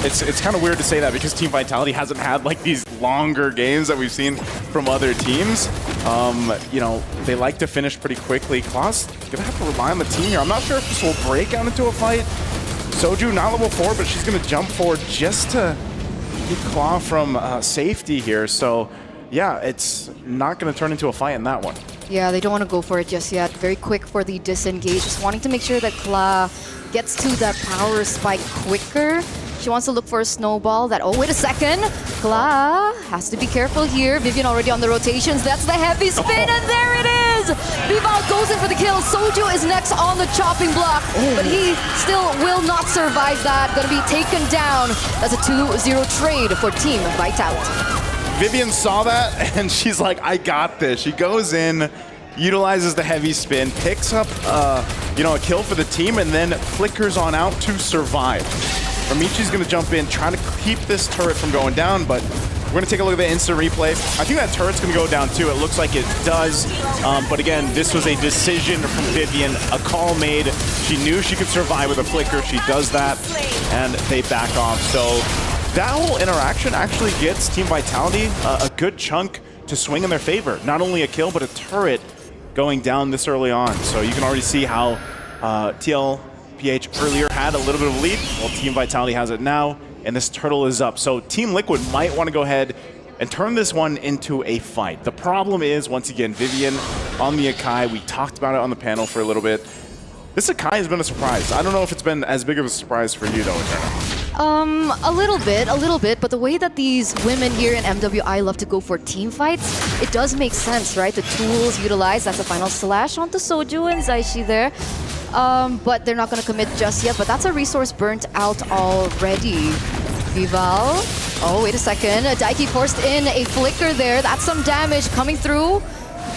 it's kind of weird to say that because Team Vitality hasn't had like these longer games that we've seen from other teams. They like to finish pretty quickly. Claw's gonna have to rely on the team here. I'm not sure if this will break out into a fight. Soju not level 4, but she's gonna jump forward just to keep Claw from safety here. So yeah, it's not going to turn into a fight in that one. Yeah, they don't want to go for it just yet. Very quick for the disengage. Just wanting to make sure that Claw gets to that power spike quicker. She wants to look for a snowball that... Oh, wait a second. Claw has to be careful here. Vivian already on the rotations. That's the heavy spin, and there it is! Vival goes in for the kill. Soju is next on the chopping block, but he still will not not survive that. Gonna be taken down. That's a 2-0 trade for Team Vitality. Vivian saw that and she's like, I got this. She goes in, utilizes the heavy spin, picks up a kill for the team, and then flickers on out to survive. Ramichi's gonna jump in, trying to keep this turret from going down, but we're gonna take a look at the instant replay. I think that turret's gonna go down too. It looks like it does. But again, this was a decision from Vivian, a call made. She knew she could survive with a flicker. She does that, and they back off. So that whole interaction actually gets Team Vitality a good chunk to swing in their favor. Not only a kill, but a turret going down this early on. So you can already see how TLPH earlier had a little bit of a lead. Well, Team Vitality has it now, and this turtle is up. So Team Liquid might want to go ahead and turn this one into a fight. The problem is, once again, Vivian on the Akai. We talked about it on the panel for a little bit. This Akai has been a surprise. I don't know if it's been as big of a surprise for you, though, Eterna. A little bit, but the way that these women here in MWI love to go for team fights, it does make sense, right? The tools utilized, that's a final slash onto Soju and Zaishi there. But they're not going to commit just yet, but that's a resource burnt out already. Vival. Oh, wait a second. Daiki forced in a flicker there. That's some damage coming through.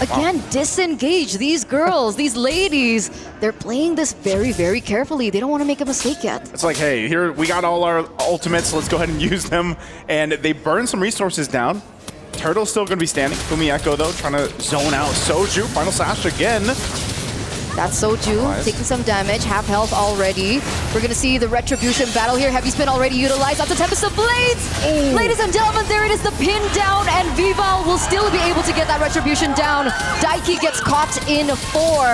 Again, disengage. These girls, these ladies, they're playing this very, very carefully. They don't want to make a mistake yet. It's like, hey, here we got all our ultimates. Let's go ahead and use them. And they burn some resources down. Turtle's still going to be standing. Fumi Echo, though, trying to zone out Soju. Final slash again. That's Soju taking some damage, half health already. We're gonna see the Retribution battle here. Heavy spin already utilized. That's a Tempest of Blades! Ooh. Ladies and gentlemen, there it is, the pin down, and Vival will still be able to get that Retribution down. Daiki gets caught in 4,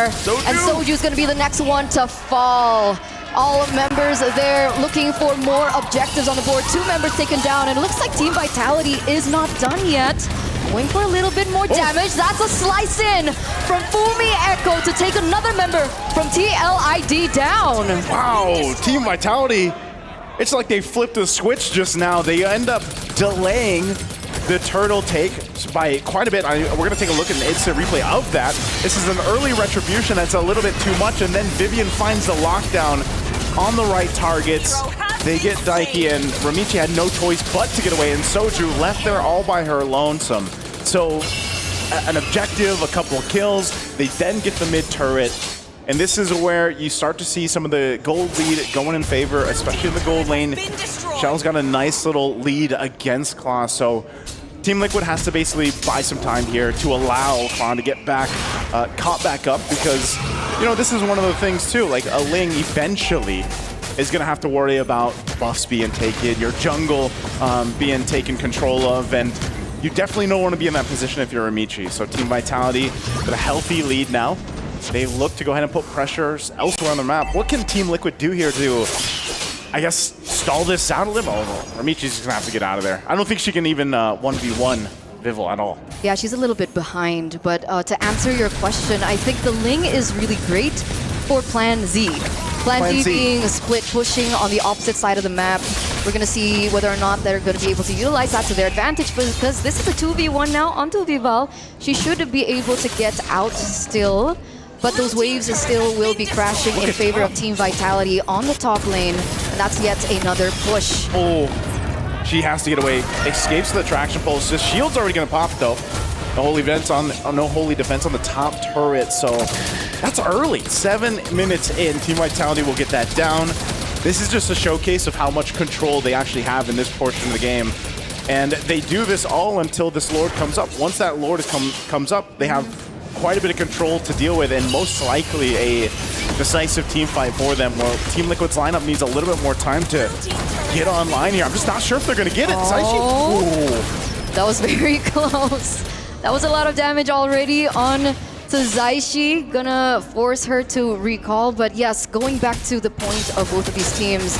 and Soju's gonna be the next one to fall. All members there looking for more objectives on the board. 2 members taken down, and it looks like Team Vitality is not done yet. Going for a little bit more damage. That's a slice in from Fumi Echo to take another member from TLID down. Wow, Team Vitality, it's like they flipped the switch just now. They end up delaying the turtle take by quite a bit. We're going to take a look at an instant replay of that. This is an early retribution that's a little bit too much, and then Vivian finds the lockdown on the right targets. They get Daiki, and Ramichi had no choice but to get away, and Soju left there all by her lonesome. So an objective, a couple of kills, they then get the mid turret, and this is where you start to see some of the gold lead going in favor, especially in the gold lane. Shell's got a nice little lead against Claw, so Team Liquid has to basically buy some time here to allow Claw to get back, caught back up, because, you know, this is one of the things too, like a Ling eventually is going to have to worry about buffs being taken, your jungle being taken control of, and you definitely don't want to be in that position if you're Amici. So Team Vitality with a healthy lead now. They look to go ahead and put pressures elsewhere on the map. What can Team Liquid do here to, I guess, stall this out a little? Oh, Amici's just going to have to get out of there. I don't think she can even 1v1 Vival at all. Yeah, she's a little bit behind, but to answer your question, I think the Ling is really great for Plan Z. Plan Z being a split pushing on the opposite side of the map. We're going to see whether or not they're going to be able to utilize that to their advantage, because this is a 2v1 now onto Vival. She should be able to get out still, but those waves still will be crashing in favor of Team Vitality on the top lane, and that's yet another push. Oh, she has to get away. Escapes the traction pulse. This shield's already going to pop, though. No holy defense on the top turret, so that's early. 7 minutes in, Team Vitality will get that down. This is just a showcase of how much control they actually have in this portion of the game. And they do this all until this Lord comes up. Once that Lord comes up, they have quite a bit of control to deal with, and most likely a decisive team fight for them. Well, Team Liquid's lineup needs a little bit more time to get online here. I'm just not sure if they're going to get it. Oh, that was very close. That was a lot of damage already on to Zaishi. Gonna force her to recall. But yes, going back to the point of both of these teams,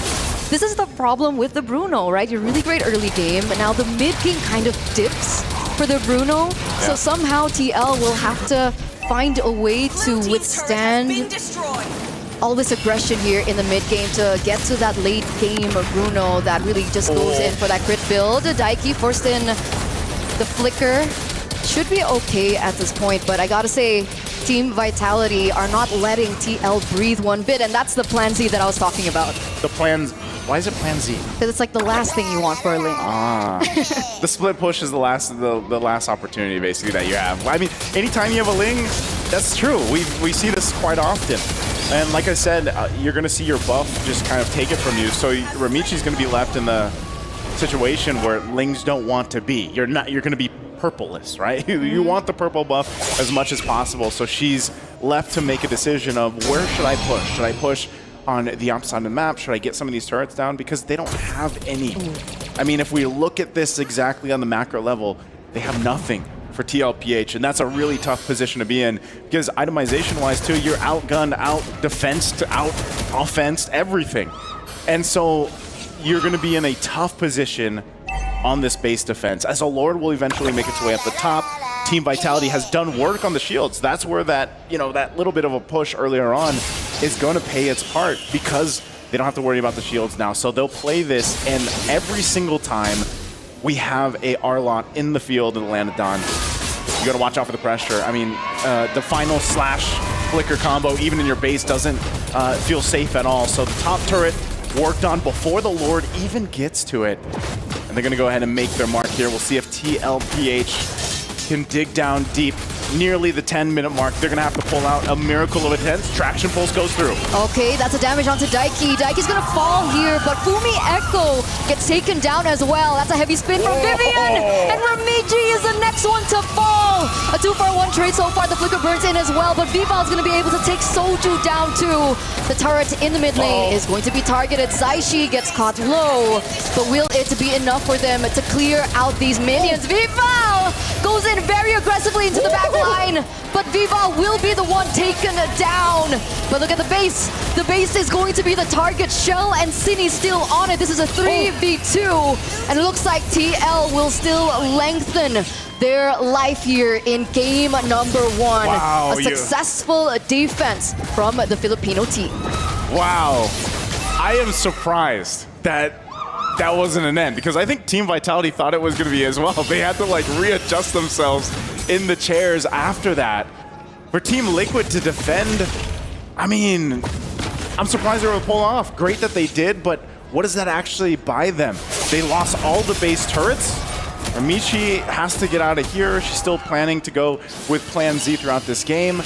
this is the problem with the Bruno, right? You're really great early game, but now the mid game kind of dips for the Bruno. Yeah. So somehow TL will have to find a way to withstand all this aggression here in the mid game to get to that late game Bruno that really just goes in for that crit build. Daiki forced in the flicker. Should be okay at this point, but I gotta say, Team Vitality are not letting TL breathe one bit, and that's the plan Z that I was talking about. The plans. Why is it plan Z? Because it's like the last thing you want for a Ling. The split push is the last opportunity basically that you have. I mean, anytime you have a Ling, that's true. We see this quite often. And like I said, you're going to see your buff just kind of take it from you. So Ramichi's going to be left in the situation where Lings don't want to be. You're going to be purpleless, right? You want the purple buff as much as possible. So she's left to make a decision of where should I push? Should I push on the opposite side of the map? Should I get some of these turrets down? Because they don't have any. I mean, if we look at this exactly on the macro level, they have nothing for TLPH, and that's a really tough position to be in because itemization-wise too, you're outgunned, out-defensed, out-offensed, everything. And so you're going to be in a tough position on this base defense. As a Lord will eventually make its way up the top, Team Vitality has done work on the shields. That's where that, that little bit of a push earlier on is going to pay its part because they don't have to worry about the shields now. So they'll play this, and every single time we have a R-Lot in the field in the Land of Dawn, you got to watch out for the pressure. I mean, the final slash flicker combo, even in your base, doesn't feel safe at all. So the top turret worked on before the Lord even gets to it. And they're going to go ahead and make their mark here. We'll see if TLPH can dig down deep. Nearly the 10-minute mark. They're going to have to pull out a miracle of attempts. Traction pulse goes through. Okay, that's a damage onto Daiki. Daiki's going to fall here, but Fumi Echo gets taken down as well. That's a heavy spin from Vivian. And Ramichi is the next one to fall. A 2-for-1 trade so far. The flicker burns in as well, but Vival is going to be able to take Soju down too. The turret in the mid lane is going to be targeted. Zaishi gets caught low, but will it be enough for them to clear out these minions? Vival goes in very aggressively into the back line, but Vival will be the one taken down. But look at the base. The base is going to be the target. Shell and Cine still on it. This is a 3v2, and it looks like TL will still lengthen their life here in game number 1. Wow, a successful defense from the Filipino team. Wow. I am surprised that that wasn't an end, because I think Team Vitality thought it was going to be as well. They had to readjust themselves in the chairs after that. For Team Liquid to defend, I mean, I'm surprised they were able to pull off. Great that they did, but what does that actually buy them? They lost all the base turrets. Ramichi has to get out of here. She's still planning to go with Plan Z throughout this game,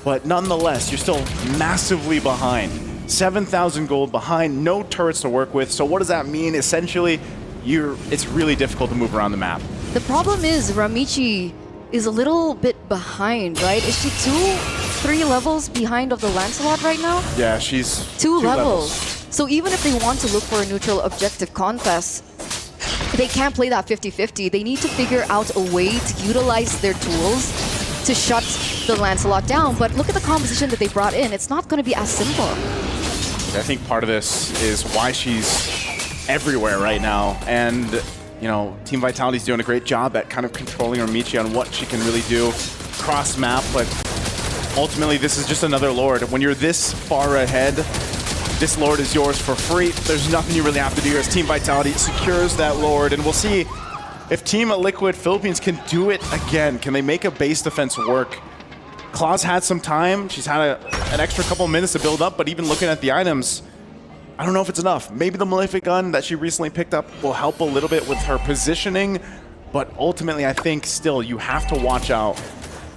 but nonetheless, you're still massively behind. 7,000 gold behind, no turrets to work with. So what does that mean? Essentially, it's really difficult to move around the map. The problem is Ramichi is a little bit behind, right? Is she 2-3 levels behind of the Lancelot right now? Yeah, she's 2 levels. So even if they want to look for a neutral objective contest, they can't play that 50-50. They need to figure out a way to utilize their tools to shut the Lancelot down. But look at the composition that they brought in. It's not going to be as simple. I think part of this is why she's everywhere right now. And, Team Vitality's doing a great job at kind of controlling Ramichi on what she can really do cross-map. But ultimately, this is just another Lord. When you're this far ahead, this Lord is yours for free. There's nothing you really have to do here as Team Vitality secures that Lord. And we'll see if Team Liquid Philippines can do it again. Can they make a base defense work? Claw's had some time. She's had an extra couple minutes to build up, but even looking at the items, I don't know if it's enough. Maybe the Malefic gun that she recently picked up will help a little bit with her positioning, but ultimately I think still you have to watch out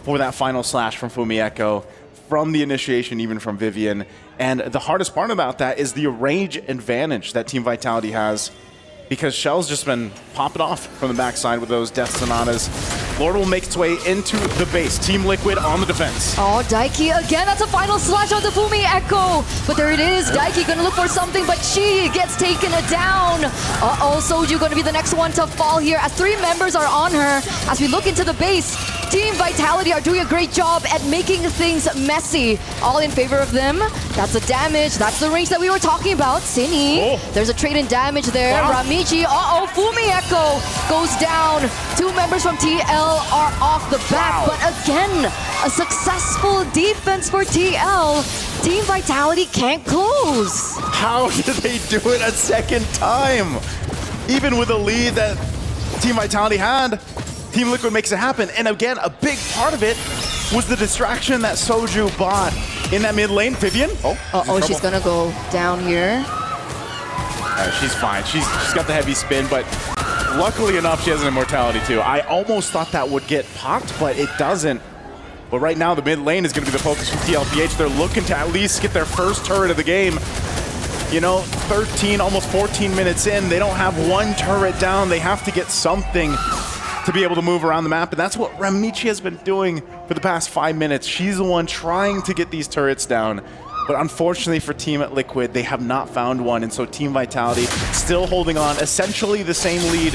for that final slash from Fumi Echo, from the initiation, even from Vivian. And the hardest part about that is the range advantage that Team Vitality has, because Shell's just been popping off from the backside with those Death Sonatas. Lord will make its way into the base. Team Liquid on the defense. Oh, Daiki again. That's a final slash on the Fumi Echo. But there it is. Daiki gonna look for something, but she gets taken down. Uh-oh, Soju gonna be the next one to fall here as 3 members are on her. As we look into the base, Team Vitality are doing a great job at making things messy. All in favor of them. That's the damage. That's the range that we were talking about. Cine. There's a trade in damage there. Wow. Ramichi. Uh-oh, Fumi Echo goes down. 2 members from TL are off the back. Wow. But again, a successful defense for TL. Team Vitality can't close. How did they do it a second time? Even with a lead that Team Vitality had, Team Liquid makes it happen. And again, a big part of it was the distraction that Soju bought in that mid lane. Vivian? She's gonna go down here. She's fine. She's got the heavy spin, but luckily enough, she has an immortality too. I almost thought that would get popped, but it doesn't. But right now, the mid lane is going to be the focus from TLPH. They're looking to at least get their first turret of the game. You know, 13, almost 14 minutes in, they don't have one turret down. They have to get something to be able to move around the map, and that's what Ramichi has been doing for the past 5 minutes. She's the one trying to get these turrets down. But unfortunately for Team Liquid, they have not found one, and so Team Vitality still holding on, essentially the same lead.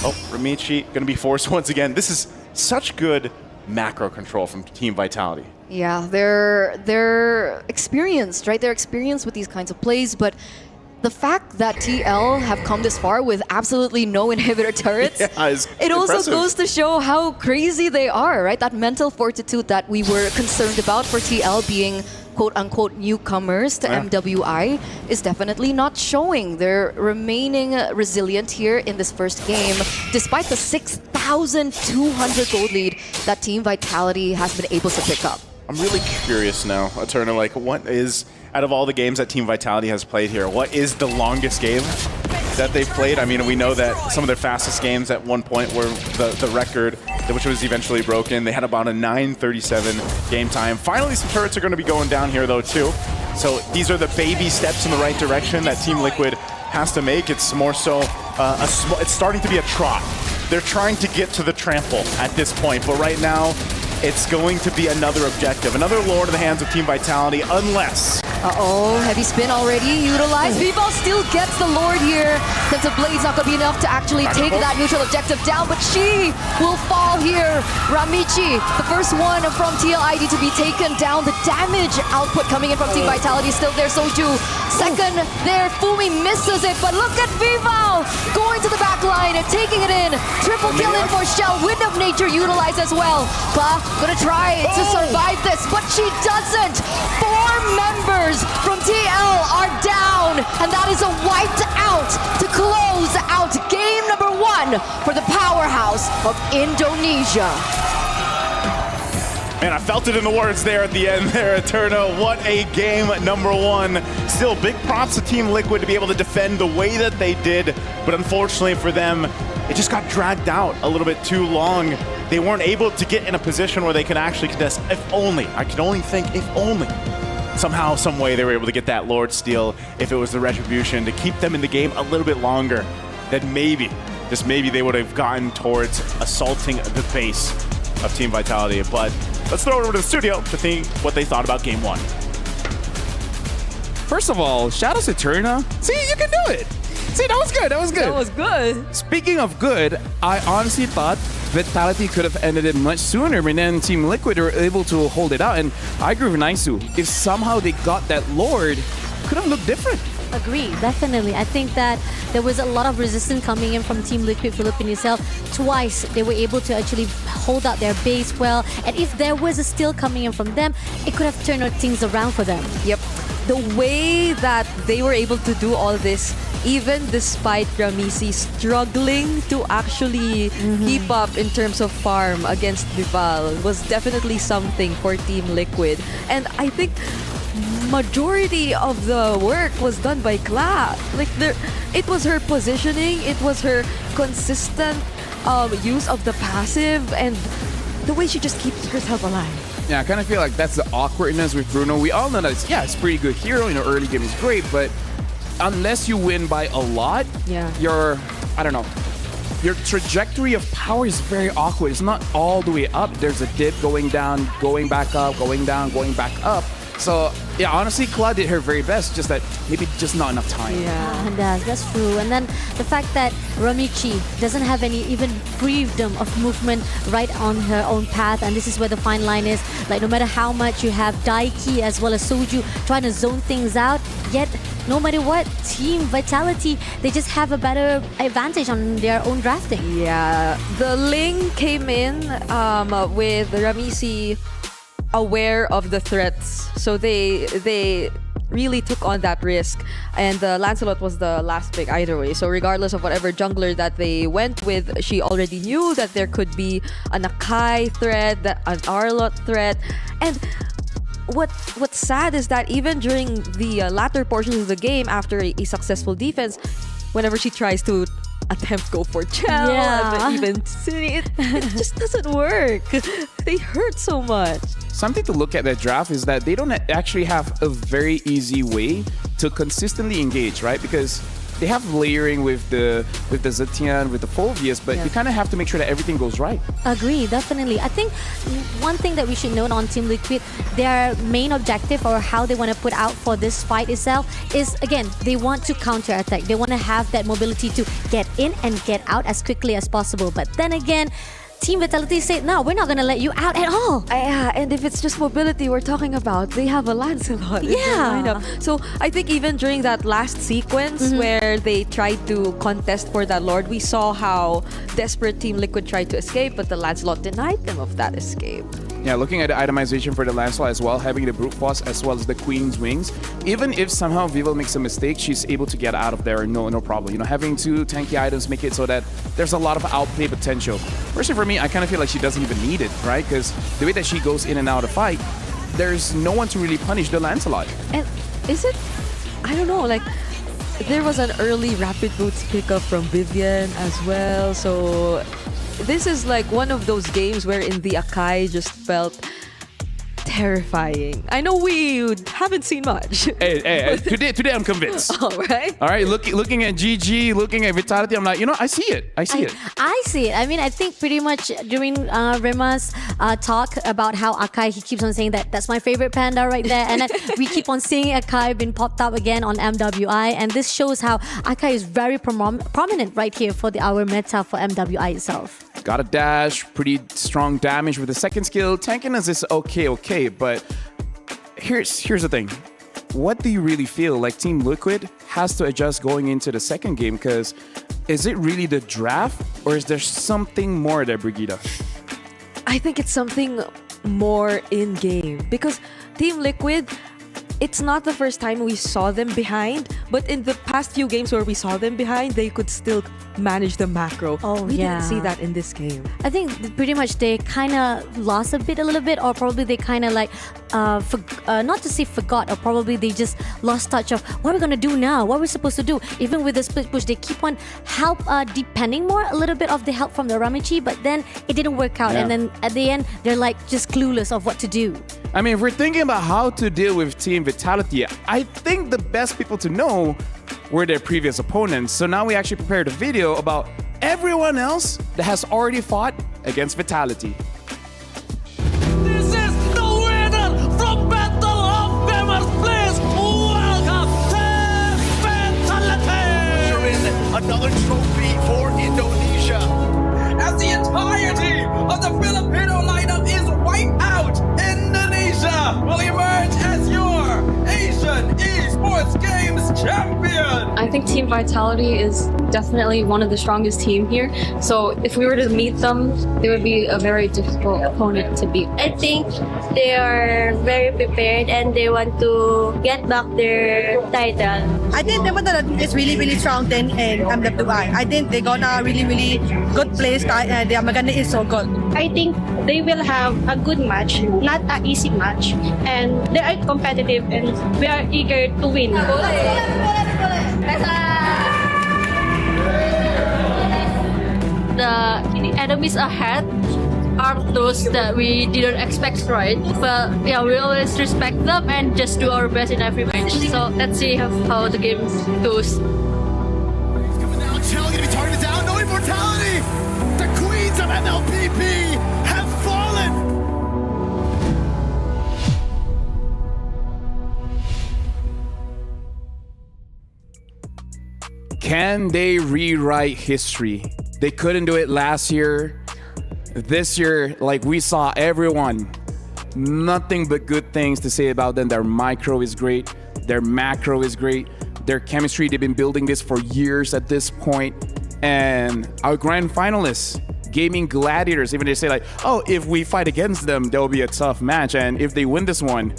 Oh, Ramichi going to be forced once again. This is such good macro control from Team Vitality. Yeah, they're experienced, right? They're experienced with these kinds of plays, but the fact that TL have come this far with absolutely no inhibitor turrets, it also goes to show how crazy they are, right? That mental fortitude that we were concerned about for TL being quote-unquote newcomers to MWI is definitely not showing. They're remaining resilient here in this first game, despite the 6,200 gold lead that Team Vitality has been able to pick up. I'm really curious now, Eterna, like what is, out of all the games that Team Vitality has played here, what is the longest game that they've played? I mean, we know that some of their fastest games at one point were the record, which was eventually broken. They had about a 9:37 game time. Finally, some turrets are going to be going down here, though, too. So these are the baby steps in the right direction that Team Liquid has to make. It's more so, it's starting to be a trot. They're trying to get to the trample at this point, but right now, it's going to be another objective, another lore to the hands of Team Vitality, unless... Heavy spin already utilized. Vival still gets the Lord here. Since the Blade's not going to be enough to actually take that neutral objective down, but she will fall here. Ramichi, the first one from TLID to be taken down. The damage output coming in from Team Vitality is still there. Soju, second there. Fumi misses it, but look at Vival going to the back line and taking it in. Triple kill in for Shell. Wind of Nature utilized as well. Kla gonna try to survive this, but she doesn't. 4 members from TL are down, and that is a wiped out to close out game number 1 for the powerhouse of Indonesia. Man, I felt it in the words there at the end there, Eterno. What a game number 1. Still, big props to Team Liquid to be able to defend the way that they did, but unfortunately for them, it just got dragged out a little bit too long. They weren't able to get in a position where they could actually contest. If only, I can only think, if only. Somehow, some way, they were able to get that Lord steal. If it was the Retribution to keep them in the game a little bit longer, then maybe, just maybe, they would have gotten towards assaulting the base of Team Vitality. But let's throw it over to the studio to think what they thought about game 1. First of all, shout out to Eterna. See, you can do it. See, that was good. That was good. That was good. Speaking of good, I honestly thought Vitality could have ended it much sooner, but then Team Liquid were able to hold it out. And I agree with Naisu. If somehow they got that Lord, could have looked different. Agree, definitely. I think that there was a lot of resistance coming in from Team Liquid Philippines itself. Twice, they were able to actually hold out their base well. And if there was a steal coming in from them, it could have turned things around for them. Yep. The way that they were able to do all this, even despite Ramisi struggling to actually keep up in terms of farm against Vival, was definitely something for Team Liquid. And I think majority of the work was done by Kla. Like it was her positioning, it was her consistent use of the passive, and the way she just keeps herself alive. Yeah, I kind of feel like that's the awkwardness with Bruno. We all know that it's pretty good hero. You know, early game is great, but unless you win by a lot, your trajectory of power is very awkward. It's not all the way up. There's a dip going down, going back up, going down, going back up. So yeah, honestly, Kla did her very best, just that maybe just not enough time. Yeah, that's true. And then the fact that Ramichi doesn't have any even freedom of movement right on her own path, and this is where the fine line is. Like no matter how much you have Daiki as well as Soju trying to zone things out, yet no matter what, Team Vitality, they just have a better advantage on their own drafting. Yeah, the Ling came in with Ramisi aware of the threats, so they really took on that risk. And Lancelot was the last pick either way. So regardless of whatever jungler that they went with, she already knew that there could be an Akai threat, an Arlot threat. And what's sad is that even during the latter portions of the game, after a successful defense, whenever she tries to attempt go for Chell and even City, it just doesn't work. They hurt so much. Something to look at that draft is that they don't actually have a very easy way to consistently engage, right? Because they have layering with the Zetian, with the Phobius, but you kind of have to make sure that everything goes right. Agree, definitely. I think one thing that we should note on Team Liquid, their main objective or how they want to put out for this fight itself is, again, they want to counter-attack. They want to have that mobility to get in and get out as quickly as possible. But then again, Team Vitality said, no, we're not going to let you out at all. Yeah, and if it's just mobility we're talking about, they have a Lancelot in their lineup. So I think even during that last sequence where they tried to contest for that Lord, we saw how desperate Team Liquid tried to escape, but the Lancelot denied them of that escape. Yeah, looking at the itemization for the Lancelot as well, having the Brute Force as well as the Queen's Wings, even if somehow Vivo makes a mistake, she's able to get out of there, no problem. You know, having two tanky items make it so that there's a lot of outplay potential. Personally, for me, I kind of feel like she doesn't even need it, right? Because the way that she goes in and out of fight, there's no one to really punish the Lancelot. And is it? I don't know, like, there was an early Rapid Boots pickup from Vivian as well, so this is like one of those games wherein the Akai just felt terrifying. I know we haven't seen much. Hey, today I'm convinced. All right, looking at GG, looking at Vitality, I'm like, you know, I see it. I see it. I mean, I think pretty much during Rima's talk about how Akai, he keeps on saying that that's my favorite panda right there. And then we keep on seeing Akai being popped up again on MWI. And this shows how Akai is very prominent right here for our meta for MWI itself. Got a dash, pretty strong damage with the second skill. Tankiness is okay, but here's the thing. What do you really feel like Team Liquid has to adjust going into the second game? Because is it really the draft or is there something more there, Brigida? I think it's something more in-game because Team Liquid, it's not the first time we saw them behind, but in the past few games where we saw them behind, they could still manage the macro. We didn't see that in this game. I think pretty much they kind of lost a little bit, or probably they kind of like, not to say forgot, or probably they just lost touch of what we're going to do now, what we're supposed to do. Even with the split push, they keep on depending more a little bit of the help from the Ramichi, but then it didn't work out. And then at the end, they're like just clueless of what to do. I mean, if we're thinking about how to deal with Team Vitality, I think the best people to know were their previous opponents. So now we actually prepared a video about everyone else that has already fought against Vitality. This is the winner from Battle of Famous Place. Welcome to Vitality. Ushering another trophy for Indonesia. As the entirety of the Filipino lineup is wiped out, Indonesia will emerge as your Asian Esports Games champion. I think Team Vitality is definitely one of the strongest team here. So if we were to meet them, they would be a very difficult opponent to beat. I think they are very prepared and they want to get back their title. I think the is really strong then in MWI. I think they're gonna really good place and their Maganda is so good. I think they will have a good match, not an easy match, and they are competitive and we are eager to win. The enemies ahead are those that we didn't expect, right? But yeah, we always respect them and just do our best in every match. So let's see how the game goes. Chell gonna be targeted down, no immortality! The queens of MLPP have fallen! Can they rewrite history? They couldn't do it last year. This year, like we saw everyone, nothing but good things to say about them. Their micro is great. Their macro is great. Their chemistry, they've been building this for years at this point. And our grand finalists, Gaming Gladiators, even they say like, oh, if we fight against them, there will be a tough match. And if they win this one,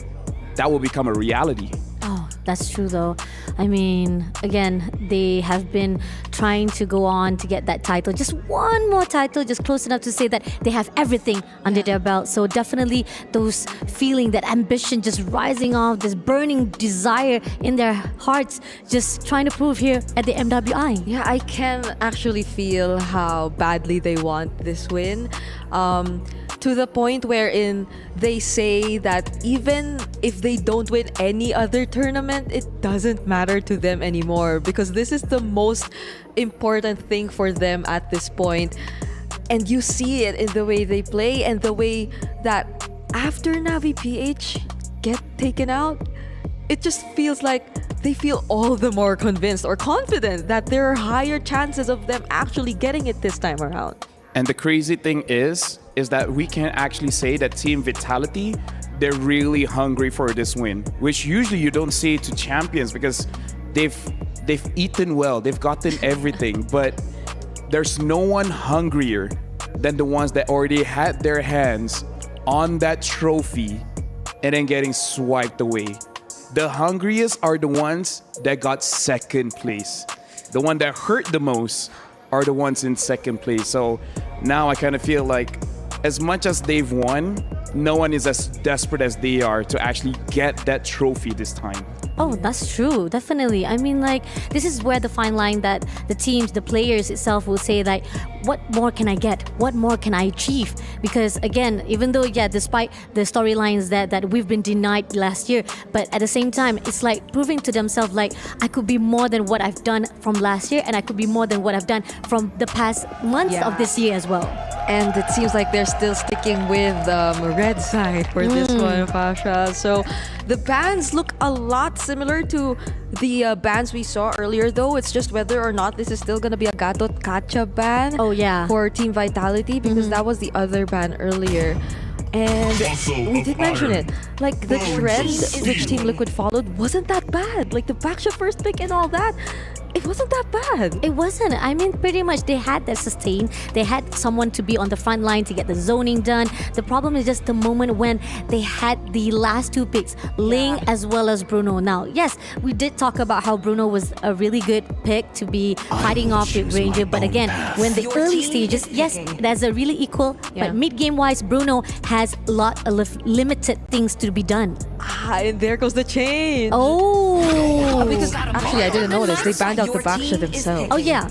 that will become a reality. Oh, That's true, though. I mean, again, they have been trying to go on to get that title. Just one more title, just close enough to say that they have everything under their belt. So definitely those feeling, that ambition just rising off, this burning desire in their hearts, just trying to prove here at the MWI. Yeah, I can actually feel how badly they want this win. To the point wherein they say that even if they don't win any other tournament, it doesn't matter to them anymore because this is the most important thing for them at this point. And you see it in the way they play and the way that after Navi PH get taken out, it just feels like they feel all the more convinced or confident that there are higher chances of them actually getting it this time around. And the crazy thing is that we can actually say that Team Vitality, they're really hungry for this win, which usually you don't see to champions because they've eaten well, they've gotten everything, but there's no one hungrier than the ones that already had their hands on that trophy and then getting swiped away. The hungriest are the ones that got second place. The one that hurt the most are the ones in second place. So now I kind of feel like as much as they've won, no one is as desperate as they are to actually get that trophy this time. Oh, that's true. Definitely. I mean, like, this is where the fine line that the teams, the players itself will say, like, what more can I get? What more can I achieve? Because, again, even though, yeah, despite the storylines that we've been denied last year, but at the same time, it's like proving to themselves, like, I could be more than what I've done from last year, and I could be more than what I've done from the past months of this year as well. And it seems like they're still sticking with red side for this one, Pasha. So the bans look a lot similar to the bans we saw earlier, though. It's just whether or not this is still going to be a Gatot Kacha ban for Team Vitality, because that was the other ban earlier. And we did mention it. Like, the trend in which Team Liquid followed wasn't that bad. Like, the Baksha first pick and all that, it wasn't that bad. It wasn't. I mean, pretty much they had that sustain. They had someone to be on the front line to get the zoning done. The problem is just the moment when they had the last two picks, Ling as well as Bruno. Now, yes, we did talk about how Bruno was a really good pick to be fighting off with Ranger. But again, when the early stages, yes, that's a really equal. But mid-game wise, Bruno has a lot of limited things to be done. And there goes the change. Oh, because actually I didn't notice. They banned out the Baksha themselves. Oh yeah.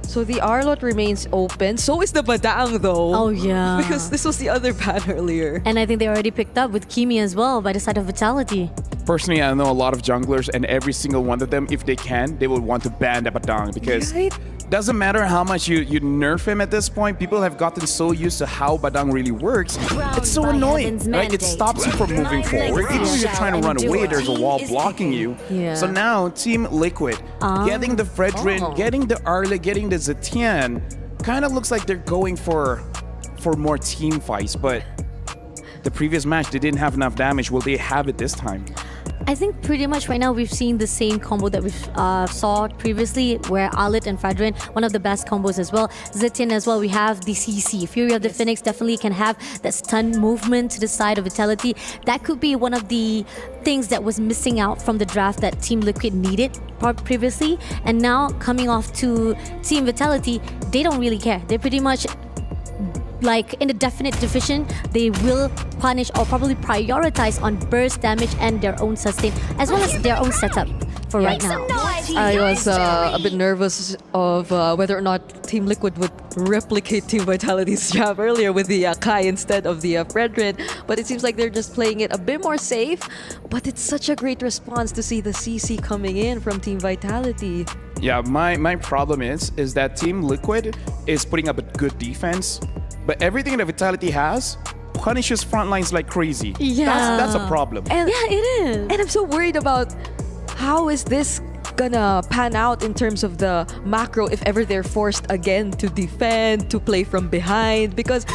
So the Arlot remains open. So is the Badaang though. Oh yeah. Because this was the other ban earlier. And I think they already picked up with Kimi as well by the side of Vitality. Personally, I know a lot of junglers, and every single one of them, if they can, they would want to ban the Badaang because doesn't matter how much you nerf him at this point, people have gotten so used to how Badaang really works. It's so annoying, right? It stops you from moving forward. Even if you're trying to run away, there's a wall blocking you. So now, Team Liquid, getting the Fredrin, getting the Arle, getting the Zetian, kind of looks like they're going for more team fights, but the previous match, they didn't have enough damage. Will they have it this time? I think pretty much right now we've seen the same combo that we saw previously, where Alit and Fredrin, one of the best combos as well. Zetian as well, we have the CC. Fury of the Phoenix definitely can have that stun movement to the side of Vitality. That could be one of the things that was missing out from the draft that Team Liquid needed previously. And now coming off to Team Vitality, they don't really care. They're pretty much like in the definite division, they will punish or probably prioritize on burst damage and their own sustain, as well as their own setup for right now. I was a bit nervous of whether or not Team Liquid would replicate Team Vitality's job earlier with the Kai instead of the Fredrin, but it seems like they're just playing it a bit more safe. But it's such a great response to see the CC coming in from Team Vitality. Yeah, my problem is that Team Liquid is putting up a good defense, but everything that Vitality has punishes front lines like crazy. Yeah. That's a problem. And, yeah, it is. And I'm so worried about how is this gonna pan out in terms of the macro if ever they're forced again to defend, to play from behind. Because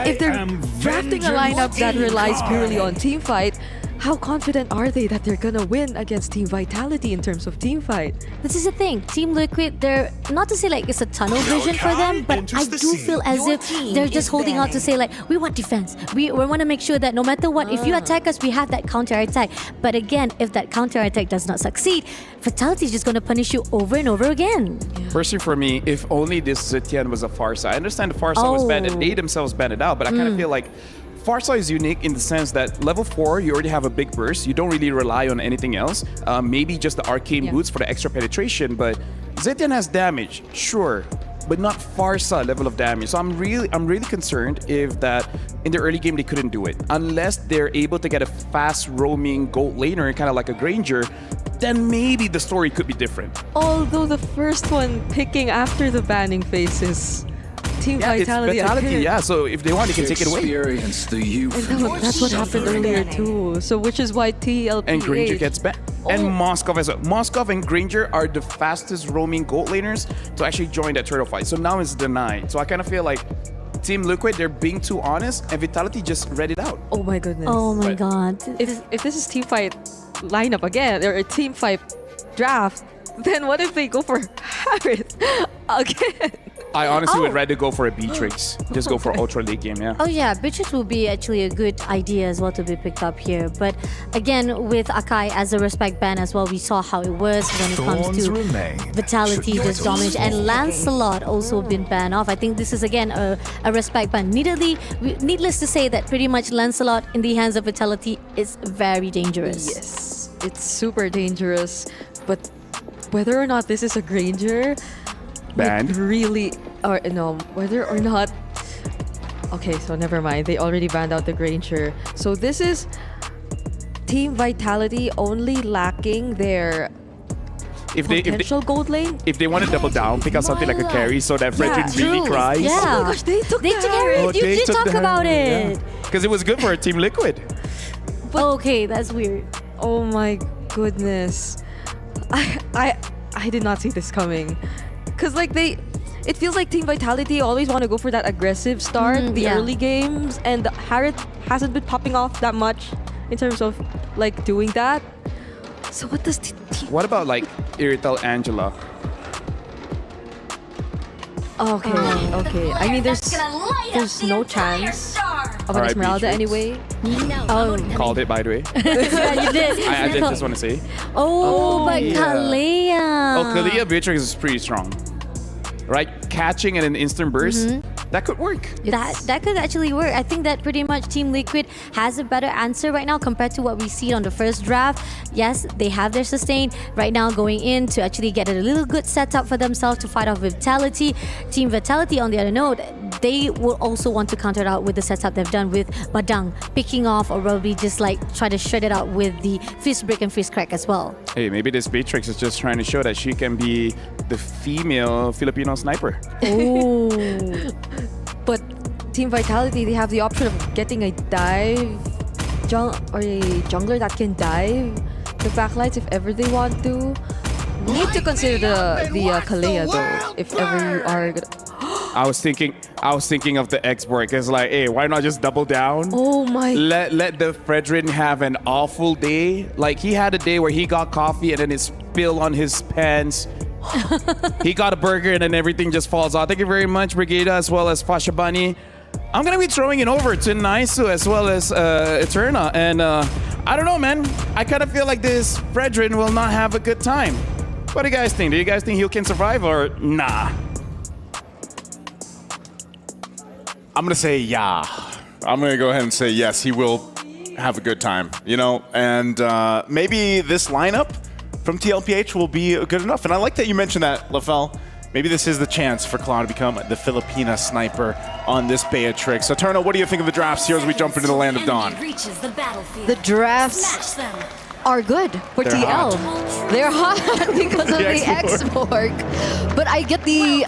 if they're drafting a lineup that relies purely on team fight, how confident are they that they're gonna win against Team Vitality in terms of team fight? This is the thing. Team Liquid, they're not to say like it's a tunnel vision for them, but I do feel as if they're just holding out to say like, we want defense. We want to make sure that no matter what, if you attack us, we have that counter attack. But again, if that counter attack does not succeed, Vitality is just going to punish you over and over again. Personally, for me, if only this Zetian was a Farsa. I understand the Farsa was banned and they themselves banned it out, but I kind of feel like Farsa is unique in the sense that level 4, you already have a big burst. You don't really rely on anything else. Maybe just the arcane boots for the extra penetration, but Zetian has damage, sure, but not Farsa level of damage. So I'm really concerned if that in the early game they couldn't do it. Unless they're able to get a fast roaming gold laner, kind of like a Granger, then maybe the story could be different. Although the first one picking after the banning phase is Team Vitality. It's Vitality, yeah. So if they want, they can take it away. Experience the youth. And that's what happened earlier too. So which is why TLPH and Granger gets banned. And Moskov as well. Moskov and Granger are the fastest roaming gold laners to actually join that turtle fight. So now it's denied. So I kind of feel like Team Liquid, they're being too honest, and Vitality just read it out. Oh my goodness. Oh my god. If this is team fight lineup again, or a team fight draft, then what if they go for Harris again? I honestly would rather go for a Beatrix. Just go for ultra late game, yeah. Oh yeah, Beatrix will be actually a good idea as well to be picked up here. But again, with Akai as a respect ban as well, we saw how it was when it comes to Vitality just dominate. And Lancelot also been banned off. I think this is again a respect ban. Needless to say that pretty much Lancelot in the hands of Vitality is very dangerous. Yes, it's super dangerous. But whether or not this is a Granger, banned, really, or no, whether or not. Okay, so never mind. They already banned out the Granger. So this is Team Vitality only lacking their potential gold lane. If they want to double down, pick out something like a carry so that Fredrin really cries. Yeah. Oh my gosh, they took carry. You did talk about it. Because it was good for Team Liquid. Okay, that's weird. Oh my goodness. I did not see this coming. Because like it feels like Team Vitality always want to go for that aggressive start, the early games, and Harith hasn't been popping off that much in terms of like doing that. So what does What about like Irital Angela? Okay. I mean, there's no chance of an Esmeralda anyway. Called it, by the way. Yeah, you did. I just want to say. But Kalea. Kalea Beatrix is pretty strong. Right? Catching in an instant burst, that could work. That could actually work. I think that pretty much Team Liquid has a better answer right now compared to what we see on the first draft. Yes, they have their sustain right now going in to actually get a little good setup for themselves to fight off Vitality. Team Vitality, on the other note, they will also want to counter it out with the setup they've done with Badang picking off, or probably just like try to shred it out with the Fist Break and Fist Crack as well. Hey, maybe this Beatrix is just trying to show that she can be the female Filipino sniper. Oh. But Team Vitality, they have the option of getting a dive or a jungler that can dive the backlights if ever they want to. Need to consider the Kalea though, if ever you are gonna. I was thinking of the X-Borg. It's like, hey, why not just double down? Oh my! Let the Fredrin have an awful day. Like he had a day where he got coffee and then it spilled on his pants. He got a burger and then everything just falls out. Thank you very much, Brigida, as well as Fashabani. I'm gonna be throwing it over to Naisu as well as Eterna, and I don't know, man. I kind of feel like this Fredrin will not have a good time. What do you guys think? Do you guys think he can survive or nah? I'm going to say yeah. I'm going to go ahead and say yes, he will have a good time, you know? And maybe this lineup from TLPH will be good enough. And I like that you mentioned that, LaFell. Maybe this is the chance for Cloud to become the Filipina sniper on this Beatrix. So, Turno, what do you think of the drafts here as we jump into the Land of Dawn? The drafts are good for They're TL. hot. They're hot because of the X-Borg. But I get the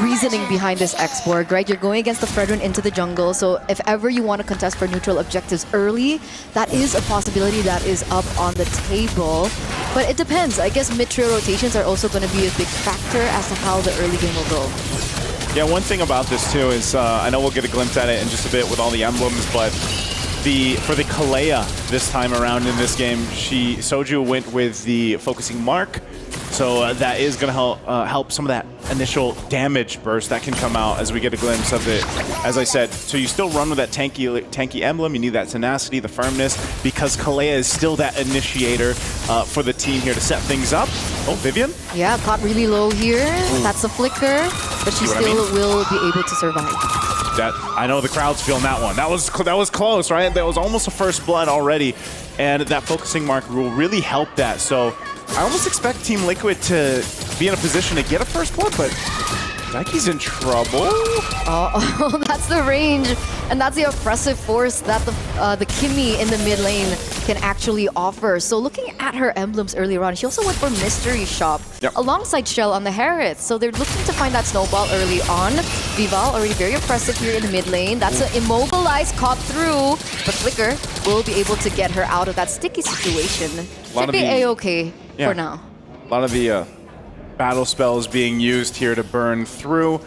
reasoning behind this X-Borg, right? You're going against the Fredrin into the jungle, so if ever you want to contest for neutral objectives early, that is a possibility that is up on the table. But it depends. I guess mid-tier rotations are also going to be a big factor as to how the early game will go. Yeah, one thing about this too is, I know we'll get a glimpse at it in just a bit with all the emblems, but For the Kalea this time around in this game, Soju went with the focusing mark, so that is going to help some of that initial damage burst that can come out as we get a glimpse of it. As I said, so you still run with that tanky emblem. You need that tenacity, the firmness, because Kalea is still that initiator for the team here to set things up. Oh, Vivian? Yeah, caught really low here. That's a flicker, but she still will be able to survive. That I know the crowd's feeling that one. That was close, right? That was almost a first blood already, and that focusing mark will really help that. So I almost expect Team Liquid to be in a position to get a first blood, but Daiki's in trouble. Oh, that's the range, and that's the oppressive force that the Kimmy in the mid lane can actually offer. So looking at her emblems earlier on, she also went for Mystery Shop alongside Shell on the Harriet. So they're looking to find that snowball early on. Vival already very oppressive here in the mid lane. That's an immobilized caught through, but Flicker will be able to get her out of that sticky situation. Should be A-okay for now. A lot of the battle spells being used here to burn through.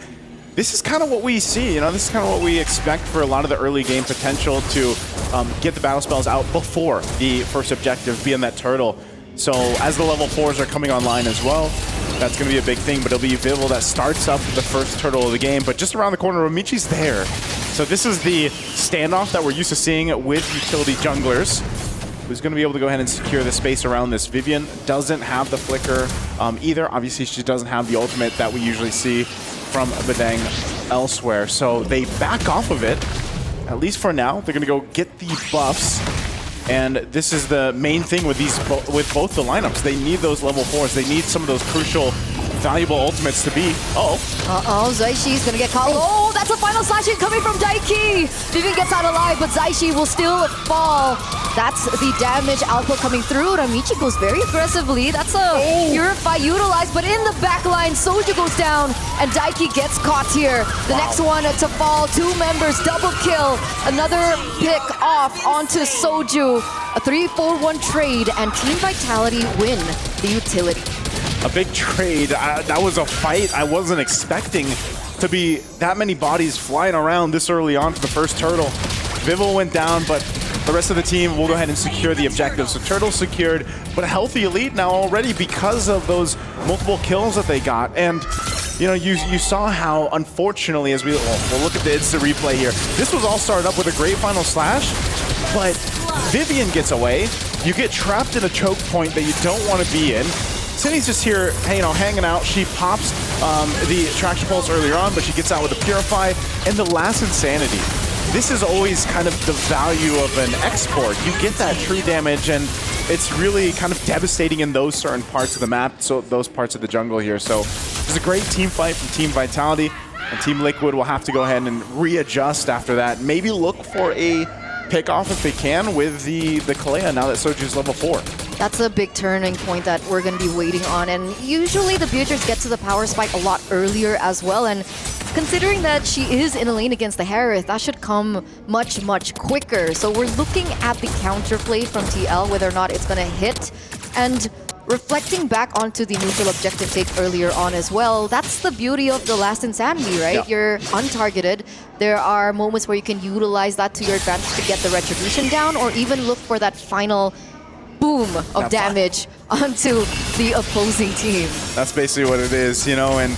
This is kind of what we see, you know, this is kind of what we expect for a lot of the early game potential to get the battle spells out before the first objective, being that turtle. So as the level 4s are coming online as well, that's going to be a big thing, but it'll be Vival that starts up the first turtle of the game, but just around the corner, Romichi's there. So this is the standoff that we're used to seeing with utility junglers. Who's going to be able to go ahead and secure the space around this. Vivian doesn't have the flicker either. Obviously, she doesn't have the ultimate that we usually see from Badang elsewhere. So they back off of it, at least for now. They're going to go get the buffs. And this is the main thing with with both the lineups. They need those level 4s. They need some of those crucial, valuable ultimates to be. Zaixi's gonna get caught. Oh, that's a final slash hit coming from Daiki. Vivian gets out alive, but Zaishi will still fall. That's the damage output coming through. Ramichi goes very aggressively. That's a Purify utilized, but in the back line, Soju goes down, and Daiki gets caught here. The next one to fall, 2 members, double kill. Another pick off onto Soju. A 3-4-1 trade, and Team Vitality win the utility. A big trade. That was a fight I wasn't expecting to be that many bodies flying around this early on for the first turtle. Vival went down, but the rest of the team will go ahead and secure the objective. So turtle secured, but a healthy elite now already because of those multiple kills that they got. And you know, you saw how, unfortunately, as we'll look at the instant replay here, this was all started up with a great final slash, but Vivian gets away. You get trapped in a choke point that you don't want to be in. Cindy's just here, you know, hanging out. She pops the Attraction Pulse earlier on, but she gets out with the Purify and the last Insanity. This is always kind of the value of an export. You get that true damage, and it's really kind of devastating in those certain parts of the map, so those parts of the jungle here. So it's a great team fight from Team Vitality, and Team Liquid will have to go ahead and readjust after that. Maybe look for a pick off if they can with the Kalea now that Soju's level 4. That's a big turning point that we're going to be waiting on. And usually the Beatrix get to the power spike a lot earlier as well. And considering that she is in a lane against the Harith, that should come much, much quicker. So we're looking at the counterplay from TL, whether or not it's going to hit. And reflecting back onto the neutral objective take earlier on as well, that's the beauty of the last Insanity, right? Yeah. You're untargeted. There are moments where you can utilize that to your advantage to get the retribution down, or even look for that final boom of damage onto the opposing team. That's basically what it is, you know, and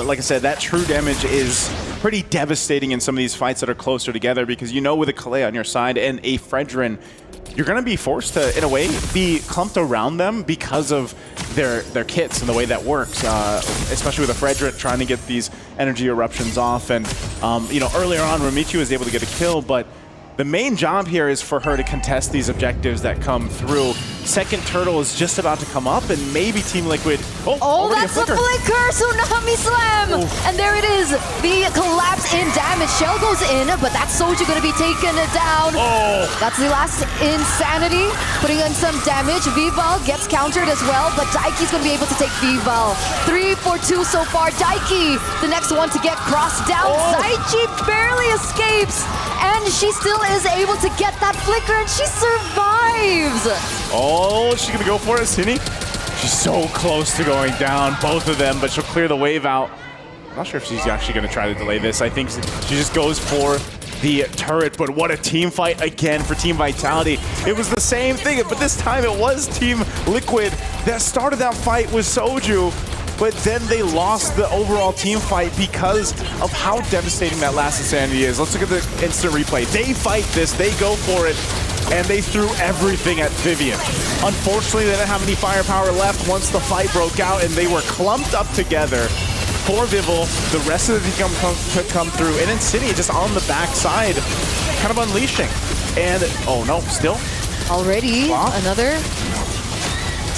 like I said, that true damage is pretty devastating in some of these fights that are closer together, because you know with a Kalea on your side and a Fredrin, you're going to be forced to, in a way, be clumped around them because of their kits and the way that works, especially with a Fredrin trying to get these energy eruptions off. And, you know, earlier on, Romichi was able to get a kill, but the main job here is for her to contest these objectives that come through. Second turtle is just about to come up, and maybe Team Liquid... Oh, that's a flicker! Tsunami Slam! And there it is! The collapse in damage. Shell goes in, but that's Soju going to be taken down. That's the last Insanity, putting in some damage. Vival gets countered as well, but Daiki's going to be able to take Vival. 3 for 2 so far. Daiki, the next one to get crossed down. Zaichi barely escapes, and she still is able to get that flicker, and she survives! Oh, is she gonna go for it, Cindy? She's so close to going down, both of them, but she'll clear the wave out. I'm not sure if she's actually gonna try to delay this. I think she just goes for the turret, but what a team fight again for Team Vitality. It was the same thing, but this time it was Team Liquid that started that fight with Soju, but then they lost the overall team fight because of how devastating that last Insanity is. Let's look at the instant replay. They fight this, they go for it, and they threw everything at Vivian. Unfortunately, they didn't have any firepower left once the fight broke out, and they were clumped up together. For Vival, the rest of the team come through, and Insidia just on the backside, kind of unleashing. And, oh no, still? Already, Wow. another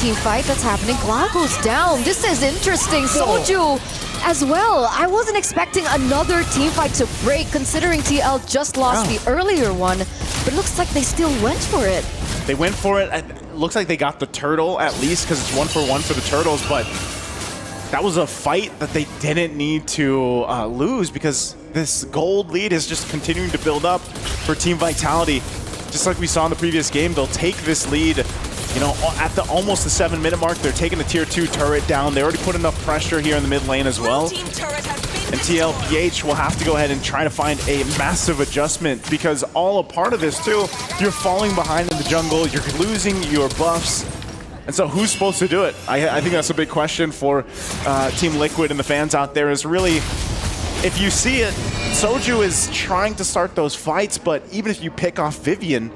team fight that's happening. Gla goes down. This is interesting. Soju as well. I wasn't expecting another team fight to break, considering TL just lost the earlier one, but it looks like they still went for it. They went for it. It looks like they got the turtle at least, because it's 1-for-1 for the turtles, but that was a fight that they didn't need to lose, because this gold lead is just continuing to build up for Team Vitality. Just like we saw in the previous game, they'll take this lead, you know, at the almost the 7-minute mark. They're taking the tier 2 turret down. They already put enough pressure here in the mid lane as well. And TLPH will have to go ahead and try to find a massive adjustment, because all a part of this too, you're falling behind in the jungle, you're losing your buffs. And so who's supposed to do it? I think that's a big question for Team Liquid and the fans out there, is really, if you see it, Soju is trying to start those fights, but even if you pick off Vivian,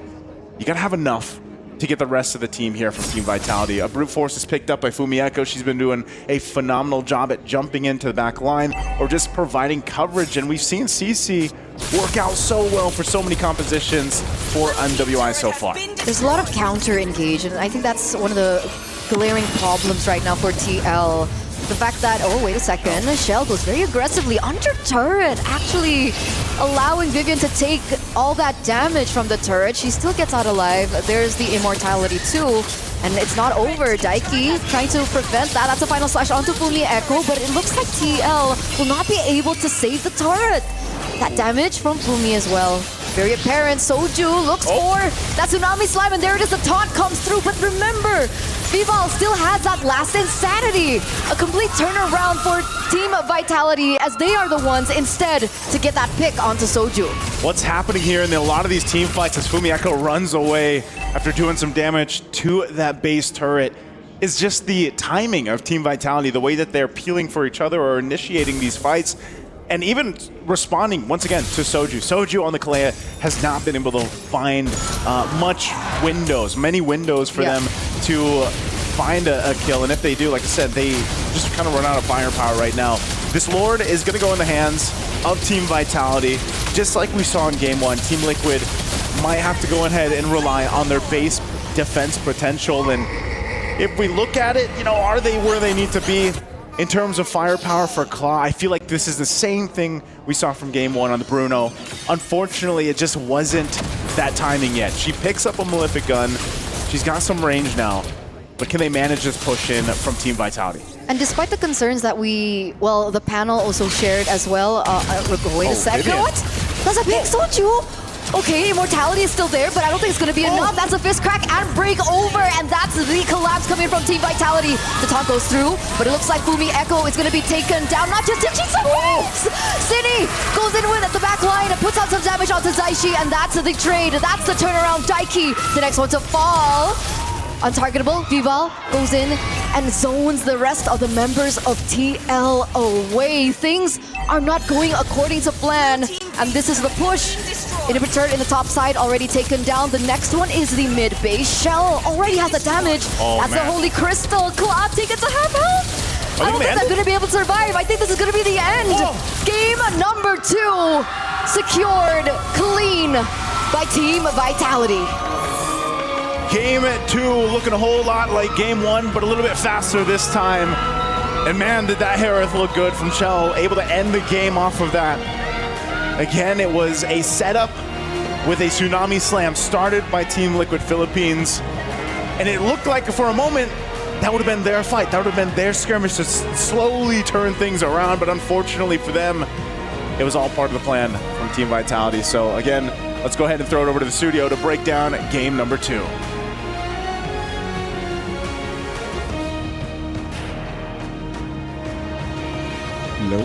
you gotta have enough to get the rest of the team here from Team Vitality. A brute force is picked up by Fumi Echo. She's been doing a phenomenal job at jumping into the back line or just providing coverage, and we've seen CC work out so well for so many compositions for MWI so far. There's a lot of counter engage, and I think that's one of the glaring problems right now for TL. The fact that, oh, wait a second, Shell goes very aggressively under turret, actually allowing Vivian to take all that damage from the turret. She still gets out alive. There's the immortality too, and it's not over. Daiki trying to prevent that. That's a final slash onto Fumi Echo, but it looks like TL will not be able to save the turret. That damage from Fumi as well. Very apparent. Soju looks for that Tsunami Slime, and there it is. The taunt comes through, but remember, Vival still has that last Insanity. A complete turnaround for Team Vitality, as they are the ones instead to get that pick onto Soju. What's happening here in a lot of these team fights as Fumi Echo runs away after doing some damage to that base turret is just the timing of Team Vitality, the way that they're peeling for each other or initiating these fights, and even responding, once again, to Soju. Soju on the Kalea has not been able to find many windows for them to find a kill. And if they do, like I said, they just kind of run out of firepower right now. This Lord is going to go in the hands of Team Vitality. Just like we saw in Game 1, Team Liquid might have to go ahead and rely on their base defense potential. And if we look at it, you know, are they where they need to be? In terms of firepower for Claw, I feel like this is the same thing we saw from Game 1 on the Bruno. Unfortunately, it just wasn't that timing yet. She picks up a Malefic gun. She's got some range now. But can they manage this push in from Team Vitality? And despite the concerns that the panel also shared as well, wait a second, Vivian. what? That's a big Soju! Okay, immortality is still there, but I don't think it's going to be enough. That's a fist crack and break over, and that's the collapse coming from Team Vitality. The taunt goes through, but it looks like Fumi Echo is going to be taken down. Not just did she survives! Cine goes in with at the back line and puts out some damage onto Zaishi, and that's the trade. That's the turnaround. Daiki, the next one to fall. Untargetable, Vival goes in and zones the rest of the members of TL away. Things are not going according to plan, and this is the push. Inhibitor in the top side already taken down. The next one is the mid base. Shell already has the damage. That's the Holy Crystal. Claw taken to half health. I don't think they're going to be able to survive. I think this is going to be the end. Game number 2 secured clean by Team Vitality. Game 2 looking a whole lot like Game 1, but a little bit faster this time. And man, did that Hereth look good from Shell, able to end the game off of that. Again, it was a setup with a Tsunami Slam started by Team Liquid Philippines. And it looked like for a moment, that would have been their fight. That would have been their skirmish to slowly turn things around. But unfortunately for them, it was all part of the plan from Team Vitality. So again, let's go ahead and throw it over to the studio to break down game number 2. Hello.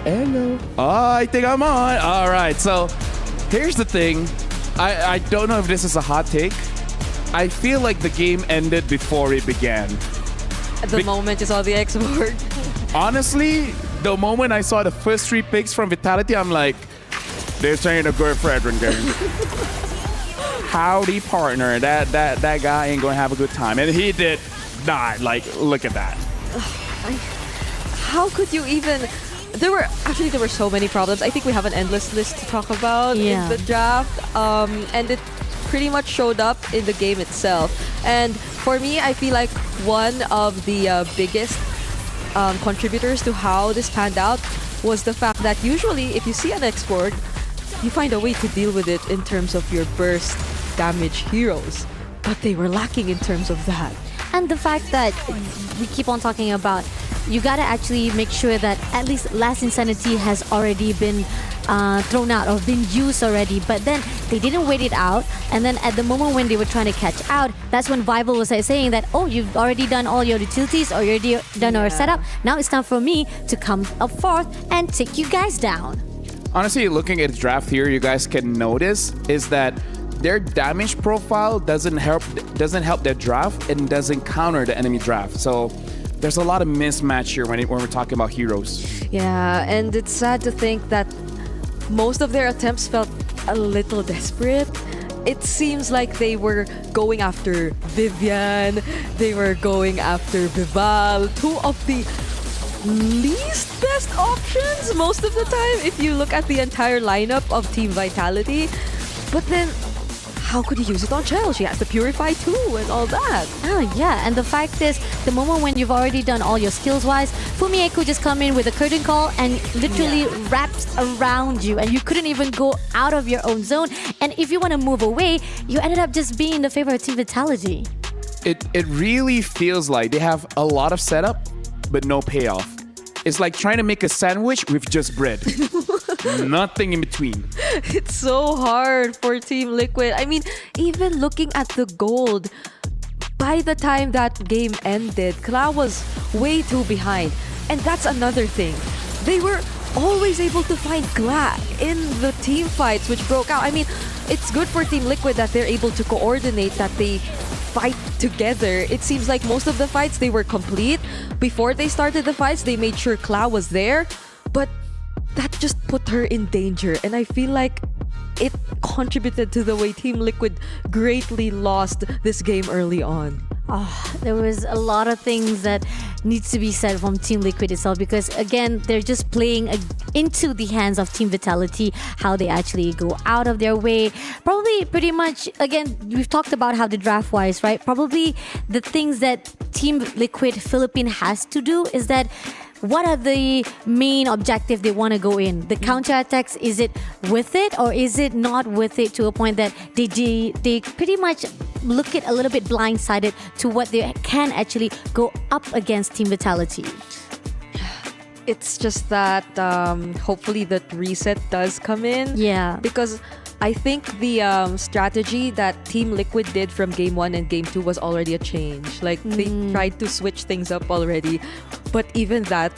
Hello. Oh, I think I'm on. All right. So here's the thing. I don't know if this is a hot take. I feel like the game ended before it began. The moment you saw the export. Honestly, the moment I saw the first 3 picks from Vitality, I'm like, this ain't a good Fredrin game. Howdy, partner. That guy ain't gonna have a good time. And he did not. Like, look at that. How could you even... There were so many problems. I think we have an endless list to talk about in the draft. And it pretty much showed up in the game itself. And for me, I feel like one of the biggest contributors to how this panned out was the fact that usually if you see an export, you find a way to deal with it in terms of your burst damage heroes. But they were lacking in terms of that. And the fact that we keep on talking about, you gotta actually make sure that at least Last Insanity has already been thrown out or been used already, but then they didn't wait it out, and then at the moment when they were trying to catch out, that's when Vival was saying that, oh, you've already done all your utilities or you've already done your setup, now it's time for me to come up forth and take you guys down. Honestly, looking at the draft here, you guys can notice is that their damage profile doesn't help their draft and doesn't counter the enemy draft. So there's a lot of mismatch here when we're talking about heroes. Yeah, and it's sad to think that most of their attempts felt a little desperate. It seems like they were going after Vivian, they were going after Vival, 2 of the least best options most of the time if you look at the entire lineup of Team Vitality. But then, how could you use it on Chell? She has to Purify too and all that. Oh yeah, and the fact is, the moment when you've already done all your skills-wise, Fumieku just come in with a curtain call and literally wraps around you, and you couldn't even go out of your own zone. And if you want to move away, you ended up just being in the favor of Team Vitality. It really feels like they have a lot of setup, but no payoff. It's like trying to make a sandwich with just bread. Nothing in between. It's so hard for Team Liquid. I mean, even looking at the gold, by the time that game ended, Kla was way too behind. And that's another thing. They were always able to find Kla in the team fights which broke out. I mean, it's good for Team Liquid that they're able to coordinate, that they fight together. It seems like most of the fights, they were complete. Before they started the fights, they made sure Kla was there. But that just put her in danger. And I feel like it contributed to the way Team Liquid greatly lost this game early on. Oh, there was a lot of things that needs to be said from Team Liquid itself, because again, they're just playing into the hands of Team Vitality, how they actually go out of their way. Probably pretty much, again, we've talked about how the draft wise, right? Probably the things that Team Liquid Philippines has to do is that what are the main objective they want to go in? The counterattacks, is it with it or is it not with it, to a point that they pretty much look at a little bit blindsided to what they can actually go up against Team Vitality? It's just that hopefully that reset does come in. Yeah. Because I think the strategy that Team Liquid did from Game 1 and Game 2 was already a change. Like, they tried to switch things up already. But even that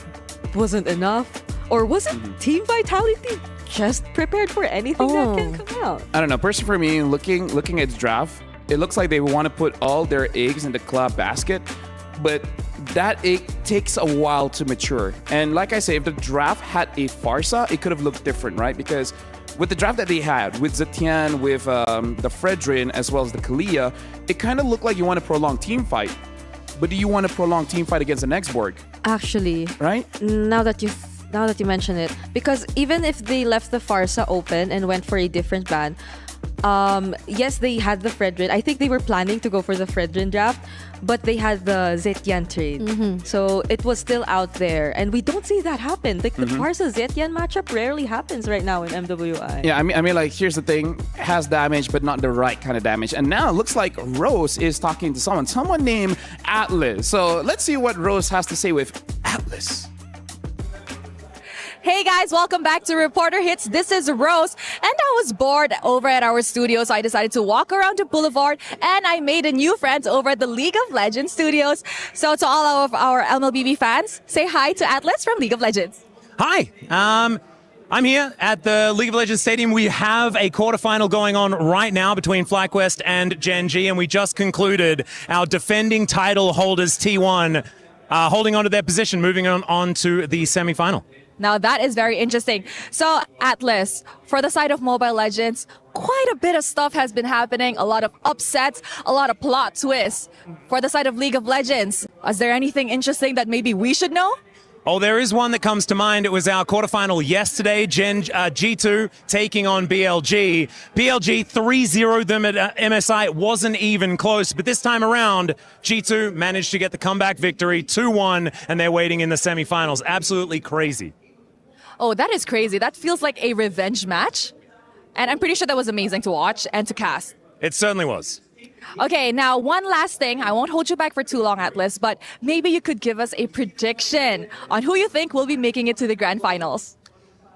wasn't enough. Or was it Team Vitality just prepared for anything that can come out? I don't know. Personally, for me, looking at the draft, it looks like they want to put all their eggs in the club basket. But that egg takes a while to mature. And like I say, if the draft had a Farsa, it could have looked different, right? Because with the draft that they had, with Zetian, with the Fredrin, as well as the Kalia, it kind of looked like you want a prolonged team fight. But do you want a prolonged team fight against an X-Borg? Actually, right? Now that you mention it, because even if they left the Farsa open and went for a different ban, yes, they had the Fredrin. I think they were planning to go for the Fredrin draft, but they had the Zetian trade. So it was still out there. And we don't see that happen. Like, the Farsa-Zetian matchup rarely happens right now in MWI. Yeah, I mean, like, here's the thing. Has damage, but not the right kind of damage. And now it looks like Rose is talking to someone named Atlas. So let's see what Rose has to say with Atlas. Hey guys, welcome back to Reporter Hits. This is Rose, and I was bored over at our studio, so I decided to walk around the boulevard, and I made a new friend over at the League of Legends studios. So to all of our MLBB fans, say hi to Atlas from League of Legends. Hi. I'm here at the League of Legends Stadium. We have a quarterfinal going on right now between FlyQuest and Gen G, and we just concluded our defending title holders T1 holding on to their position, moving on to the semifinal. Now that is very interesting. So Atlas, for the side of Mobile Legends, quite a bit of stuff has been happening, a lot of upsets, a lot of plot twists. For the side of League of Legends, is there anything interesting that maybe we should know? Oh, there is one that comes to mind. It was our quarterfinal yesterday. G2 taking on BLG. BLG 3-0'd them at MSI. It wasn't even close, but this time around, G2 managed to get the comeback victory, 2-1, and they're waiting in the semifinals. Absolutely crazy. Oh, that is crazy. That feels like a revenge match. And I'm pretty sure that was amazing to watch and to cast. It certainly was. Okay, now one last thing. I won't hold you back for too long, Atlas, but maybe you could give us a prediction on who you think will be making it to the grand finals.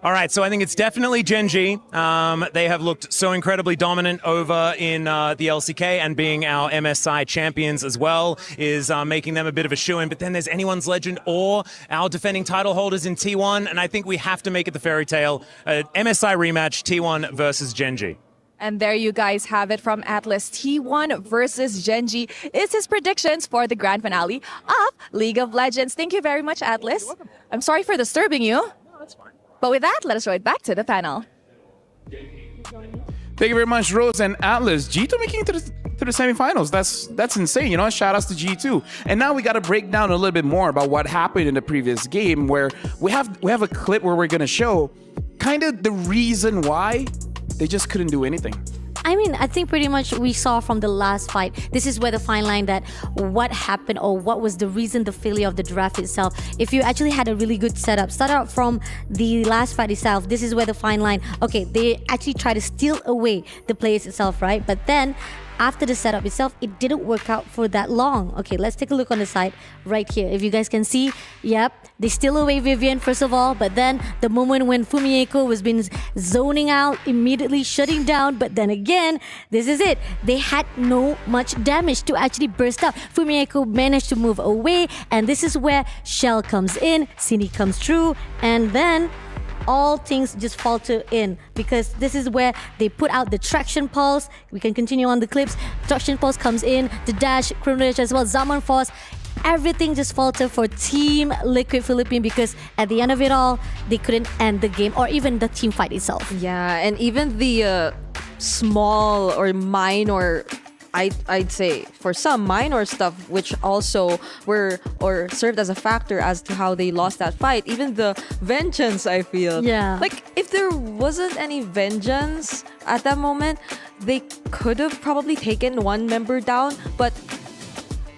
All right, so I think it's definitely Gen G. They have looked so incredibly dominant over in the LCK, and being our MSI champions as well is making them a bit of a shoo-in. But then there's Anyone's Legend or our defending title holders in T1, and I think we have to make it the fairy tale. MSI rematch, T1 versus Gen G. And there you guys have it from Atlas. T1 versus Gen G is his predictions for the grand finale of League of Legends. Thank you very much, Atlas. I'm sorry for disturbing you. No, that's fine. But with that, let us throw it back to the panel. Thank you very much, Rose and Atlas. G2 making it to the semifinals. That's insane. You know, shout outs to G2. And now we got to break down a little bit more about what happened in the previous game, where we have a clip where we're going to show kind of the reason why they just couldn't do anything. I mean, I think pretty much we saw from the last fight, this is where the fine line that what happened or what was the reason, the failure of the draft itself. If you actually had a really good setup, start out from the last fight itself, this is where the fine line, okay, they actually try to steal away the players itself, right? But then after the setup itself, it didn't work out for that long. Okay, let's take a look on the side right here. If you guys can see, yep, they steal away Vivian first of all, but then the moment when Fumieko was been zoning out, immediately shutting down, but then again, this is it. They had no much damage to actually burst up. Fumieko managed to move away, and this is where Shell comes in, Cindy comes through, and then all things just falter in, because this is where they put out the traction pulse. We can continue on the clips. Traction pulse comes in, the dash, Chrono Dash as well, Zaman Force. Everything just faltered for Team Liquid Philippines, because at the end of it all, they couldn't end the game or even the team fight itself. Yeah, and even the small or minor, I'd say for some minor stuff, which also were or served as a factor as to how they lost that fight. Even the vengeance, I feel. Yeah. Like, if there wasn't any vengeance at that moment, they could have probably taken one member down. But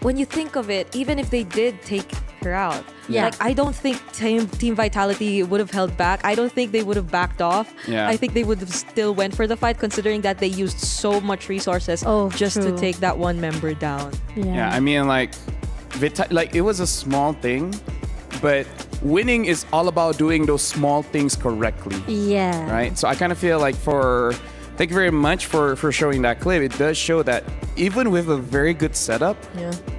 when you think of it, even if they did take her out, yeah, like, I don't think Team Vitality would have held back. I don't think they would have backed off. Yeah. I think they would have still went for the fight, considering that they used so much resources just true. to take that one member down. Yeah, I mean, like it was a small thing, but winning is all about doing those small things correctly. Yeah. Right? So I kind of feel like thank you very much for showing that clip. It does show that even with a very good setup,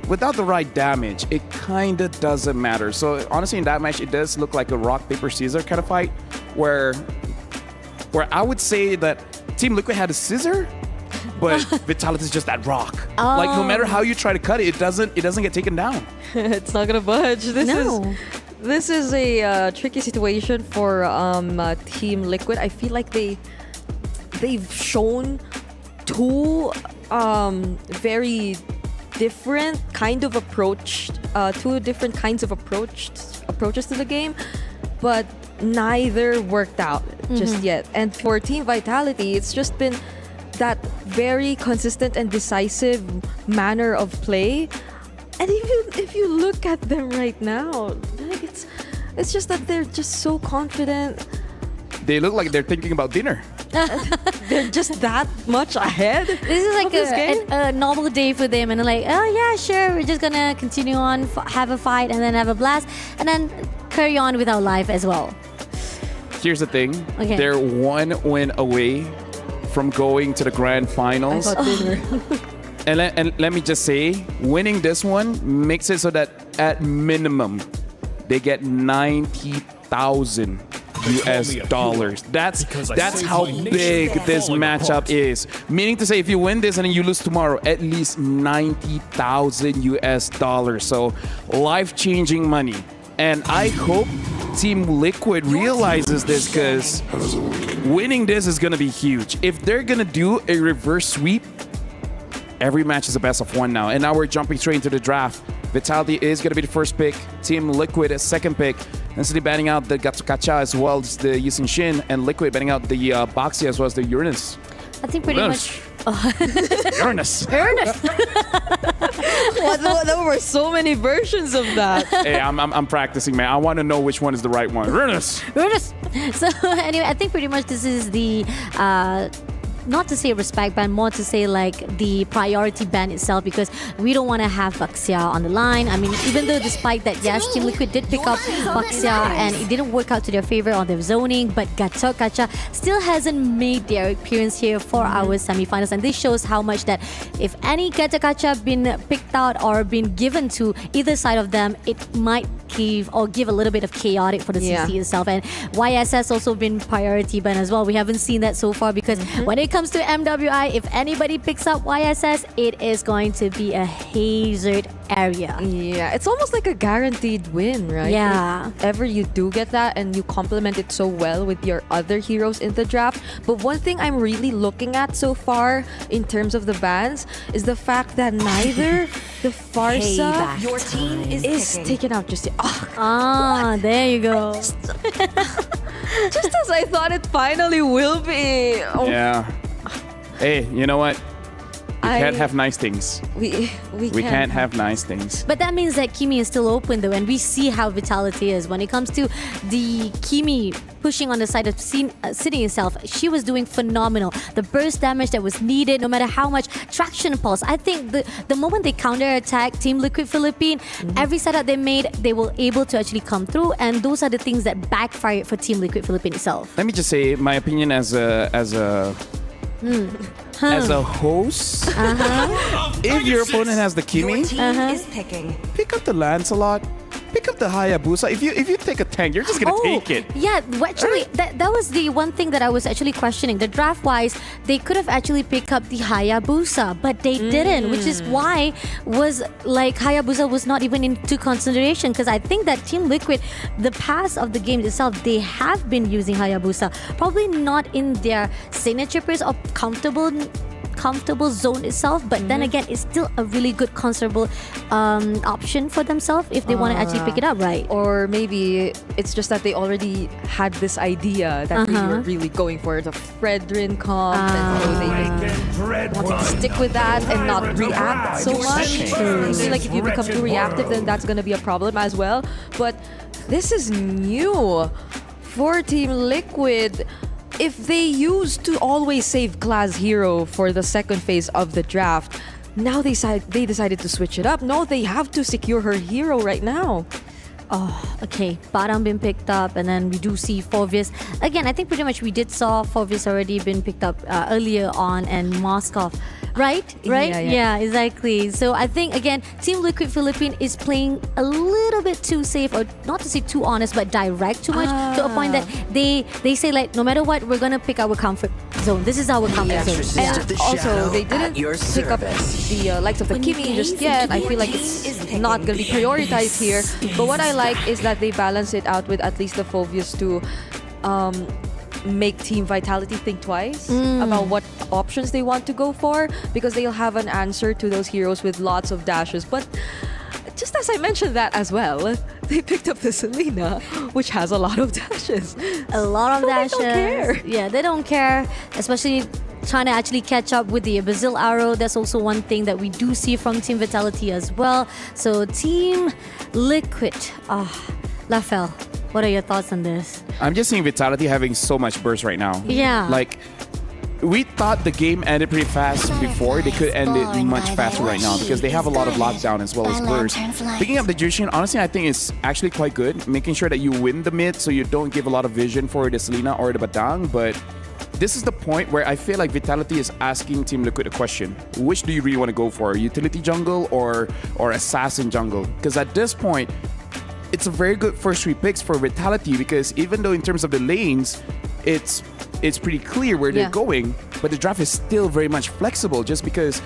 without the right damage, it kind of doesn't matter. So honestly, in that match, it does look like a rock, paper, scissors kind of fight, where I would say that Team Liquid had a scissor, but Vitality is just that rock. Like, no matter how you try to cut it, it doesn't get taken down. It's not gonna budge. This is a tricky situation for Team Liquid. I feel like they've shown two very different kind of approach, two different kinds of approaches to the game, but neither worked out just yet. And for Team Vitality, it's just been that very consistent and decisive manner of play. And if you look at them right now, like, it's just that they're just so confident. They look like they're thinking about dinner. They're just that much ahead. This is like a normal day for them, and they're like, oh yeah, sure, we're just gonna continue on, have a fight, and then have a blast, and then carry on with our life as well. Here's the thing. Okay. They're one win away from going to the grand finals. I thought dinner. And let me just say, winning this one makes it so that at minimum, they get 90 90,000 US dollars. That's how big this matchup is. Meaning to say, if you win this and then you lose tomorrow, at least 90,000 US dollars. So life-changing money. And I hope Team Liquid realizes this, because winning this is going to be huge. If they're going to do a reverse sweep, every match is a best of one now. And now we're jumping straight into the draft. Vitality is going to be the first pick. Team Liquid is second pick. Instantly banning out the Gatsukacha as well as the Yusin Shin. And Liquid banning out the Boxy as well as the Uranus. I think pretty much. Uranus. Uranus. There were so many versions of that. Hey, I'm practicing, man. I want to know which one is the right one. Uranus. Uranus. So anyway, I think pretty much this is the not to say respect ban, more to say like the priority ban itself, because we don't want to have Baxia on the line. I mean, even though despite that, yes, Team Liquid did pick up Baxia and it didn't work out to their favor on their zoning, but Gatsukacha still hasn't made their appearance here for our semifinals, and this shows how much that if any Gatsukacha been picked out or been given to either side of them, it might give a little bit of chaotic for the CC itself. And YSS also been priority ban as well. We haven't seen that so far, because when it comes to MWI, if anybody picks up YSS, it is going to be a hazard area. Yeah, it's almost like a guaranteed win, right? Yeah. If ever you do get that and you complement it so well with your other heroes in the draft. But one thing I'm really looking at so far in terms of the bans is the fact that neither the Farsa Your team is taken out just yet. There you go. Just as I thought it finally will be. Yeah. Hey, you know what? We can't have nice things. We can't have nice things. But that means that Kimi is still open though, and we see how Vitality is. When it comes to the Kimi pushing on the side of City itself, she was doing phenomenal. The burst damage that was needed, no matter how much traction pulse. I think the moment they counter-attack Team Liquid Philippines, every setup they made, they were able to actually come through, and those are the things that backfired for Team Liquid Philippines itself. Let me just say my opinion as a host. If your opponent has the Kimi, pick up the Lancelot, pick up the Hayabusa. If you take a tank, you're just gonna take it. Yeah, actually, that was the one thing that I was actually questioning. The draft-wise, they could have actually picked up the Hayabusa, but they didn't, which is why Hayabusa was not even into consideration, because I think that Team Liquid, the past of the game itself, they have been using Hayabusa. Probably not in their signature pairs or comfortable zone itself, but then again, it's still a really good conservable option for themselves if they want to actually pick it up, right? Or maybe it's just that they already had this idea that we were really going for the Fredrin comp, and so they wanted to stick with that and not react so much. I feel like if you become too reactive, then that's going to be a problem as well. But this is new for Team Liquid. If they used to always save class hero for the second phase of the draft, now they decided to switch it up. No, they have to secure her hero right now. Oh, okay. Barang been picked up, and then we do see Forvis. Again, I think pretty much we did saw Forvis already been picked up earlier on, and Moskov. Right? Yeah, exactly. So I think, again, Team Liquid Philippines is playing a little bit too safe, or not to say too honest, but direct too much, to a point that they say, like, no matter what, we're going to pick our comfort zone. This is our comfort zone. And also, they didn't pick up the likes of the Kimi just yet. I feel like it's not going to be prioritized here. But what I like is that they balance it out with at least the Fovius to make Team Vitality think twice about what options they want to go for, because they'll have an answer to those heroes with lots of dashes. But just as I mentioned that as well, they picked up the Selena, which has a lot of dashes. A lot of dashes. They don't care. Yeah, they don't care, especially trying to actually catch up with the Brazil Arrow. That's also one thing that we do see from Team Vitality as well. So Team Liquid, Lafel, what are your thoughts on this? I'm just seeing Vitality having so much burst right now. Yeah. Like, we thought the game ended pretty fast before. They could end it much faster right now because they have a lot of lockdown as well as burst. Picking up the Jushin, honestly, I think it's actually quite good. Making sure that you win the mid so you don't give a lot of vision for the Selena or the Batang. But this is the point where I feel like Vitality is asking Team Liquid a question. Which do you really want to go for? Utility jungle or assassin jungle? Because at this point, it's a very good first 3 picks for Vitality because even though in terms of the lanes, it's pretty clear where they're going, but the draft is still very much flexible just because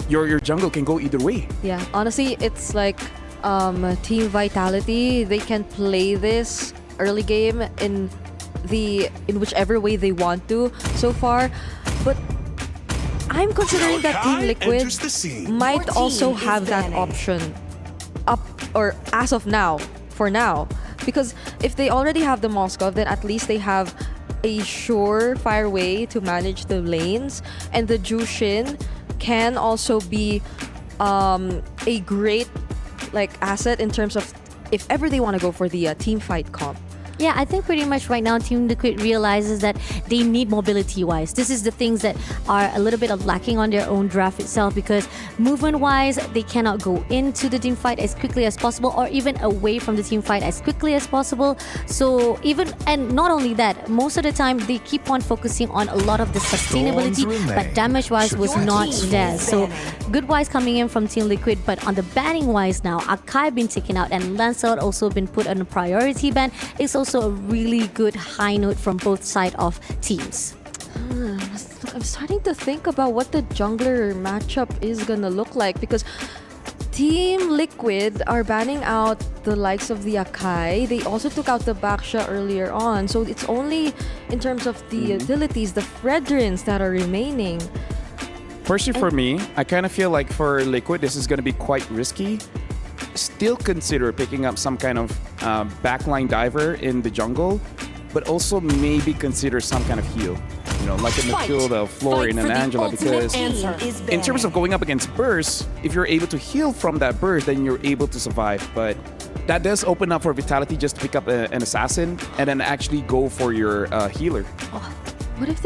your jungle can go either way. Yeah, honestly, it's like Team Vitality. They can play this early game in whichever way they want to so far, but I'm considering that Team Liquid might also have that option up or as of now, for now, because if they already have the Moskov, then at least they have a surefire way to manage the lanes, and the Jushin can also be a great asset in terms of if ever they want to go for the team fight comp. Yeah, I think pretty much right now Team Liquid realizes that they need mobility-wise. This is the things that are a little bit of lacking on their own draft itself because movement-wise, they cannot go into the team fight as quickly as possible or even away from the team fight as quickly as possible. So and not only that, most of the time they keep on focusing on a lot of the sustainability, but damage-wise was not there. So good-wise coming in from Team Liquid, but on the banning-wise now, Akai been taken out and Lancelot also been put on a priority ban. It's also a really good high note from both sides of teams. I'm starting to think about what the jungler matchup is gonna look like because Team Liquid are banning out the likes of the Akai. They also took out the Baksha earlier on, so it's only in terms of the utilities, the Fredrins that are remaining. Personally, for me, I kind of feel like for Liquid, this is going to be quite risky. Still consider picking up some kind of backline diver in the jungle, but also maybe consider some kind of heal. You know, like a Matilda, Florian, and Angela, because in terms of going up against bursts, if you're able to heal from that burst, then you're able to survive. But that does open up for Vitality just to pick up an assassin and then actually go for your healer. What if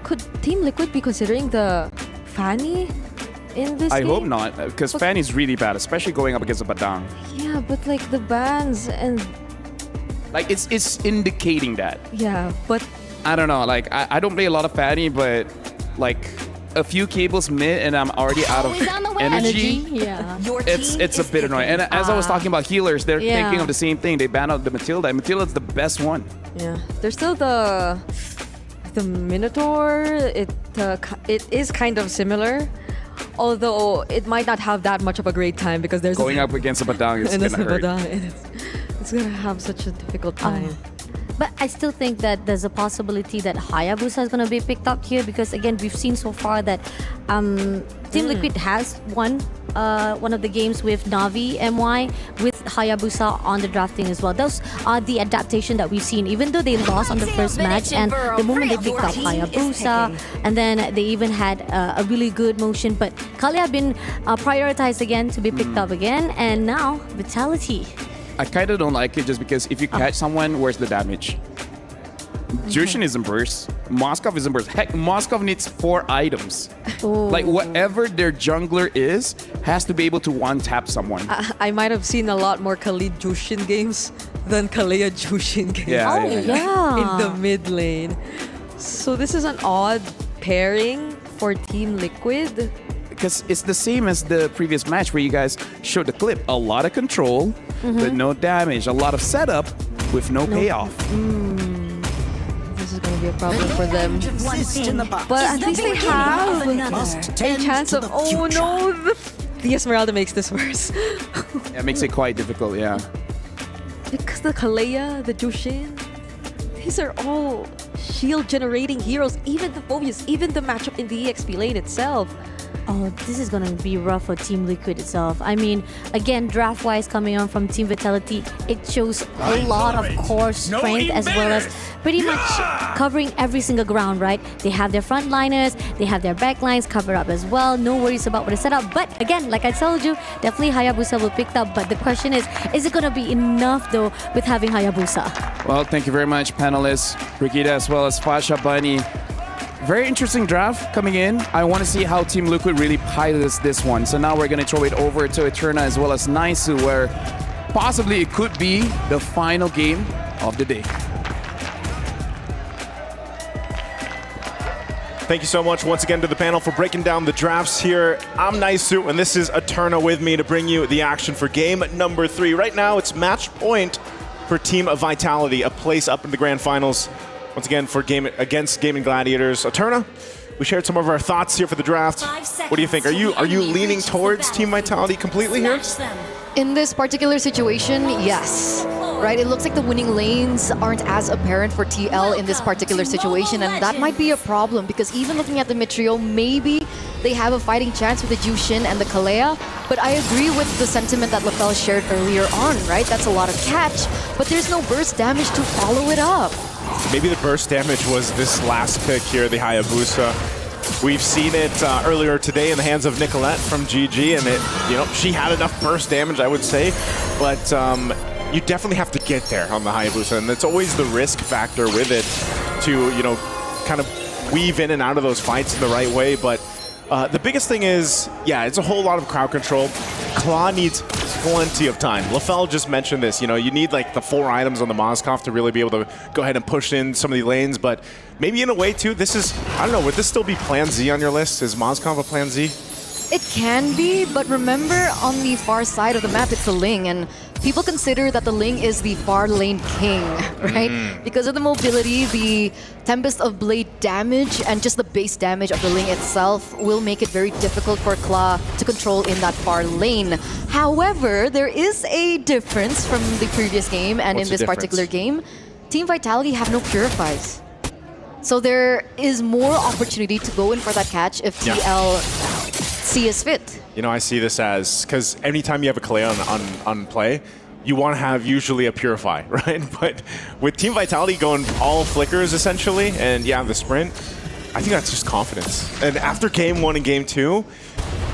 could Team Liquid be considering the Fanny in this I game? hope not, because Fanny's really bad, especially going up against a Badang. Yeah, but like the bans and... Like, it's indicating that. Yeah, but... I don't know, like, I don't play a lot of Fanny, but like a few cables mid and I'm already out of energy. Yeah. It's a bit annoying. And as I was talking about healers, they're thinking of the same thing. They ban out the Matilda, and Matilda's the best one. Yeah, there's still the Minotaur. It is kind of similar. Although it might not have that much of a great time because there's going up against a Badang is gonna hurt. It's gonna have such a difficult time. But I still think that there's a possibility that Hayabusa is going to be picked up here because again we've seen so far that Team Liquid has won one of the games with Navi MY with Hayabusa on the drafting as well. Those are the adaptation that we've seen, even though they lost on the first match, and the moment they picked up Hayabusa, and then they even had a really good motion, but Kali have been prioritized again to be picked up again, and now Vitality. I kind of don't like it just because if you catch someone, where's the damage? Jushin isn't burst. Moskov isn't burst. Heck, Moskov needs 4 items. Like, whatever their jungler is, has to be able to one-tap someone. I might have seen a lot more Khalid Jushin games than Kalea Jushin games. Yeah, in the mid lane. So this is an odd pairing for Team Liquid. Because it's the same as the previous match where you guys showed the clip. A lot of control, but no damage. A lot of setup with no payoff. This is going to be a problem for them. But at least they have a chance of... Oh no! The Esmeralda makes this worse. Yeah, it makes it quite difficult, yeah. Because the Kalea, the Jushin, these are all shield-generating heroes. Even the Phobias, even the matchup in the EXP lane itself. Oh, this is going to be rough for Team Liquid itself. I mean, again, draft-wise coming on from Team Vitality, it shows a lot of core strength as well as pretty much covering every single ground, right? They have their frontliners, they have their backlines covered up as well. No worries about what the setup. But again, like I told you, definitely Hayabusa will pick up. But the question is it going to be enough though with having Hayabusa? Well, thank you very much, panelists. Brigida as well as Fasha Bunny. Very interesting draft coming in. I want to see how Team Liquid really pilots this one. So now we're going to throw it over to Eterna as well as Naisu, where possibly it could be the final game of the day. Thank you so much once again to the panel for breaking down the drafts here. I'm Naisu, and this is Eterna with me to bring you the action for game number 3. Right now, it's match point for Team Vitality, a place up in the grand finals. Once again, for against Gaming Gladiators. Eterna, we shared some of our thoughts here for the draft. What do you think? Are you leaning towards Team Vitality completely here? In this particular situation, yes. Right, it looks like the winning lanes aren't as apparent for TL in this particular situation, and that might be a problem because even looking at the mid trio, maybe they have a fighting chance with the Jushin and the Kalea, but I agree with the sentiment that LaFell shared earlier on, right? That's a lot of catch, but there's no burst damage to follow it up. Maybe the burst damage was this last pick here, the Hayabusa. We've seen it earlier today in the hands of Nicolette from GG, and she had enough burst damage, I would say, but you definitely have to get there on the Hayabusa, and it's always the risk factor with it to, kind of weave in and out of those fights in the right way. But the biggest thing is, yeah, it's a whole lot of crowd control. Claw needs plenty of time. LaFell just mentioned this, you need like the 4 items on the Moskov to really be able to go ahead and push in some of the lanes, but maybe in a way too, this is, I don't know, would this still be Plan Z on your list? Is Moskov a Plan Z? It can be, but remember on the far side of the map, it's the Ling, and people consider that the Ling is the far lane king, right? Because of the mobility, the Tempest of Blade damage, and just the base damage of the Ling itself will make it very difficult for Claw to control in that far lane. However, there is a difference from the previous game, and in this particular game, Team Vitality have no Purifies. So there is more opportunity to go in for that catch if TL sees fit. I see this as, because anytime you have a Kalea on play, you want to have usually a Purify, right? But with Team Vitality going all flickers essentially, and the sprint, I think that's just confidence. And after game 1 and game 2,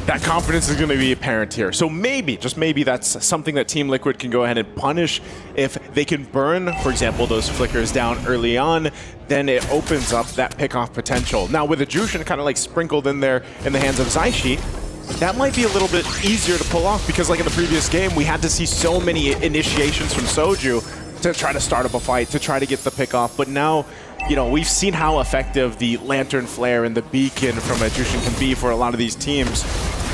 that confidence is going to be apparent here. So maybe, just maybe, that's something that Team Liquid can go ahead and punish. If they can burn, for example, those flickers down early on, then it opens up that pick-off potential. Now with a Jushin kind of like sprinkled in there in the hands of Zaishi, that might be a little bit easier to pull off because like in the previous game, we had to see so many initiations from Soju to try to start up a fight, to try to get the pick off. But now, we've seen how effective the Lantern Flare and the Beacon from a Jushin can be for a lot of these teams.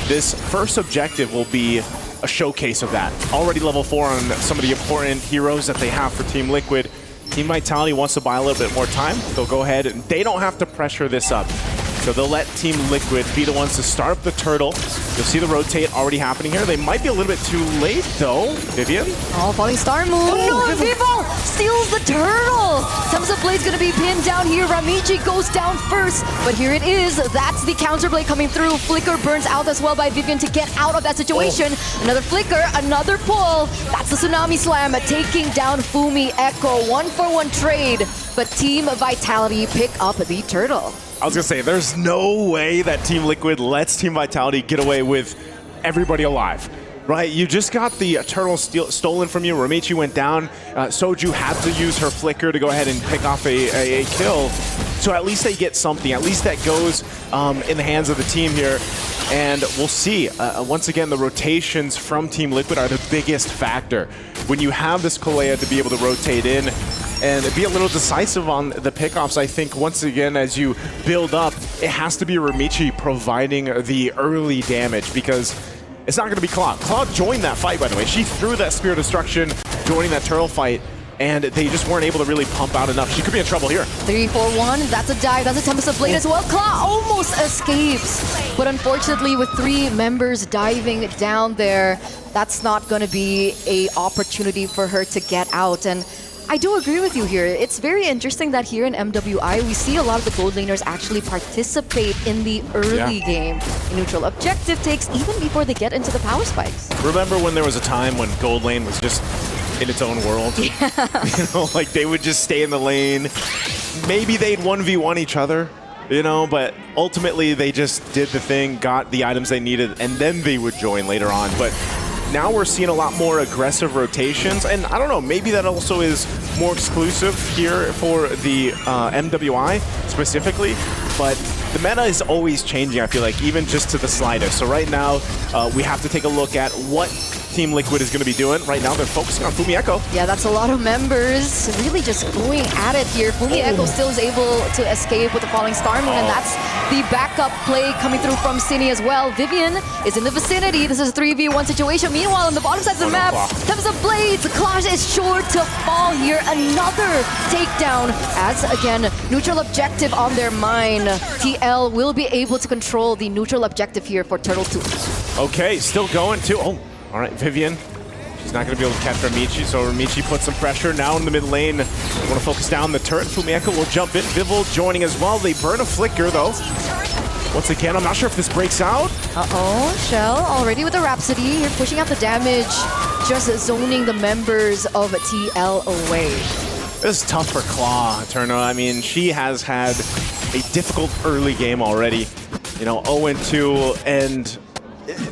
This first objective will be a showcase of that. Already level 4 on some of the important heroes that they have for Team Liquid. Team Vitality wants to buy a little bit more time. They'll go ahead and they don't have to pressure this up. So they'll let Team Liquid be the ones to start up the turtle. You'll see the rotate already happening here. They might be a little bit too late though. Vivian? Oh, falling star move. Oh no, Vivo steals the turtle. Tempest of Blade's gonna be pinned down here. Ramichi goes down first, but here it is. That's the counterblade coming through. Flicker burns out as well by Vivian to get out of that situation. Another flicker, another pull. That's the Tsunami Slam taking down Fumi Echo. 1-for-1 trade, but Team Vitality pick up the turtle. I was gonna say, there's no way that Team Liquid lets Team Vitality get away with everybody alive, right? You just got the turtle stolen from you. Ramichi went down. Soju had to use her flicker to go ahead and pick off a kill. So at least they get something. At least that goes in the hands of the team here. And we'll see. Once again, the rotations from Team Liquid are the biggest factor. When you have this Kalea to be able to rotate in and be a little decisive on the pickoffs, I think once again, as you build up, it has to be Ramichi providing the early damage because it's not going to be Claw. Claw joined that fight, by the way. She threw that Spear of Destruction, joining that turtle fight, and they just weren't able to really pump out enough. She could be in trouble here. 3-4-1, that's a dive, that's a Tempest of Blade as well. Claw almost escapes, but unfortunately with 3 members diving down there, that's not going to be an opportunity for her to get out. And I do agree with you here. It's very interesting that here in MWI, we see a lot of the gold laners actually participate in the early game. Neutral objective takes even before they get into the power spikes. Remember when there was a time when gold lane was just in its own world? Yeah. Like they would just stay in the lane. Maybe they'd 1v1 each other, but ultimately they just did the thing, got the items they needed, and then they would join later on. But now we're seeing a lot more aggressive rotations, and I don't know, maybe that also is more exclusive here for the MWI specifically, but the meta is always changing, I feel like, even just to the slightest. So right now, we have to take a look at what Team Liquid is going to be doing. Right now, they're focusing on Fumieko. Yeah, that's a lot of members really just going at it here. Fumieko still is able to escape with the falling Star Moon, and that's the backup play coming through from Cine as well. Vivian is in the vicinity. This is a 3v1 situation. Meanwhile, on the bottom side of the map, comes a Blades. Clash is sure to fall here. Another takedown as, again, neutral objective on their mind. TL will be able to control the neutral objective here for Turtle 2. Okay, still going too. Oh, all right, Vivian. She's not going to be able to catch Ramichi, so Ramichi puts some pressure now in the mid lane. Want to focus down the turret. Fumieko will jump in. Vival joining as well. They burn a flicker, though. Once again, I'm not sure if this breaks out. Uh-oh, Shell already with the Rhapsody. You're pushing out the damage, just zoning the members of TL away. This is tough for Claw, Eterno. I mean, she has had a difficult early game already. You know, 0-2, and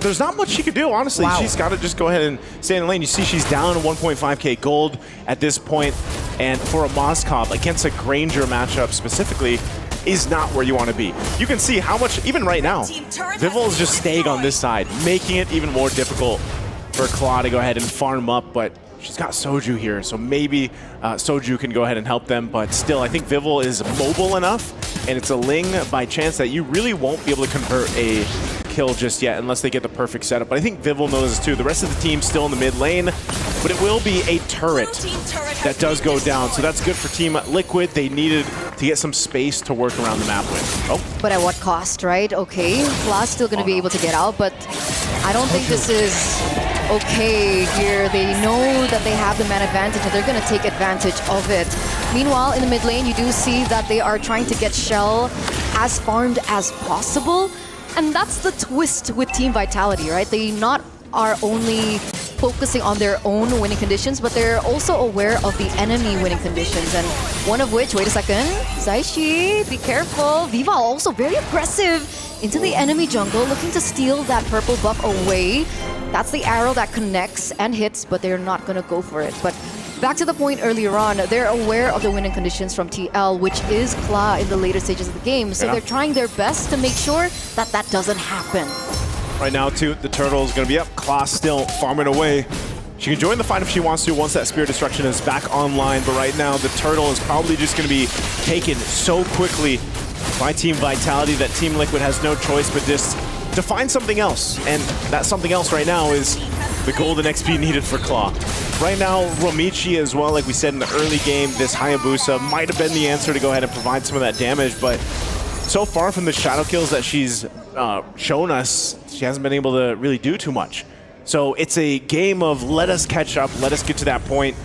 there's not much she could do, honestly. Wow. She's got to just go ahead and stay in the lane. You see she's down 1.5k gold at this point, and for a Moskov against a Granger matchup specifically is not where you want to be. You can see how much, even right now, Vival is just staying on this side, making it even more difficult for Claw to go ahead and farm up, but she's got Soju here, so maybe Soju can go ahead and help them, but still, I think Vival is mobile enough, and it's a Ling by chance that you really won't be able to convert a kill just yet unless they get the perfect setup. But I think Vival knows this too. The rest of the team's still in the mid lane, but it will be a turret that does go down. So that's good for Team Liquid. They needed to get some space to work around the map with. Oh. But at what cost, right? Okay, Cla's still going to be able to get out, but I don't think this is okay here. They know that they have the man advantage and they're going to take advantage of it. Meanwhile, in the mid lane, you do see that they are trying to get Shell as farmed as possible. And that's the twist with Team Vitality, right? They not are only focusing on their own winning conditions, but they're also aware of the enemy winning conditions. And one of which, wait a second, Zaishi, be careful. Viva also very aggressive into the enemy jungle, looking to steal that purple buff away. That's the arrow that connects and hits, but they're not gonna go for it. But back to the point earlier on, they're aware of the winning conditions from TL, which is Cla in the later stages of the game. So they're trying their best to make sure that that doesn't happen. Right now, too, the turtle is going to be up. Claw still farming away. She can join the fight if she wants to once that Spirit Destruction is back online. But right now, the turtle is probably just going to be taken so quickly by Team Vitality that Team Liquid has no choice but just to find something else. And that something else right now is the golden XP needed for Claw. Right now, Romichi as well, like we said in the early game, this Hayabusa might have been the answer to go ahead and provide some of that damage, but so far from the shadow kills that she's shown us, she hasn't been able to really do too much. So it's a game of let us catch up, let us get to that point.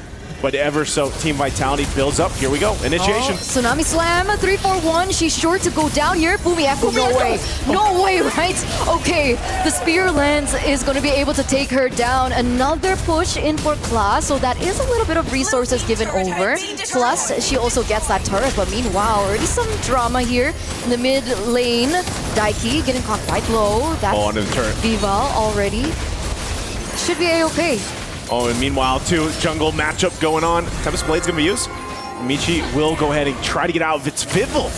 But ever so, Team Vitality builds up. Here we go. Initiation. Oh, Tsunami Slam, 3-4-1. She's sure to go down here. Fumieko, no way. No way, right? Okay, the Spear Lens is going to be able to take her down. Another push in for Cla, so that is a little bit of resources given over. Plus, she also gets that turret. But meanwhile, already some drama here in the mid lane. Daiki getting caught quite low. That's under the turret. Viva already. Should be A-okay. Oh, and meanwhile, too, jungle matchup going on. Tempest Blade's gonna be used. Michi will go ahead and try to get out. It's Vival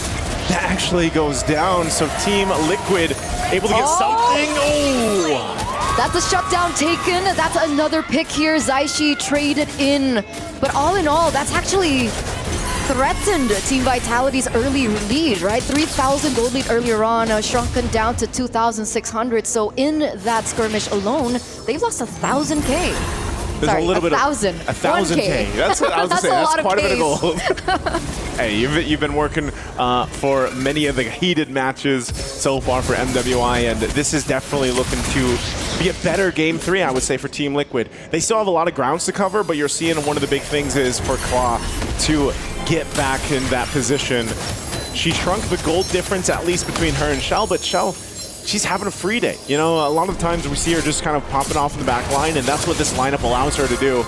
that actually goes down. So Team Liquid able to get something. Oh! That's a shutdown taken. That's another pick here. Zaishi traded in. But all in all, that's actually threatened Team Vitality's early lead, right? 3,000 gold lead earlier on, shrunken down to 2,600. So in that skirmish alone, they've lost 1,000K. There's a little bit of 1,000K. That's what I was gonna say. That's quite a bit of gold. Hey, you've been working for many of the heated matches so far for MWI, and this is definitely looking to be a better Game 3, I would say, for Team Liquid. They still have a lot of grounds to cover, but you're seeing one of the big things is for Claw to get back in that position. She shrunk the gold difference, at least between her and Shell, but Shell, she's having a free day. You know, a lot of times we see her just kind of popping off in the back line, and that's what this lineup allows her to do.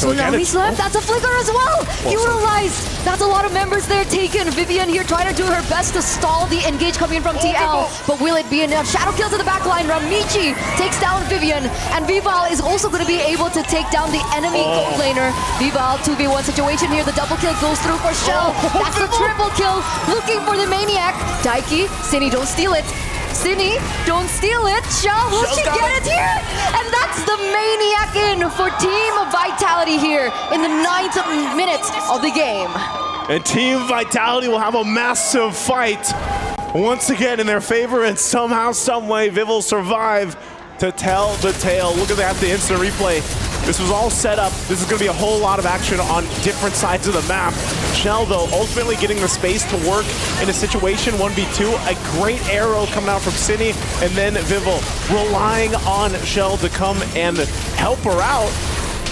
So now he's left. That's a flicker as well. Utilized. That's a lot of members there taken. Vivian here trying to do her best to stall the engage coming in from TL. But will it be enough? Shadow kills in the back line. Ramichi takes down Vivian. And Vival is also going to be able to take down the enemy gold laner. Vival, 2v1 situation here. The double kill goes through for Shell. That's the triple kill. Looking for the maniac. Daiki, Cine, don't steal it. Cine, don't steal it. Shell, will she get it here? And that's the maniac in for Team Vitality here in the 9th minute of the game. And Team Vitality will have a massive fight once again in their favor, and somehow, someway, Viv will survive to tell the tale. Look at that, the instant replay. This was all set up. This is going to be a whole lot of action on different sides of the map. Shell, though, ultimately getting the space to work in a situation 1v2. A great arrow coming out from Cine, and then Vival relying on Shell to come and help her out.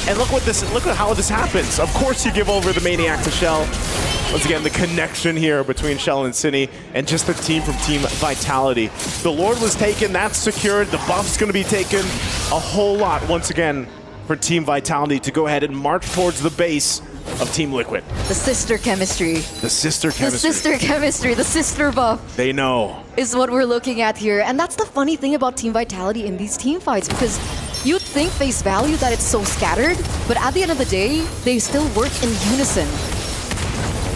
And look at how this happens. Of course you give over the Maniac to Shell. Once again, the connection here between Shell and Cine, and just the team from Team Vitality. The Lord was taken, that's secured. The buff's going to be taken. A whole lot, once again, for Team Vitality to go ahead and march towards the base of Team Liquid. The sister chemistry. The sister chemistry. The sister chemistry, the sister buff. They know. Is what we're looking at here. And that's the funny thing about Team Vitality in these team fights, because you'd think face value that it's so scattered, but at the end of the day, they still work in unison.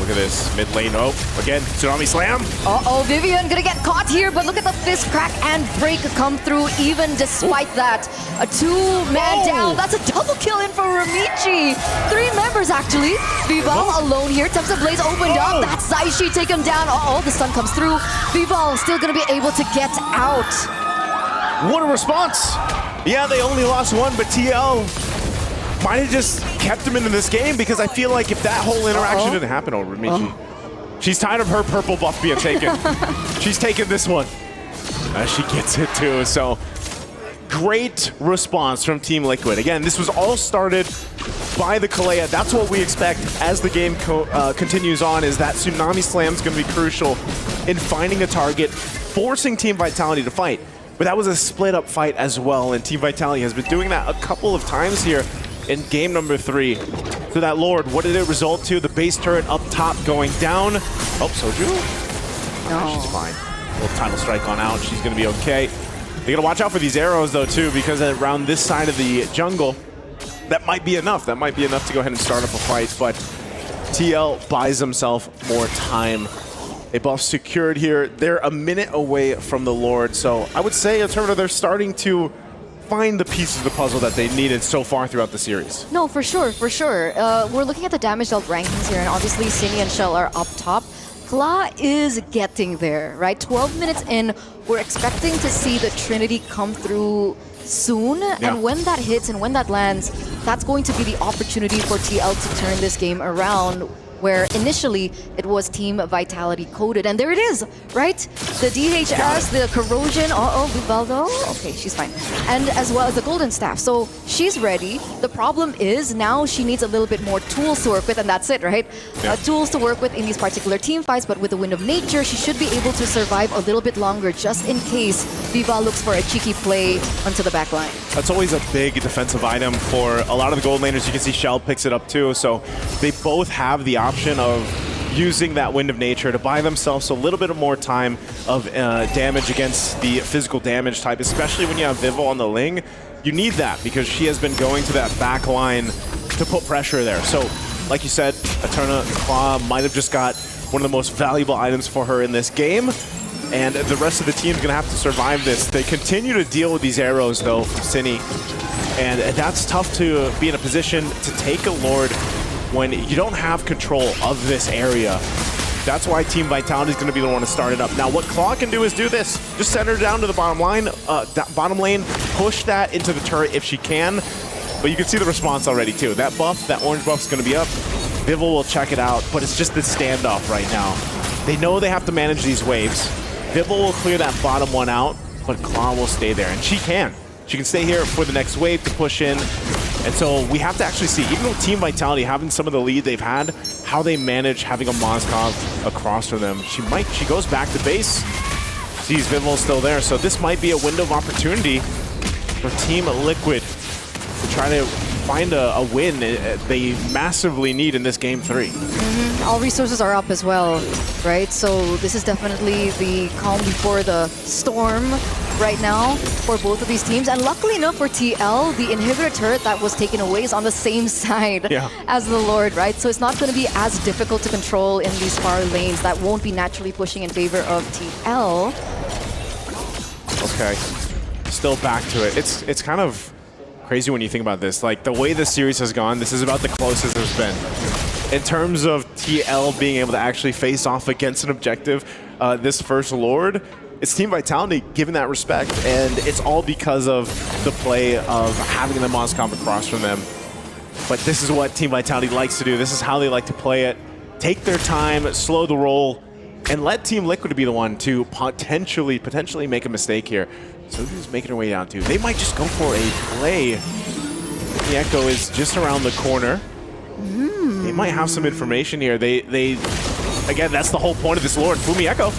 Look at this, mid lane, oh, again, Tsunami Slam. Uh-oh, Vivian gonna get caught here, but look at the fist crack and break come through even despite that. A 2-man down, that's a double kill in for Ramichi. 3 members actually. Vival alone here, Temps of Blaze opened up, that's Zaishi taken down. Uh-oh, the stun comes through. Vival still gonna be able to get out. What a response. Yeah, they only lost one, but TL might have just kept him into this game, because I feel like if that whole interaction didn't happen over Michi, she's tired of her purple buff being taken. She's taking this one. She gets it too, so great response from Team Liquid. Again, this was all started by the Kalea. That's what we expect as the game continues on, is that Tsunami Slam is going to be crucial in finding a target, forcing Team Vitality to fight. But that was a split-up fight as well, and Team Vitality has been doing that a couple of times here in game number 3. So that Lord, what did it result to? The base turret up top going down. Oh, Soju? No. She's fine. Little Tidal Strike on out. She's going to be okay. They got to watch out for these arrows, though, too, because around this side of the jungle, that might be enough. That might be enough to go ahead and start up a fight, but TL buys himself more time. A buff secured here. They're a minute away from the Lord, so I would say, in terms of they're starting to find the pieces of the puzzle that they needed so far throughout the series. No, for sure, for sure. We're looking at the damage dealt rankings here, and obviously Cine and Shell are up top. Kla is getting there, right? 12 minutes in, we're expecting to see the Trinity come through soon, and when that hits and when that lands, that's going to be the opportunity for TL to turn this game around, where initially it was Team Vitality coded. And there it is, right? The DHS, the Corrosion, Vivaldo, okay, she's fine. And as well as the Golden Staff. So she's ready. The problem is now she needs a little bit more tools to work with, and that's it, right? Tools to work with in these particular team fights, but with the Wind of Nature, she should be able to survive a little bit longer, just in case Viva looks for a cheeky play onto the back line. That's always a big defensive item for a lot of the gold laners. You can see Shell picks it up too, so they both have the option of using that Wind of Nature to buy themselves a little bit more time of damage against the physical damage type, especially when you have Vival on the Ling. You need that because she has been going to that back line to put pressure there. So, like you said, Eterna Claw might have just got one of the most valuable items for her in this game, and the rest of the team's going to have to survive this. They continue to deal with these arrows, though, from Cine, and that's tough to be in a position to take a Lord when you don't have control of this area. That's why Team Vitality is going to be the one to start it up. Now, what Claw can do is do this. Just send her down to the bottom lane, push that into the turret if she can. But you can see the response already, too. That buff, that orange buff is going to be up. Vival will check it out, but it's just the standoff right now. They know they have to manage these waves. Vival will clear that bottom one out, but Claw will stay there, and she can. She can stay here for the next wave to push in. And so we have to actually see, even though Team Vitality having some of the lead they've had, how they manage having a Moskov across from them. She goes back to base, sees Vival still there, so this might be a window of opportunity for Team Liquid to try to find a win they massively need in this game 3. All resources are up as well, right? So this is definitely the calm before the storm right now for both of these teams. And luckily enough for TL, the inhibitor turret that was taken away is on the same side as the Lord, right? So it's not going to be as difficult to control in these far lanes that won't be naturally pushing in favor of TL. Okay. Still back to it. It's kind of crazy when you think about this. Like, the way the series has gone, this is about the closest it's been. In terms of TL being able to actually face off against an objective, this first Lord, it's Team Vitality giving that respect, and it's all because of the play of having the Moz come across from them. But this is what Team Vitality likes to do. This is how they like to play it. Take their time, slow the roll, and let Team Liquid be the one to potentially make a mistake here. So who's making her way down to? They might just go for a play. The Echo is just around the corner. They might have some information here. They again, that's the whole point of this Lord, Fumi Echo.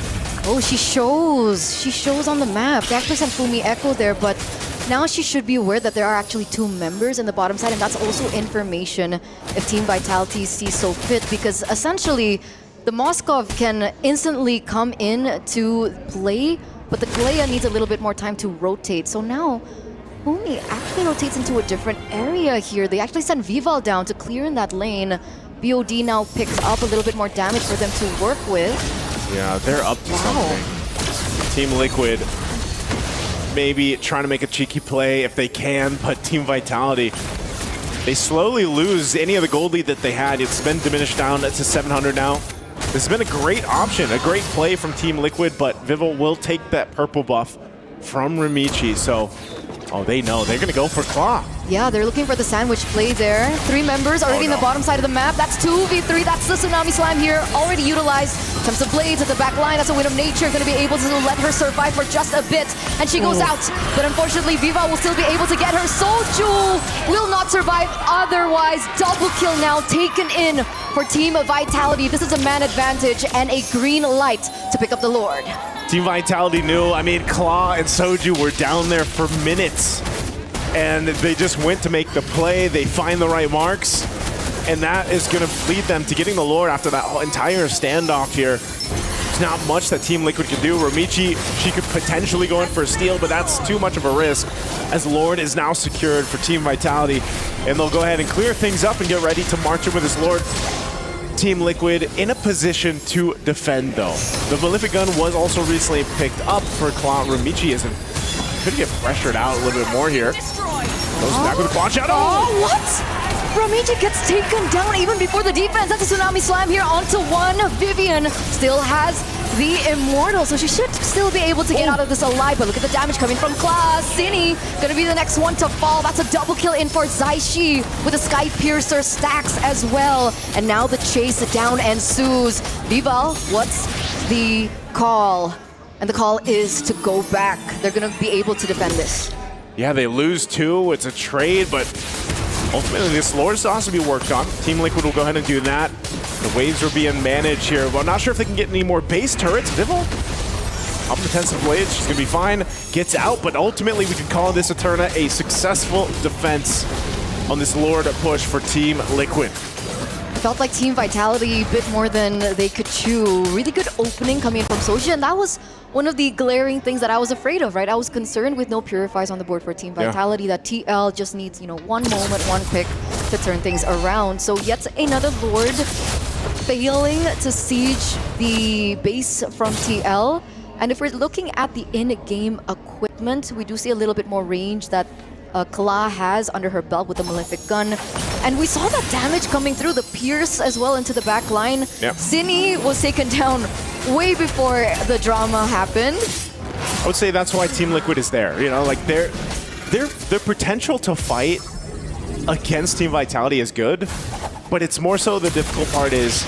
Oh, she shows. She shows on the map. They actually sent Fumi Echo there, but now she should be aware that there are actually 2 members in the bottom side, and that's also information if Team Vitality sees so fit, because essentially the Moskov can instantly come in to play, but the Kalea needs a little bit more time to rotate. So now Fumi actually rotates into a different area here. They actually send Vival down to clear in that lane. BOD now picks up a little bit more damage for them to work with. Yeah, they're up to something. Team Liquid maybe trying to make a cheeky play if they can, but Team Vitality, they slowly lose any of the gold lead that they had. It's been diminished down to 700 now. This has been a great option, a great play from Team Liquid, but Vival will take that purple buff from Ramichi, so they know. They're going to go for Claw. Yeah, they're looking for the sandwich play there. 3 members already in the bottom side of the map. That's 2v3. That's the Tsunami Slam here, already utilized. Comes the Blades at the back line. That's a Wind of Nature. Going to be able to let her survive for just a bit. And she goes out. But unfortunately, Viva will still be able to get her. Soju will not survive otherwise. Double kill now taken in for Team Vitality. This is a man advantage and a green light to pick up the Lord. Team Vitality knew. I mean, Claw and Soju were down there for minutes, and they just went to make the play. They find the right marks, and that is going to lead them to getting the Lord after that whole entire standoff here. There's not much that Team Liquid can do. Ramichi, she could potentially go in for a steal, but that's too much of a risk, as Lord is now secured for Team Vitality, and they'll go ahead and clear things up and get ready to march in with this Lord. Team Liquid in a position to defend, though. The Malefic Gun was also recently picked up for Claw. Ramichi could get pressured out a little bit more here. Goes back with a launch out. Oh, what? Ramichi gets taken down even before the defense. That's a Tsunami Slam here onto 1. Vivian still has the Immortal, so she should still be able to get out of this alive. But look at the damage coming from Claw. Cine gonna be the next one to fall. That's a double kill in for Zaishi with a Sky Piercer stacks as well. And now the chase down ensues. Vival, what's the call? And the call is to go back. They're gonna be able to defend this. Yeah, they lose 2. It's a trade, but ultimately this Lord still has to be worked on. Team Liquid will go ahead and do that. The waves are being managed here. Well, I'm not sure if they can get any more base turrets. Vival, up the defensive blades, she's gonna be fine. Gets out, but ultimately we can call this Eterna a successful defense on this Lord push for Team Liquid. Felt like Team Vitality a bit more than they could chew. Really good opening coming in from Soji, and that was one of the glaring things that I was afraid of, right? I was concerned with no Purifiers on the board for Team Vitality, that TL just needs, one moment, one pick to turn things around. So yet another Lord failing to siege the base from TL. And if we're looking at the in-game equipment, we do see a little bit more range that Kala has under her belt with the Malefic Gun. And we saw that damage coming through, the Pierce as well into the back line. Cine was taken down way before the drama happened. I would say that's why Team Liquid is there. Like their potential to fight against Team Vitality is good, but it's more so the difficult part is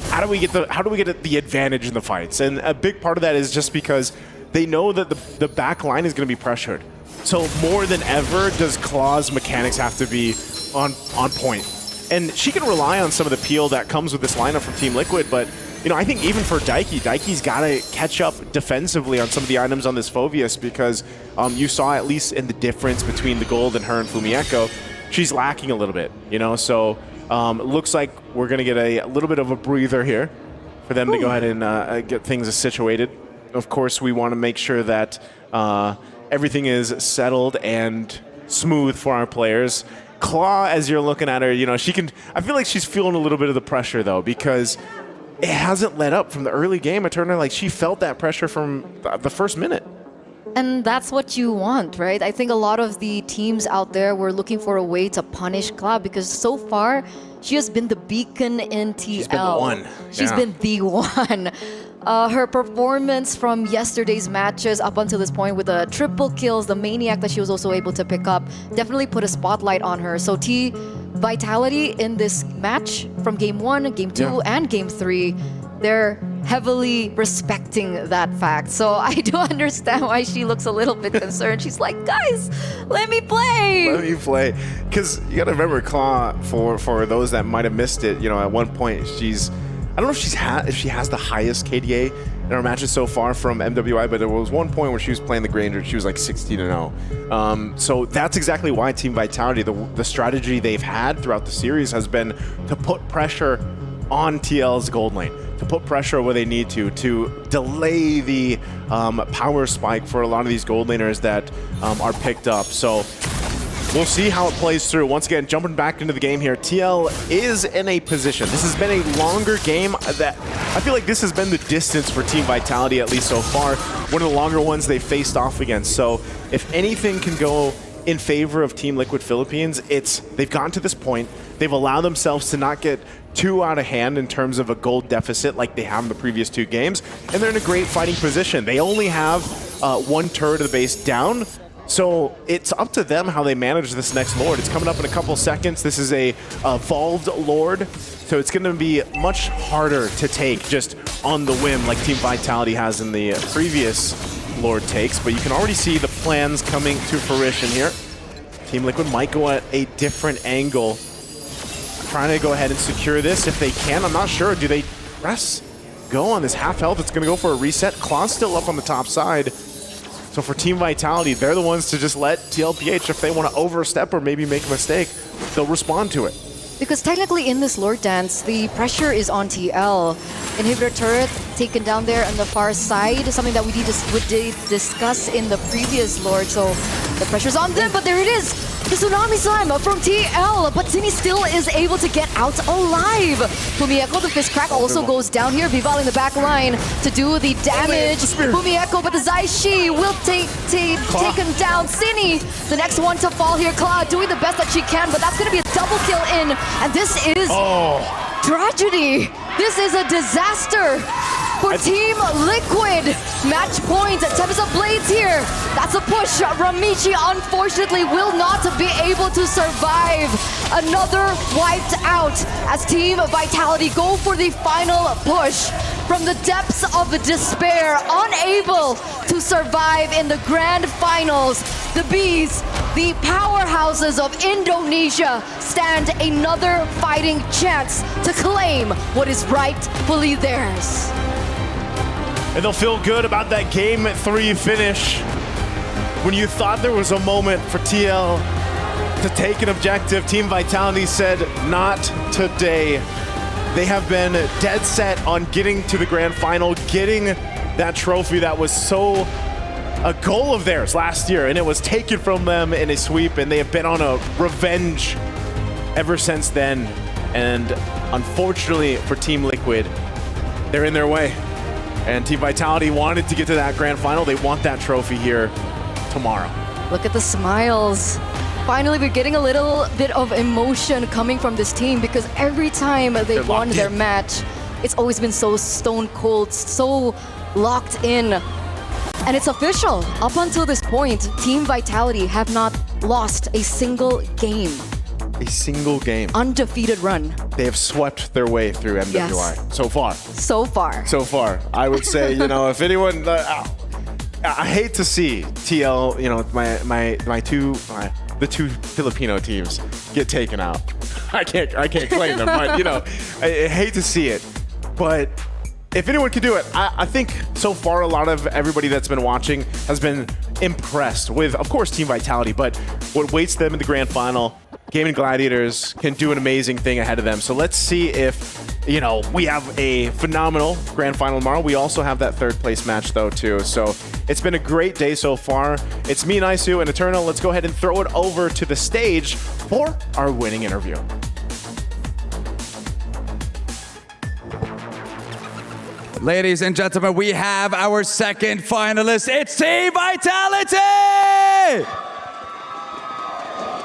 how do we get the advantage in the fights? And a big part of that is just because they know that the back line is going to be pressured. So more than ever does Claw's mechanics have to be on point. And she can rely on some of the peel that comes with this lineup from Team Liquid, but I think even for Daiki's got to catch up defensively on some of the items on this Phoveus, because you saw at least in the difference between the gold and her and Fumi Echo, she's lacking a little bit, so it looks like we're going to get a little bit of a breather here for them to go ahead and get things situated. Of course, we want to make sure that everything is settled and smooth for our players. Claw, as you're looking at her, I feel like she's feeling a little bit of the pressure, though, because it hasn't let up from the early game. Eterna, like, she felt that pressure from the first minute. And that's what you want, right? I think a lot of the teams out there were looking for a way to punish Cloud because so far she has been the beacon in TL. She's been the one. She's Yeah. been the one. Her performance from yesterday's matches up until this point with the triple kills, the maniac that she was also able to pick up, definitely put a spotlight on her. So T Vitality in this match from game 1, game 2, and game 3, they're heavily respecting that fact. So I do understand why she looks a little bit concerned. She's like, guys, let me play. Let me play. Because you got to remember, Claw, for those that might have missed it, you know, at one point, I don't know if she has the highest KDA in our matches so far from MWI, but there was one point where she was playing the Granger, she was like 16-0. So that's exactly why Team Vitality, the strategy they've had throughout the series has been to put pressure on TL's gold lane, to put pressure where they need to delay the power spike for a lot of these gold laners that are picked up. So we'll see how it plays through. Once again, jumping back into the game here, TL is in a position. This has been a longer game that I feel like this has been the distance for Team Vitality, at least so far. One of the longer ones they faced off against. So if anything can go in favor of Team Liquid Philippines, it's they've gotten to this point. They've allowed themselves to not get too out of hand in terms of a gold deficit like they have in the previous 2 games, and they're in a great fighting position. They only have 1 turret of the base down, so it's up to them how they manage this next Lord. It's coming up in a couple seconds. This is a evolved Lord, so it's going to be much harder to take just on the whim like Team Vitality has in the previous Lord takes, but you can already see the plans coming to fruition here. Team Liquid might go at a different angle, trying to go ahead and secure this if they can. I'm not sure. Do they press go on this half health? It's going to go for a reset. Claw's still up on the top side. So for Team Vitality, they're the ones to just let TLPH, if they want to overstep or maybe make a mistake, they'll respond to it. Because technically in this Lord Dance, the pressure is on TL. Inhibitor turret taken down there on the far side, something that we did discuss in the previous Lord. So the pressure's on them, but there it is! The Tsunami Slime from TL, but Tini still is able to get out alive. Fumieko, the fist crack also goes down here. Vival in the back line to do the damage. Fumieko, but the Zaishi will taken down. Cini, the next one to fall here. Claw doing the best that she can, but that's going to be a double kill in. And this is tragedy. This is a disaster for Team Liquid. Match point, Tempest of Blades here. That's a push. Ramichi unfortunately will not be able to survive. Another wiped out as Team Vitality go for the final push. From the depths of despair, unable to survive in the grand finals, the Bees, the powerhouses of Indonesia, stand another fighting chance to claim what is rightfully theirs. And they'll feel good about that Game 3 finish. When you thought there was a moment for TL to take an objective, Team Vitality said, not today. They have been dead set on getting to the grand final, getting that trophy that was so a goal of theirs last year, and it was taken from them in a sweep, and they have been on a revenge ever since then. And unfortunately for Team Liquid, they're in their way. And Team Vitality wanted to get to that grand final. They want that trophy here tomorrow. Look at the smiles. Finally, we're getting a little bit of emotion coming from this team because every time they've won their match, it's always been so stone cold, so locked in. And it's official. Up until this point, Team Vitality have not lost a single game. A single game. Undefeated run. They have swept their way through MWI so far. So far. So far. I would say, you know, if anyone, I hate to see TL, you know, the 2 Filipino teams get taken out. I can't claim them, but you know, I hate to see it. But if anyone can do it, I think so far a lot of everybody that's been watching has been impressed with, of course, Team Vitality, but what waits them in the grand final. Gaming Gladiators can do an amazing thing ahead of them. So let's see if, you know, we have a phenomenal grand final tomorrow. We also have that 3rd place match though too. So it's been a great day so far. It's me, Naisu, and Eternal. Let's go ahead and throw it over to the stage for our winning interview. Ladies and gentlemen, we have our second finalist. It's Team Vitality!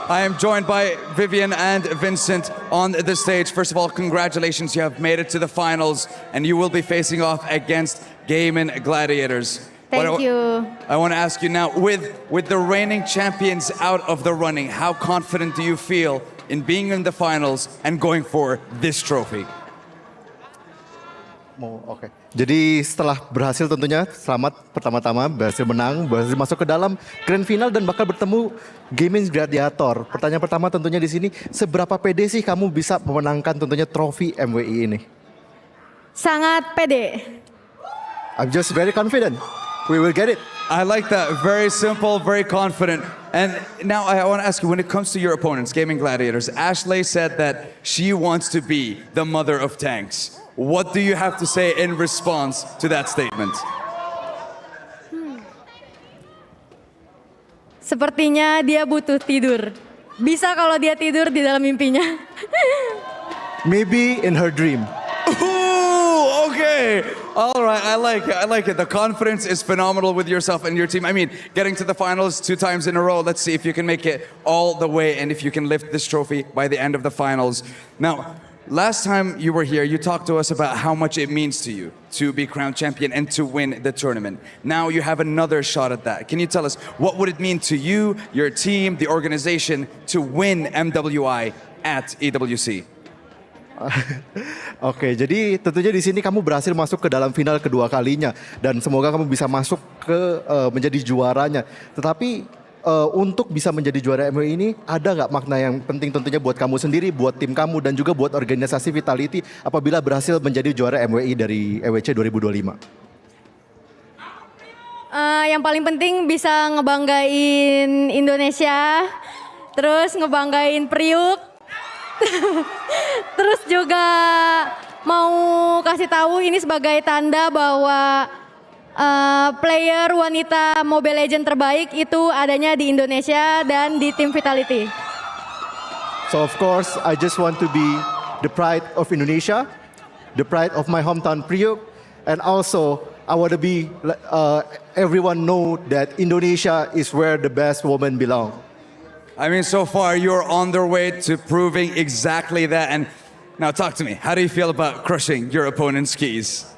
I am joined by Vivian and Vincent on the stage. First of all, congratulations, you have made it to the finals and you will be facing off against Gaming Gladiators. Thank you. I want to ask you now, with the reigning champions out of the running, how confident do you feel in being in the finals and going for this trophy? Oke. Jadi setelah berhasil tentunya selamat pertama-tama berhasil menang, berhasil masuk ke dalam grand final dan bakal bertemu Gaming Gladiator. Pertanyaan pertama tentunya di sini, seberapa pede sih kamu bisa memenangkan tentunya trofi MWI ini? Sangat pede. I'm just very confident. We will get it. I like that. Very simple, very confident. And now I want to ask you, when it comes to your opponents, Gaming Gladiators, Ashley said that she wants to be the mother of tanks. What do you have to say in response to that statement? Sepertinya dia butuh tidur. Bisa kalau dia tidur di dalam mimpinya. Maybe in her dream. Ooh, okay. All right, I like it. I like it. The confidence is phenomenal with yourself and your team. I mean, getting to the finals 2 times in a row. Let's see if you can make it all the way and if you can lift this trophy by the end of the finals. Now, last time you were here, you talked to us about how much it means to you to be crowned champion and to win the tournament. Now you have another shot at that. Can you tell us, what would it mean to you, your team, the organization to win MWI at EWC? Oke, jadi tentunya di sini kamu berhasil masuk ke dalam final kedua kalinya dan semoga kamu bisa masuk ke menjadi juaranya. Tetapi untuk bisa menjadi juara MWI ini ada nggak makna yang penting tentunya buat kamu sendiri, buat tim kamu dan juga buat organisasi Vitality apabila berhasil menjadi juara MWI dari EWC 2025? Yang paling penting bisa ngebanggain Indonesia, terus ngebanggain Priuk. Terus juga mau kasih tahu ini sebagai tanda bahwa player wanita Mobile Legends terbaik itu adanya di Indonesia dan di tim Vitality. So of course, I just want to be the pride of Indonesia, the pride of my hometown Priok, and also I want to be everyone know that Indonesia is where the best women belong. I mean, so far you're on their way to proving exactly that. And now talk to me. How do you feel about crushing your opponent's keys?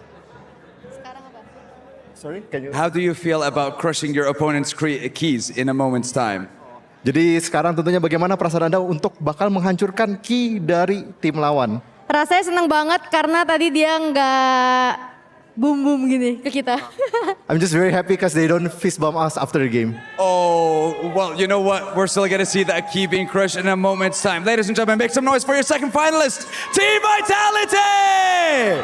Sorry, can you? How do you feel about crushing your opponent's keys in a moment's time? Jadi sekarang tentunya bagaimana perasaan Anda untuk bakal menghancurkan key dari tim lawan? Rasanya senang banget karena tadi dia nggak boom gini ke kita. I'm just very happy because they don't fist bump us after the game. Oh, well, you know what? We're still going to see that key being crushed in a moment's time. Ladies and gentlemen, make some noise for your second finalist, Team Vitality!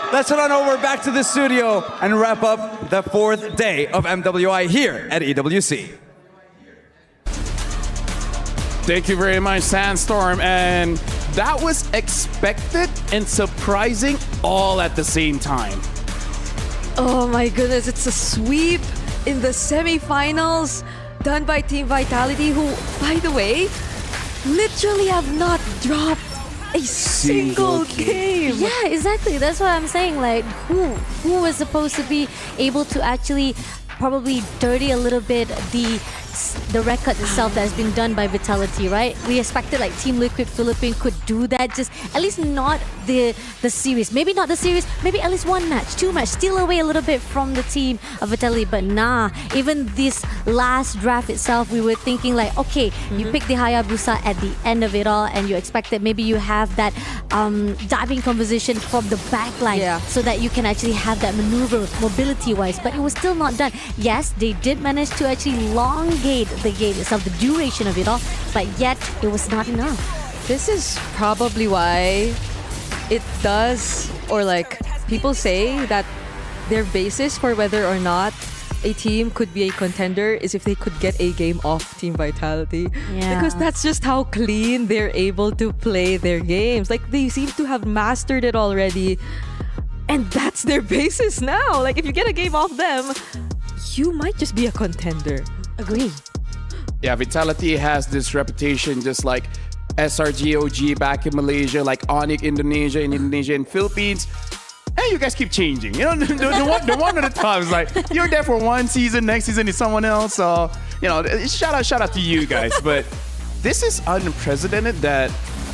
Let's head on over back to the studio and wrap up the 4th day of MWI here at EWC. Thank you very much, Sandstorm. And that was expected and surprising all at the same time. Oh my goodness, it's a sweep in the semifinals done by Team Vitality, who, by the way, literally have not dropped a single game. Yeah, exactly. That's what I'm saying. Like, who was supposed to be able to actually probably dirty a little bit the record itself that has been done by Vitality, right? We expected like Team Liquid Philippines could do that, just at least not the series. Maybe not the series, maybe at least 1 match, 2 match, steal away a little bit from the team of Vitality. But nah, even this last draft itself, we were thinking like, okay, you pick the Hayabusa at the end of it all and you expected maybe you have that diving conversation from the back line so that you can actually have that maneuver mobility-wise, but it was still not done. Yes, they did manage to actually elongate the game itself, the duration of it all, but yet it was not enough. This is probably why it does, or like people say that their basis for whether or not a team could be a contender is if they could get a game off Team Vitality. Yeah. Because that's just how clean they're able to play their games. Like, they seem to have mastered it already. And that's their basis now. Like, if you get a game off them, you might just be a contender. Agree. Yeah, Vitality has this reputation just like SRGOG back in Malaysia, like Onyx Indonesia in Indonesia and Philippines. and you guys keep changing. You know, the one at the top is like, you're there for one season, next season is someone else. So, you know, shout out to you guys. But this is unprecedented that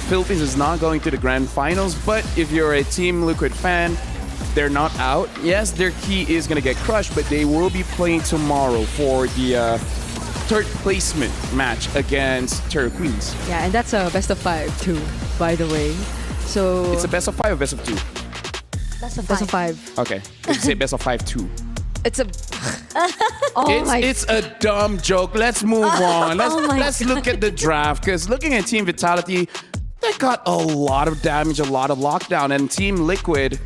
Philippines is not going to the grand finals. But if you're a Team Liquid fan, they're not out. Yes, their key is going to get crushed, but they will be playing tomorrow for the third placement match against Terror Queens. Yeah, and that's a best of 5 too, by the way. So It's a best of 5 or best of 2? That's a best of 5. Okay, let's say best of 5 too. It's a It's a dumb joke. Let's move on. Let's look at the draft, because looking at Team Vitality, they got a lot of damage, a lot of lockdown, and Team Liquid,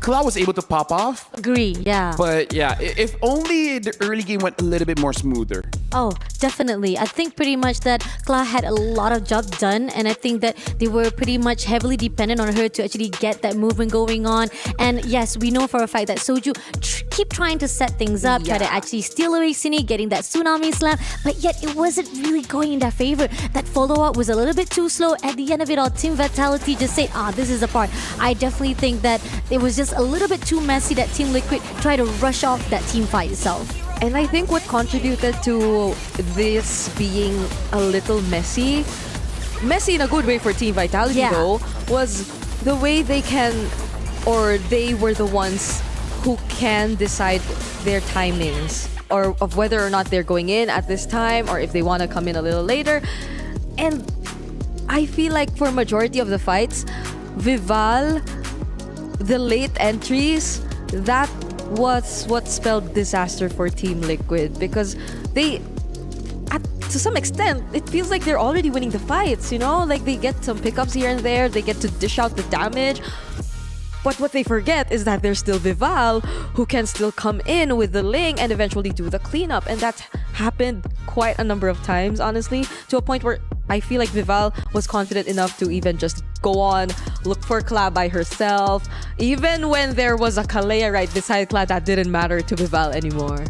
Kla was able to pop off. Agree, yeah. But yeah, if only the early game went a little bit more smoother. Oh, definitely. I think pretty much that Kla had a lot of job done, and I think that they were pretty much heavily dependent on her to actually get that movement going on. And yes, we know for a fact that Soju keep trying to set things up, try to actually steal away Cine, getting that tsunami slam, but yet it wasn't really going in their favor. That follow-up was a little bit too slow. At the end of it all, Team Vitality just said, this is the part. I definitely think that it was just a little bit too messy that Team Liquid tried to rush off that team fight itself. And I think what contributed to this being a little messy in a good way for Team Vitality though, was the way they were the ones who can decide their timings, or of whether or not they're going in at this time, or if they want to come in a little later. And I feel like for majority of the fights, Vival, the late entries, that was what spelled disaster for Team Liquid, because they, to some extent, it feels like they're already winning the fights, you know? Like they get some pickups here and there, they get to dish out the damage. But what they forget is that there's still Vival, who can still come in with the Ling and eventually do the cleanup. And that's happened quite a number of times, honestly, to a point where I feel like Vival was confident enough to even just go on, look for Kla by herself. Even when there was a Kalea right beside Kla, that didn't matter to Vival anymore.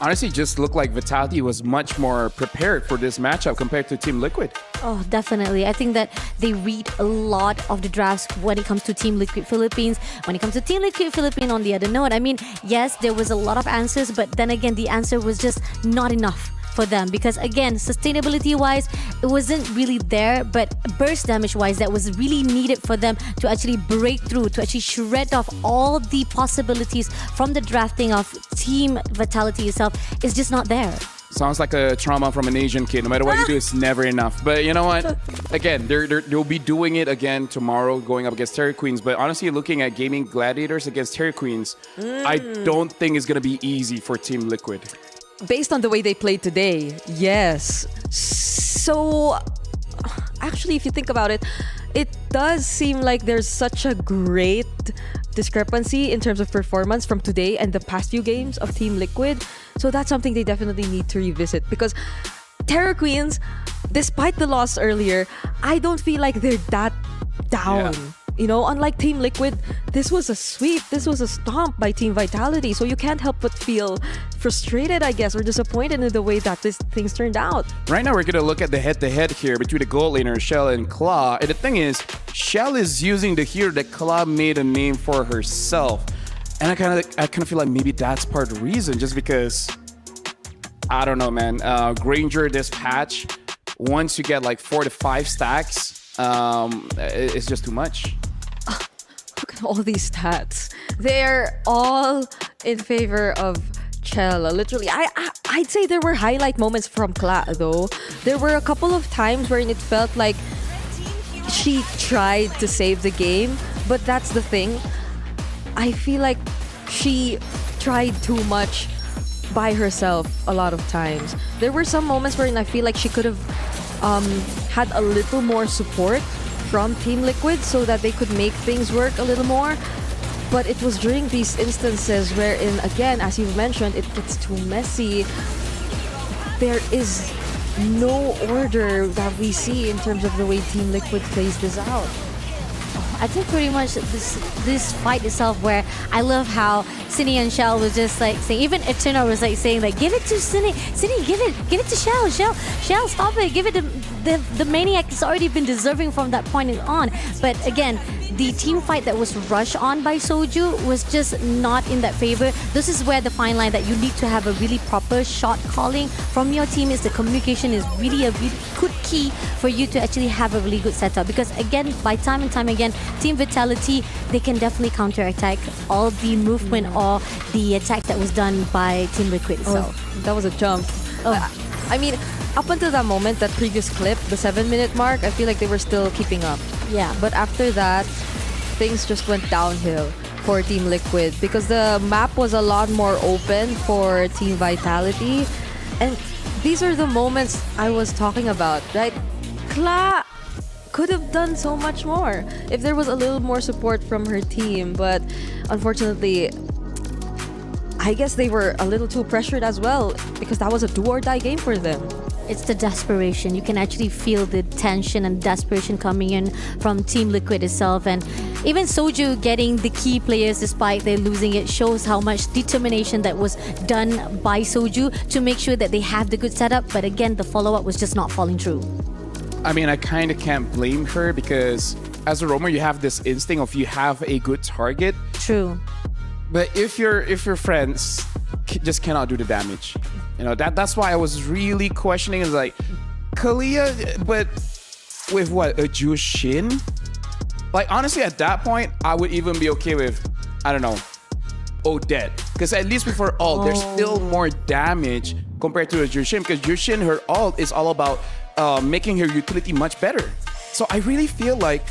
Honestly, just looked like Vitality was much more prepared for this matchup compared to Team Liquid. Oh, definitely. I think that they read a lot of the drafts when it comes to Team Liquid Philippines. When it comes to Team Liquid Philippines, on the other note, I mean, yes, there was a lot of answers, but then again, the answer was just not enough for them, because again, sustainability wise, it wasn't really there, but burst damage wise, that was really needed for them to actually break through, to actually shred off all the possibilities from the drafting of Team Vitality itself, is just not there. Sounds like a trauma from an Asian kid. No matter what you do, it's never enough. But you know what? Again, they'll be doing it again tomorrow, going up against Terror Queens. But honestly, looking at Gaming Gladiators against Terror Queens, I don't think it's going to be easy for Team Liquid. Based on the way they played today, yes. So, actually, if you think about it, it does seem like there's such a great discrepancy in terms of performance from today and the past few games of Team Liquid. So that's something they definitely need to revisit, because Terror Queens, despite the loss earlier, I don't feel like they're that down. Yeah. You know, unlike Team Liquid, this was a sweep, this was a stomp by Team Vitality. So you can't help but feel frustrated, I guess, or disappointed in the way that things turned out. Right now, we're going to look at the head-to-head here between the gold laner, Shell and Kla. And the thing is, Shell is using the hero that Kla made a name for herself. And I kind of feel like maybe that's part of the reason, just because, I don't know, man. Granger, this patch, once you get like 4 to 5 stacks, it's just too much. Look at all these stats. They're all in favor of Chella. Literally, I'd say there were highlight moments from Kla, though. There were a couple of times wherein it felt like she tried to save the game, but that's the thing. I feel like she tried too much by herself a lot of times. There were some moments wherein I feel like she could have had a little more support from Team Liquid so that they could make things work a little more. But it was during these instances wherein, again, as you've mentioned, it gets too messy. There is no order that we see in terms of the way Team Liquid plays this out. I think pretty much this fight itself, where I love how Cine and Shell was just like saying, even Eternal was like saying like, give it to Cine, give it to Shell, stop it, give it to the Maniac. Has already been deserving from that point on. But again, the team fight that was rushed on by Soju was just not in that favor. This is where the fine line that you need to have a really proper shot calling from your team is the communication is really a really good key for you to actually have a really good setup. Because again, by time and time again, Team Vitality, they can definitely counter-attack all the movement or the attack that was done by Team Liquid itself. That was a jump. I mean, up until that moment, that previous clip, the 7-minute mark, I feel like they were still keeping up. Yeah. But after that, things just went downhill for Team Liquid because the map was a lot more open for Team Vitality. And these are the moments I was talking about, right? Kla could have done so much more if there was a little more support from her team. But unfortunately, I guess they were a little too pressured as well because that was a do-or-die game for them. It's the desperation. You can actually feel the tension and desperation coming in from Team Liquid itself. And even Soju getting the key players despite they losing it shows how much determination that was done by Soju to make sure that they have the good setup. But again, the follow-up was just not falling through. I mean, I kind of can't blame her because as a roamer, you have this instinct of you have a good target. True. But if your friends just cannot do the damage, you know, that's why I was really questioning. Is like, Kalia, but with what, a Jushin? Like, honestly, at that point, I would even be okay with, I don't know, Odette. Because at least with her ult, there's still more damage compared to a Jushin. Because Jushin, her ult is all about making her utility much better. So I really feel like,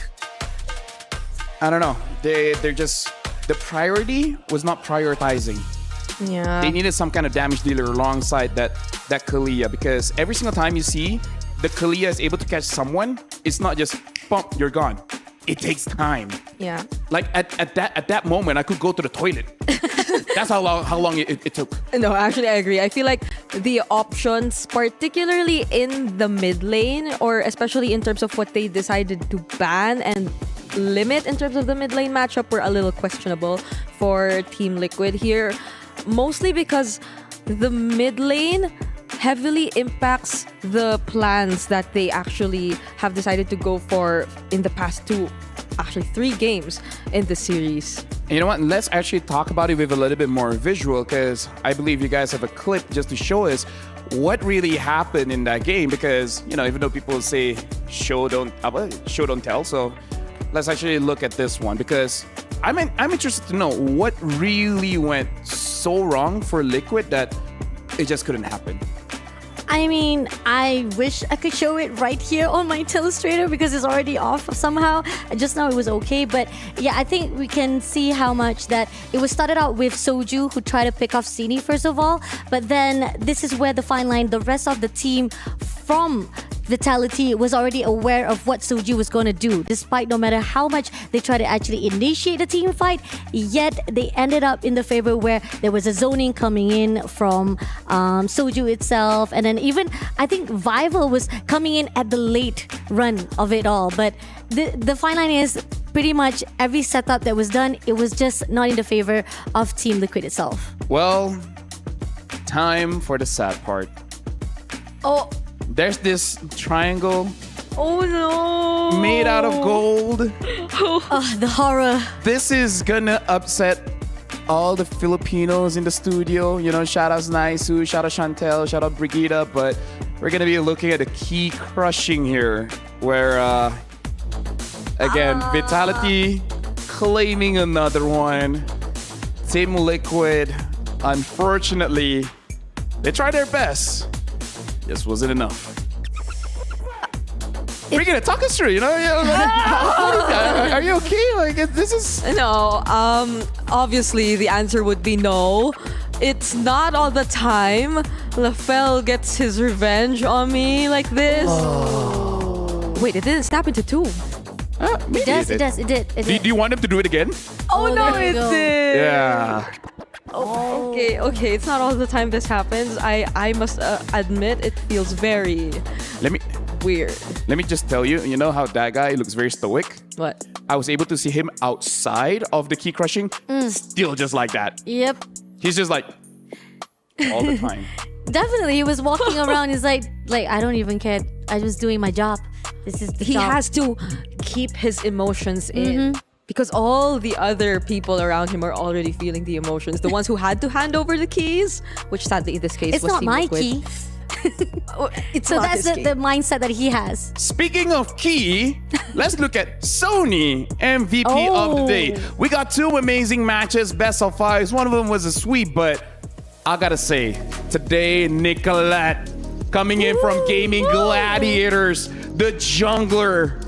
I don't know, they're just, the priority was not prioritizing. Yeah. They needed some kind of damage dealer alongside that Kalia, because every single time you see the Kalia is able to catch someone, it's not just bump, you're gone. It takes time. Yeah. Like at that moment, I could go to the toilet. That's how long it took. No, actually, I agree. I feel like the options, particularly in the mid lane, or especially in terms of what they decided to ban and limit in terms of the mid lane matchup, were a little questionable for Team Liquid here. Mostly because the mid lane heavily impacts the plans that they actually have decided to go for in the past 3 games in the series. And you know what? Let's actually talk about it with a little bit more visual, because I believe you guys have a clip just to show us what really happened in that game. Because, you know, even though people say show don't tell, so let's actually look at this one, because I'm interested to know what really went so wrong for Liquid that it just couldn't happen. I mean, I wish I could show it right here on my Illustrator because it's already off somehow. Just now it was okay, but yeah, I think we can see how much that it was started out with Soju, who tried to pick off Sini first of all, but then this is where the fine line, the rest of the team from Vitality was already aware of what Soju was going to do, despite no matter how much they try to actually initiate the team fight, yet they ended up in the favor where there was a zoning coming in from Soju itself, and then even I think Vival was coming in at the late run of it all. But the fine line is pretty much every setup that was done, it was just not in the favor of Team Liquid itself. Well, time for the sad part. Oh. There's this triangle. Oh no! Made out of gold. Oh, the horror. This is gonna upset all the Filipinos in the studio. You know, shout out Naisu, shout out Chantel, shout out Brigida. But we're gonna be looking at the key crushing here, where again, Vitality claiming another one. Team Liquid, unfortunately, they tried their best. Just wasn't enough. Brigida, talk us through, you know? Are you okay? Like, this is... No, obviously the answer would be no. It's not all the time LaFell gets his revenge on me like this. Oh. Wait, it didn't snap into 2. It did. Do you want him to do it again? Oh no, it did. Yeah. Oh. Okay. It's not all the time this happens. I must admit it feels very weird. Let me just tell you, you know how that guy looks very stoic? What? I was able to see him outside of the key crushing, still just like that. Yep. He's just like, all the time. Definitely, he was walking around. He's like, I don't even care. I was doing my job. This is the He job. has to keep his emotions in. because all the other people around him are already feeling the emotions. The ones who had to hand over the keys, which sadly in this case It's was not Team my Liquid. key. It's So not that's his key. the mindset that he has. Speaking of key, let's look at Sony MVP of the day. We got two amazing matches, best of fives. One of them was a sweep, but I gotta say, today Nicolette coming in from Gaming Gladiators, the jungler.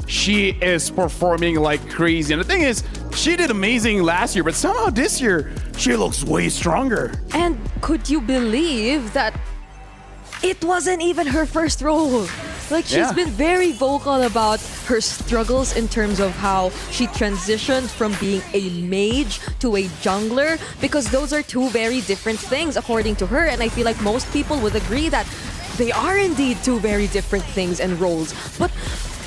She is performing like crazy. And the thing is, she did amazing last year, but somehow this year, she looks way stronger. And could you believe that it wasn't even her first role? Like, she's been very vocal about her struggles in terms of how she transitioned from being a mage to a jungler, because those are two very different things according to her. And I feel like most people would agree that they are indeed two very different things and roles. But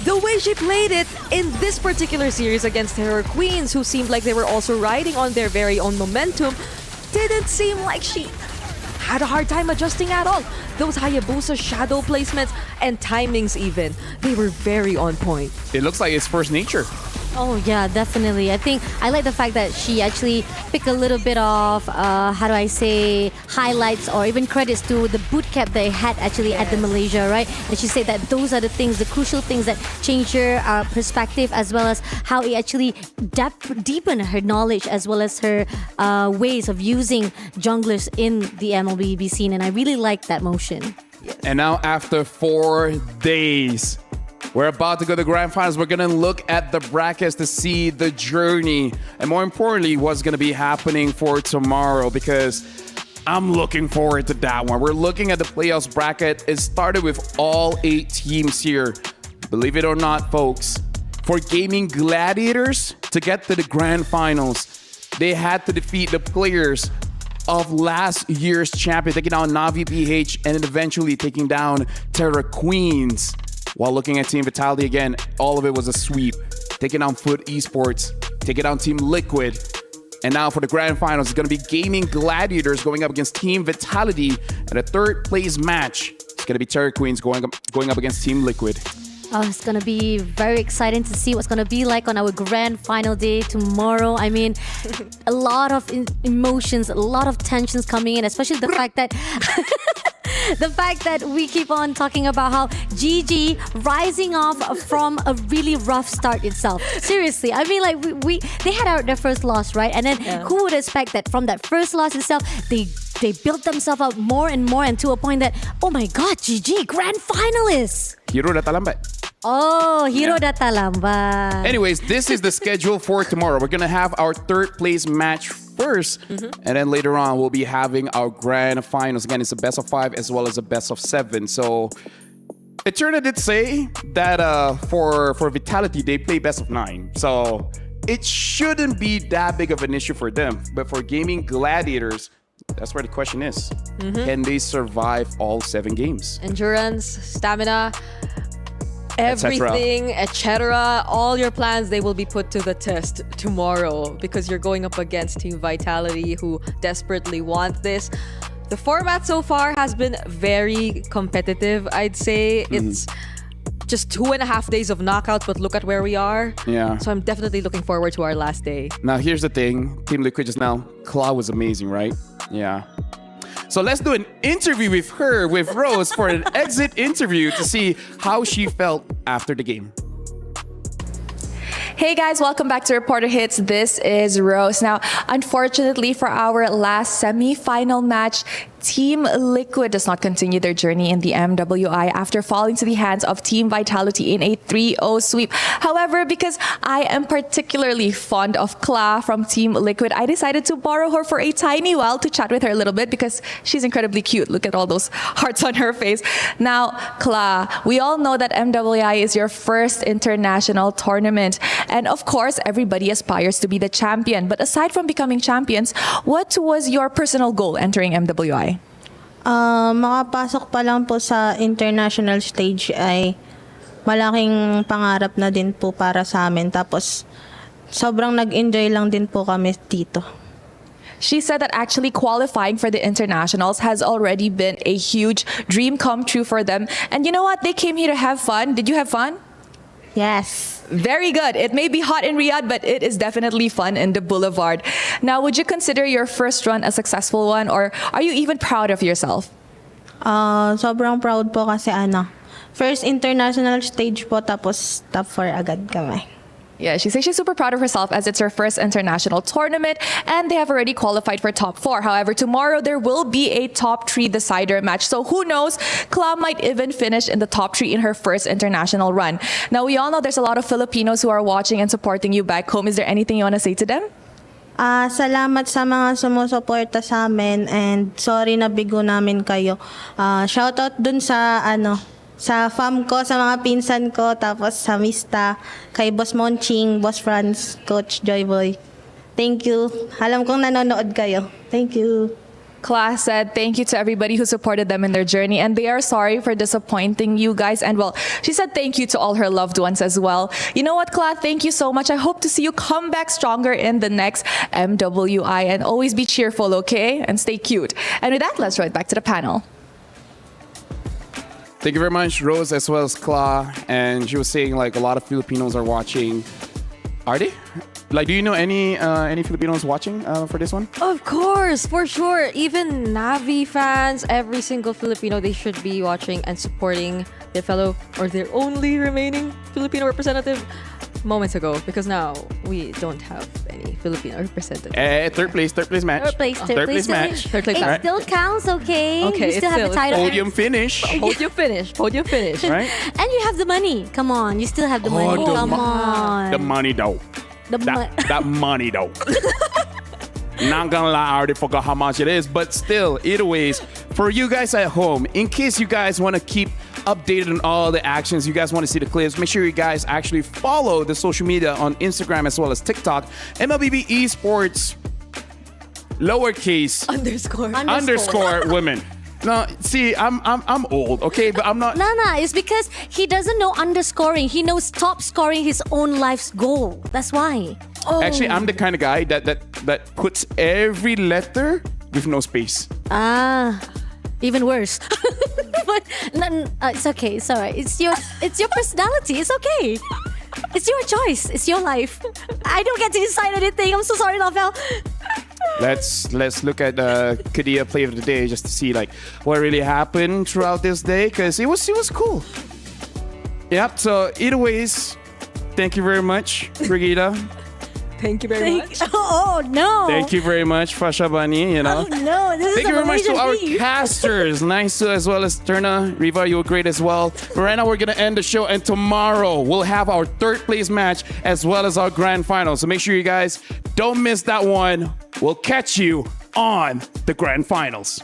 the way she played it in this particular series against Terror Queens, who seemed like they were also riding on their very own momentum, didn't seem like she had a hard time adjusting at all. Those Hayabusa shadow placements and timings even, they were very on point. It looks like it's first nature. Oh yeah, definitely. I think I like the fact that she actually picked a little bit of, how do I say, highlights or even credits to the boot camp they had actually at the Malaysia, right? And she said that those are the things, the crucial things that change her perspective, as well as how it actually deepened her knowledge, as well as her ways of using junglers in the MLBB scene. And I really like that motion. And now after 4 days, we're about to go to the grand finals. We're going to look at the brackets to see the journey. And more importantly, what's going to be happening for tomorrow, because I'm looking forward to that one. We're looking at the playoffs bracket. It started with all 8 teams here. Believe it or not, folks, for Gaming Gladiators to get to the grand finals, they had to defeat the players of last year's champion, taking down Na'Vi PH and then eventually taking down Terra Queens. While looking at Team Vitality again, all of it was a sweep. Taking down Foot Esports, taking down Team Liquid. And now for the grand finals, it's going to be Gaming Gladiators going up against Team Vitality. And a third place match, it's going to be Terra Queens going up against Team Liquid. Oh, it's going to be very exciting to see what's going to be like on our grand final day tomorrow. I mean, a lot of emotions, a lot of tensions coming in, especially the fact that the fact that we keep on talking about how GG rising off from a really rough start itself. Seriously, I mean, like they had their first loss, right? And then who would expect that from that first loss itself, they built themselves up more and more, and to a point that, oh my God, GG, grand finalists. Hero data lambat. Oh, Hero data lambat. Anyways, this is the schedule for tomorrow. We're going to have our third place match first, and then later on we'll be having our grand finals. Again, it's a best of 5 as well as a best of 7. So Eterna did say that for Vitality, they play best of 9. So it shouldn't be that big of an issue for them. But for Gaming Gladiators, that's where the question is. Can they survive all 7 games? Endurance, stamina, everything, etc. All your plans, they will be put to the test tomorrow, because you're going up against Team Vitality, who desperately want this. The format so far has been very competitive, I'd say. It's just 2.5 days of knockouts, but look at where we are. Yeah. So I'm definitely looking forward to our last day. Now, here's the thing. Team Liquid just now, Claw was amazing, right? Yeah. So let's do an interview with her, with Rose, for an exit interview to see how she felt after the game. Hey guys, welcome back to Reporter Hits. This is Rose. Now, unfortunately for our last semi-final match, Team Liquid does not continue their journey in the MWI after falling to the hands of Team Vitality in a 3-0 sweep. However, because I am particularly fond of Kla from Team Liquid, I decided to borrow her for a tiny while to chat with her a little bit, because she's incredibly cute. Look at all those hearts on her face. Now, Kla, we all know that MWI is your first international tournament. And of course, everybody aspires to be the champion. But aside from becoming champions, what was your personal goal entering MWI? Makapasok pa lang po sa international stage ay malaking pangarap na din po para sa amin. Tapos, sobrang nag-enjoy lang din po kami dito. She said that actually qualifying for the internationals has already been a huge dream come true for them. And you know what? They came here to have fun. Did you have fun? Yes. Very good. It may be hot in Riyadh, but it is definitely fun in the Boulevard. Now, would you consider your first run a successful one, or are you even proud of yourself? Sobrang proud po kasi first international stage po tapos top 4 agad kami. Yeah, she says she's super proud of herself as it's her first international tournament and they have already qualified for top 4. However, tomorrow there will be a top 3 decider match. So who knows, Kla might even finish in the top 3 in her first international run. Now, we all know there's a lot of Filipinos who are watching and supporting you back home. Is there anything you want to say to them? Salamat sa mga sumusuporta sa amin and sorry na bigo namin kayo. Shoutout dun sa sa fam ko, sa mga pinsan ko, tapos sa Mista, kay Boss Monching, Boss Franz, Coach Joyboy. Thank you. Alam kong nanonood kayo. Thank you. Class said thank you to everybody who supported them in their journey and they are sorry for disappointing you guys. And well, she said thank you to all her loved ones as well. You know what, Class? Thank you so much. I hope to see you come back stronger in the next MWI and always be cheerful, okay? And stay cute. And with that, let's throw it back to the panel. Thank you very much, Rose, as well as Kla. And she was saying like a lot of Filipinos are watching. Are they? Like, do you know any Filipinos watching for this one? Of course, for sure. Even Navi fans, every single Filipino, they should be watching and supporting their fellow or their only remaining Filipino representative moments ago, because now we don't have any Filipino representative. Third place match. Third place match. Third place It match. still counts, okay? Okay, You still have the title. Podium finish. Podium finish. Podium finish. Right? And you have the money. Come on, you still have the money. the Come on. The money though. That money though. Not gonna lie, I already forgot how much it is, but still, either ways, for you guys at home, in case you guys want to keep updated on all the actions, you guys want to see the clips, make sure you guys actually follow the social media on Instagram as well as TikTok. MLBB Esports lowercase underscore women. No, see, I'm old, okay, but I'm not. No, it's because he doesn't know underscoring. He knows top scoring his own life's goal. That's why. Actually, I'm the kind of guy that puts every letter with no space. Even worse. But it's okay. It's alright. It's your personality. It's okay. It's your choice. It's your life. I don't get to decide anything. I'm so sorry, Novel. Let's look at Kadia play of the day just to see like what really happened throughout this day, because it was cool. Yep. So either ways, thank you very much, Brigida. Thank you very much. Oh no! Thank you very much, Fasha Bani. You know. Oh no! This Thank is you very much to our Malaysian beef. casters, Naisu as well as Turna. Riva, you were great as well. But right now we're gonna end the show, and tomorrow we'll have our third place match as well as our grand final. So make sure you guys don't miss that one. We'll catch you on the grand finals.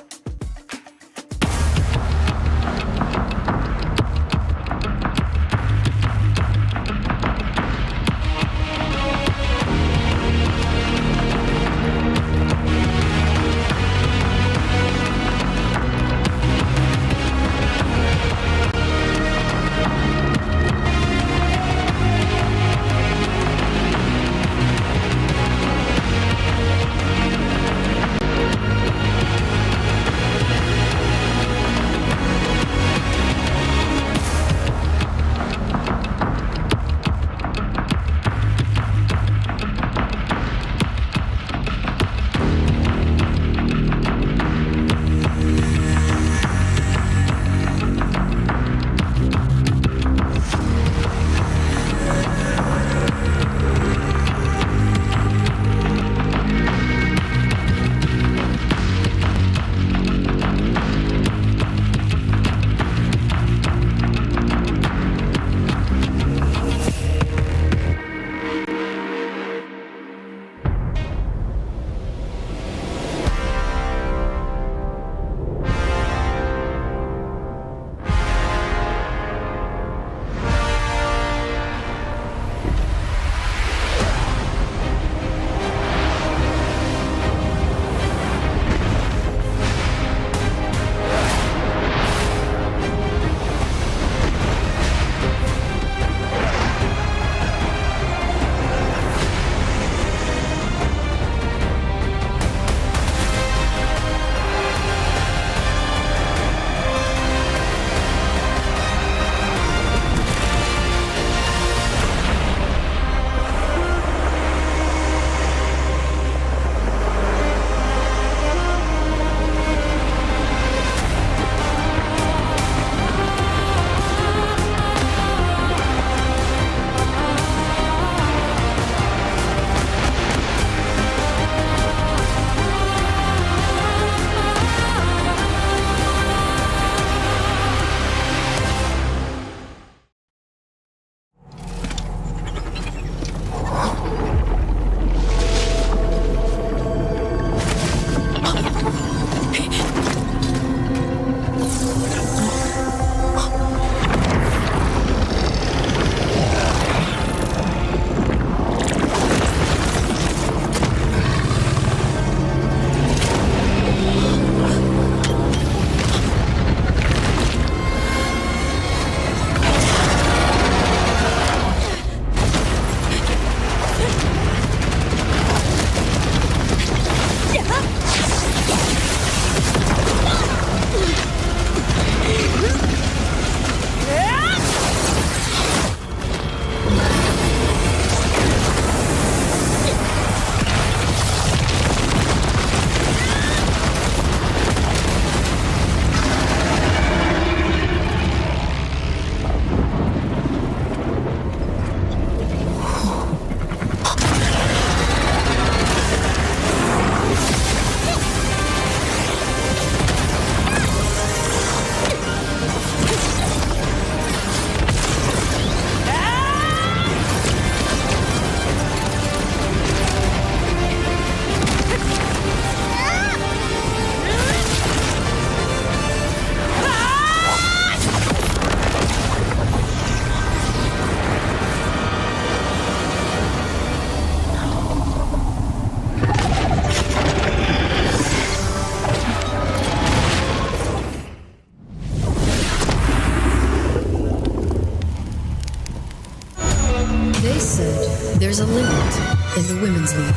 in the Women's League.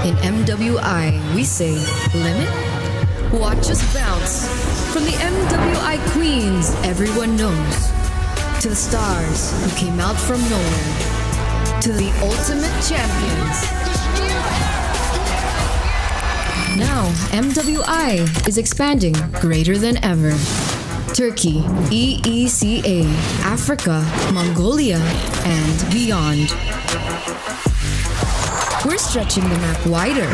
In MWI, we say limit. Watch us bounce. From the MWI queens everyone knows, to the stars who came out from nowhere, to the ultimate champions. Now, MWI is expanding greater than ever. Turkey, EECA, Africa, Mongolia, and beyond. We're stretching the map wider.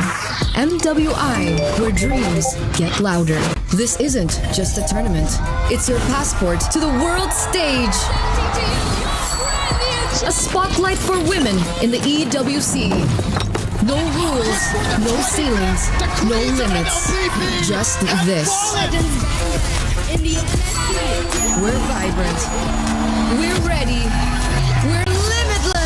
MWI, where dreams get louder. This isn't just a tournament. It's your passport to the world stage. A spotlight for women in the EWC. No rules, no ceilings, no limits. Just this. We're vibrant. We're ready. We're limitless.